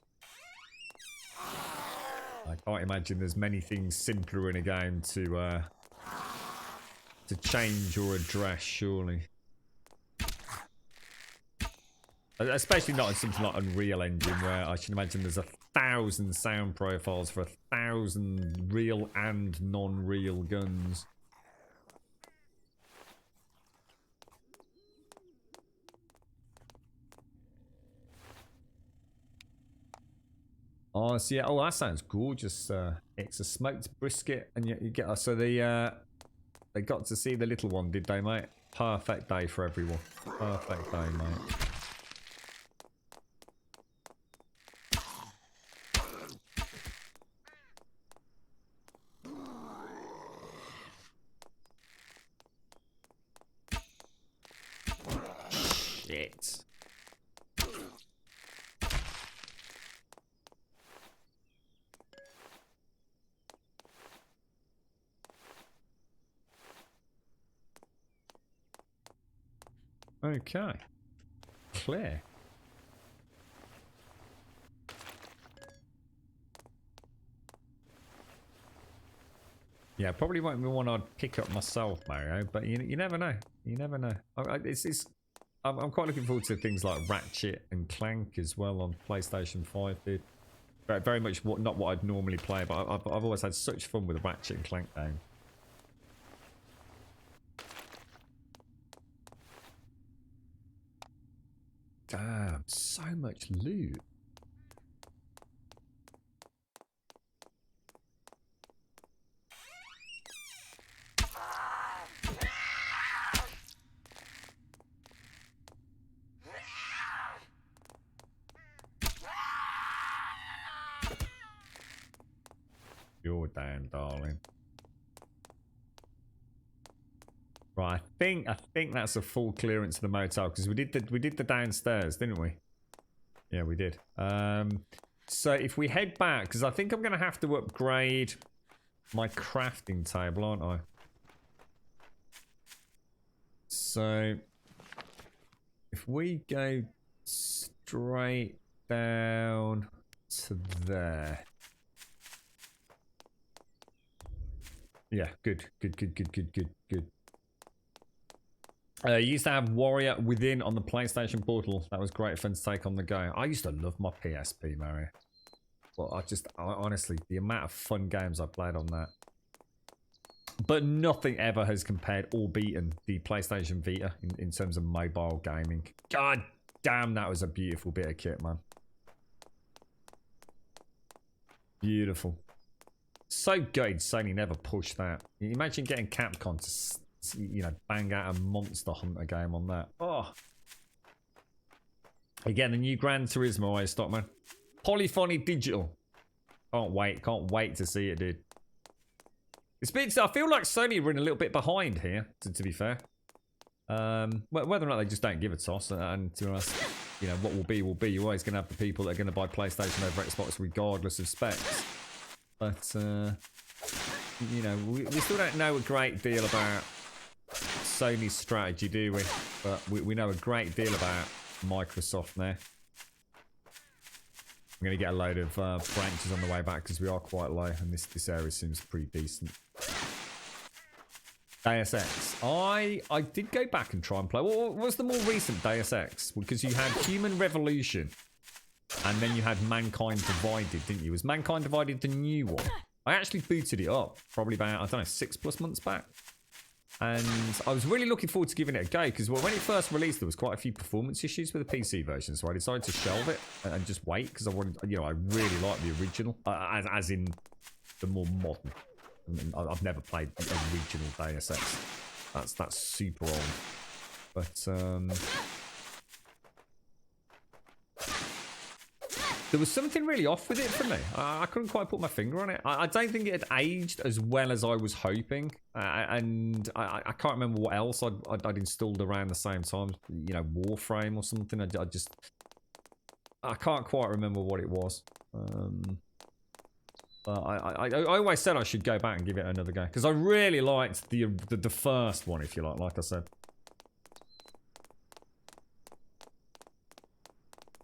I can't imagine there's many things simpler in a game to change or address, surely. Especially not in something like Unreal Engine, where I should imagine there's 1,000 sound profiles for 1,000 real and non-real guns. Oh, so yeah. Oh, that sounds gorgeous. It's a smoked brisket, and you get so they got to see the little one, did they, mate? Perfect day for everyone. Perfect day, mate. Shit. Okay. Clear. Yeah, probably won't be one I'd pick up myself, Mario, but you never know. You never know. It's I'm quite looking forward to things like Ratchet and Clank as well on PlayStation 5, dude. Very much not what I'd normally play, but I've always had such fun with the Ratchet and Clank game. Damn, so much loot. You're damn darling. Right, I think that's a full clearance of the motel because we did the downstairs, didn't we? Yeah, we did. So if we head back, because I think I'm gonna have to upgrade my crafting table, aren't I? So if we go straight down to there. Yeah, good. Used to have Warrior Within on the PlayStation Portal. That was great fun to take on the go. I used to love my PSP, Mario. Well, I honestly, the amount of fun games I played on that. But nothing ever has compared or beaten the PlayStation Vita in terms of mobile gaming. God damn, that was a beautiful bit of kit, man. Beautiful. So good Sony never pushed that. Imagine getting Capcom to, you know, bang out a Monster Hunter game on that. Oh. Again, the new Gran Turismo Stockman. Polyphony Digital. Can't wait to see it, dude. It's been, I feel like Sony were in a little bit behind here, to be fair. Whether or not they just don't give a toss, and to us, you know, what will be will be. You're always going to have the people that are going to buy PlayStation over Xbox regardless of specs. But, you know, we still don't know a great deal about Sony's strategy, do we? But we know a great deal about Microsoft now. I'm going to get a load of branches on the way back because we are quite low and this area seems pretty decent. Deus Ex. I did go back and try and play. What was the more recent Deus Ex? Because you had Human Revolution and then you had Mankind Divided, didn't you? Was Mankind Divided the new one? I actually booted it up probably about, I don't know, 6+ months back. And I was really looking forward to giving it a go because when it first released, there was quite a few performance issues with the PC version. So I decided to shelve it and just wait because I wanted, you know, I really like the original, as in the more modern. I mean, I've never played the original Deus Ex. That's super old. But there was something really off with it for me. I couldn't quite put my finger on it. I don't think it had aged as well as I was hoping. And I can't remember what else I'd installed around the same time. You know, Warframe or something. I can't quite remember what it was. But I always said I should go back and give it another go. Because I really liked the first one, if you like I said.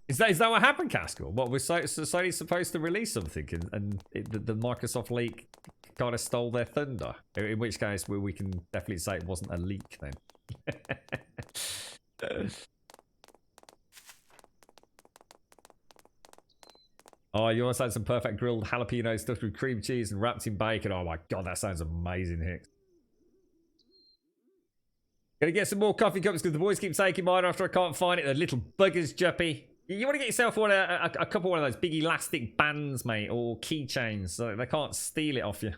Is that what happened, Cascal? What, was Sony supposed to release something and the Microsoft leak kind of stole their thunder? In which case, we can definitely say it wasn't a leak then. Oh, you also had some perfect grilled jalapeno stuffed with cream cheese and wrapped in bacon. Oh my god, that sounds amazing, Hicks. Gonna get some more coffee cups because the boys keep taking mine after I can't find it. The little buggers, Juppy. You want to get yourself a couple of those big elastic bands, mate, or keychains, so they can't steal it off you.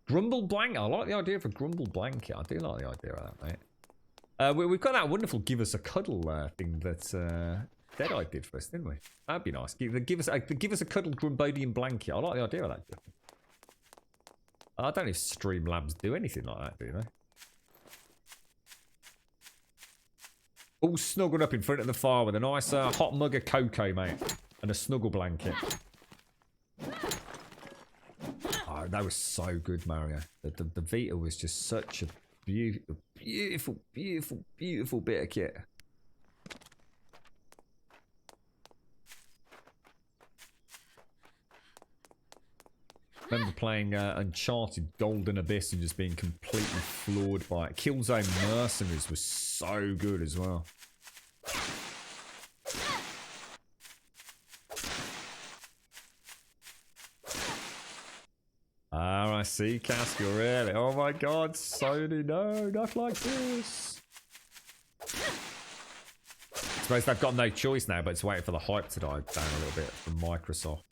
Grumble blanket. I like the idea of a grumble blanket. I do like the idea of that, mate. We've got that wonderful give us a cuddle thing that Deadeye did for us, didn't we? That'd be nice. Give us a cuddle Grumbodian blanket. I like the idea of that. I don't know if Streamlabs do anything like that, do they? All snuggled up in front of the fire with a nice hot mug of cocoa, mate. And a snuggle blanket. Oh, that was so good, Mario. The Vita was just such a beautiful bit of kit. remember playing Uncharted Golden Abyss and just being completely floored by it. Killzone Mercenaries was so good as well. Ah, I see, Casco, really. Oh my god, Sony, no, not like this. I suppose they've got no choice now, but it's waiting for the hype to die down a little bit from Microsoft.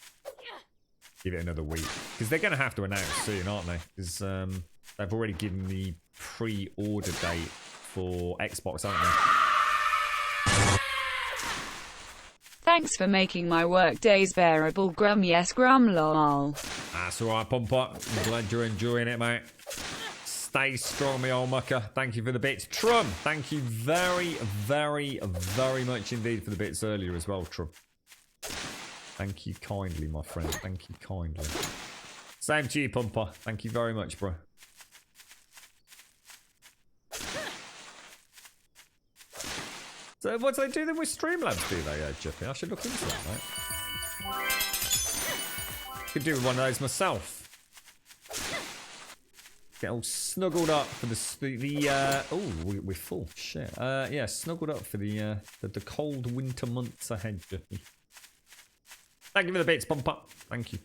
Give it another week. Because they're going to have to announce soon, aren't they? Because they've already given the pre-order date for Xbox, haven't they? Thanks for making my work days bearable, Grum. Yes, Grum, lol. That's alright, Pumper. I'm glad you're enjoying it, mate. Stay strong, me old mucker. Thank you for the bits. Trum, thank you very, very, very much indeed for the bits earlier as well, Trum. Thank you kindly, my friend. Thank you kindly. Same to you, Pumper. Thank you very much, bro. So what do they do then with Streamlabs, do they, Jiffy? I should look into that, mate. Could do one of those myself. Get all snuggled up for oh, we're full. Shit. Yeah, snuggled up for the cold winter months ahead, Jiffy. Thank you for the bits, Pumper. Thank you.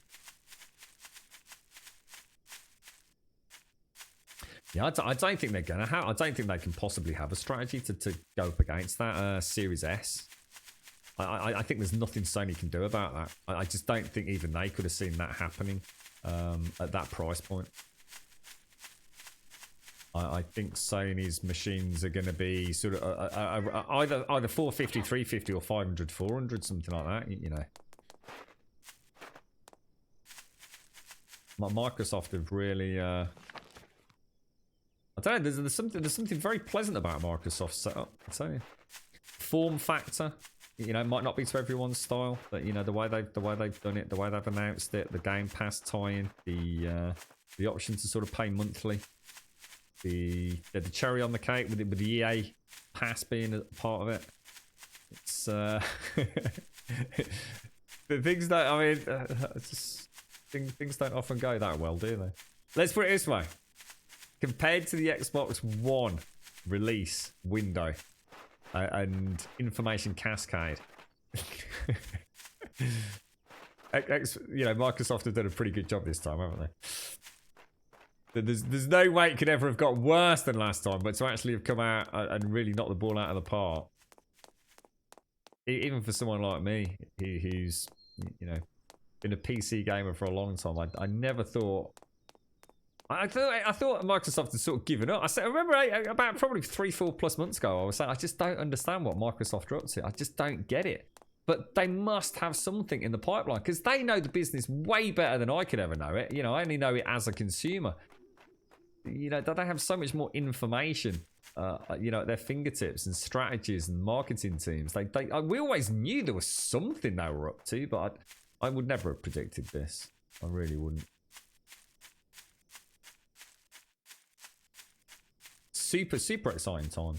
Yeah, I don't think they're gonna have. I don't think they can possibly have a strategy to go up against that Series S. I think there's nothing Sony can do about that. I just don't think even they could have seen that happening at that price point. I think Sony's machines are going to be sort of either 450, 350, or 500, 400, something like that. You know, Microsoft have really. I don't know. There's something very pleasant about Microsoft's setup. I tell you, form factor. You know, it might not be to everyone's style, but you know the way they've done it, the way they've announced it, the Game Pass tie-in, the option to sort of pay monthly, the cherry on the cake with the EA Pass being a part of it. It's the things that I mean, just things don't often go that well, do they? Let's put it this way: compared to the Xbox One release window. And information cascade. You know, Microsoft have done a pretty good job this time, haven't they? There's no way it could ever have got worse than last time, but to actually have come out and really knock the ball out of the park, even for someone like me, who's, you know, been a PC gamer for a long time, I never thought. I thought Microsoft had sort of given up. I remember about probably 3-4+ months ago, I was saying, I just don't understand what Microsoft are up to. I just don't get it. But they must have something in the pipeline because they know the business way better than I could ever know it. You know, I only know it as a consumer. You know, they have so much more information, you know, at their fingertips and strategies and marketing teams. We always knew there was something they were up to, but I would never have predicted this. I really wouldn't. Super exciting time.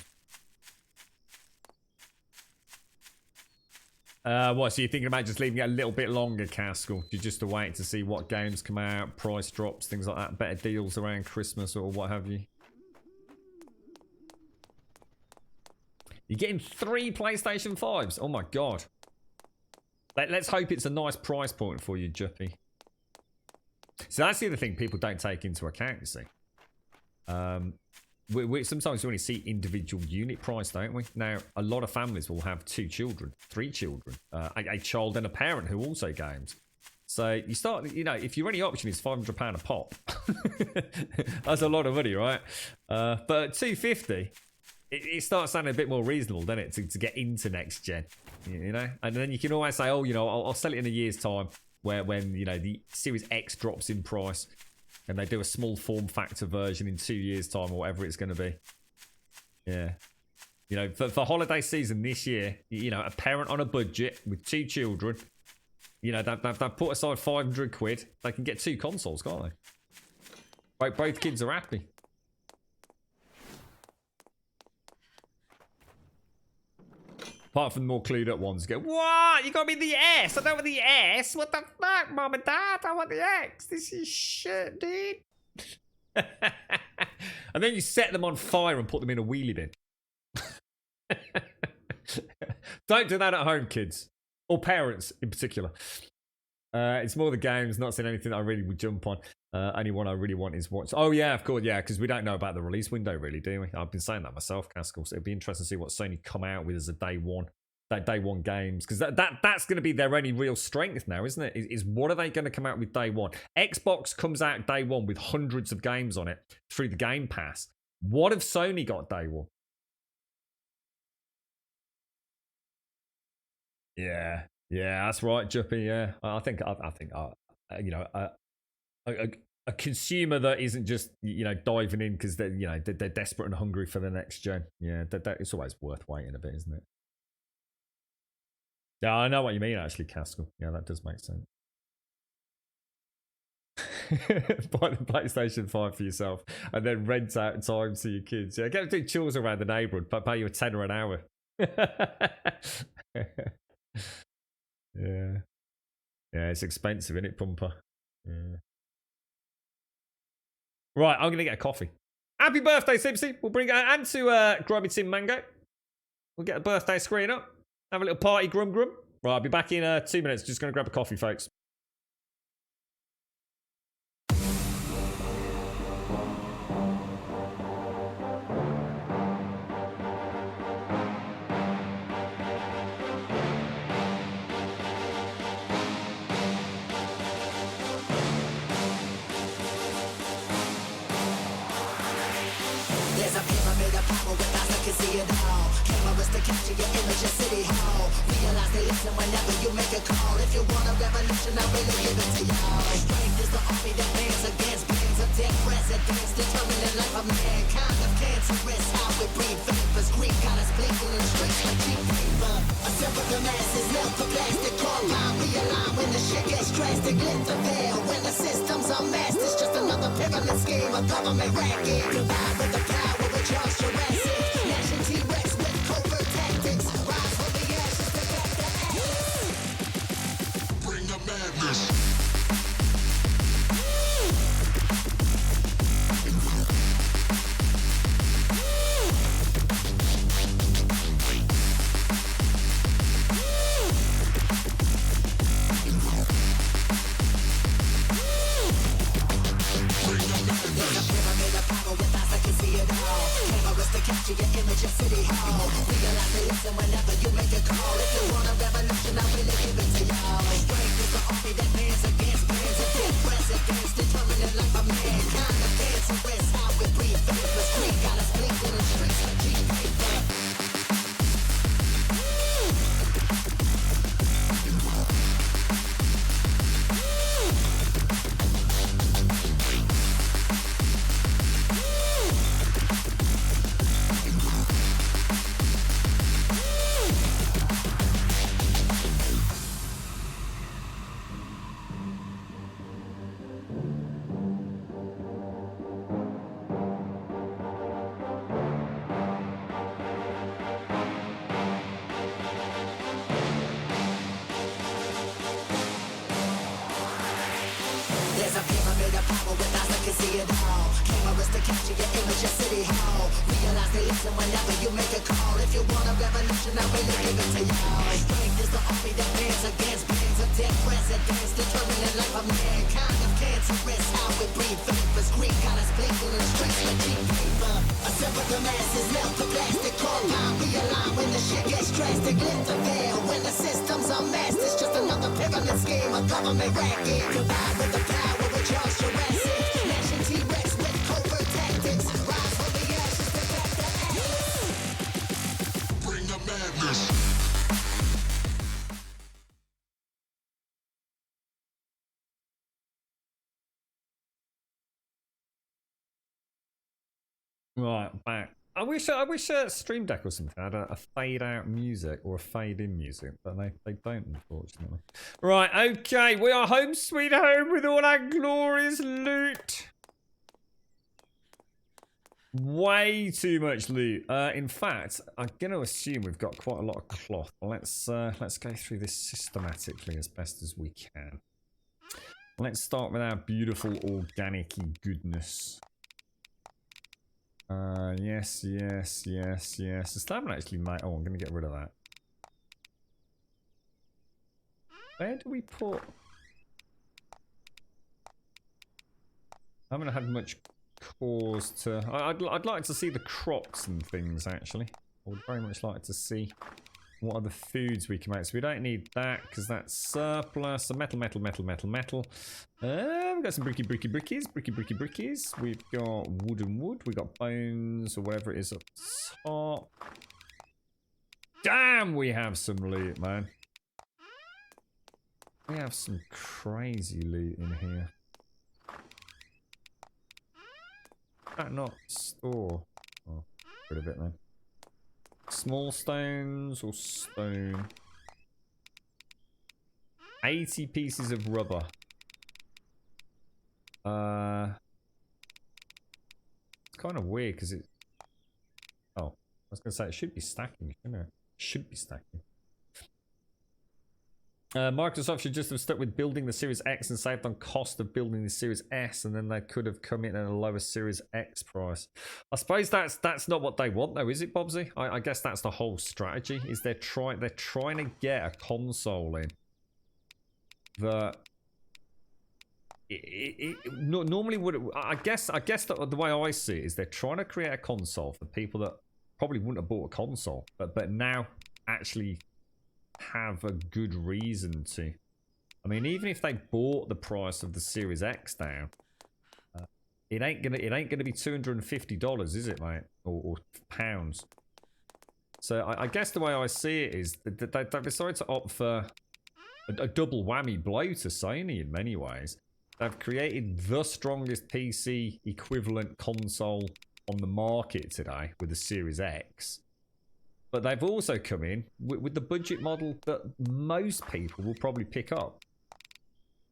What, so you're thinking about just leaving it a little bit longer, Castle? You're just to wait to see what games come out, price drops, things like that, better deals around Christmas or what have you? You're getting 3 PlayStation 5s. Oh my god. Let's hope it's a nice price point for you, Juppy. So that's the other thing people don't take into account, you see. Sometimes we only see individual unit price, don't we? Now, a lot of families will have 2 children, 3 children, a child and a parent who also games. So you start, you know, if your only option is £500 a pop, that's a lot of money, right? But at $250, it starts sounding a bit more reasonable, doesn't it, to get into next gen, you know? And then you can always say, oh, you know, I'll sell it in a year's time, when you know the Series X drops in price. And they do a small form factor version in 2 years' time or whatever it's going to be. Yeah. You know, for holiday season this year, you know, a parent on a budget with 2 children, you know, they've put aside 500 quid. They can get 2 consoles, can't they? Both kids are happy. Apart from the more clued up ones, go, what? You got me the S? I don't want the S. What the fuck, Mom and Dad? I want the X. This is shit, dude. And then you set them on fire and put them in a wheelie bin. Don't do that at home, kids. Or parents, in particular. It's more the games, not saying anything that I really would jump on. Only one I really want is watch. Oh, yeah, of course, yeah, because we don't know about the release window, really, do we? I've been saying that myself, Caskell. So it'd be interesting to see what Sony come out with as a day one games, because that's going to be their only real strength now, isn't it? Is what are they going to come out with day one? Xbox comes out day one with hundreds of games on it through the Game Pass. What have Sony got day one? Yeah, that's right, Juppy. Yeah, I think you know, a consumer that isn't just, you know, diving in because they're desperate and hungry for the next gen. Yeah, that it's always worth waiting a bit, isn't it? Yeah, I know what you mean, actually, Caskell. Yeah, that does make sense. Buy the PlayStation 5 for yourself and then rent out time to your kids. Yeah, get them doing chores around the neighbourhood, but pay you $10 an hour. Yeah, it's expensive, isn't it, Pumper? Yeah. Right, I'm gonna get a coffee. Happy birthday, Simpsy. We'll bring and to Grubby Tim Mango. We'll get a birthday screen up. Have a little party, grum. Right, I'll be back in 2 minutes. Just gonna grab a coffee, folks. There's a pyramid of power with eyes that can see it all. Cameras to capture your image at City Hall. Realize they listen whenever you make a call. If you want a revolution, I really give it to y'all. Strength is the army that bands against bands of dead presidents, determining the life of mankind. Of cancerous, how we breathe vapors. Greek got us blinking in streets like cheap paper. Assemble the masses, melt the plastic compound. Realign when the shit gets drastic. Lift the veil when the systems are masked. It's just another pyramid scheme, a government racket. Combined with the power. Charles Jurassic, Nation T-Rex with covert tactics. Rise from the ashes to back the ashes. Bring the madness. Capture your image at City Hall. Realize they listen whenever you make a call. If you want a revolution, I really give it to y'all. Strength is the army that bands against bands of dead presidents, determining the life of mankind. Of cancerous, how we breathe vapors. Greek got us blinking in streets like cheap paper. There's a pyramid of power with eyes that can see it all. Cameras to capture your image at City Hall. Realize they listen whenever you make a call. If you want a revolution, I really give it to y'all. Strength is the army that bands against bands of dead presidents, determining the life of mankind. Of cancerous, how we breathe vapors. Greek got us blinking in streets like cheap paper. Assemble the masses, melt the plastic compound. Realign when the shit gets drastic. Lift the veil when the systems are masked. It's just another pyramid scheme, a government racket. Combined with the power with Charles Jurassic. Nation T-Rex with covert tactics. Rise from the ashes to back the ashes. Bring the madness. Right, back. I wish Stream Deck or something had a fade out music or a fade in music, but they don't, unfortunately. Right, okay, we are home sweet home with all our glorious loot. Way too much loot. In fact, I'm going to assume we've got quite a lot of cloth. Let's go through this systematically as best as we can. Let's start with our beautiful organic-y goodness. Yes. Still haven't actually made... Oh, I'm going to get rid of that. Where do we put... I haven't had much cause to... I'd like to see the crops and things, actually. I would very much like to see what other foods we can make. So we don't need that, because that's surplus. So metal. We've got some brickies. We've got wood. We've got bones, or whatever it is up top. Damn, we have some loot, man. We have some crazy loot in here. That not store. Oh, rid of it then. Small stones or stone. 80 pieces of rubber. It's kind of weird because it... Oh, I was going to say it should be stacking, shouldn't it? Should be stacking. Microsoft should just have stuck with building the Series X and saved on cost of building the Series S, and then they could have come in at a lower Series X price. I suppose that's not what they want, though, is it, Bobsy? I guess that's the whole strategy. Is they're trying to get a console in that normally would. I guess the way I see it is they're trying to create a console for people that probably wouldn't have bought a console, but now actually have a good reason to. I mean, even if they bought the price of the Series X down, it ain't gonna be $250, is it, mate? Or pounds. So I guess the way I see it is that they've decided to opt for a double whammy blow to Sony in many ways. They've created the strongest PC equivalent console on the market today with the Series X. But they've also come in with the budget model that most people will probably pick up.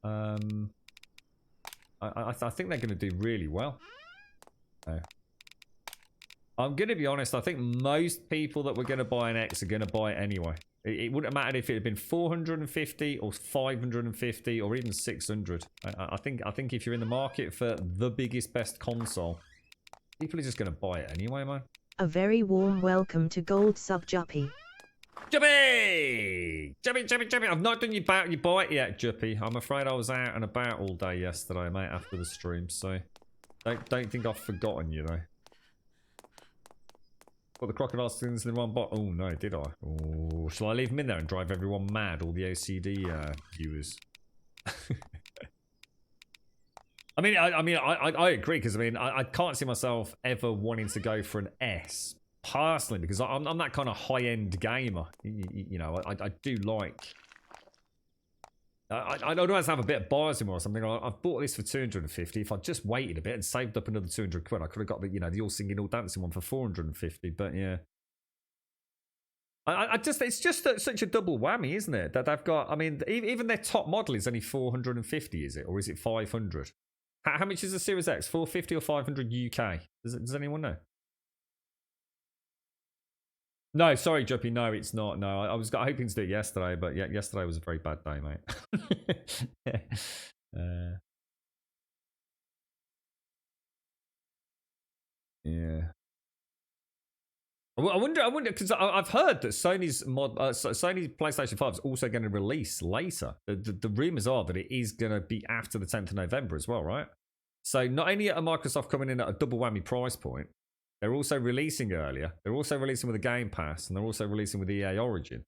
I think they're going to do really well. I'm going to be honest, I think most people that were going to buy an X are going to buy it anyway. It wouldn't have mattered if it had been 450 or 550 or even 600. I think if you're in the market for the biggest, best console, people are just going to buy it anyway, man. A very warm welcome to Gold Sub Juppy. Juppy! I've not done your bite yet, Juppy. I'm afraid I was out and about all day yesterday, mate, after the stream, so don't think I've forgotten you, though. Got the crocodile skins in one bot. Oh no, did I? Oh, shall I leave them in there and drive everyone mad, all the OCD viewers? I agree, because I can't see myself ever wanting to go for an S personally, because I'm that kind of high-end gamer. You know, I do like. I don't always have a bit of buyer's remorse or something. I've bought this for 250. If I just waited a bit and saved up another 200 quid, I could have got the all singing, all dancing one for 450. But yeah, it's just such a double whammy, isn't it? That they've got. I mean, even their top model is only 450, is it, or is it 500? How much is the Series X? 450 or 500 UK? Does anyone know? No, sorry, Juppy. No, it's not. No, I was hoping to do it yesterday, but yeah, yesterday was a very bad day, mate. Yeah. I wonder, because I've heard that Sony's PlayStation 5 is also going to release later. The rumors are that it is going to be after the 10th of November as well, right? So not only are Microsoft coming in at a double whammy price point, they're also releasing earlier. They're also releasing with a Game Pass, and they're also releasing with EA Origin.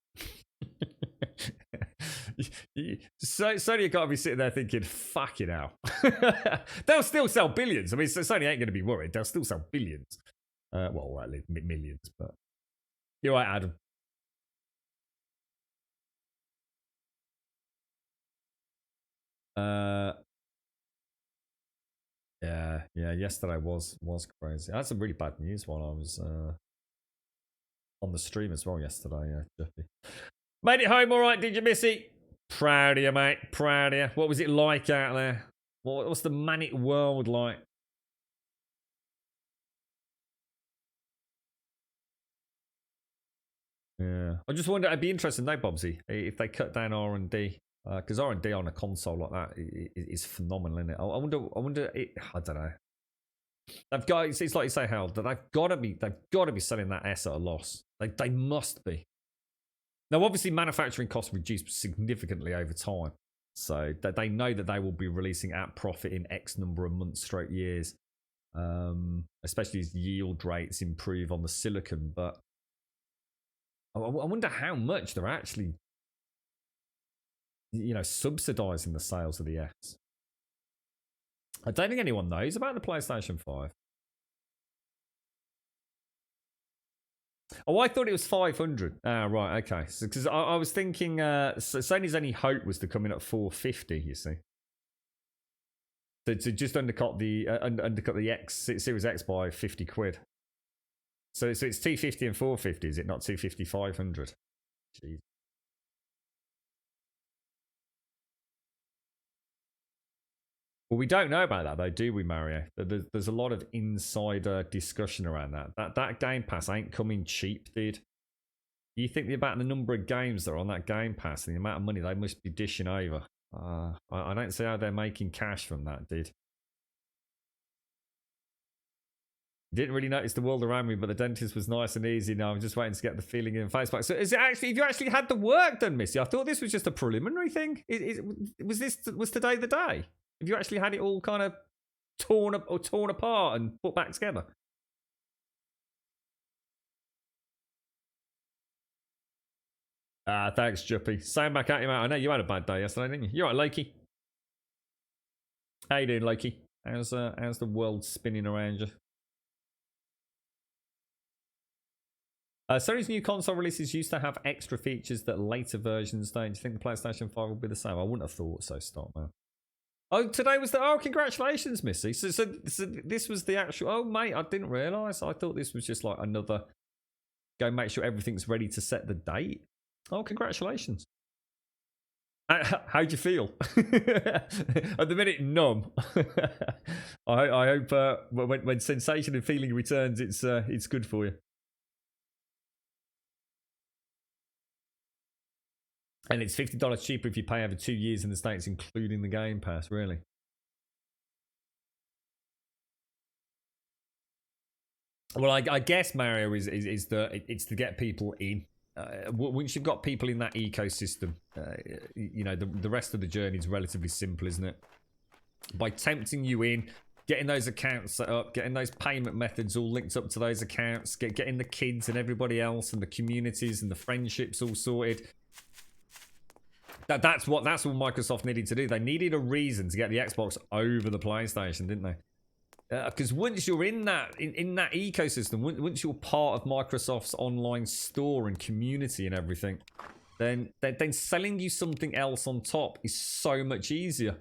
Sony have got to be sitting there thinking, fucking hell. They'll still sell billions. I mean, Sony ain't going to be worried. They'll still sell billions. Well, at least millions, but... You're right, Adam. Yeah, yesterday was crazy. I had some really bad news while I was on the stream as well yesterday, Jeffy. Made it home all right, did you miss it? Proud of you, mate. Proud of you. What was it like out there? What's the manic world like? Yeah, I just wonder. I'd be interested, no, Bobsy, if they cut down R&D, because R&D on a console like that is phenomenal, isn't it? I wonder. I don't know. They've got. It's like you say, Harold. That they've got to be selling that S at a loss. They must be. Now, obviously, manufacturing costs reduce significantly over time, so that they know that they will be releasing at profit in X number of months, stroke years, especially as yield rates improve on the silicon. But I wonder how much they're actually, subsidizing the sales of the S. I don't think anyone knows about the PlayStation 5. Oh, I thought it was 500. Ah, right, okay. Because I was thinking Sony's only hope was to come in at 450, you see. To just undercut the Series X by 50 quid. So it's 250 and 450, is it? Not 250, 500. Jeez. Well, we don't know about that, though, do we, Mario? There's a lot of insider discussion around that. That Game Pass ain't coming cheap, dude. You think about the number of games that are on that Game Pass and the amount of money they must be dishing over. I don't see how they're making cash from that, dude. Didn't really notice the world around me, but the dentist was nice and easy. Now I'm just waiting to get the feeling in face back. So is it actually? Have you actually had the work done, Missy? I thought this was just a preliminary thing. Was today the day? Have you actually had it all kind of torn apart and put back together? Thanks, Juppy. Same back at you, mate. I know you had a bad day yesterday, didn't you? You all right, Loki? How you doing, Loki? How's the world spinning around you? Sony's new console releases used to have extra features that later versions don't. Do you think the PlayStation 5 will be the same? I wouldn't have thought so, Stockman. Oh, today was the... Oh, congratulations, Missy. So this was the actual... Oh, mate, I didn't realise. I thought this was just like another... Go make sure everything's ready to set the date. Oh, congratulations. How'd you feel? At the minute, numb. I hope when sensation and feeling returns, it's good for you. And it's $50 cheaper if you pay over 2 years in the States, including the Game Pass, really. Well, I guess, Mario, is it's to get people in. Once you've got people in that ecosystem, the rest of the journey is relatively simple, isn't it? By tempting you in, getting those accounts set up, getting those payment methods all linked up to those accounts, getting the kids and everybody else and the communities and the friendships all sorted. That's what Microsoft needed to do. They needed a reason to get the Xbox over the PlayStation, didn't they? Because once you're in that ecosystem, once you're part of Microsoft's online store and community and everything, then selling you something else on top is so much easier.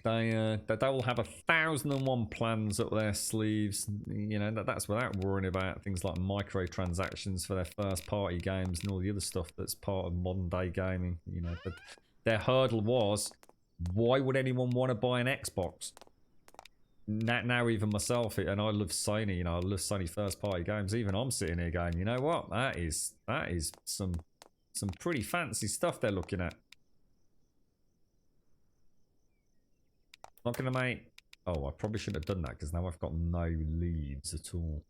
They will have 1,001 plans up their sleeves. That's without worrying about things like microtransactions for their first-party games and all the other stuff that's part of modern-day gaming. But their hurdle was, why would anyone want to buy an Xbox? Now even myself, and I love Sony. I love Sony first-party games. Even I'm sitting here going, you know what? That is some pretty fancy stuff they're looking at. Not gonna make... Oh, I probably shouldn't have done that because now I've got no leads at all.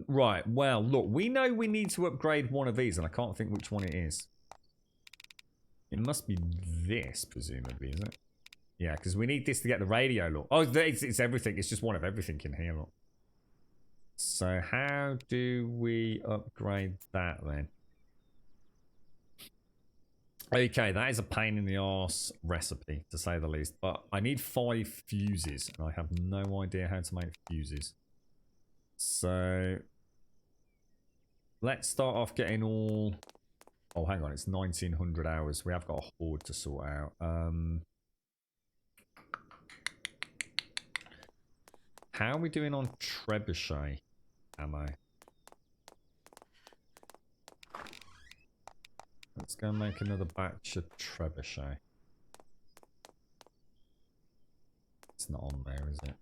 Right, well, look, we know we need to upgrade one of these and I can't think which one it is. It must be this, presumably, isn't it? Yeah, because we need this to get the radio, look. Oh, it's everything. It's just one of everything in here, look. So how do we upgrade that then? Okay, that is a pain in the arse recipe, to say the least. But I need 5 fuses, and I have no idea how to make fuses. So let's start off getting all... Oh, hang on, it's 1900 hours. We have got a horde to sort out. How are we doing on trebuchet ammo? Let's go and make another batch of trebuchet. It's not on there, is it?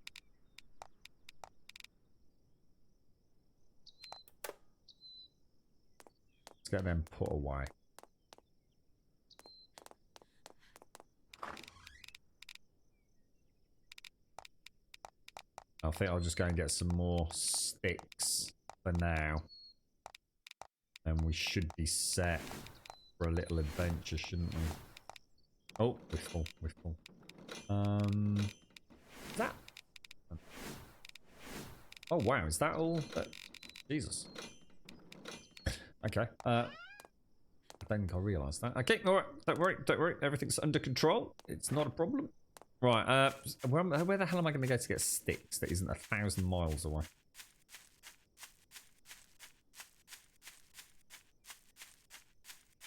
get them put away. I think I'll just go and get some more sticks for now. And we should be set for a little adventure, shouldn't we? Oh, we're full, we're full. Is that... Oh wow, is that all? Jesus. Okay, I don't think I realised that. Okay, alright, don't worry, everything's under control. It's not a problem. Right, where the hell am I going to go to get sticks that isn't 1,000 miles away?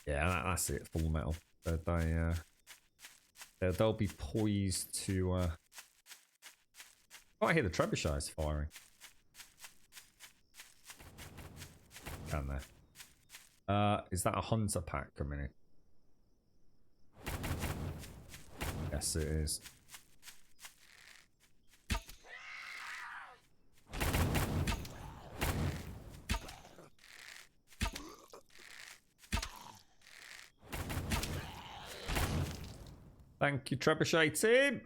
Yeah, that's it, full metal. They'll be poised to... Oh, I hear the trebuchets firing. Can there? Is that a hunter pack coming in? Yes, it is. Thank you, trebuchet team.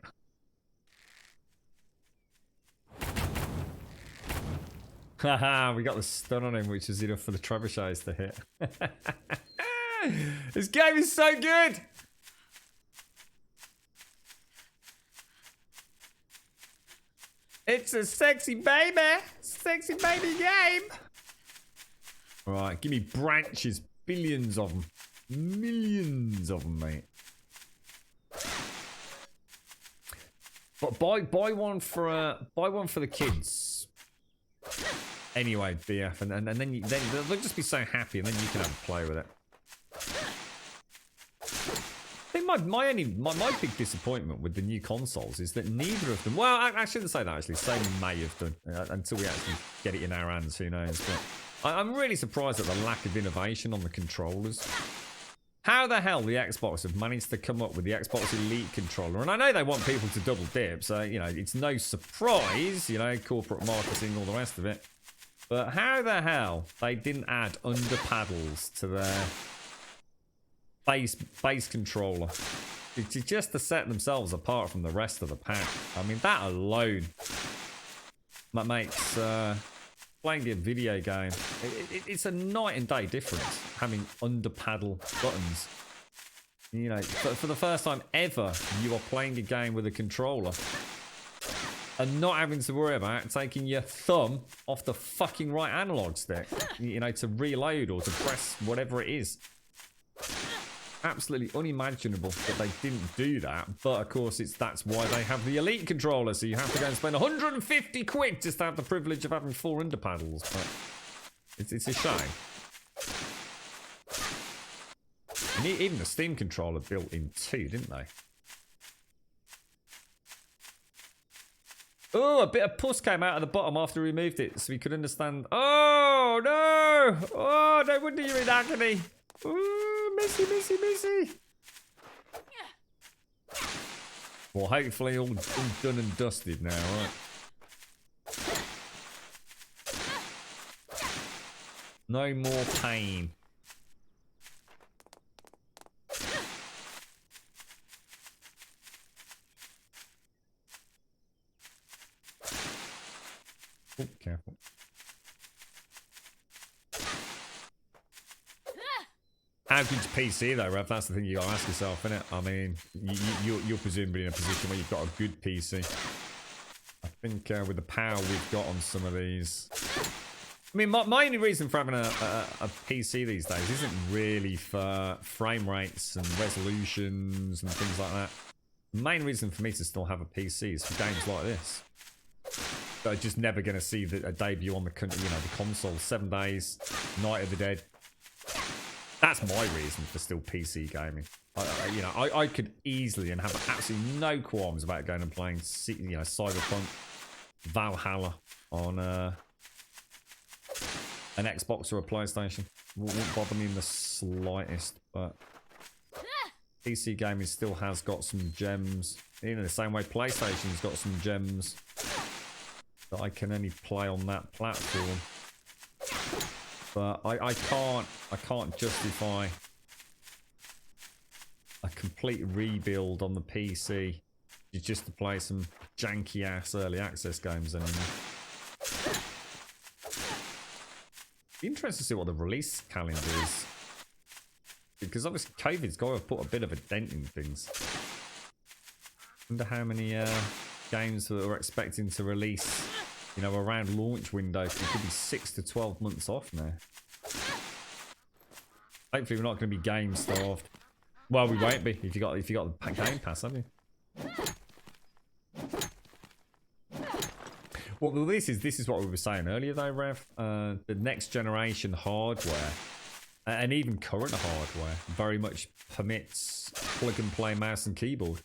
Haha, we got the stun on him, which is enough for the trebuchets to hit. This game is so good. It's a sexy baby game. All right, give me branches, billions of them, millions of them, mate. But buy one for the kids. Anyway, BF, and then they'll just be so happy, and then you can have a play with it. I think my big disappointment with the new consoles is that neither of them. Well, I shouldn't say that actually. Sony may have done until we actually get it in our hands. Who knows? But I'm really surprised at the lack of innovation on the controllers. How the hell the Xbox have managed to come up with the Xbox Elite controller? And I know they want people to double dip, so, you know, it's no surprise, you know, corporate marketing, all the rest of it. But how the hell they didn't add under paddles to their base controller? It's just to set themselves apart from the rest of the pack. I mean, that alone makes playing a video game, it's a night and day difference having under paddle buttons. You know, for the first time ever, you are playing a game with a controller and not having to worry about taking your thumb off the fucking right analog stick, you know, to reload or to press whatever it is. Absolutely unimaginable that they didn't do that, but of course that's why they have the Elite controller, so you have to go and spend 150 quid just to have the privilege of having 4 under paddles. But it's a shame. And even the Steam controller built in 2, didn't they? Oh, a bit of pus came out of the bottom after we removed it, so we could understand. Oh no! Oh, no wonder you're in agony. Ooh, missy. Well, hopefully all done and dusted now, right? No more pain. Oh, careful. How good's PC though, Rev? That's the thing you gotta ask yourself, innit? I mean, you're presumably in a position where you've got a good PC. I think with the power we've got on some of these... I mean, my only reason for having a PC these days isn't really for frame rates and resolutions and things like that. The main reason for me to still have a PC is for games like this. But I'm just never going to see a debut on the console. 7 days, Night of the Dead. That's my reason for still PC gaming. I could easily and have absolutely no qualms about going and playing, Cyberpunk, Valhalla on an Xbox or a PlayStation. Won't bother me in the slightest. But PC gaming still has got some gems. In the same way PlayStation's got some gems that I can only play on that platform. But I can't justify a complete rebuild on the PC just to play some janky ass early access games anymore. Be interested to see what the release calendar is, because obviously COVID's got to put a bit of a dent in things. Wonder how many games that we're expecting to release, you know, around launch window. It could be 6 to 12 months off now. Hopefully we're not going to be game starved. Well, we won't be if you got the Game Pass, have you? Well, this is what we were saying earlier, though, Rev. The next generation hardware, and even current hardware, very much permits plug-and-play mouse and keyboard.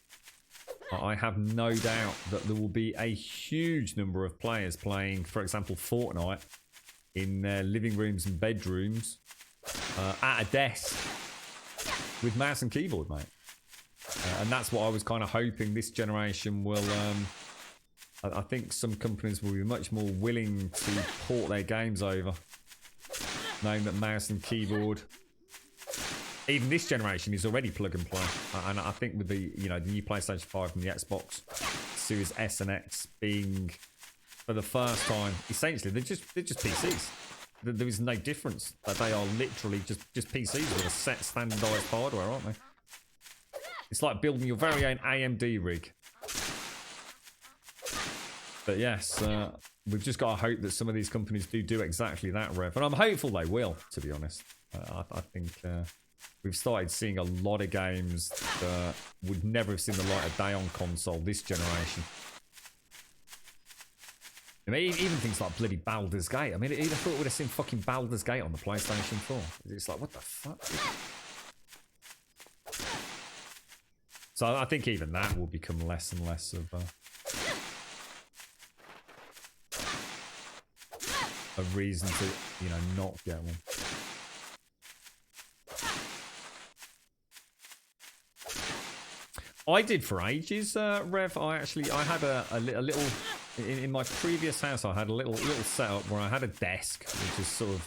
I have no doubt that there will be a huge number of players playing, for example, Fortnite in their living rooms and bedrooms at a desk with mouse and keyboard, mate. And that's what I was kind of hoping this generation will... I think some companies will be much more willing to port their games over, knowing that mouse and keyboard, even this generation, is already plug and play. And I think with the the new PlayStation 5 and the Xbox Series S and X being, for the first time, essentially they're just PCs. There is no difference. That they are literally just PCs with a set standardized hardware, aren't they? It's like building your very own AMD rig. But yes, we've just got to hope that some of these companies do exactly that, Rev. And I'm hopeful they will, to be honest. I think we've started seeing a lot of games that would never have seen the light of day on console this generation. I mean, even things like bloody Baldur's Gate. I mean, who'd have thought we'd have seen fucking Baldur's Gate on the PlayStation 4? It's like, what the fuck? So I think even that will become less and less of a reason to, not get one. I did for ages, Rev. I had a little in my previous house. I had a little setup where I had a desk, which is sort of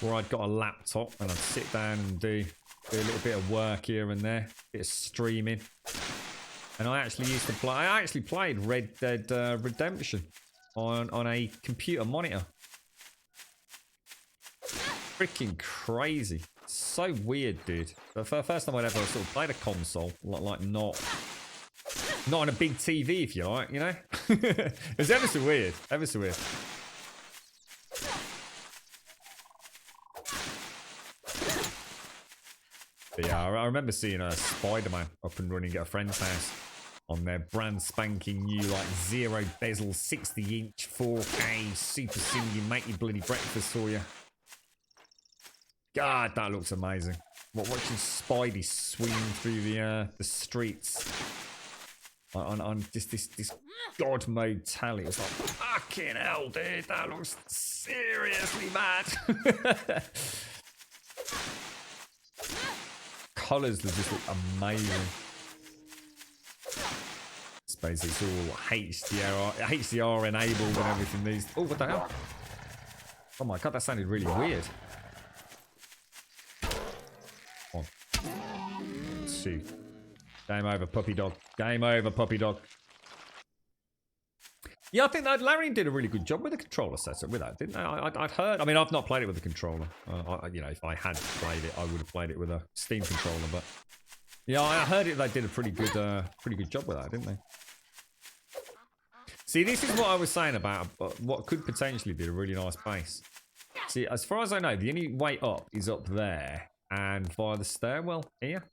where I'd got a laptop and I'd sit down and do a little bit of work here and there, bit of streaming. And I actually used to play. I actually played Red Dead Redemption on a computer monitor. Freaking crazy. So weird, dude. But for the first time I'd ever sort of played a console, like not on a big TV, if you like, It was ever so weird. Ever so weird. But yeah, I remember seeing Spider-Man up and running at a friend's house on their brand spanking new, like, zero bezel, 60-inch, 4K, super singing, make your bloody breakfast for you. God, that looks amazing. Watching Spidey swing through the streets on just this God mode tally. It's like, fucking hell, dude, that looks seriously mad. Colours that just look amazing. I suppose it's all HDR enabled and everything. Oh, what the hell? Oh my God, that sounded really weird. On. Shoot. Game over, puppy dog. Game over, puppy dog. Yeah, I think that Larry did a really good job with the controller setup with that, didn't they? I'd heard. I mean, I've not played it with a controller. If I had played it, I would have played it with a Steam controller. But yeah, I heard it. They did a pretty good job with that, didn't they? See, this is what I was saying about what could potentially be a really nice base. See, as far as I know, the only way up is up there and via the stairwell here.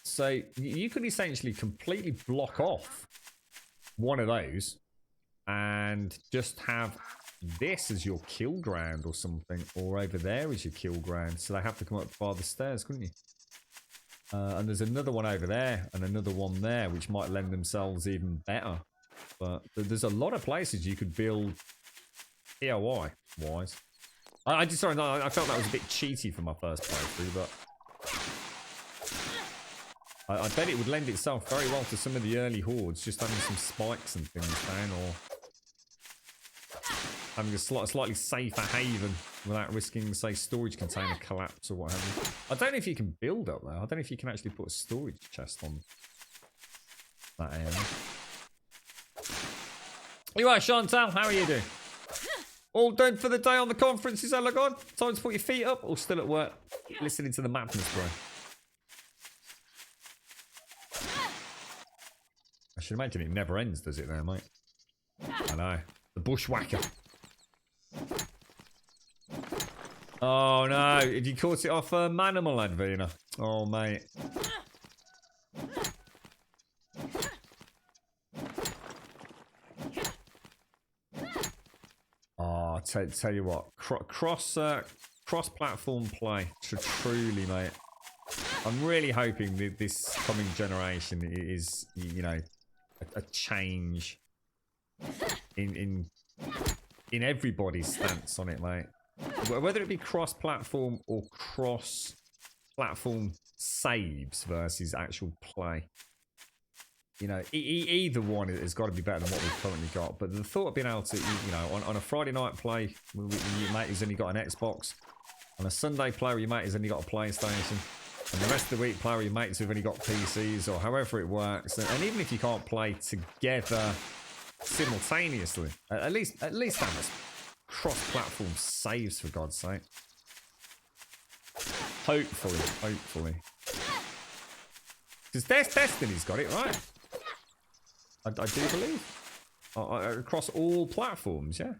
So you could essentially completely block off one of those and just have this as your kill ground or something, or over there as your kill ground. So they have to come up via the stairs, couldn't you? And there's another one over there and another one there, which might lend themselves even better. But there's a lot of places you could build POI-wise. I felt that was a bit cheaty for my first playthrough, but I bet it would lend itself very well to some of the early hordes, just having some spikes and things down, or having a slightly safer haven without risking, say, storage container collapse or what have you. I don't know if you can build up though. I don't know if you can actually put a storage chest on that area. You right, Chantal? How are you doing? All done for the day on the conference, is Elagon? Time to put your feet up or still at work? Listening to the madness, bro. I should imagine it never ends, does it there, mate? I know. The bushwhacker. Oh no, if you caught it off Manimal, Advina. Oh, mate. Oh, tell you what, cross-platform play, truly, mate. I'm really hoping that this coming generation is, you know, a change in everybody's stance on it, mate. Whether it be cross-platform or cross-platform saves versus actual play. You know, either one has got to be better than what we've currently got. But the thought of being able to, you know, on a Friday night play with your mate who's only got an Xbox, on a Sunday play with your mate who's only got a PlayStation, and the rest of the week play with your mates who've only got PCs or however it works, and even if you can't play together simultaneously, at least have cross-platform saves, for God's sake. Hopefully. Because Destiny's got it, right? I do believe. Across all platforms, yeah.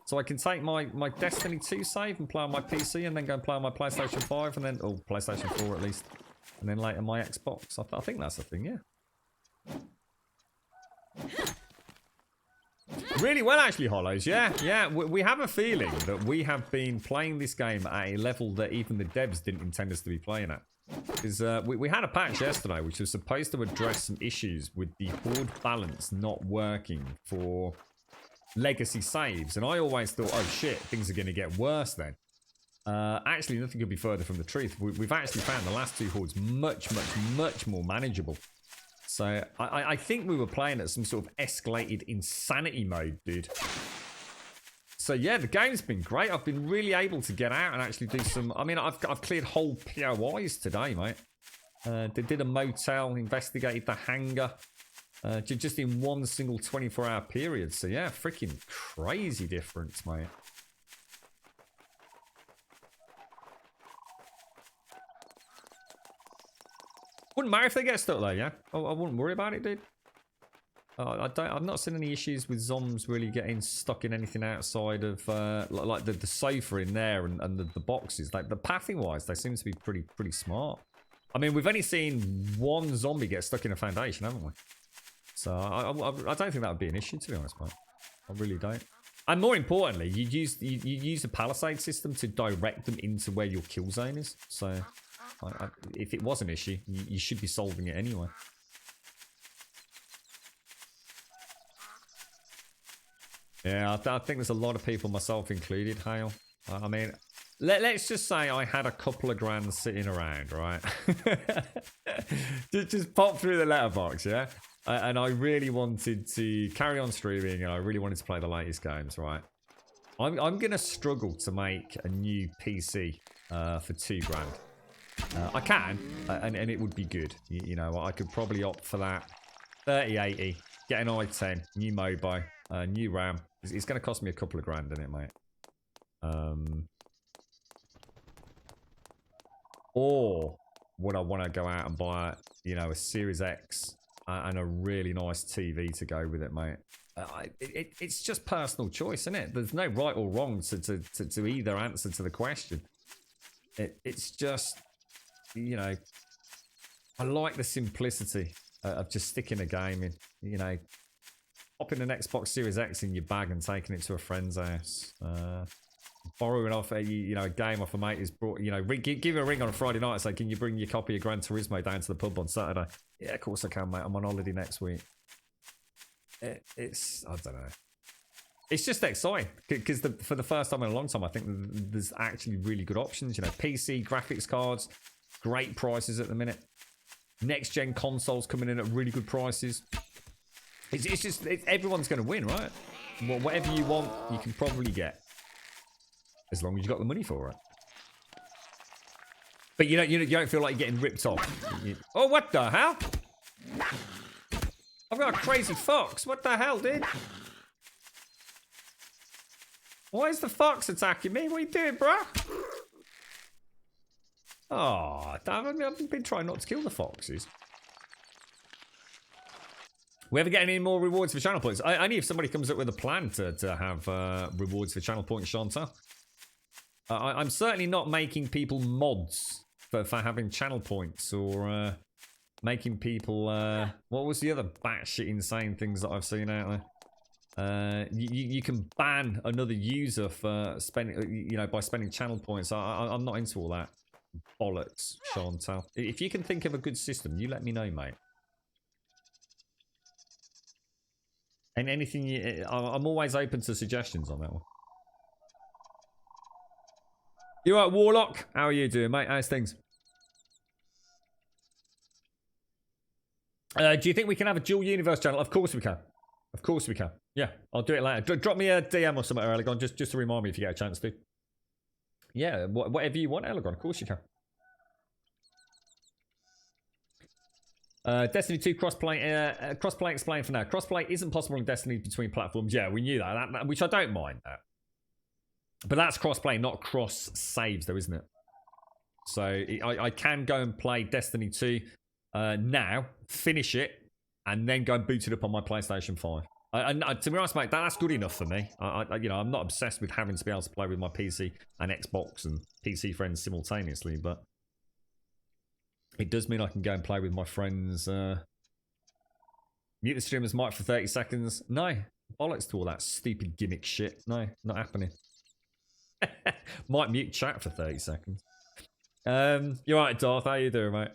So I can take my Destiny 2 save and play on my PC and then go and play on my PlayStation 5 and then, or PlayStation 4 at least. And then later my Xbox. I think that's the thing, yeah. Really well, actually, Hollows. Yeah. We have a feeling that we have been playing this game at a level that even the devs didn't intend us to be playing at. Because we had a patch yesterday which was supposed to address some issues with the horde balance not working for legacy saves. And I always thought, oh shit, things are going to get worse then. Actually, nothing could be further from the truth. We've actually found the last two hordes much more manageable. So I think we were playing at some sort of escalated insanity mode, dude. So yeah, the game's been great. I've been really able to get out and actually do some... I mean, I've cleared whole POIs today, mate. Did a motel, investigated the hangar. Just in one single 24-hour period. So yeah, freaking crazy difference, mate. Wouldn't matter if they get stuck though, yeah? I wouldn't worry about it, dude. I've not seen any issues with zombies really getting stuck in anything outside of like the sofa in there and the boxes. Like the pathing wise, they seem to be pretty smart. I mean, we've only seen one zombie get stuck in a foundation, haven't we? So I don't think that would be an issue, to be honest, mate. I really don't. And more importantly, you use the palisade system to direct them into where your kill zone is. So if it was an issue, you should be solving it anyway. Yeah, I think there's a lot of people, myself included, Hale. I mean, let's just say I had a couple of grand sitting around, right? just pop through the letterbox, yeah? And I really wanted to carry on streaming and I really wanted to play the latest games, right? I'm going to struggle to make a new PC for 2 grand. I can, and it would be good. You know, I could probably opt for that. 3080, get an i10, new mobile, new RAM. It's going to cost me a couple of grand, isn't it, mate? Or would I want to go out and buy, you know, a Series X and a really nice TV to go with it, mate? It's just personal choice, isn't it? There's no right or wrong to either answer to the question. It's just, you know, I like the simplicity of just sticking a game in, you know, popping an Xbox Series X in your bag and taking it to a friend's house. Borrowing off a game off a mate who's brought, you know, give a ring on a Friday night and say, can you bring your copy of Gran Turismo down to the pub on Saturday? Yeah, of course I can, mate. I'm on holiday next week. It's, I don't know. It's just exciting because for the first time in a long time, I think there's actually really good options. You know, PC graphics cards, great prices at the minute. Next gen consoles coming in at really good prices. It's just everyone's going to win, right? whatever you want, you can probably get. As long as you got the money for it. But you don't feel like you're getting ripped off. Oh, what the hell? I've got a crazy fox. What the hell, dude? Why is the fox attacking me? What are you doing, bro? Oh, damn, I've been trying not to kill the foxes. We ever get any more rewards for channel points? Only if somebody comes up with a plan to have rewards for channel points, Chantal. I'm certainly not making people mods for having channel points or making people... what was the other batshit insane things that I've seen out there? You can ban another user for spending, by spending channel points. I'm not into all that bollocks, Chantal. If you can think of a good system, you let me know, mate. And anything, I'm always open to suggestions on that one. You right, Warlock? How are you doing, mate? How's things? Do you think we can have a dual universe channel? Of course we can. Of course we can. Yeah, I'll do it later. Drop me a DM or something, Elegon, just to remind me if you get a chance to. Yeah, whatever you want, Elegon. Of course you can. Destiny 2 crossplay. Crossplay explained for now. Crossplay isn't possible in Destiny between platforms. Yeah, we knew that which I don't mind that. But that's crossplay, not cross saves, though, isn't it? So I can go and play Destiny 2 now, finish it, and then go and boot it up on my PlayStation 5. To be honest, mate, that's good enough for me. I'm not obsessed with having to be able to play with my PC and Xbox and PC friends simultaneously, but it does mean I can go and play with my friends. Mute the streamer's mic for 30 seconds. No, bollocks to all that stupid gimmick shit. No, not happening. Might mute chat for 30 seconds. You're right, Darth. How you doing, mate?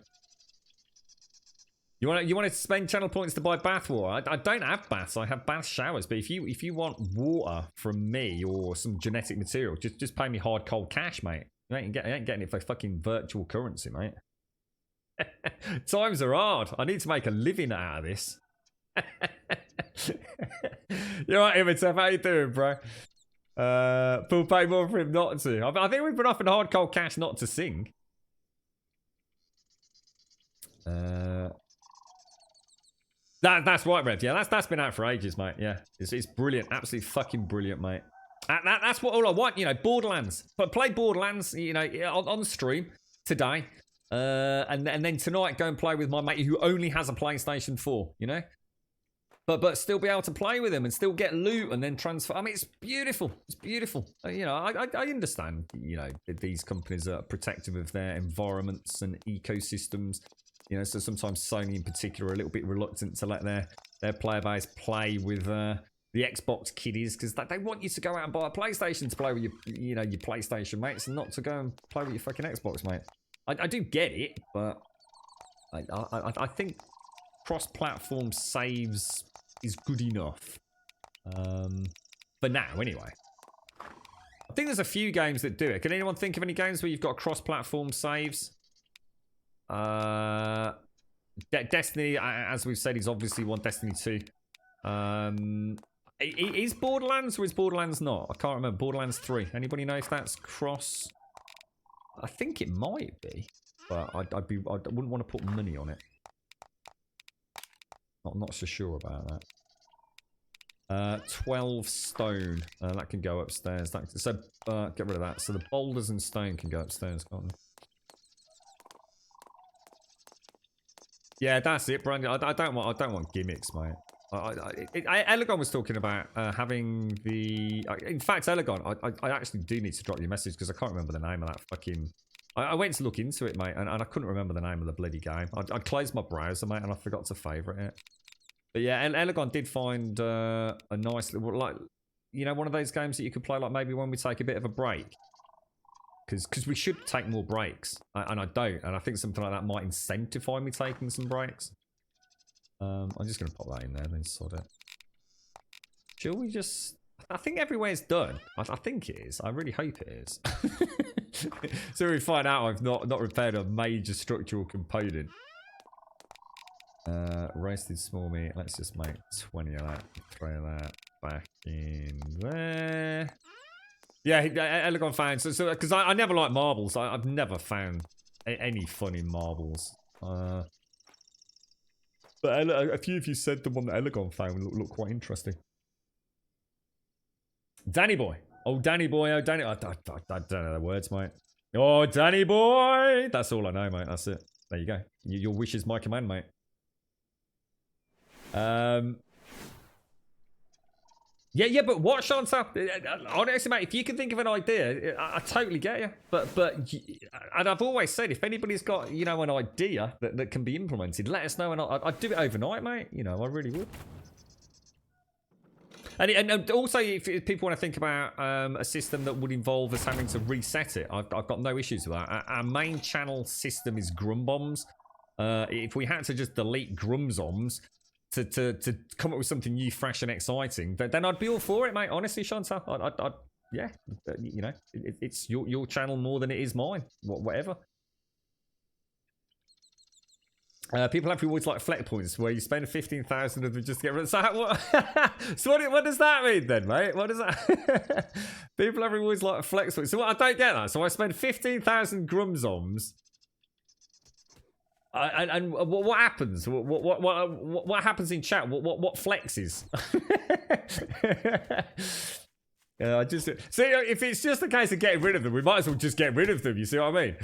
You want to spend channel points to buy bath water? I don't have baths. I have bath showers. But if you want water from me or some genetic material, just pay me hard cold cash, mate. You ain't getting it for fucking virtual currency, mate. Times are hard. I need to make a living out of this. You're right, Imitef. How you doing, bro? We'll pay more for him not to. I think we've been offering hard cold cash not to sing. That's right, Rev. Yeah, that's been out for ages, mate. Yeah, it's brilliant, absolutely fucking brilliant, mate. That's what all I want, Borderlands. But play Borderlands, on the stream today, and then tonight go and play with my mate who only has a PlayStation 4. But still be able to play with him and still get loot and then transfer. I mean, it's beautiful. It's beautiful. I understand, these companies are protective of their environments and ecosystems. So sometimes Sony in particular are a little bit reluctant to let their player base play with the Xbox kiddies because they want you to go out and buy a PlayStation to play with your PlayStation mates and not to go and play with your fucking Xbox, mate. I do get it, but I think cross-platform saves is good enough. For now, anyway. I think there's a few games that do it. Can anyone think of any games where you've got cross-platform saves? Destiny, as we've said, is obviously one. Destiny 2. Is Borderlands or is Borderlands not? I can't remember. Borderlands 3. Anybody know if that's cross? I think it might be, but I wouldn't want to put money on it. Not so sure about that. 12 stone. That can go upstairs. So get rid of that. So the boulders and stone can go upstairs, can't they? Yeah, that's it, Brandon. I don't want gimmicks, mate. Elegon was talking about having the. In fact, Elegon, I actually do need to drop you a message because I can't remember the name of that fucking. I went to look into it, mate, and I couldn't remember the name of the bloody game. I closed my browser, mate, and I forgot to favourite it. But yeah, Elegon did find a nice little, one of those games that you could play, like maybe when we take a bit of a break. Because we should take more breaks, and I don't, and I think something like that might incentivize me taking some breaks. I'm just going to pop that in there, then sod it. Shall we just... I think everywhere's done. I think it is. I really hope it is. So we find out I've not repaired a major structural component. Roasted small meat. Let's just make 20 of that. 3 of that. back in there. Yeah, Elegon found. So because I never like marbles. I've never found any fun in marbles. But a few of you said the one that Elegon found looked quite interesting. Danny boy. Oh, Danny boy. Oh, Danny. I don't know the words, mate. Oh, Danny boy. That's all I know, mate. That's it. There you go. Your wish is my command, mate. Yeah, but what, Chantal? Honestly, mate, if you can think of an idea, I totally get you. But and I've always said, if anybody's got, you know, an idea that can be implemented, let us know, and I'd do it overnight, mate. You know, I really would. And also, if people want to think about a system that would involve us having to reset it, I've got no issues with that. Our main channel system is Grumbombs. If we had to just delete Grumzoms to come up with something new, fresh, and exciting, then I'd be all for it, mate. Honestly, Chantal, I'd yeah, you know, it's your channel more than it is mine. Whatever. People have rewards like flex points where you spend 15,000 of them just to get rid of. So what does that mean then, mate? What does that? People have rewards like flex points. So I don't get that. So I spend 15,000 Grumzoms. And what happens? What happens in chat? What flexes? I just see if it's just a case of getting rid of them, we might as well just get rid of them. You see what I mean?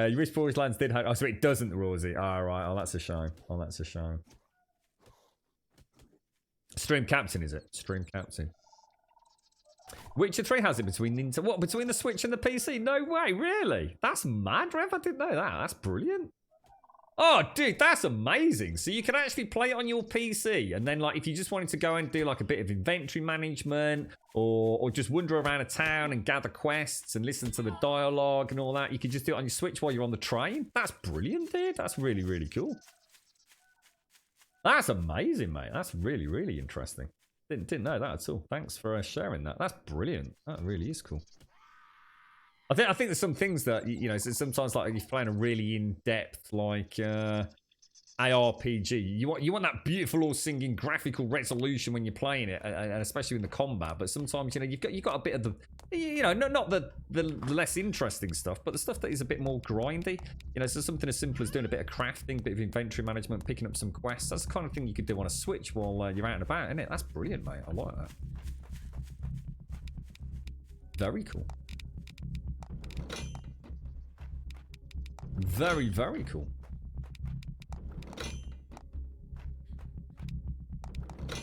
You wish Forest Lands did have. Oh, so it doesn't, Rosie. Oh, right. Oh, that's a shame. Oh, that's a shame. Stream Captain, is it? Stream Captain. Witcher 3 has it between Nintendo. What, between the Switch and the PC? No way, really? That's mad, Rev. I didn't know that. That's brilliant. Oh, dude, that's amazing. So you can actually play it on your PC, and then, like, if you just wanted to go and do, like, a bit of inventory management, or just wander around a town and gather quests and listen to the dialogue and all that, you could just do it on your Switch while you're on the train. That's brilliant, dude. That's really, really cool. That's amazing, mate. That's really, really interesting. Didn't know that at all. Thanks for sharing that. That's brilliant. That really is cool. I think there's some things that, you know, sometimes, like, if you're playing a really in-depth, like, ARPG, you want that beautiful all singing graphical resolution when you're playing it, and especially in the combat. But sometimes, you know, you've got a bit of the, you know, not the less interesting stuff, but the stuff that is a bit more grindy. You know, so something as simple as doing a bit of crafting, bit of inventory management, picking up some quests. That's the kind of thing you could do on a Switch while you're out and about, isn't it? That's brilliant, mate. I like that. Very cool. Very, very cool.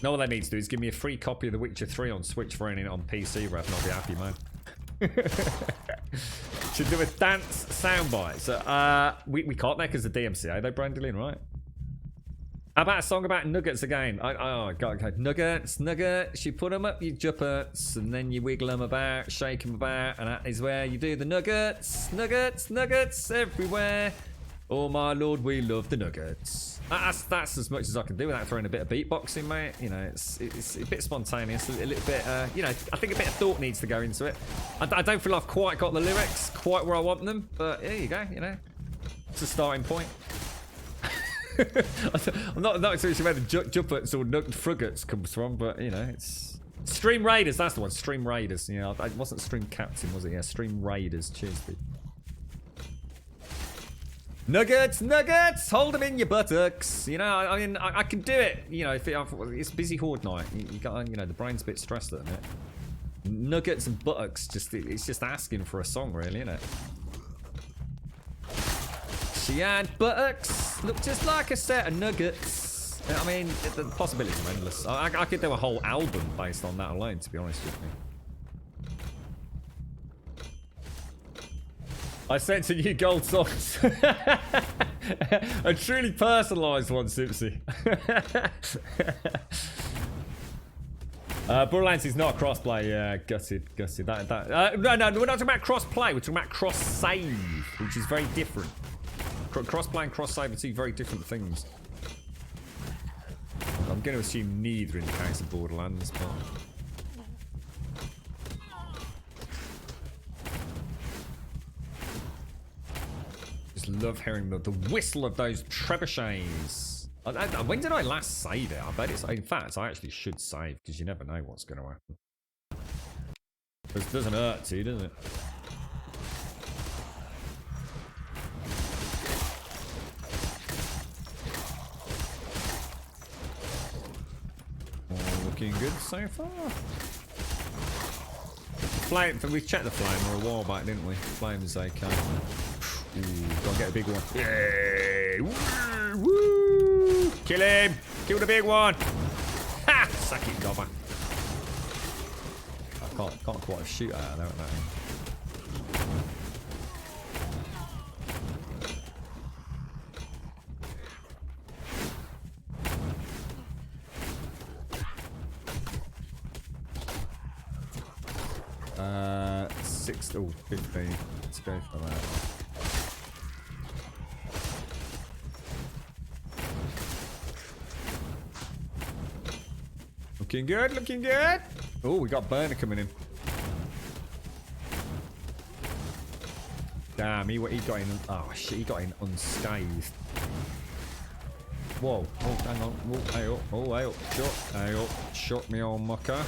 No, what that needs to do is give me a free copy of The Witcher 3 on Switch for running it on PC, Rev, and I'll be happy, man. Should do a dance soundbite. So, we can't there because of the DMCA, though, Brandolin, right? How about a song about nuggets again? God. Nuggets. You put them up your juppets, and then you wiggle them about, shake them about, and that is where you do the nuggets. Nuggets everywhere. Oh my lord, we love the nuggets. That's as much as I can do without throwing a bit of beatboxing, mate. You know, it's a bit spontaneous, a little bit. You know, I think a bit of thought needs to go into it. I don't feel I've quite got the lyrics quite where I want them, but there you go. You know, it's a starting point. I'm not exactly sure where the juppets or fruggets comes from, but you know, it's Stream Raiders. That's the one. Stream Raiders. You know, it wasn't Stream Captain, was it? Yeah, Stream Raiders. Cheers, dude. Nuggets, hold them in your buttocks. You know, I mean, I can do it. You know, if it's busy horde night, you got, you know, the brain's a bit stressed at the minute. Nuggets and buttocks, it's just asking for a song, really, isn't it? She had buttocks, look just like a set of nuggets. I mean, the possibilities are endless. I could do a whole album based on that alone, to be honest with you. I sent to you gold songs. A truly personalised one, Sipsy. Borderlands is not a crossplay. Yeah, gutted. No, we're not talking about crossplay. We're talking about cross save, which is very different. Crossplay and cross save are two very different things. I'm going to assume neither in the case of Borderlands, but. Love hearing the whistle of those trebuchets. When did I last save it? I bet it's... In fact, I actually should save, because you never know what's going to happen. It doesn't hurt to, does it? All looking good so far. Flame, we checked the flamer a while back, didn't we? Flame is okay. Ooh, gotta get a big one. Yay! Woo! Woo! Kill him! Kill the big one! Ha! Suck it, gobber. I can't quite shoot out of there at that end. Oh, 15. Let's go for that. Looking good, looking good. Oh, we got Burner coming in. Damn, he got in. Oh shit, he got in unscathed. Whoa, oh, hang on. Oh, hey up, oh, hey up. Shot, hey up. Shot me old mucker.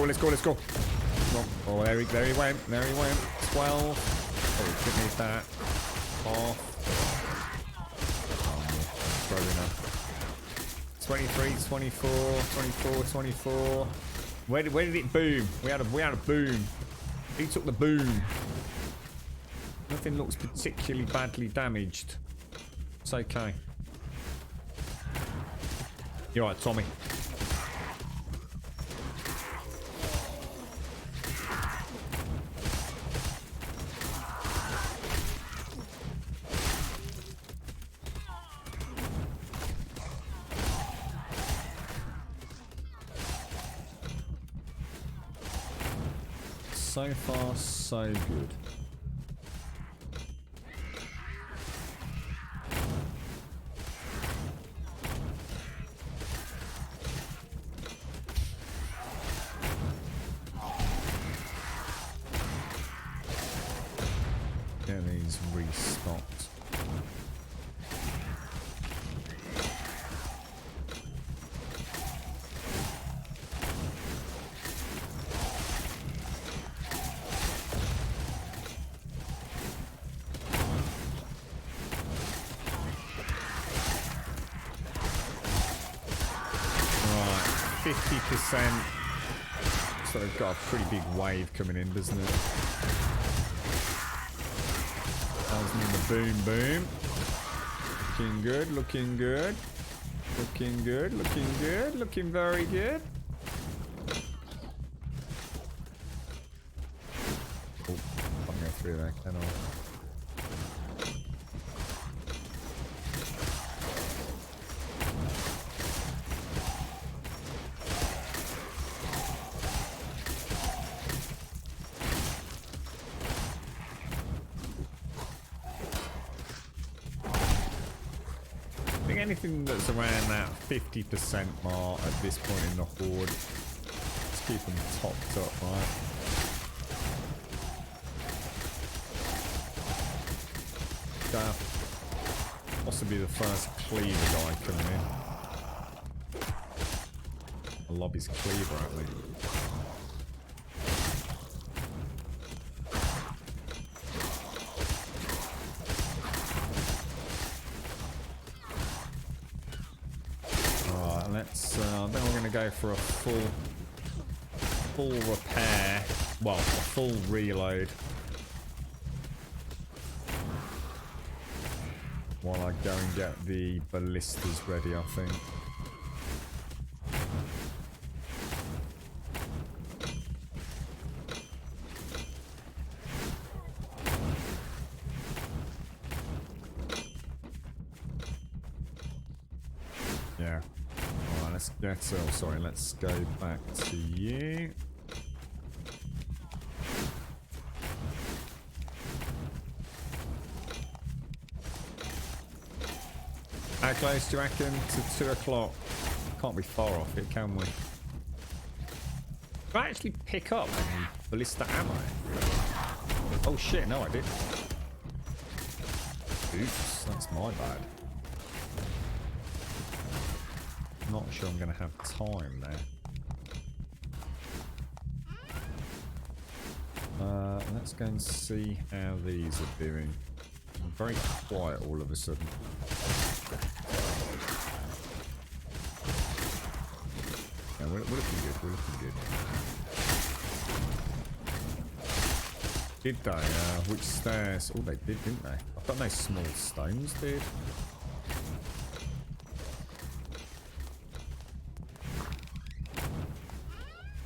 Let's go, let's go. Oh, there he went. There he went. 12. Oh, didn't need that. Off. Oh, throwing up. 23, 24, 24, 24. Where did it boom? We had a boom. He took the boom. Nothing looks particularly badly damaged. It's okay. You're right, Tommy. So far, so good. Get these restocked. Right, 50%. So we've got a pretty big wave coming in, doesn't it? The boom boom. Looking good, looking good. Looking good, looking good, looking very good. Oh, I'm going through there, can I? Anything that's around that 50% mark at this point in the horde, let's keep them topped up, right? Possibly the first cleaver guy coming in. I'll lob his cleaver at me. Then we're going to go for a full repair, well, a full reload, while I go and get the ballistas ready, I think. Yeah. Let's go back to you. How close do you reckon to 2 o'clock? Can't be far off it, can we? I actually pick up any ballista ammo? Oh shit, no I didn't. Oops, that's my bad. Not sure I'm going to have time there. Let's go and see how these are doing. I'm very quiet all of a sudden. Yeah, we're looking good, we're looking good. Did they? Which stairs? Oh, they did, didn't they? I've got no small stones, dude.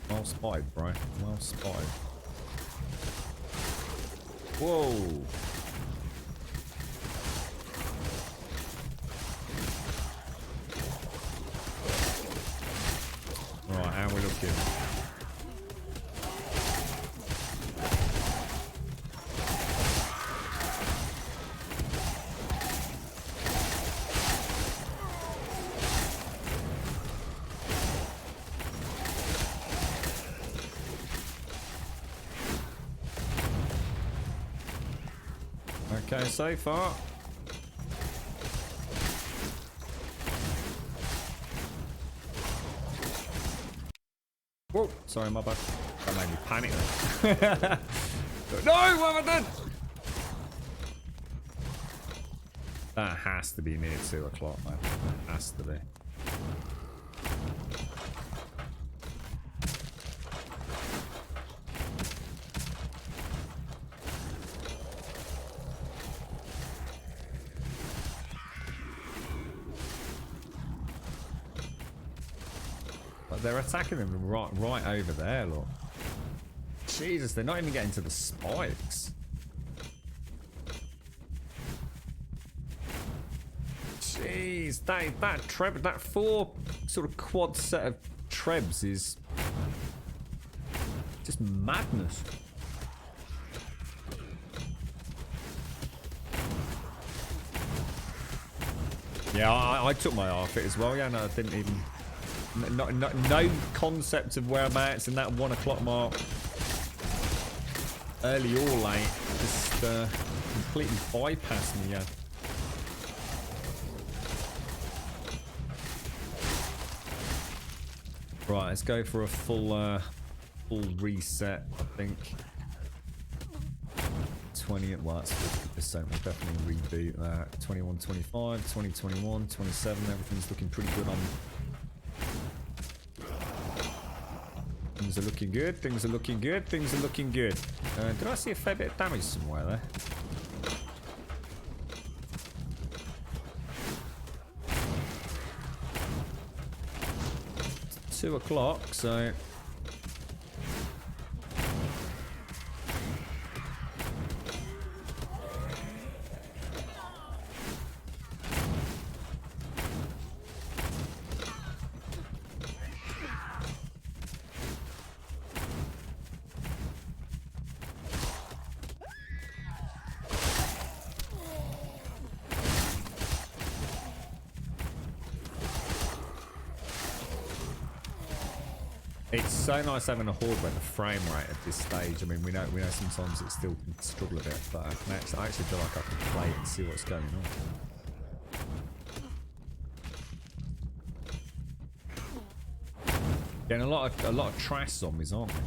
Well spotted, bro. Well spotted. Whoa! Right, how are we looking? Okay, so far. Whoa, sorry, my bad. That made me panic then. No, what have I done? That has to be near 2 o'clock, man. That has to be. They're attacking them right over there, look. Jesus, they're not even getting to the spikes. Jeez, that 4 sort of quad set of trebs is just madness. Yeah, I took my outfit as well. Yeah, no, I didn't even. No concept of whereabouts in that 1 o'clock mark. Early or late. Just completely bypassed me, yeah. Right, let's go for a full reset, I think. 20 at last 50%. We'll definitely reboot that. 21, 25, 20, 21, 27. Everything's looking pretty good on. Things are looking good, things are looking good, things are looking good. Did I see a fair bit of damage somewhere there? It's 2 o'clock, so... It's so nice having a horde where the frame rate at this stage. I mean, we know sometimes it still can struggle a bit, but I actually feel like I can play it and see what's going on. Getting a lot of trash zombies, aren't we?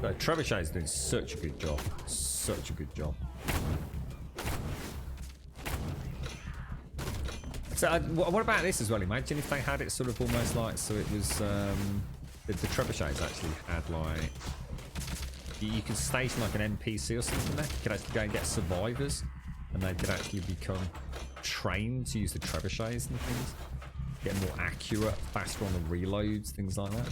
But Trebuchet's doing such a good job. Such a good job. So, what about this as well? Imagine if they had it sort of almost like, so it was, the trebuchets actually had like, you could station like an NPC or something there. You could actually go and get survivors, and they could actually become trained to use the trebuchets and things. Get more accurate, faster on the reloads, things like that.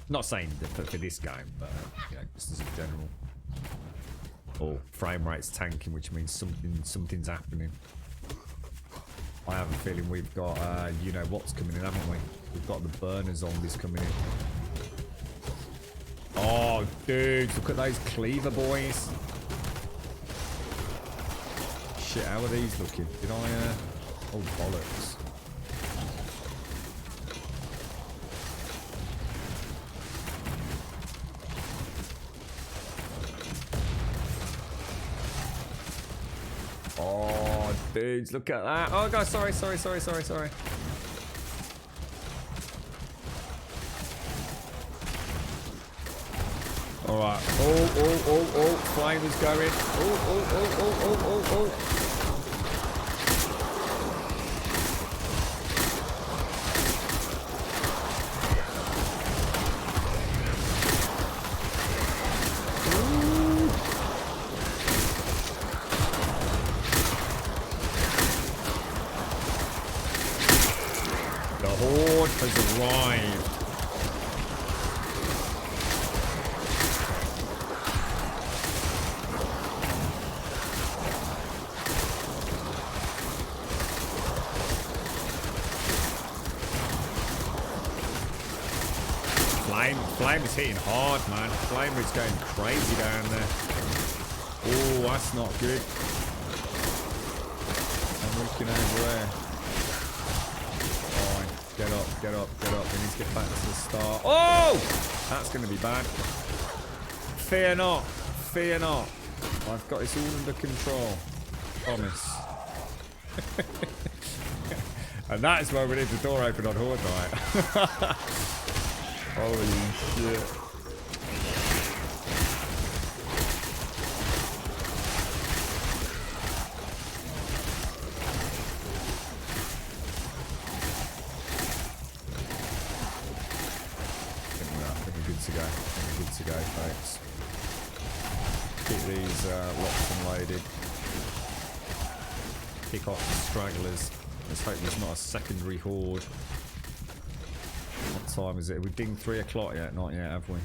Not saying that for this game, but you know, just as a general. Or frame rate's tanking, which means something's happening. I have a feeling we've got, you know what's coming in, haven't we? We've got the burner zombies coming in. Oh, dude, look at those cleaver boys. shit, how are these looking? Did I, oh, bollocks. Oh, dudes, look at that. Oh, God, sorry. Alright. Oh. Flame is going. Oh. The horde has arrived. Flame is hitting hard, man. Flame is going crazy down there. Oh, that's not good. I'm looking over there. Fine. Get up. We need to get back to the start. Oh! That's going to be bad. Fear not. I've got this all under control. Promise. And that is why we need the door open on Horde Night. Holy shit. I think we're good to go. Folks. Keep these locked and loaded. Kick off the stragglers. Let's hope there's not a secondary horde. What time is it? Are we ding 3 o'clock yet? Not yet, have we?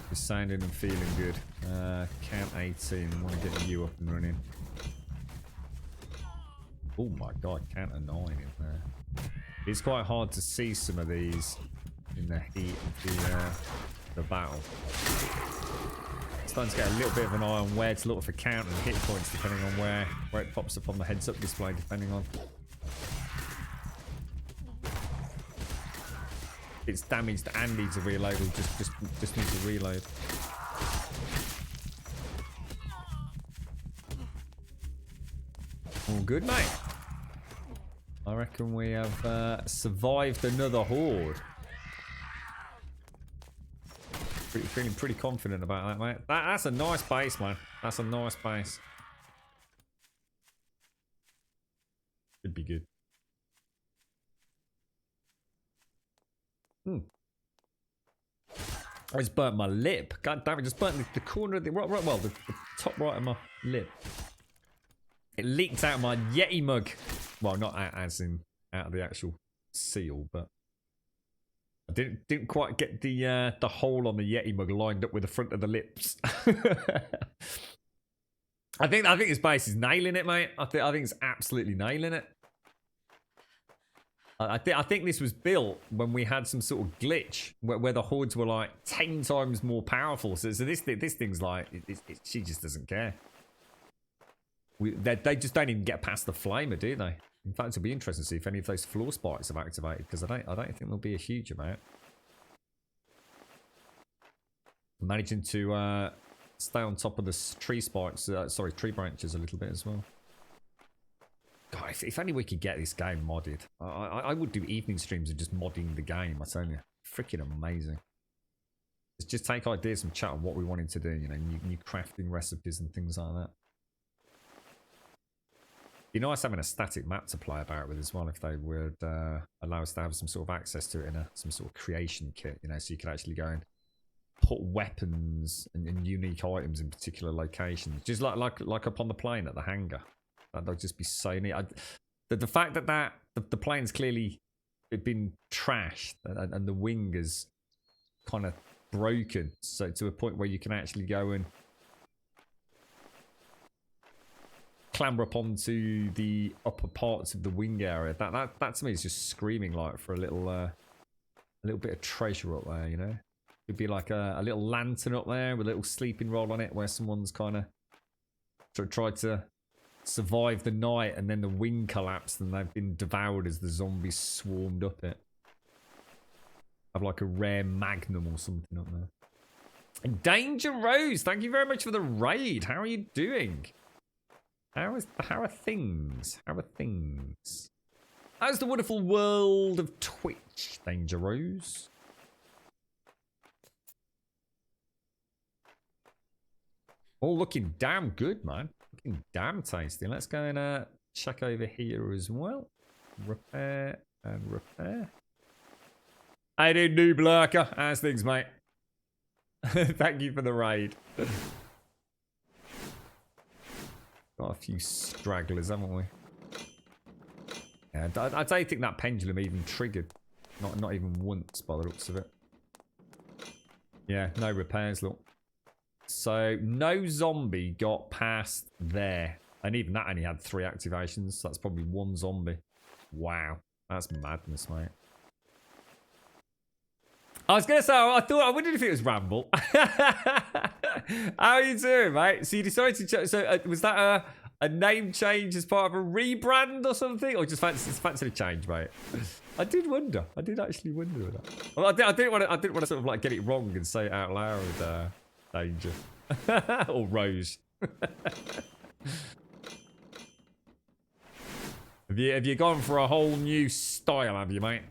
You're sounding and feeling good. Count 18. I want to get you up and running. Oh my god, count a 9 in there. It's quite hard to see some of these in the heat of the battle. Starting to get a little bit of an eye on where to look for count and hit points depending on where it pops up on the heads-up display, depending on it's damaged and needs a reload, or just needs a reload. All good, mate. I reckon we have survived another horde. Feeling pretty confident about that, mate. That's a nice base, man. That's a nice base. Should be good. I just burnt my lip. God damn it, just burnt the corner of the the top right of my lip. It leaked out of my Yeti mug. Well, not out, as in out of the actual seal, but I didn't quite get the hole on the Yeti mug lined up with the front of the lips. I think this base is nailing it, mate. I think it's absolutely nailing it. I think this was built when we had some sort of glitch where the hordes were like 10 times more powerful. So this thing's like she just doesn't care. They just don't even get past the flamer, do they? In fact, it'll be interesting to see if any of those floor spikes have activated, because I don't think there'll be a huge amount. Managing to stay on top of the tree spikes, tree branches a little bit as well. God, if only we could get this game modded. I would do evening streams of just modding the game, I tell you. Freaking amazing. Let's just take ideas from chat on what we wanted to do, you know, new crafting recipes and things like that. It'd be nice having a static map to play about with as well, if they would allow us to have some sort of access to it in some sort of creation kit, you know, so you could actually go and put weapons and unique items in particular locations, just like up on the plane at the hangar. That'd just be so neat. The fact that the plane's clearly been trashed and the wing is kind of broken, so to a point where you can actually go and clamber up onto the upper parts of the wing area. That to me is just screaming like for a little bit of treasure up there, you know. Could be like a little lantern up there with a little sleeping rod on it where someone's kind of tried to survive the night and then the wing collapsed and they've been devoured as the zombies swarmed up it. Have like a rare magnum or something up there. And Danger Rose, thank you very much for the raid. How are you doing? How are things? How are things? How's the wonderful world of Twitch, Danger Rose? All looking damn good, man. Looking damn tasty. Let's go and check over here as well. Repair and repair. How you doing, Noob Lurker? How's things, mate? Thank you for the raid. Got a few stragglers, haven't we? Yeah, I don't think that pendulum even triggered. Not even once by the looks of it. Yeah, no repairs, look. So, no zombie got past there. And even that only had 3 activations. So that's probably 1 zombie. Wow. That's madness, mate. I was going to say, I wondered if it was Ramble. How are you doing, mate? So you decided to... So was that a name change as part of a rebrand or something? Or just fancy a change, mate? I did wonder. I did actually wonder that. Well, I didn't want to sort of like get it wrong and say it out loud. Danger. Or Rose. Have you gone for a whole new style, have you, mate?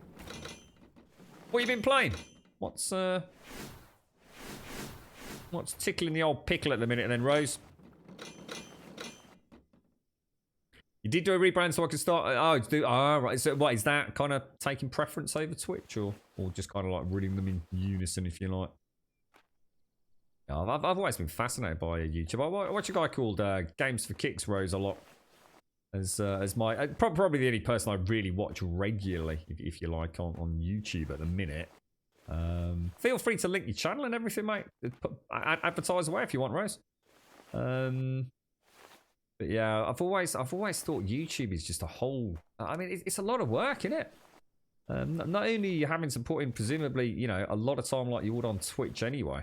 What have you been playing? What's tickling the old pickle at the minute then, Rose? You did do a rebrand so I could start... right. So what, is that kind of taking preference over Twitch or just kind of like running them in unison, if you like? Yeah, I've always been fascinated by YouTube. I watch a guy called Games for Kicks, Rose, a lot. As my... probably the only person I really watch regularly, if you like, on YouTube at the minute. Feel free to link your channel and everything, mate. Advertise away if you want, Rose. But yeah, I've always thought YouTube is just a whole... I mean, it's a lot of work, isn't it? Not only are you having to put in, presumably, you know, a lot of time like you would on Twitch anyway,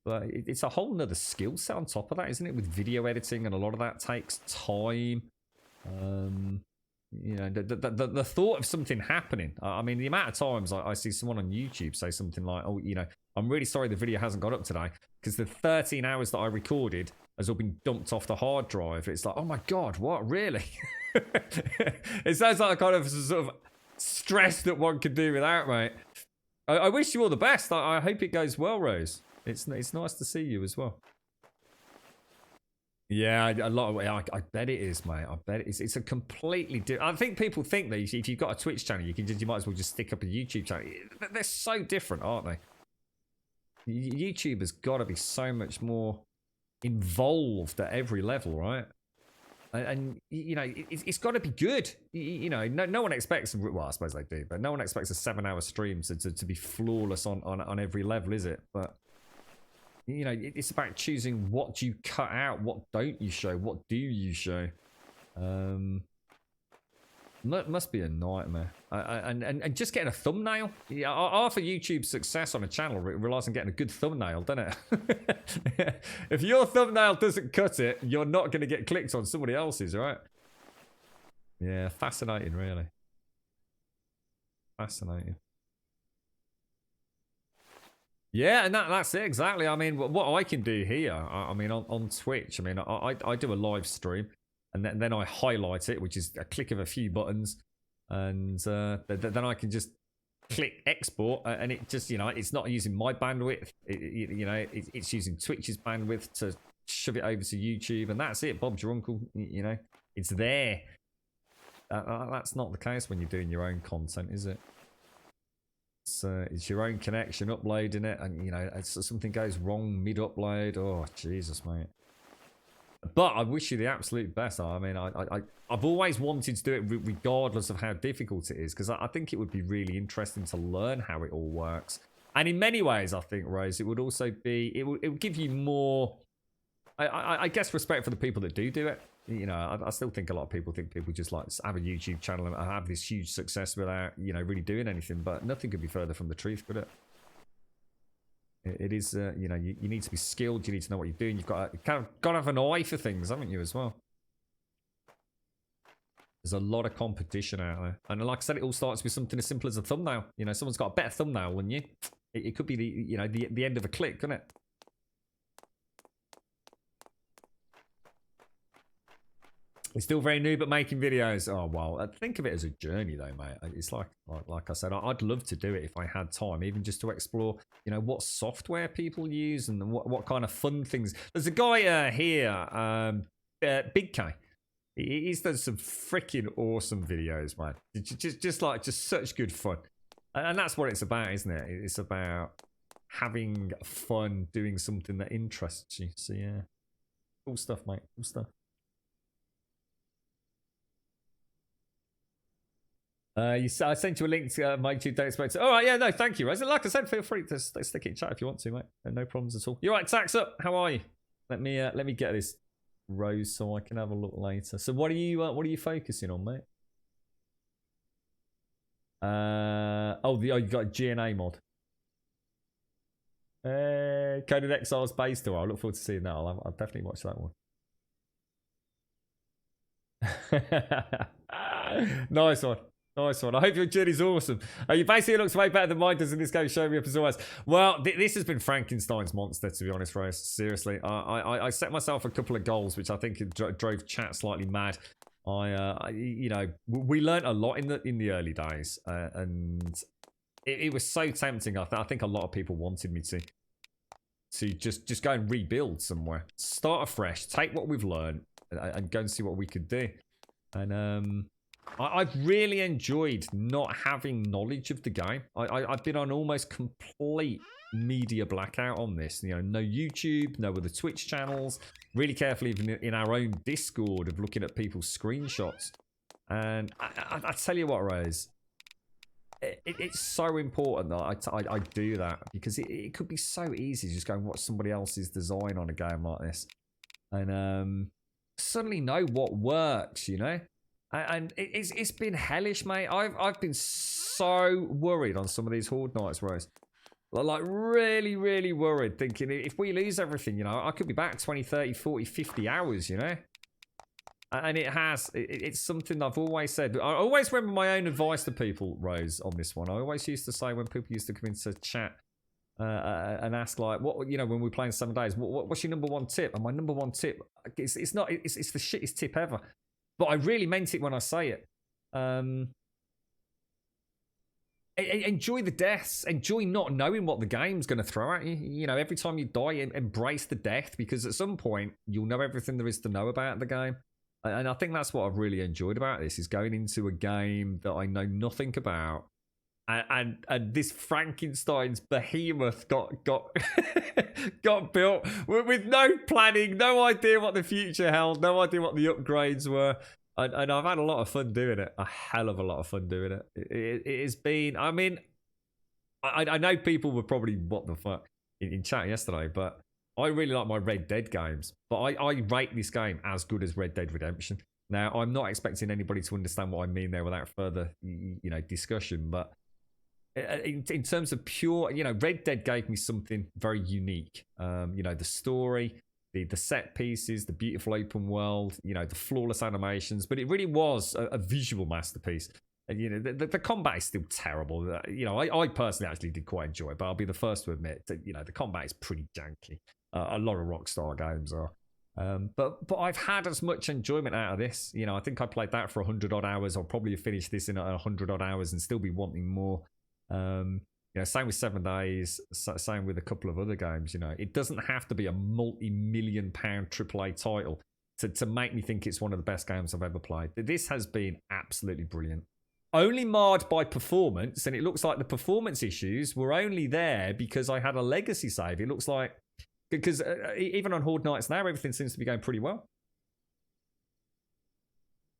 but it's a whole nother skill set on top of that, isn't it? With video editing, and a lot of that takes time. You know, the thought of something happening. I mean, the amount of times I see someone on YouTube say something like, oh, you know, I'm really sorry the video hasn't got up today because the 13 hours that I recorded has all been dumped off the hard drive. It's like, oh my God, what? Really? It sounds like a kind of sort of stress that one could do without, mate. I wish you all the best. I hope it goes well, Rose. It's nice to see you as well. Yeah, a lot of I bet it is, mate. I bet it's a completely different. I think people think that if you've got a Twitch channel, you might as well just stick up a YouTube channel. They're so different, aren't they? YouTube has got to be so much more involved at every level, right? And you know, it's got to be good. You know, no one expects. Well, I suppose they do, but no one expects a 7-hour stream to be flawless on every level, is it? But you know, it's about choosing what you cut out, what don't you show, what do you show. Must be a nightmare. And just getting a thumbnail. Yeah, half of YouTube's success on a channel relies on getting a good thumbnail, doesn't it? If your thumbnail doesn't cut it, you're not going to get clicked on somebody else's, right? Yeah, fascinating, really. Fascinating. Yeah, and that's it, exactly. I mean, what I can do here, I mean, on Twitch, I mean, I do a live stream, and then I highlight it, which is a click of a few buttons, and then I can just click export, and it just, you know, it's not using my bandwidth, you know, it's using Twitch's bandwidth to shove it over to YouTube, and that's it. Bob's your uncle, you know, it's there. That's not the case when you're doing your own content, is it? It's your own connection uploading it, and you know, something goes wrong mid-upload. Oh Jesus, mate! But I wish you the absolute best. I mean, I've always wanted to do it regardless of how difficult it is, because I think it would be really interesting to learn how it all works. And in many ways, I think, Rose, it would also be it would give you more, I guess, respect for the people that do it. You know, I still think a lot of people think people just like have a YouTube channel and have this huge success without, you know, really doing anything. But nothing could be further from the truth, could it? It is, you know, you need to be skilled. You need to know what you're doing. You've got to have an eye for things, haven't you, as well? There's a lot of competition out there. And like I said, it all starts with something as simple as a thumbnail. You know, someone's got a better thumbnail than you. It could be the, you know, the end of a click, couldn't it? He's still very new, but making videos. Oh, well, think of it as a journey, though, mate. It's like I said, I'd love to do it if I had time, even just to explore, you know, what software people use and what kind of fun things. There's a guy here, Big K. He's done some freaking awesome videos, man. Just such good fun. And that's what it's about, isn't it? It's about having fun doing something that interests you. So, yeah. Cool stuff, mate. Cool stuff. I sent you a link to my YouTube data space. All right, yeah, no, thank you. Like I said, feel free to stick it in chat if you want to, mate. No problems at all. You're right, Tax Up. How are you? Let me get this Rose so I can have a look later. So what are you focusing on, mate? You got a GNA mod. Coded Exiles Base Tour. I look forward to seeing that. I'll definitely watch that one. Nice one. Nice one. I hope your journey's awesome. You basically looks way better than mine does in this game. Show me up as always. Well, this has been Frankenstein's monster, to be honest, Rose. Seriously. I set myself a couple of goals, which I think drove chat slightly mad. You know, we learned a lot in the early days, and it was so tempting. I think a lot of people wanted me to just go and rebuild somewhere, start afresh, take what we've learned, and go and see what we could do. And I've really enjoyed not having knowledge of the game. I've been on almost complete media blackout on this. You know, no YouTube, no other Twitch channels. Really carefully, even in our own Discord, of looking at people's screenshots. And I tell you what, Rose, it's so important that I do that, because it could be so easy to just go and watch somebody else's design on a game like this, and suddenly know what works, you know. And it's been hellish, mate. I've been so worried on some of these Horde nights, Rose. Like, really, really worried, thinking if we lose everything, you know, I could be back 20, 30, 40, 50 hours, you know? And it's something I've always said. I always remember my own advice to people, Rose, on this one. I always used to say, when people used to come into chat and ask, like, what, you know, when we're playing 7 days, what's your number one tip? And my number one tip, it's the shittest tip ever. But I really meant it when I say it. Enjoy the deaths. Enjoy not knowing what the game's going to throw at you. You know, every time you die, embrace the death, because at some point, you'll know everything there is to know about the game. And I think that's what I've really enjoyed about this, is going into a game that I know nothing about. And this Frankenstein's behemoth got got built with no planning, no idea what the future held, no idea what the upgrades were, and I've had a lot of fun doing it, a hell of a lot of fun doing it. It has been. I mean, I know people were probably what the fuck in chat yesterday, but I really like my Red Dead games, but I rate this game as good as Red Dead Redemption. Now, I'm not expecting anybody to understand what I mean there without further, you know, discussion, but in terms of pure, you know, Red Dead gave me something very unique. You know, the story, the set pieces, the beautiful open world, you know, the flawless animations, but it really was a visual masterpiece. And, you know, the combat is still terrible. You know, I personally actually did quite enjoy it, but I'll be the first to admit that, you know, the combat is pretty janky. A lot of Rockstar games are. But I've had as much enjoyment out of this. You know, I think I played that for 100 odd hours. I'll probably finish this in 100 odd hours and still be wanting more. You know, same with 7 days, same with a couple of other games. You know, it doesn't have to be a multi-million-pound AAA title to make me think it's one of the best games I've ever played. This has been absolutely brilliant. Only marred by performance, and it looks like the performance issues were only there because I had a legacy save. It looks like, because even on Horde nights now, everything seems to be going pretty well.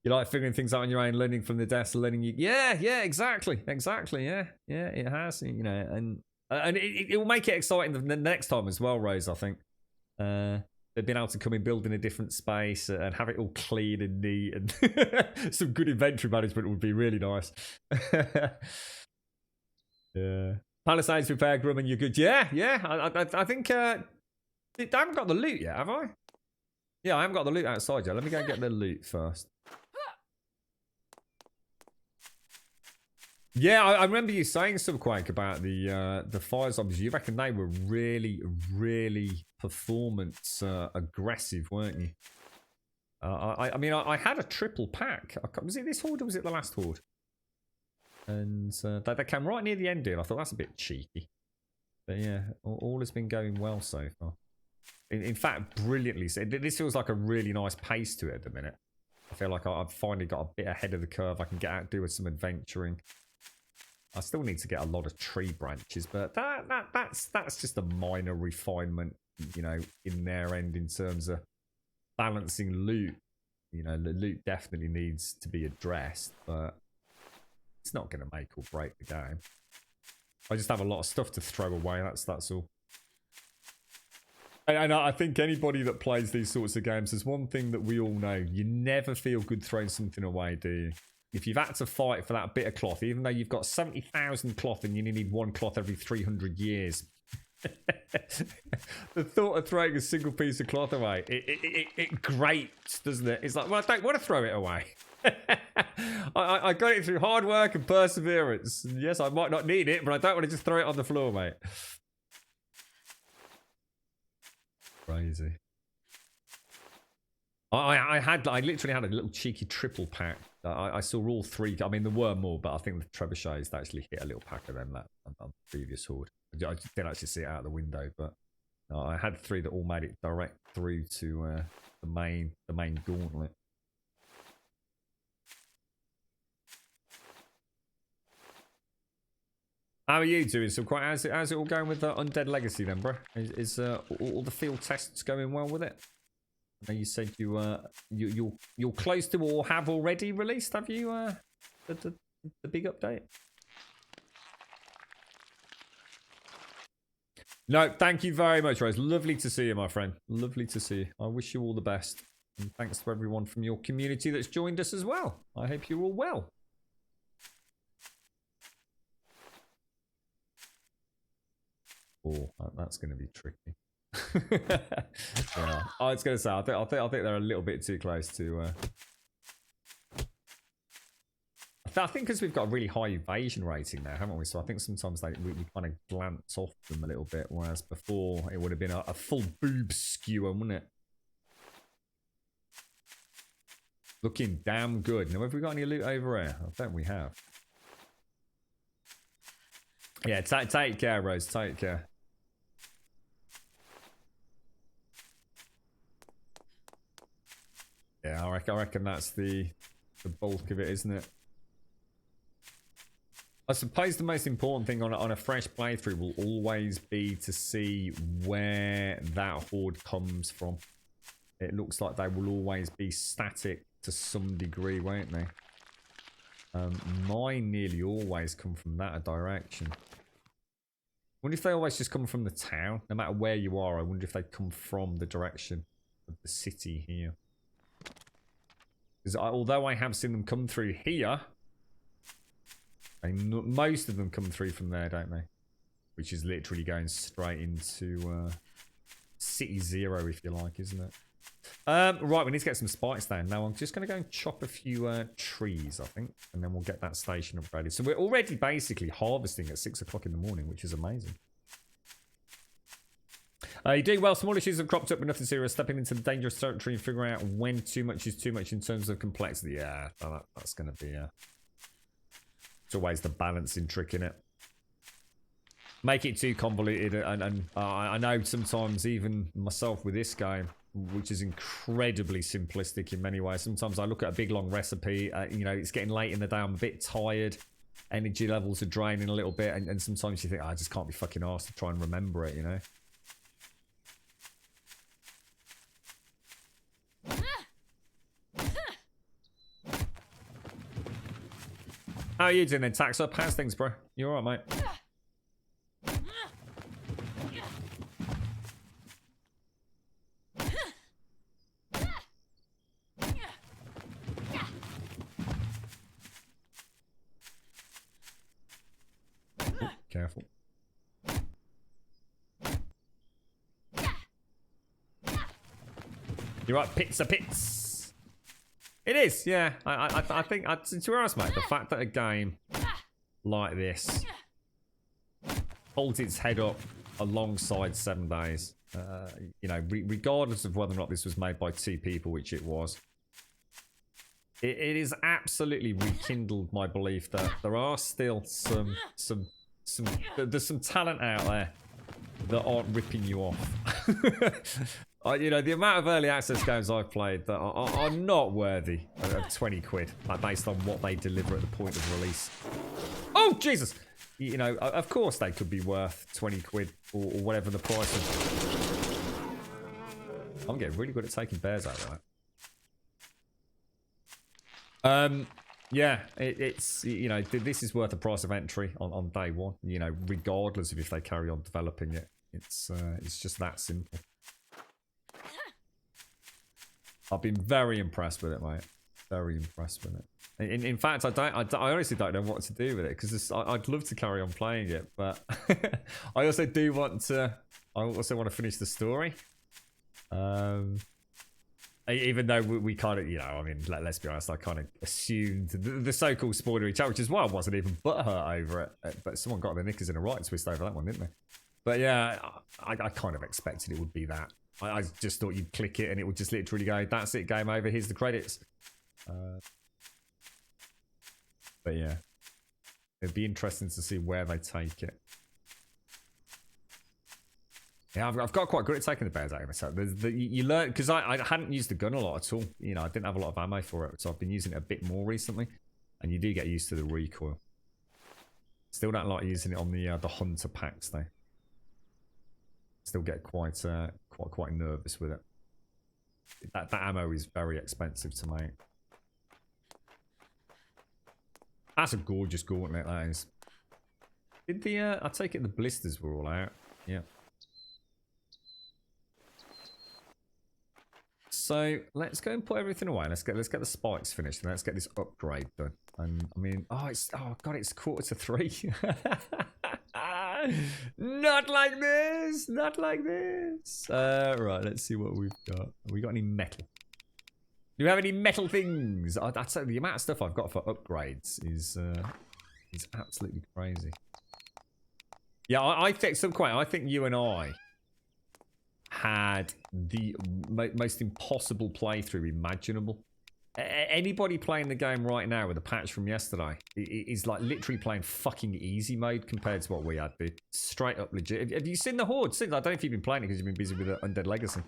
You like figuring things out on your own, learning from the deaths, learning you. Yeah, exactly. Yeah, it has. You know, and it will make it exciting the next time as well, Rose. I think they've been able to come and build in a different space and have it all clean and neat, and some good inventory management would be really nice. Yeah. Palisades repair, Grumman, you're good. Yeah, yeah. I think I haven't got the loot yet, have I? Yeah, I haven't got the loot outside yet. Let me go and get the loot first. Yeah, I remember you saying, Subquake, about the fire zombies. You reckon they were really, really performance aggressive, weren't you? I mean, I had a triple pack. Was it this horde or was it the last horde? And they came right near the end here. I thought that's a bit cheeky. But yeah, all has been going well so far. In fact, brilliantly. So this feels like a really nice pace to it at the minute. I feel like I've finally got a bit ahead of the curve. I can get out, do some adventuring. I still need to get a lot of tree branches, but that's just a minor refinement, you know, in their end in terms of balancing loot. You know, the loot definitely needs to be addressed, but it's not going to make or break the game. I just have a lot of stuff to throw away. That's all. And I think anybody that plays these sorts of games, there's one thing that we all know: you never feel good throwing something away, do you? If you've had to fight for that bit of cloth, even though you've got 70,000 cloth and you only need one cloth every 300 years. The thought of throwing a single piece of cloth away, it grates, doesn't it? It's like, well, I don't want to throw it away. I got it through hard work and perseverance. And yes, I might not need it, but I don't want to just throw it on the floor, mate. Crazy. I literally had a little cheeky triple pack. I saw all three. I mean, there were more, but I think the trebuchets actually hit a little pack of them that on the previous horde. I didn't actually see it out the window, but I had three that all made it direct through to the main gauntlet. How are you doing? So quite how's it all going with Undead Legacy then, bro? Is all the field tests going well with it? I know you said you're close to or have already released, have you? The big update. No, thank you very much, Rose. Lovely to see you, my friend. Lovely to see you. I wish you all the best, and thanks to everyone from your community that's joined us as well. I hope you're all well. Oh, that's going to be tricky. Yeah. I was going to say, I think they're a little bit too close to. I think because we've got a really high evasion rating now, haven't we? So I think sometimes we kind of glance off them a little bit, whereas before it would have been a full boob skewer, wouldn't it? Looking damn good. Now, have we got any loot over here? I think we have. Yeah, take care, Rose. Take care. Yeah, I reckon that's the bulk of it, isn't it? I suppose the most important thing on a fresh playthrough will always be to see where that horde comes from. It looks like they will always be static to some degree, won't they? Mine nearly always come from that direction. I wonder if they always just come from the town, no matter where you are. I wonder if they come from the direction of the city here. Because although I have seen them come through here, most of them come through from there, don't they? Which is literally going straight into City Zero, if you like, isn't it? Right, we need to get some spikes down. Now, I'm just going to go and chop a few trees, I think, and then we'll get that station upgraded. So we're already basically harvesting at 6 o'clock in the morning, which is amazing. You're doing well. Small issues have cropped up, but nothing serious. Stepping into the dangerous territory and figuring out when too much is too much in terms of complexity. Yeah, that's going to be... It's always the balancing trick, in it. Make it too convoluted, and I know sometimes even myself with this game, which is incredibly simplistic in many ways. Sometimes I look at a big long recipe, you know, it's getting late in the day, I'm a bit tired, energy levels are draining a little bit, and sometimes you think, I just can't be fucking arsed to try and remember it, you know? How are you doing then, Tax Up? How's things, bro? You alright, mate? Careful. You're right, Pizza Pits. It is, yeah. I think, to be honest, mate, the fact that a game like this holds its head up alongside 7 Days, you know, regardless of whether or not this was made by 2 people, which it was, it is absolutely rekindled my belief that there are still there's some talent out there that aren't ripping you off. You know, the amount of early access games I've played that are not worthy of 20 quid, like based on what they deliver at the point of release. Oh, Jesus! You know, of course they could be worth 20 quid or whatever the price is. I'm getting really good at taking bears out, right? Yeah, it's, you know, this is worth the price of entry on day one, you know, regardless of if they carry on developing it. It's just that simple. I've been very impressed with it, mate. Very impressed with it. In fact, I honestly don't know what to do with it, because I'd love to carry on playing it, but I also do want to. I also want to finish the story. Even though we kind of, you know, I mean, let's be honest, I kind of assumed the so-called spoilery chat, which is why I wasn't even butthurt over it. But someone got their knickers in a right twist over that one, didn't they? But yeah, I kind of expected it would be that. I just thought you'd click it and it would just literally go, that's it, game over, here's the credits. But yeah, it'd be interesting to see where they take it. Yeah, I've got quite good at taking the bears out of myself. You learn, because I hadn't used the gun a lot at all. You know, I didn't have a lot of ammo for it, so I've been using it a bit more recently. And you do get used to the recoil. Still don't like using it on the hunter packs though. Still get quite nervous with it. That ammo is very expensive to make. That's a gorgeous gauntlet, that is. Did I take it the blisters were all out? Yeah. So let's go and put everything away. Let's get the spikes finished and let's get this upgrade done. And I mean, oh god, it's 2:45. Not like this, not like this. Right, let's see what we've got. Have we got any metal? Do we have any metal things? I'd say the amount of stuff I've got for upgrades is absolutely crazy. Yeah, I think so. Quite. I think you and I had the most impossible playthrough imaginable. Anybody playing the game right now with a patch from yesterday is like literally playing fucking easy mode compared to what we had, dude. Straight up legit. Have you seen the Horde since? I don't know if you've been playing it because you've been busy with Undead Legacy.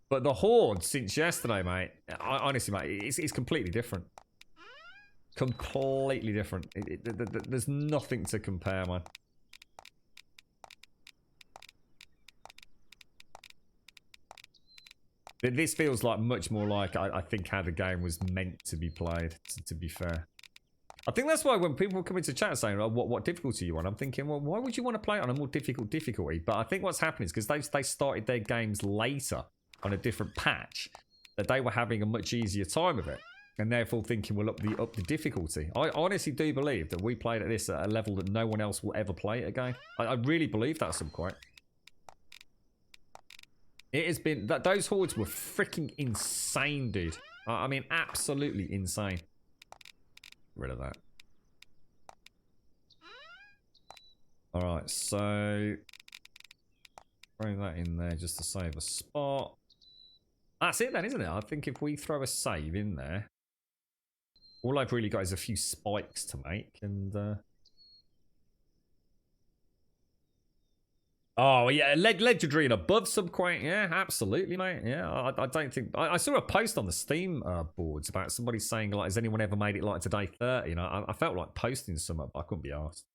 But the Horde since yesterday, mate, honestly, mate, it's completely different. Completely different. There's nothing to compare, man. This feels like much more like, I think, how the game was meant to be played, to be fair. I think that's why when people come into chat saying, oh, what difficulty you want, I'm thinking, well, why would you want to play it on a more difficult difficulty? But I think what's happening is because they started their games later on a different patch, that they were having a much easier time of it. And therefore thinking, we'll up the difficulty. I honestly do believe that we played at this at a level that no one else will ever play it again. I really believe that at some point. It has been that those hordes were freaking insane, dude. I mean, absolutely insane. Get rid of that. All right, so throw that in there just to save a spot. That's it then, isn't it? I think if we throw a save in there, all I've really got is a few spikes to make, and oh, yeah, legendary and above subquake. Yeah, absolutely, mate. Yeah, I don't think... I saw a post on the Steam boards about somebody saying, like, has anyone ever made it like to day 30? You know, I felt like posting something, but I couldn't be asked.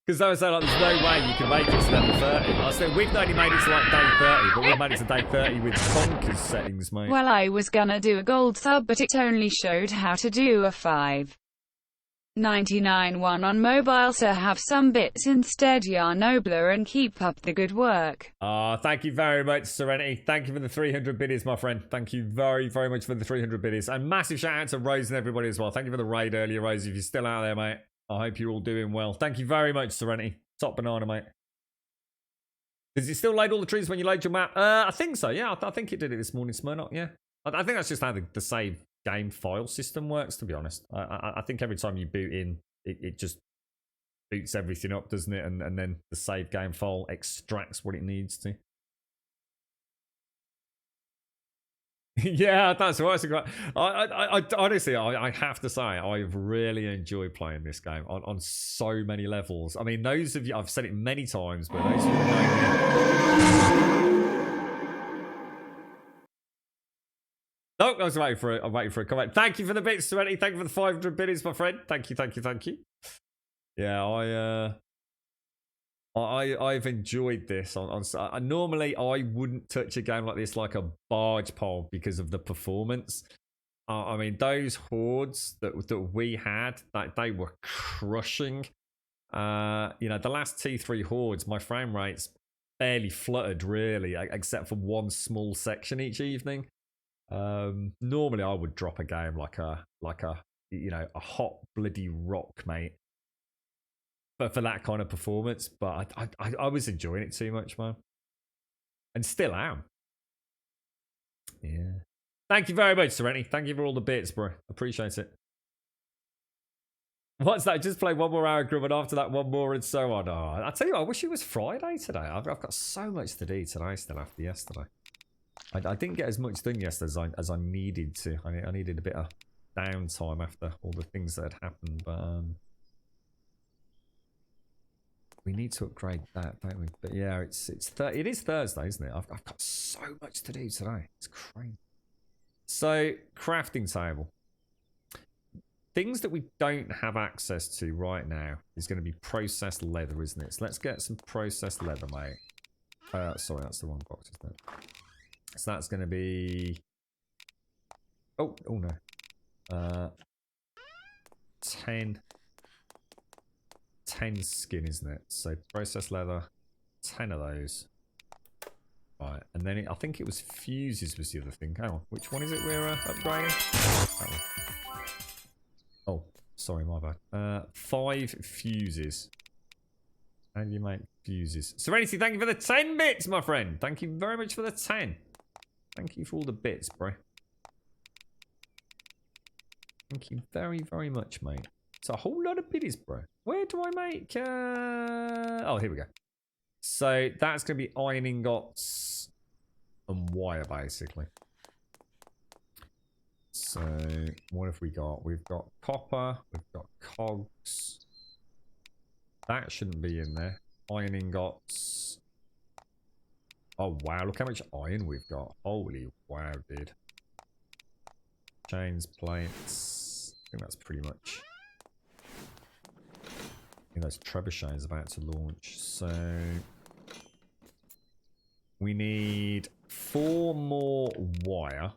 Because they were saying, like, there's no way you can make it to level 30. I said, we've only made it to, like, day 30, but we've made it to day 30 with bonkers settings, mate. Well, I was gonna do a gold sub, but it only showed how to do a 5.99 one on mobile, so have some bits instead, ya Nobler, and keep up the good work. Thank you very much, Serenity. Thank you for the 300 biddies, my friend. Thank you very, very much for the 300 biddies. And massive shout out to Rose and everybody as well. Thank you for the raid earlier, Rose. If you're still out there, mate, I hope you're all doing well. Thank you very much, Serenity. Top banana, mate. Does it still load all the trees when you load your map? I think so, yeah. I think it did it this morning, Smurnock, yeah. I think that's just how the save game file system works, to be honest. I think every time you boot in, it just boots everything up, doesn't it? And then the save game file extracts what it needs to. Yeah, that's right. I honestly, I have to say, I've really enjoyed playing this game on so many levels. I mean, those of you, I've said it many times, but those of you who know me. No, I was waiting for it. I'm waiting for a comment. Thank you for the bits, Serenity. Thank you for the 500 biddies, my friend. Thank you, thank you, thank you. Yeah, I've enjoyed this. Normally, I wouldn't touch a game like this like a barge pole because of the performance. I mean, those hordes that we had, they were crushing. The last 2-3 hordes, my frame rates barely fluttered really, except for one small section each evening. Normally, I would drop a game like a hot bloody rock, mate. But for that kind of performance, but I was enjoying it too much, man. And still am. Yeah. Thank you very much, Serenity. Thank you for all the bits, bro. Appreciate it. What's that? Just play one more hour, Grim, and after that, one more, and so on. Oh, I tell you what, I wish it was Friday today. I've got so much to do today still after yesterday. I didn't get as much done yesterday as I needed to. I needed a bit of downtime after all the things that had happened, but we need to upgrade that, don't we? But yeah, it is Thursday, isn't it? I've got so much to do today. It's crazy. So, crafting table. Things that we don't have access to right now is going to be processed leather, isn't it? So let's get some processed leather, mate. Sorry, that's the wrong box, isn't it? So that's going to be... Oh no. 10 skin, isn't it? So processed leather, 10 of those. Right, and then I think it was fuses was the other thing. Hang on, which one is it we're upgrading? That one. Oh, sorry, my bad. 5 fuses. How do you make fuses? Serenity, thank you for the 10 bits, my friend. Thank you very much for the 10. Thank you for all the bits, bro. Thank you very, very much, mate. It's a whole lot of biddies, bro. Where do I make... Oh, here we go. So that's going to be iron ingots and wire, basically. So what have we got? We've got copper. We've got cogs. That shouldn't be in there. Iron ingots. Oh, wow. Look how much iron we've got. Holy wow, dude. Chains, plates. I think that's pretty much... I think that's Trebuchet is about to launch. So... we need 4 more wire.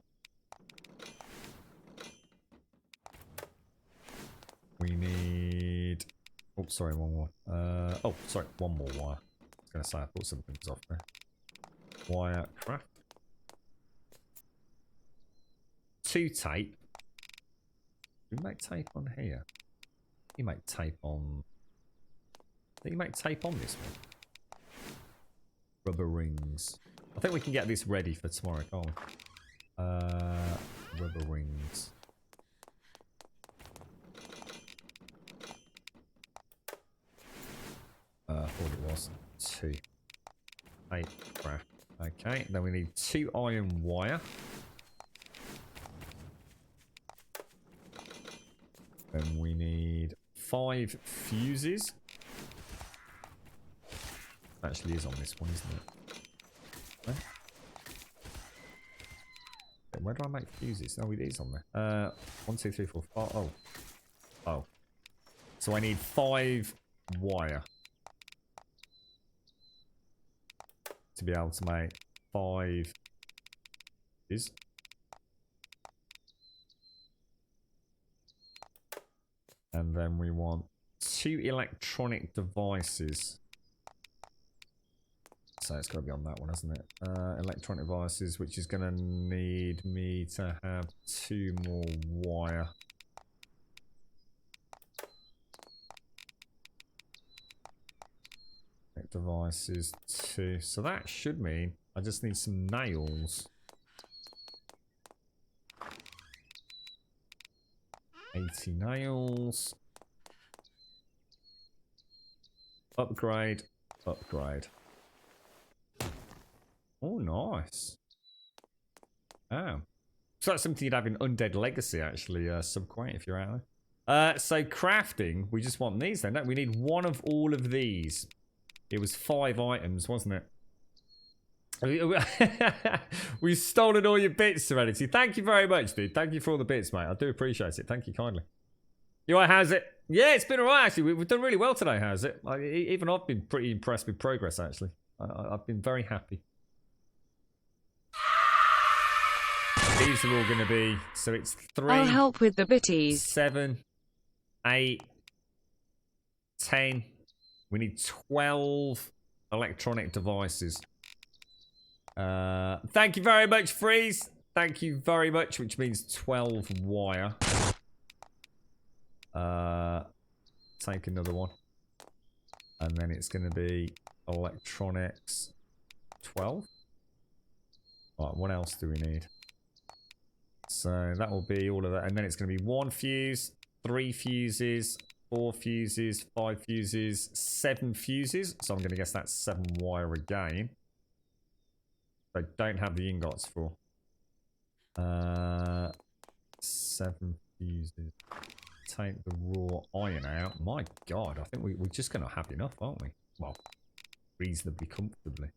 We need... oh, sorry, one more. Oh, sorry, one more wire. I was going to say, I thought something was off there. Wire craft. 2 tape. Do we make tape on here? You make tape on... do you make tape on this one? Rubber rings. I think we can get this ready for tomorrow, can't we? Rubber rings. I thought it was 2. 8 craft. Okay, then we need 2 iron wire. Then we need 5 fuses. Actually is on this one, isn't it? Where do I make fuses? Oh, it is on there. 1, 2, 3, 4, 5. Oh. Oh. So I need 5 wire to be able to make 5 fuses. And then we want 2 electronic devices. So it's got to be on that one, isn't it? Electronic devices, which is going to need me to have 2 more wire. devices 2. So that should mean I just need some nails. 80 nails. Upgrade. Upgrade. Oh, nice. Oh. So that's something you'd have in Undead Legacy, actually, Subquite, if you're out there. So crafting, we just want these then, don't we? Need one of all of these. It was 5 items, wasn't it? We've stolen all your bits, Serenity. Thank you very much, dude. Thank you for all the bits, mate. I do appreciate it. Thank you kindly. You alright, how's it? Yeah, it's been alright, actually. We've done really well today, how's it? Even I've been pretty impressed with progress, actually. I've been very happy. These are all going to be, so it's 3. I'll help with the bitties. 7, 8, 10. We need 12 electronic devices. Thank you very much, Freeze. Thank you very much, which means 12 wire. Take another one. And then it's going to be electronics 12. Right, what else do we need? So that will be all of that. And then it's going to be 1 fuse, 3 fuses, 4 fuses, 5 fuses, 7 fuses. So I'm going to guess that's 7 wire again. I don't have the ingots for. 7 fuses. Take the raw iron out. My God, I think we're just going to have enough, aren't we? Well, reasonably comfortably.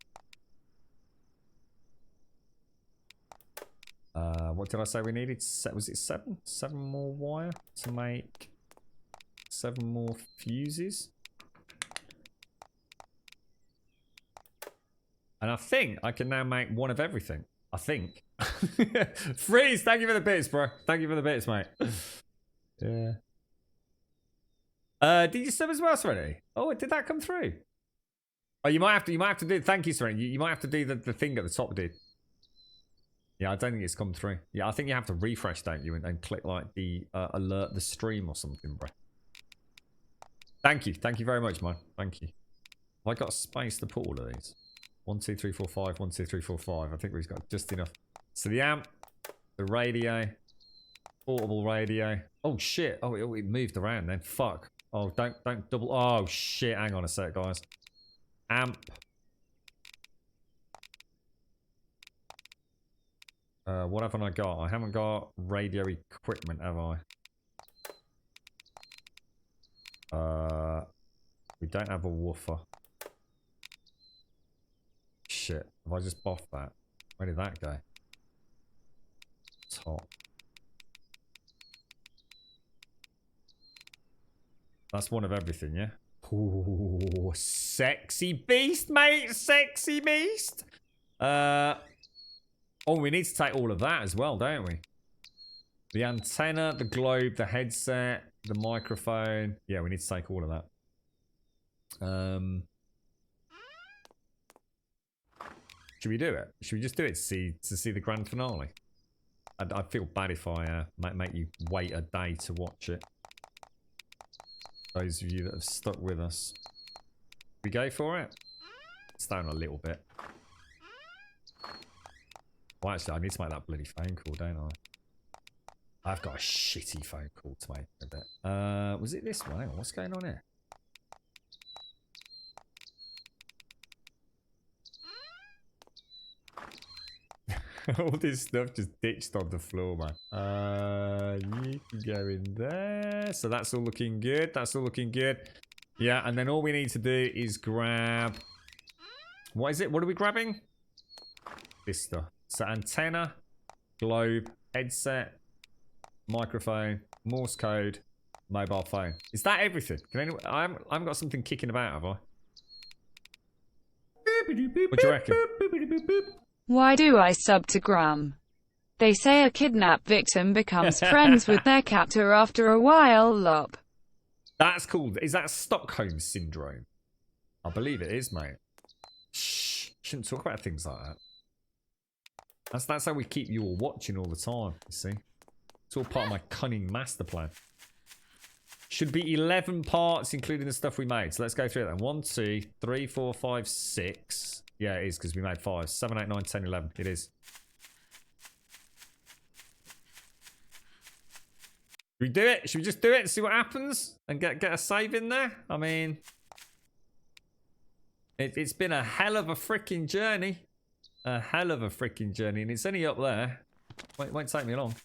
What did I say we needed? Was it 7? 7 more wire to make 7 more fuses. And I think I can now make 1 of everything. I think. Freeze! Thank you for the bits, bro. Thank you for the bits, mate. Yeah. Did you sub as well, Serenity? Oh, did that come through? Oh, you might have to do. Thank you, Serenity. You might have to do the thing at the top, dude. Yeah, I don't think it's come through. Yeah, I think you have to refresh, don't you, and click like the alert the stream or something, bro. Thank you very much, man. Thank you. Have I got space to put all of these? 1, 2, 3, 4, 5. 1, 2, 3, 4, 5. I think we've got just enough. So the amp, the radio, portable radio. Oh shit! Oh, it moved around then. Fuck. Oh, don't double. Oh shit! Hang on a sec, guys. Amp. What haven't I got? I haven't got radio equipment, have I? We don't have a woofer. Shit. Have I just boffed that? Where did that go? Top. That's 1 of everything, yeah? Ooh, sexy beast, mate! Sexy beast! Oh, we need to take all of that as well, don't we? The antenna, the globe, the headset, the microphone. Yeah, we need to take all of that. Should we do it? Should we just do it to see the grand finale? I'd feel bad if I make you wait a day to watch it. Those of you that have stuck with us. We go for it? It's down a little bit. Well, actually, I need to make that bloody phone call, don't I? I've got a shitty phone call to make a bit. Was it this one? Hang on, what's going on here? All this stuff just ditched on the floor, man. You can go in there. So that's all looking good. That's all looking good. Yeah, and then all we need to do is grab... What is it? What are we grabbing? This stuff. So antenna, globe, headset, microphone, Morse code, mobile phone. Is that everything? Can anyone... I haven't got something kicking about, have I? What do you reckon? Why do I sub to Graham? They say a kidnap victim becomes friends with their captor after a while, lop. That's called... Is that Stockholm Syndrome? I believe it is, mate. Shh. Shouldn't talk about things like that. That's how we keep you all watching all the time, you see. It's all part of my cunning master plan. should be 11 parts, including the stuff we made. So let's go through it then. 1, 2, 3, 4, 5, 6. Yeah, it is because we made 5. 7, 8, 9, 10, 11. It is. Should we do it? Should we just do it and see what happens? And get a save in there? I mean... It's been a hell of a freaking journey. A hell of a freaking journey. And it's only up there. Won't take me long.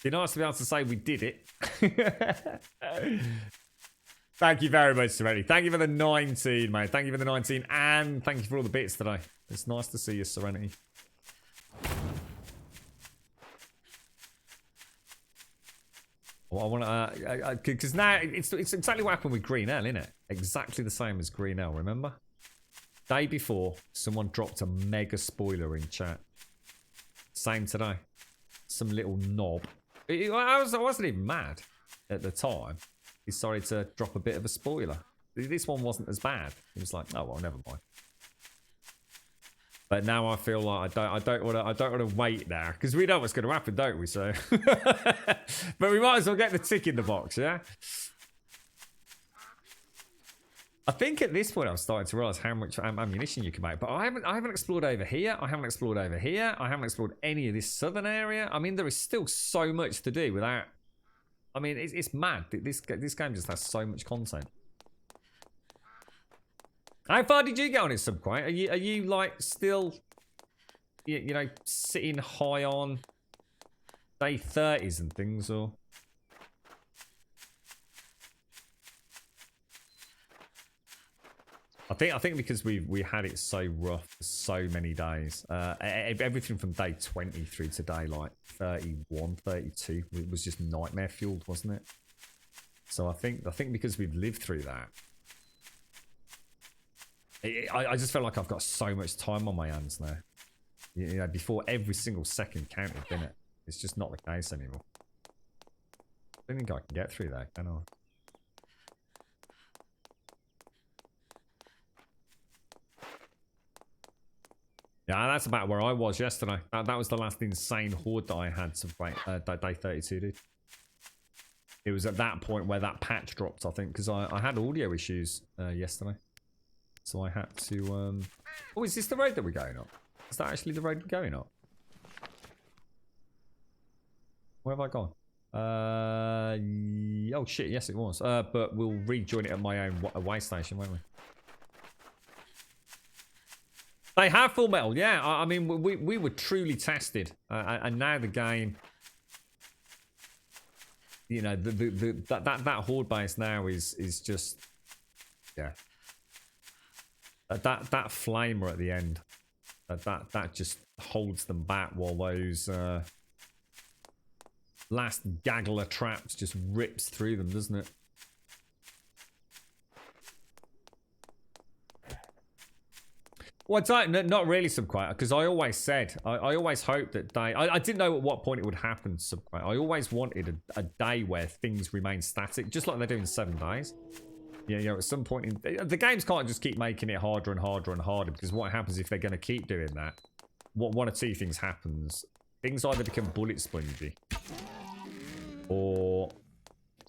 Be nice to be able to say we did it. Thank you very much, Serenity. Thank you for the 19, mate. Thank you for the 19. And thank you for all the bits today. It's nice to see you, Serenity. Well, I want to, because now it's exactly what happened with Greenell, isn't it? Exactly the same as Greenell, remember? Day before, someone dropped a mega spoiler in chat. Same today. Some little knob. I wasn't even mad at the time. He started to drop a bit of a spoiler. This one wasn't as bad. He was like, oh well, never mind. But now I feel like I don't want to wait now because we know what's going to happen, don't we? So, but we might as well get the tick in the box, yeah. I think at this point I'm starting to realise how much ammunition you can make. But I haven't explored over here. I haven't explored over here. I haven't explored any of this southern area. I mean, there is still so much to do without. I mean, it's mad. This game just has so much content. How far did you get on it, Subquite? Are you like still, you know, sitting high on day 30s and things, or? I think because we had it so rough for so many days, everything from day 20 through to day like 31, 32, it was just nightmare fueled, wasn't it? So I think because we've lived through that. I just feel like I've got so much time on my hands now. You know, before every single second counted, didn't it? It's just not the case anymore. I don't think I can get through that, can I? Yeah, that's about where I was yesterday. That was the last insane horde that I had to fight, day 32, dude. It was at that point where that patch dropped, I think, because I had audio issues yesterday. So I had to, Oh, is this the road that we're going up? Is that actually the road we're going up? Where have I gone? Oh shit, yes it was. But we'll rejoin it at my own way station, won't we? They have Full Metal, yeah. I mean, we were truly tested. And now the game... You know, that horde base now is just... Yeah. That flamer at the end, that just holds them back while those last gaggle of traps just rips through them, doesn't it? Well, not really, Subquite, because I always said, I always hoped that day, I didn't know at what point it would happen, Subquite. I always wanted a day where things remain static, just like they do in 7 days. Yeah, you know, at some point in the games can't just keep making it harder and harder and harder, because what happens if they're going to keep doing that? One or two things happens. Things either become bullet spongy, or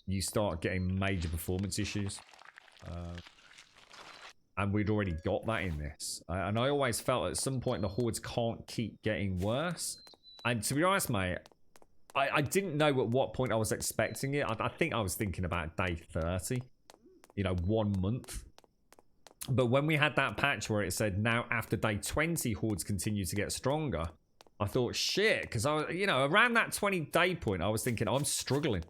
you start getting major performance issues. And we'd already got that in this. And I always felt at some point the hordes can't keep getting worse. And to be honest, mate, I didn't know at what point I was expecting it. I think I was thinking about day 30. You know, 1 month. But when we had that patch where it said now after day 20 hordes continue to get stronger, I thought shit, because I was, you know, around that 20-day point I was thinking I'm struggling.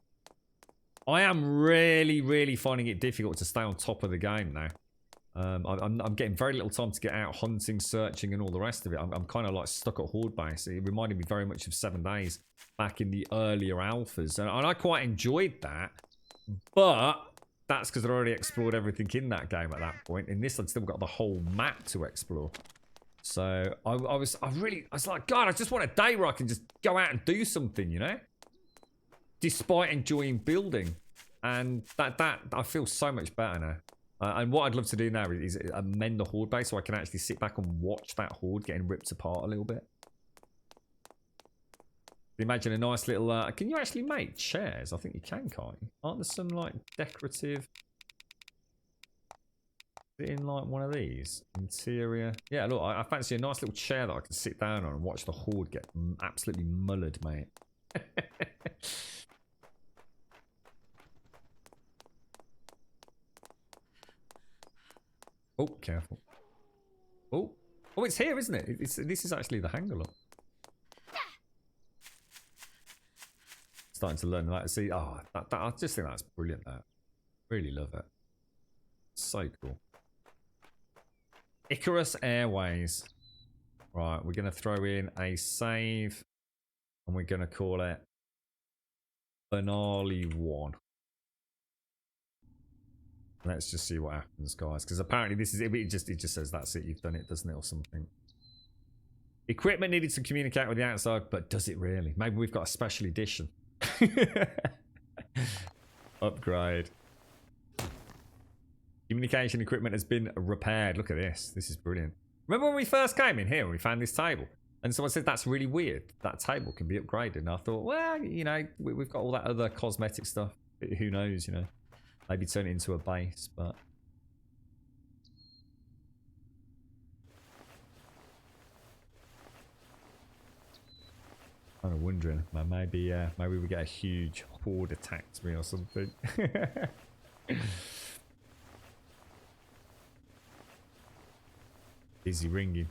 I am really finding it difficult to stay on top of the game now. I'm getting very little time to get out hunting, searching and all the rest of it. I'm kind of like stuck at horde base. It reminded me very much of 7 days back in the earlier alphas, and I quite enjoyed that, but that's because I'd already explored everything in that game at that point. In this, I'd still got the whole map to explore. So I was like, God, I just want a day where I can just go out and do something, you know? Despite enjoying building. And that I feel so much better now. And what I'd love to do now is amend the horde base so I can actually sit back and watch that horde getting ripped apart a little bit. Imagine a nice little... can you actually make chairs? I think you can, can't you? Aren't there some, like, decorative... in, like, one of these? Interior... Yeah, look, I fancy a nice little chair that I can sit down on and watch the horde get absolutely mullered, mate. Oh, careful. Oh, it's here, isn't it? This is actually the hangar, look. Starting to learn that. See, I just think that's brilliant. That really love it. So cool. Icarus Airways. Right, we're gonna throw in a save, and we're gonna call it Finale 1. Let's just see what happens, guys. Because apparently this is it. It just says that's it. You've done it, doesn't it, or something? Equipment needed to communicate with the outside, but does it really? Maybe we've got a special edition. Upgrade. Communication equipment has been repaired. Look at this. This is brilliant. Remember when we first came in here and we found this table? And someone said that's really weird. That table can be upgraded. And I thought, well, you know, we've got all that other cosmetic stuff. Who knows, you know? Maybe turn it into a base, but... kind of wondering, maybe we get a huge horde attacked me or something. Busy ringing.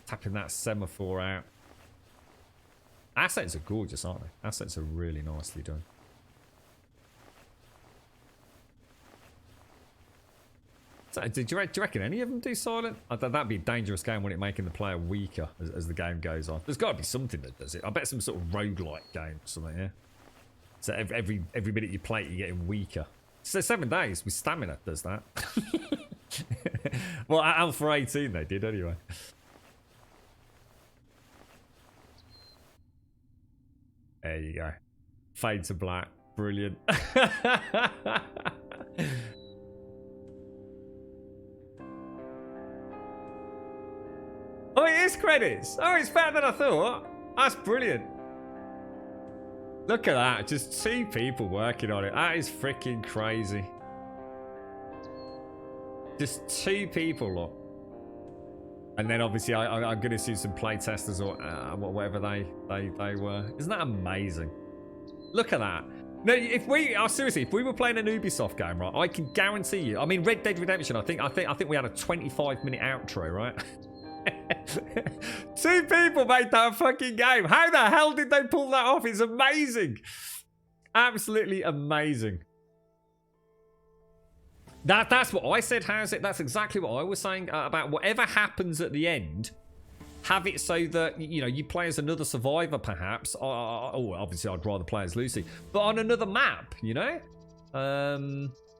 Tapping that semaphore out. Assets are gorgeous, aren't they? Assets are really nicely done. So, do you reckon any of them do silent? That'd be a dangerous game, wouldn't it, making the player weaker as the game goes on. There's got to be something that does it. I bet some sort of roguelike game or something, yeah? So every minute you play it, you're getting weaker. So 7 days with stamina does that. Well, at Alpha 18 they did anyway. There you go. Fade to black. Brilliant. Oh, it is credits. Oh, it's better than I thought. That's brilliant. Look at that. Just 2 people working on it. That is freaking crazy. Just 2 people, look. And then obviously I'm going to see some playtesters or whatever they were. Isn't that amazing? Look at that. No, if we seriously, if we were playing an Ubisoft game, right, I can guarantee you. I mean, Red Dead Redemption. I think we had a 25-minute outro, right? 2 people made that fucking game. How the hell did they pull that off? It's amazing. Absolutely amazing. That's what I said. How's it? That's exactly what I was saying about whatever happens at the end. Have it so that, you know, you play as another survivor, perhaps. Oh, obviously, I'd rather play as Lucy, but on another map, you know.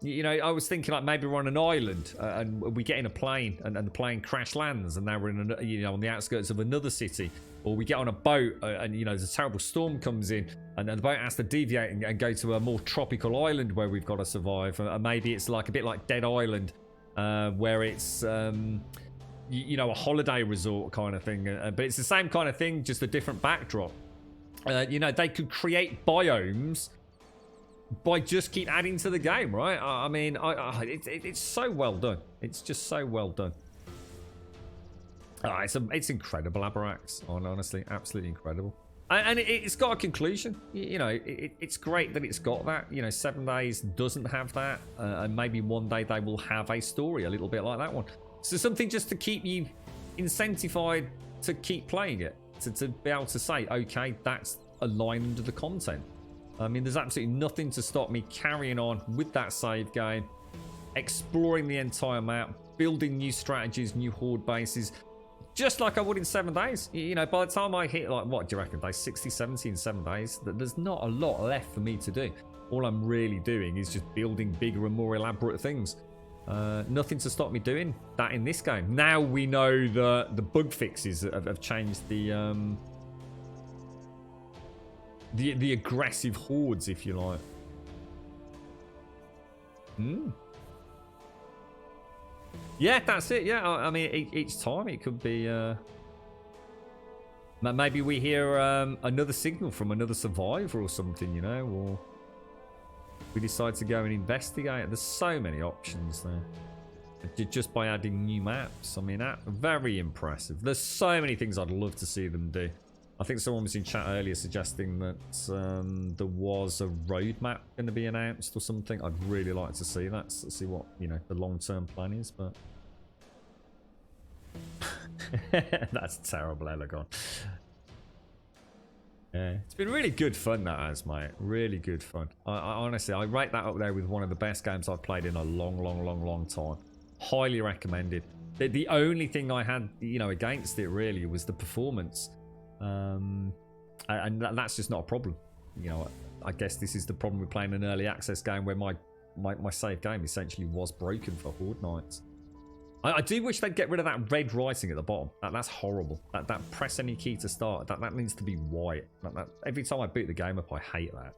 You know, I was thinking like maybe we're on an island and we get in a plane and the plane crash lands and now we're in, you know, on the outskirts of another city, or we get on a boat and, you know, there's a terrible storm comes in and the boat has to deviate and go to a more tropical island where we've got to survive. And maybe it's like a bit like Dead Island, where it's, you know, a holiday resort kind of thing. But it's the same kind of thing, just a different backdrop. You know, they could create biomes by just keep adding to the game, right? I mean, it's so well done. It's just so well done. It's incredible, Abrax. Honestly, absolutely incredible. And it's got a conclusion. You know, it's great that it's got that. You know, 7 days doesn't have that. And maybe one day they will have a story a little bit like that one. So something just to keep you incentivized to keep playing it. To be able to say, okay, that's aligned to the content. I mean, there's absolutely nothing to stop me carrying on with that save game, exploring the entire map, building new strategies, new horde bases, just like I would in 7 days. You know, by the time I hit, like, what do you reckon, day 60, 70 in 7 days, there's not a lot left for me to do. All I'm really doing is just building bigger and more elaborate things. Nothing to stop me doing that in this game. Now we know the bug fixes have changed the aggressive hordes, if you like. Yeah, that's it. Yeah, I mean, each time it could be Maybe we hear another signal from another survivor or something, you know, or we decide to go and investigate. There's so many options there. Just by adding new maps. I mean, very impressive. There's so many things I'd love to see them do. I think someone was in chat earlier suggesting that there was a roadmap going to be announced or something. I'd really like to see that, see what, you know, the long-term plan is, but... That's terrible, Elegon. Yeah, it's been really good fun, that has, mate. Really good fun. I honestly, I rate that up there with one of the best games I've played in a long time. Highly recommended. The only thing I had, you know, against it really was the performance. And that's just not a problem. You know, I guess this is the problem with playing an early access game where my save game essentially was broken for Horde Nights. I do wish they'd get rid of that red writing at the bottom. That's horrible. That press any key to start. That needs to be white. Every time I boot the game up, I hate that.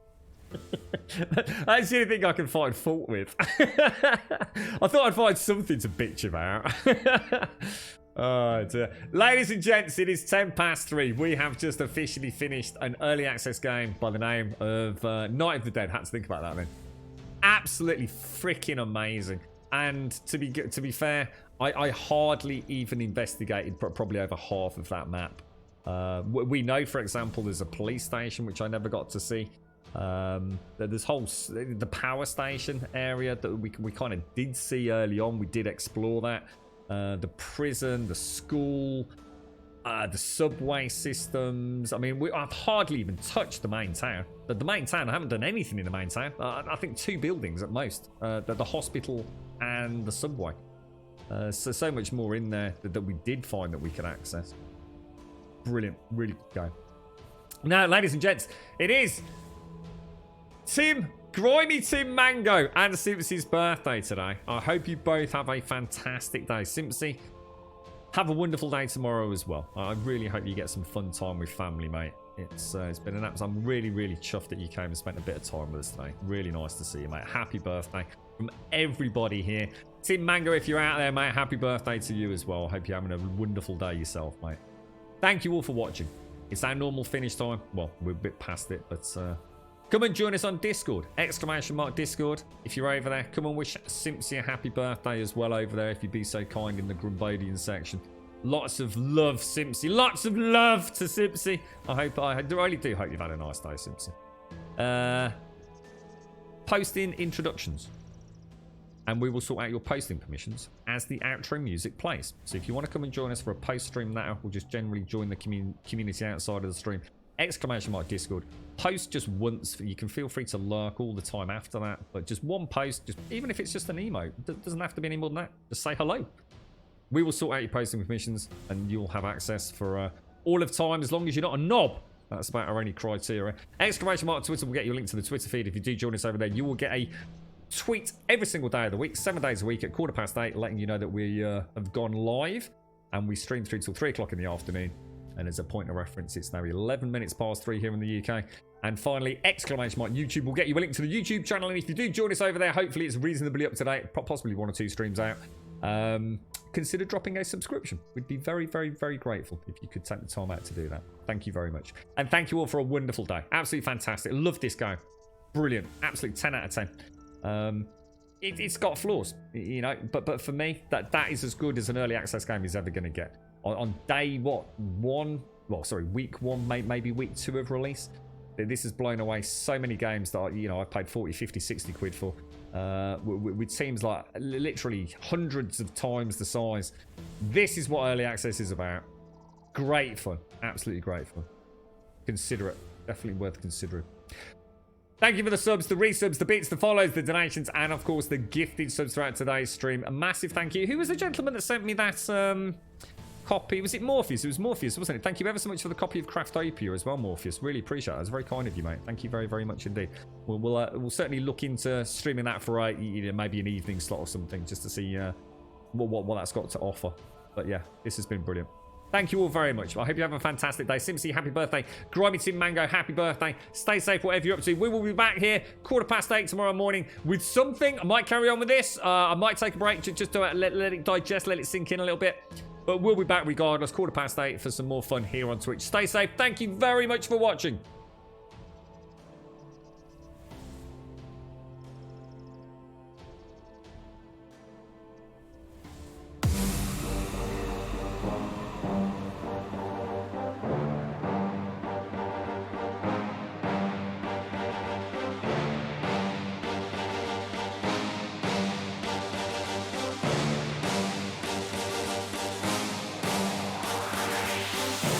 That's the only thing I can find fault with. I thought I'd find something to bitch about. Oh, dear. Ladies and gents, it is 3:10. We have just officially finished an early access game by the name of Night of the Dead. Had to think about that then. Absolutely freaking amazing. And to be fair, I hardly even investigated probably over half of that map. We know, for example, there's a police station which I never got to see. There's the power station area that we kind of did see early on. We did explore that. The prison, the school, the subway systems. I mean, I've hardly even touched the main town. The main town, I haven't done anything in the main town. I think 2 buildings at most. The hospital and the subway. So much more in there that we did find that we could access. Brilliant. Really good game. Now, ladies and gents, it is Grimy Tim Mango and Simpsy's birthday today. I hope you both have a fantastic day. Simpsy, have a wonderful day tomorrow as well. I really hope you get some fun time with family, mate. It's been an absolute... I'm really chuffed that you came and spent a bit of time with us today. Really nice to see you, mate. Happy birthday from everybody here. Tim Mango, if you're out there, mate, happy birthday to you as well. I hope you're having a wonderful day yourself, mate. Thank you all for watching. It's our normal finish time. Well, we're a bit past it, but... come and join us on Discord. !Discord. If you're over there, come and wish Simpsy a happy birthday as well over there, if you'd be so kind, in the Grumbodian section. Lots of love, Simpsy. Lots of love to Simpsy. I really do hope you've had a nice day, Simpsy. Posting introductions. And we will sort out your posting permissions as the outro music plays. So if you want to come and join us for a post stream now, we'll just generally join the community outside of the stream. !Discord. Post just once. You can feel free to lurk all the time after that, but just one post, even if it's just an emote, it doesn't have to be any more than that. Just say hello. We will sort out your posting permissions and you'll have access for all of time, as long as you're not a knob. That's about our only criteria. !Twitter will get you a link to the Twitter feed. If you do join us over there, you will get a tweet every single day of the week, 7 days a week at 8:15, letting you know that we have gone live, and we stream through till 3 o'clock in the afternoon. And as a point of reference, it's now 11 minutes past 3 here in the UK. And finally, YouTube will get you a link to the YouTube channel. And if you do join us over there, hopefully it's reasonably up to date, possibly 1 or 2 streams out. Consider dropping a subscription. We'd be very grateful if you could take the time out to do that. Thank you very much. And thank you all for a wonderful day. Absolutely fantastic. Love this game. Brilliant. Absolutely 10 out of 10. It's got flaws, you know, but for me, that is as good as an early access game is ever going to get. On day week 1, maybe week 2 of release, this has blown away so many games that I've paid 40, 50, 60 quid for, with teams like literally hundreds of times the size. This is what early access is about. Great fun, absolutely great fun. Consider it, definitely worth considering. Thank you for the subs, the resubs, the bits, the follows, the donations, and of course the gifted subs throughout today's stream. A massive thank you. Who was the gentleman that sent me that copy? Was it Morpheus? It was Morpheus, wasn't it? Thank you ever so much for the copy of Craftopia as well, Morpheus. Really appreciate it. That's very kind of you, mate. Thank you very much indeed. We'll certainly look into streaming that for maybe an evening slot or something, just to see what that's got to offer. But yeah, this has been brilliant. Thank you all very much. I hope you have a fantastic day. Simpsy, happy birthday. Grimy Tim Mango, happy birthday. Stay safe, whatever you're up to. We will be back here 8:15 tomorrow morning with something. I might carry on with this. I might take a break just to let it digest, let it sink in a little bit. But we'll be back regardless, 8:15 for some more fun here on Twitch. Stay safe. Thank you very much for watching.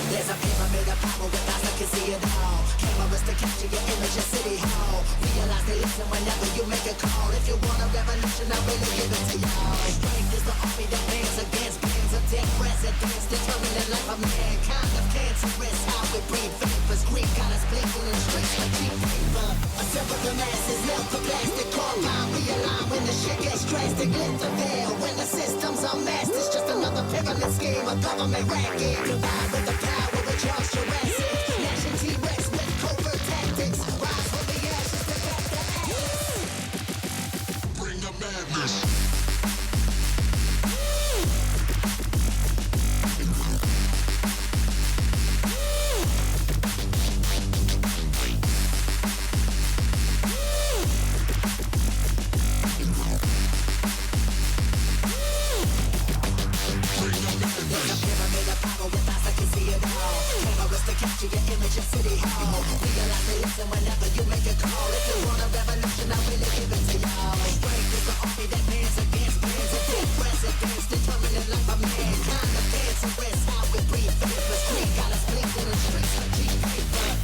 There's a pyramid of power with eyes that can see it all. Cameras to capture your image in City Hall. Realize they listen whenever you make a call. If you want a revolution, I really give it to y'all. Strength is the army that bands against bands of dead presidents, determining life of mankind of cancerous. How we breathe vapors, Greek got us blinking in streets like cheap paper. Assemble the masses, melt the plastic, carbine, realign when the shit gets drastic. Lift the veil when the systems are masked. It's just another pyramid scheme, a government racket. Divide with the power with Charles Jurassic. Nation T-Rex with covert tactics. Rise from the ashes to back the atlas. Bring the madness. Capture your image in City Hall. Realize they listen whenever you make a call. If you want a revolution, I really give it to y'all. Strength is the army that bands against bands of dead presidents, determining life of mankind of cancerous. How we breathe vapors, Greek got us blinking in streets like cheap paper.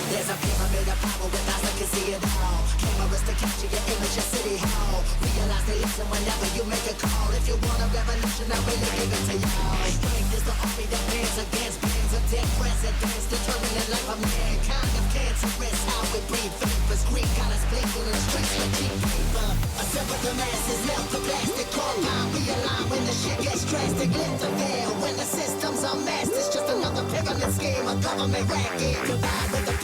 There's a pyramid of power with eyes that can see it all. Cameras to capture your image in City Hall. Realize they listen whenever you make a call. If you want a revolution, I really give it to y'all. Strength is the army that bands against bands of dead presidents, determining life of mankind of cancerous. How we breathe vapors, Greek got us blinking in streets like cheap paper. Assemble the masses, melt the plastic, carbine, realign when the shit gets drastic. Lift the veil when the systems are masked. It's just another pyramid scheme, a government racket. Divide with the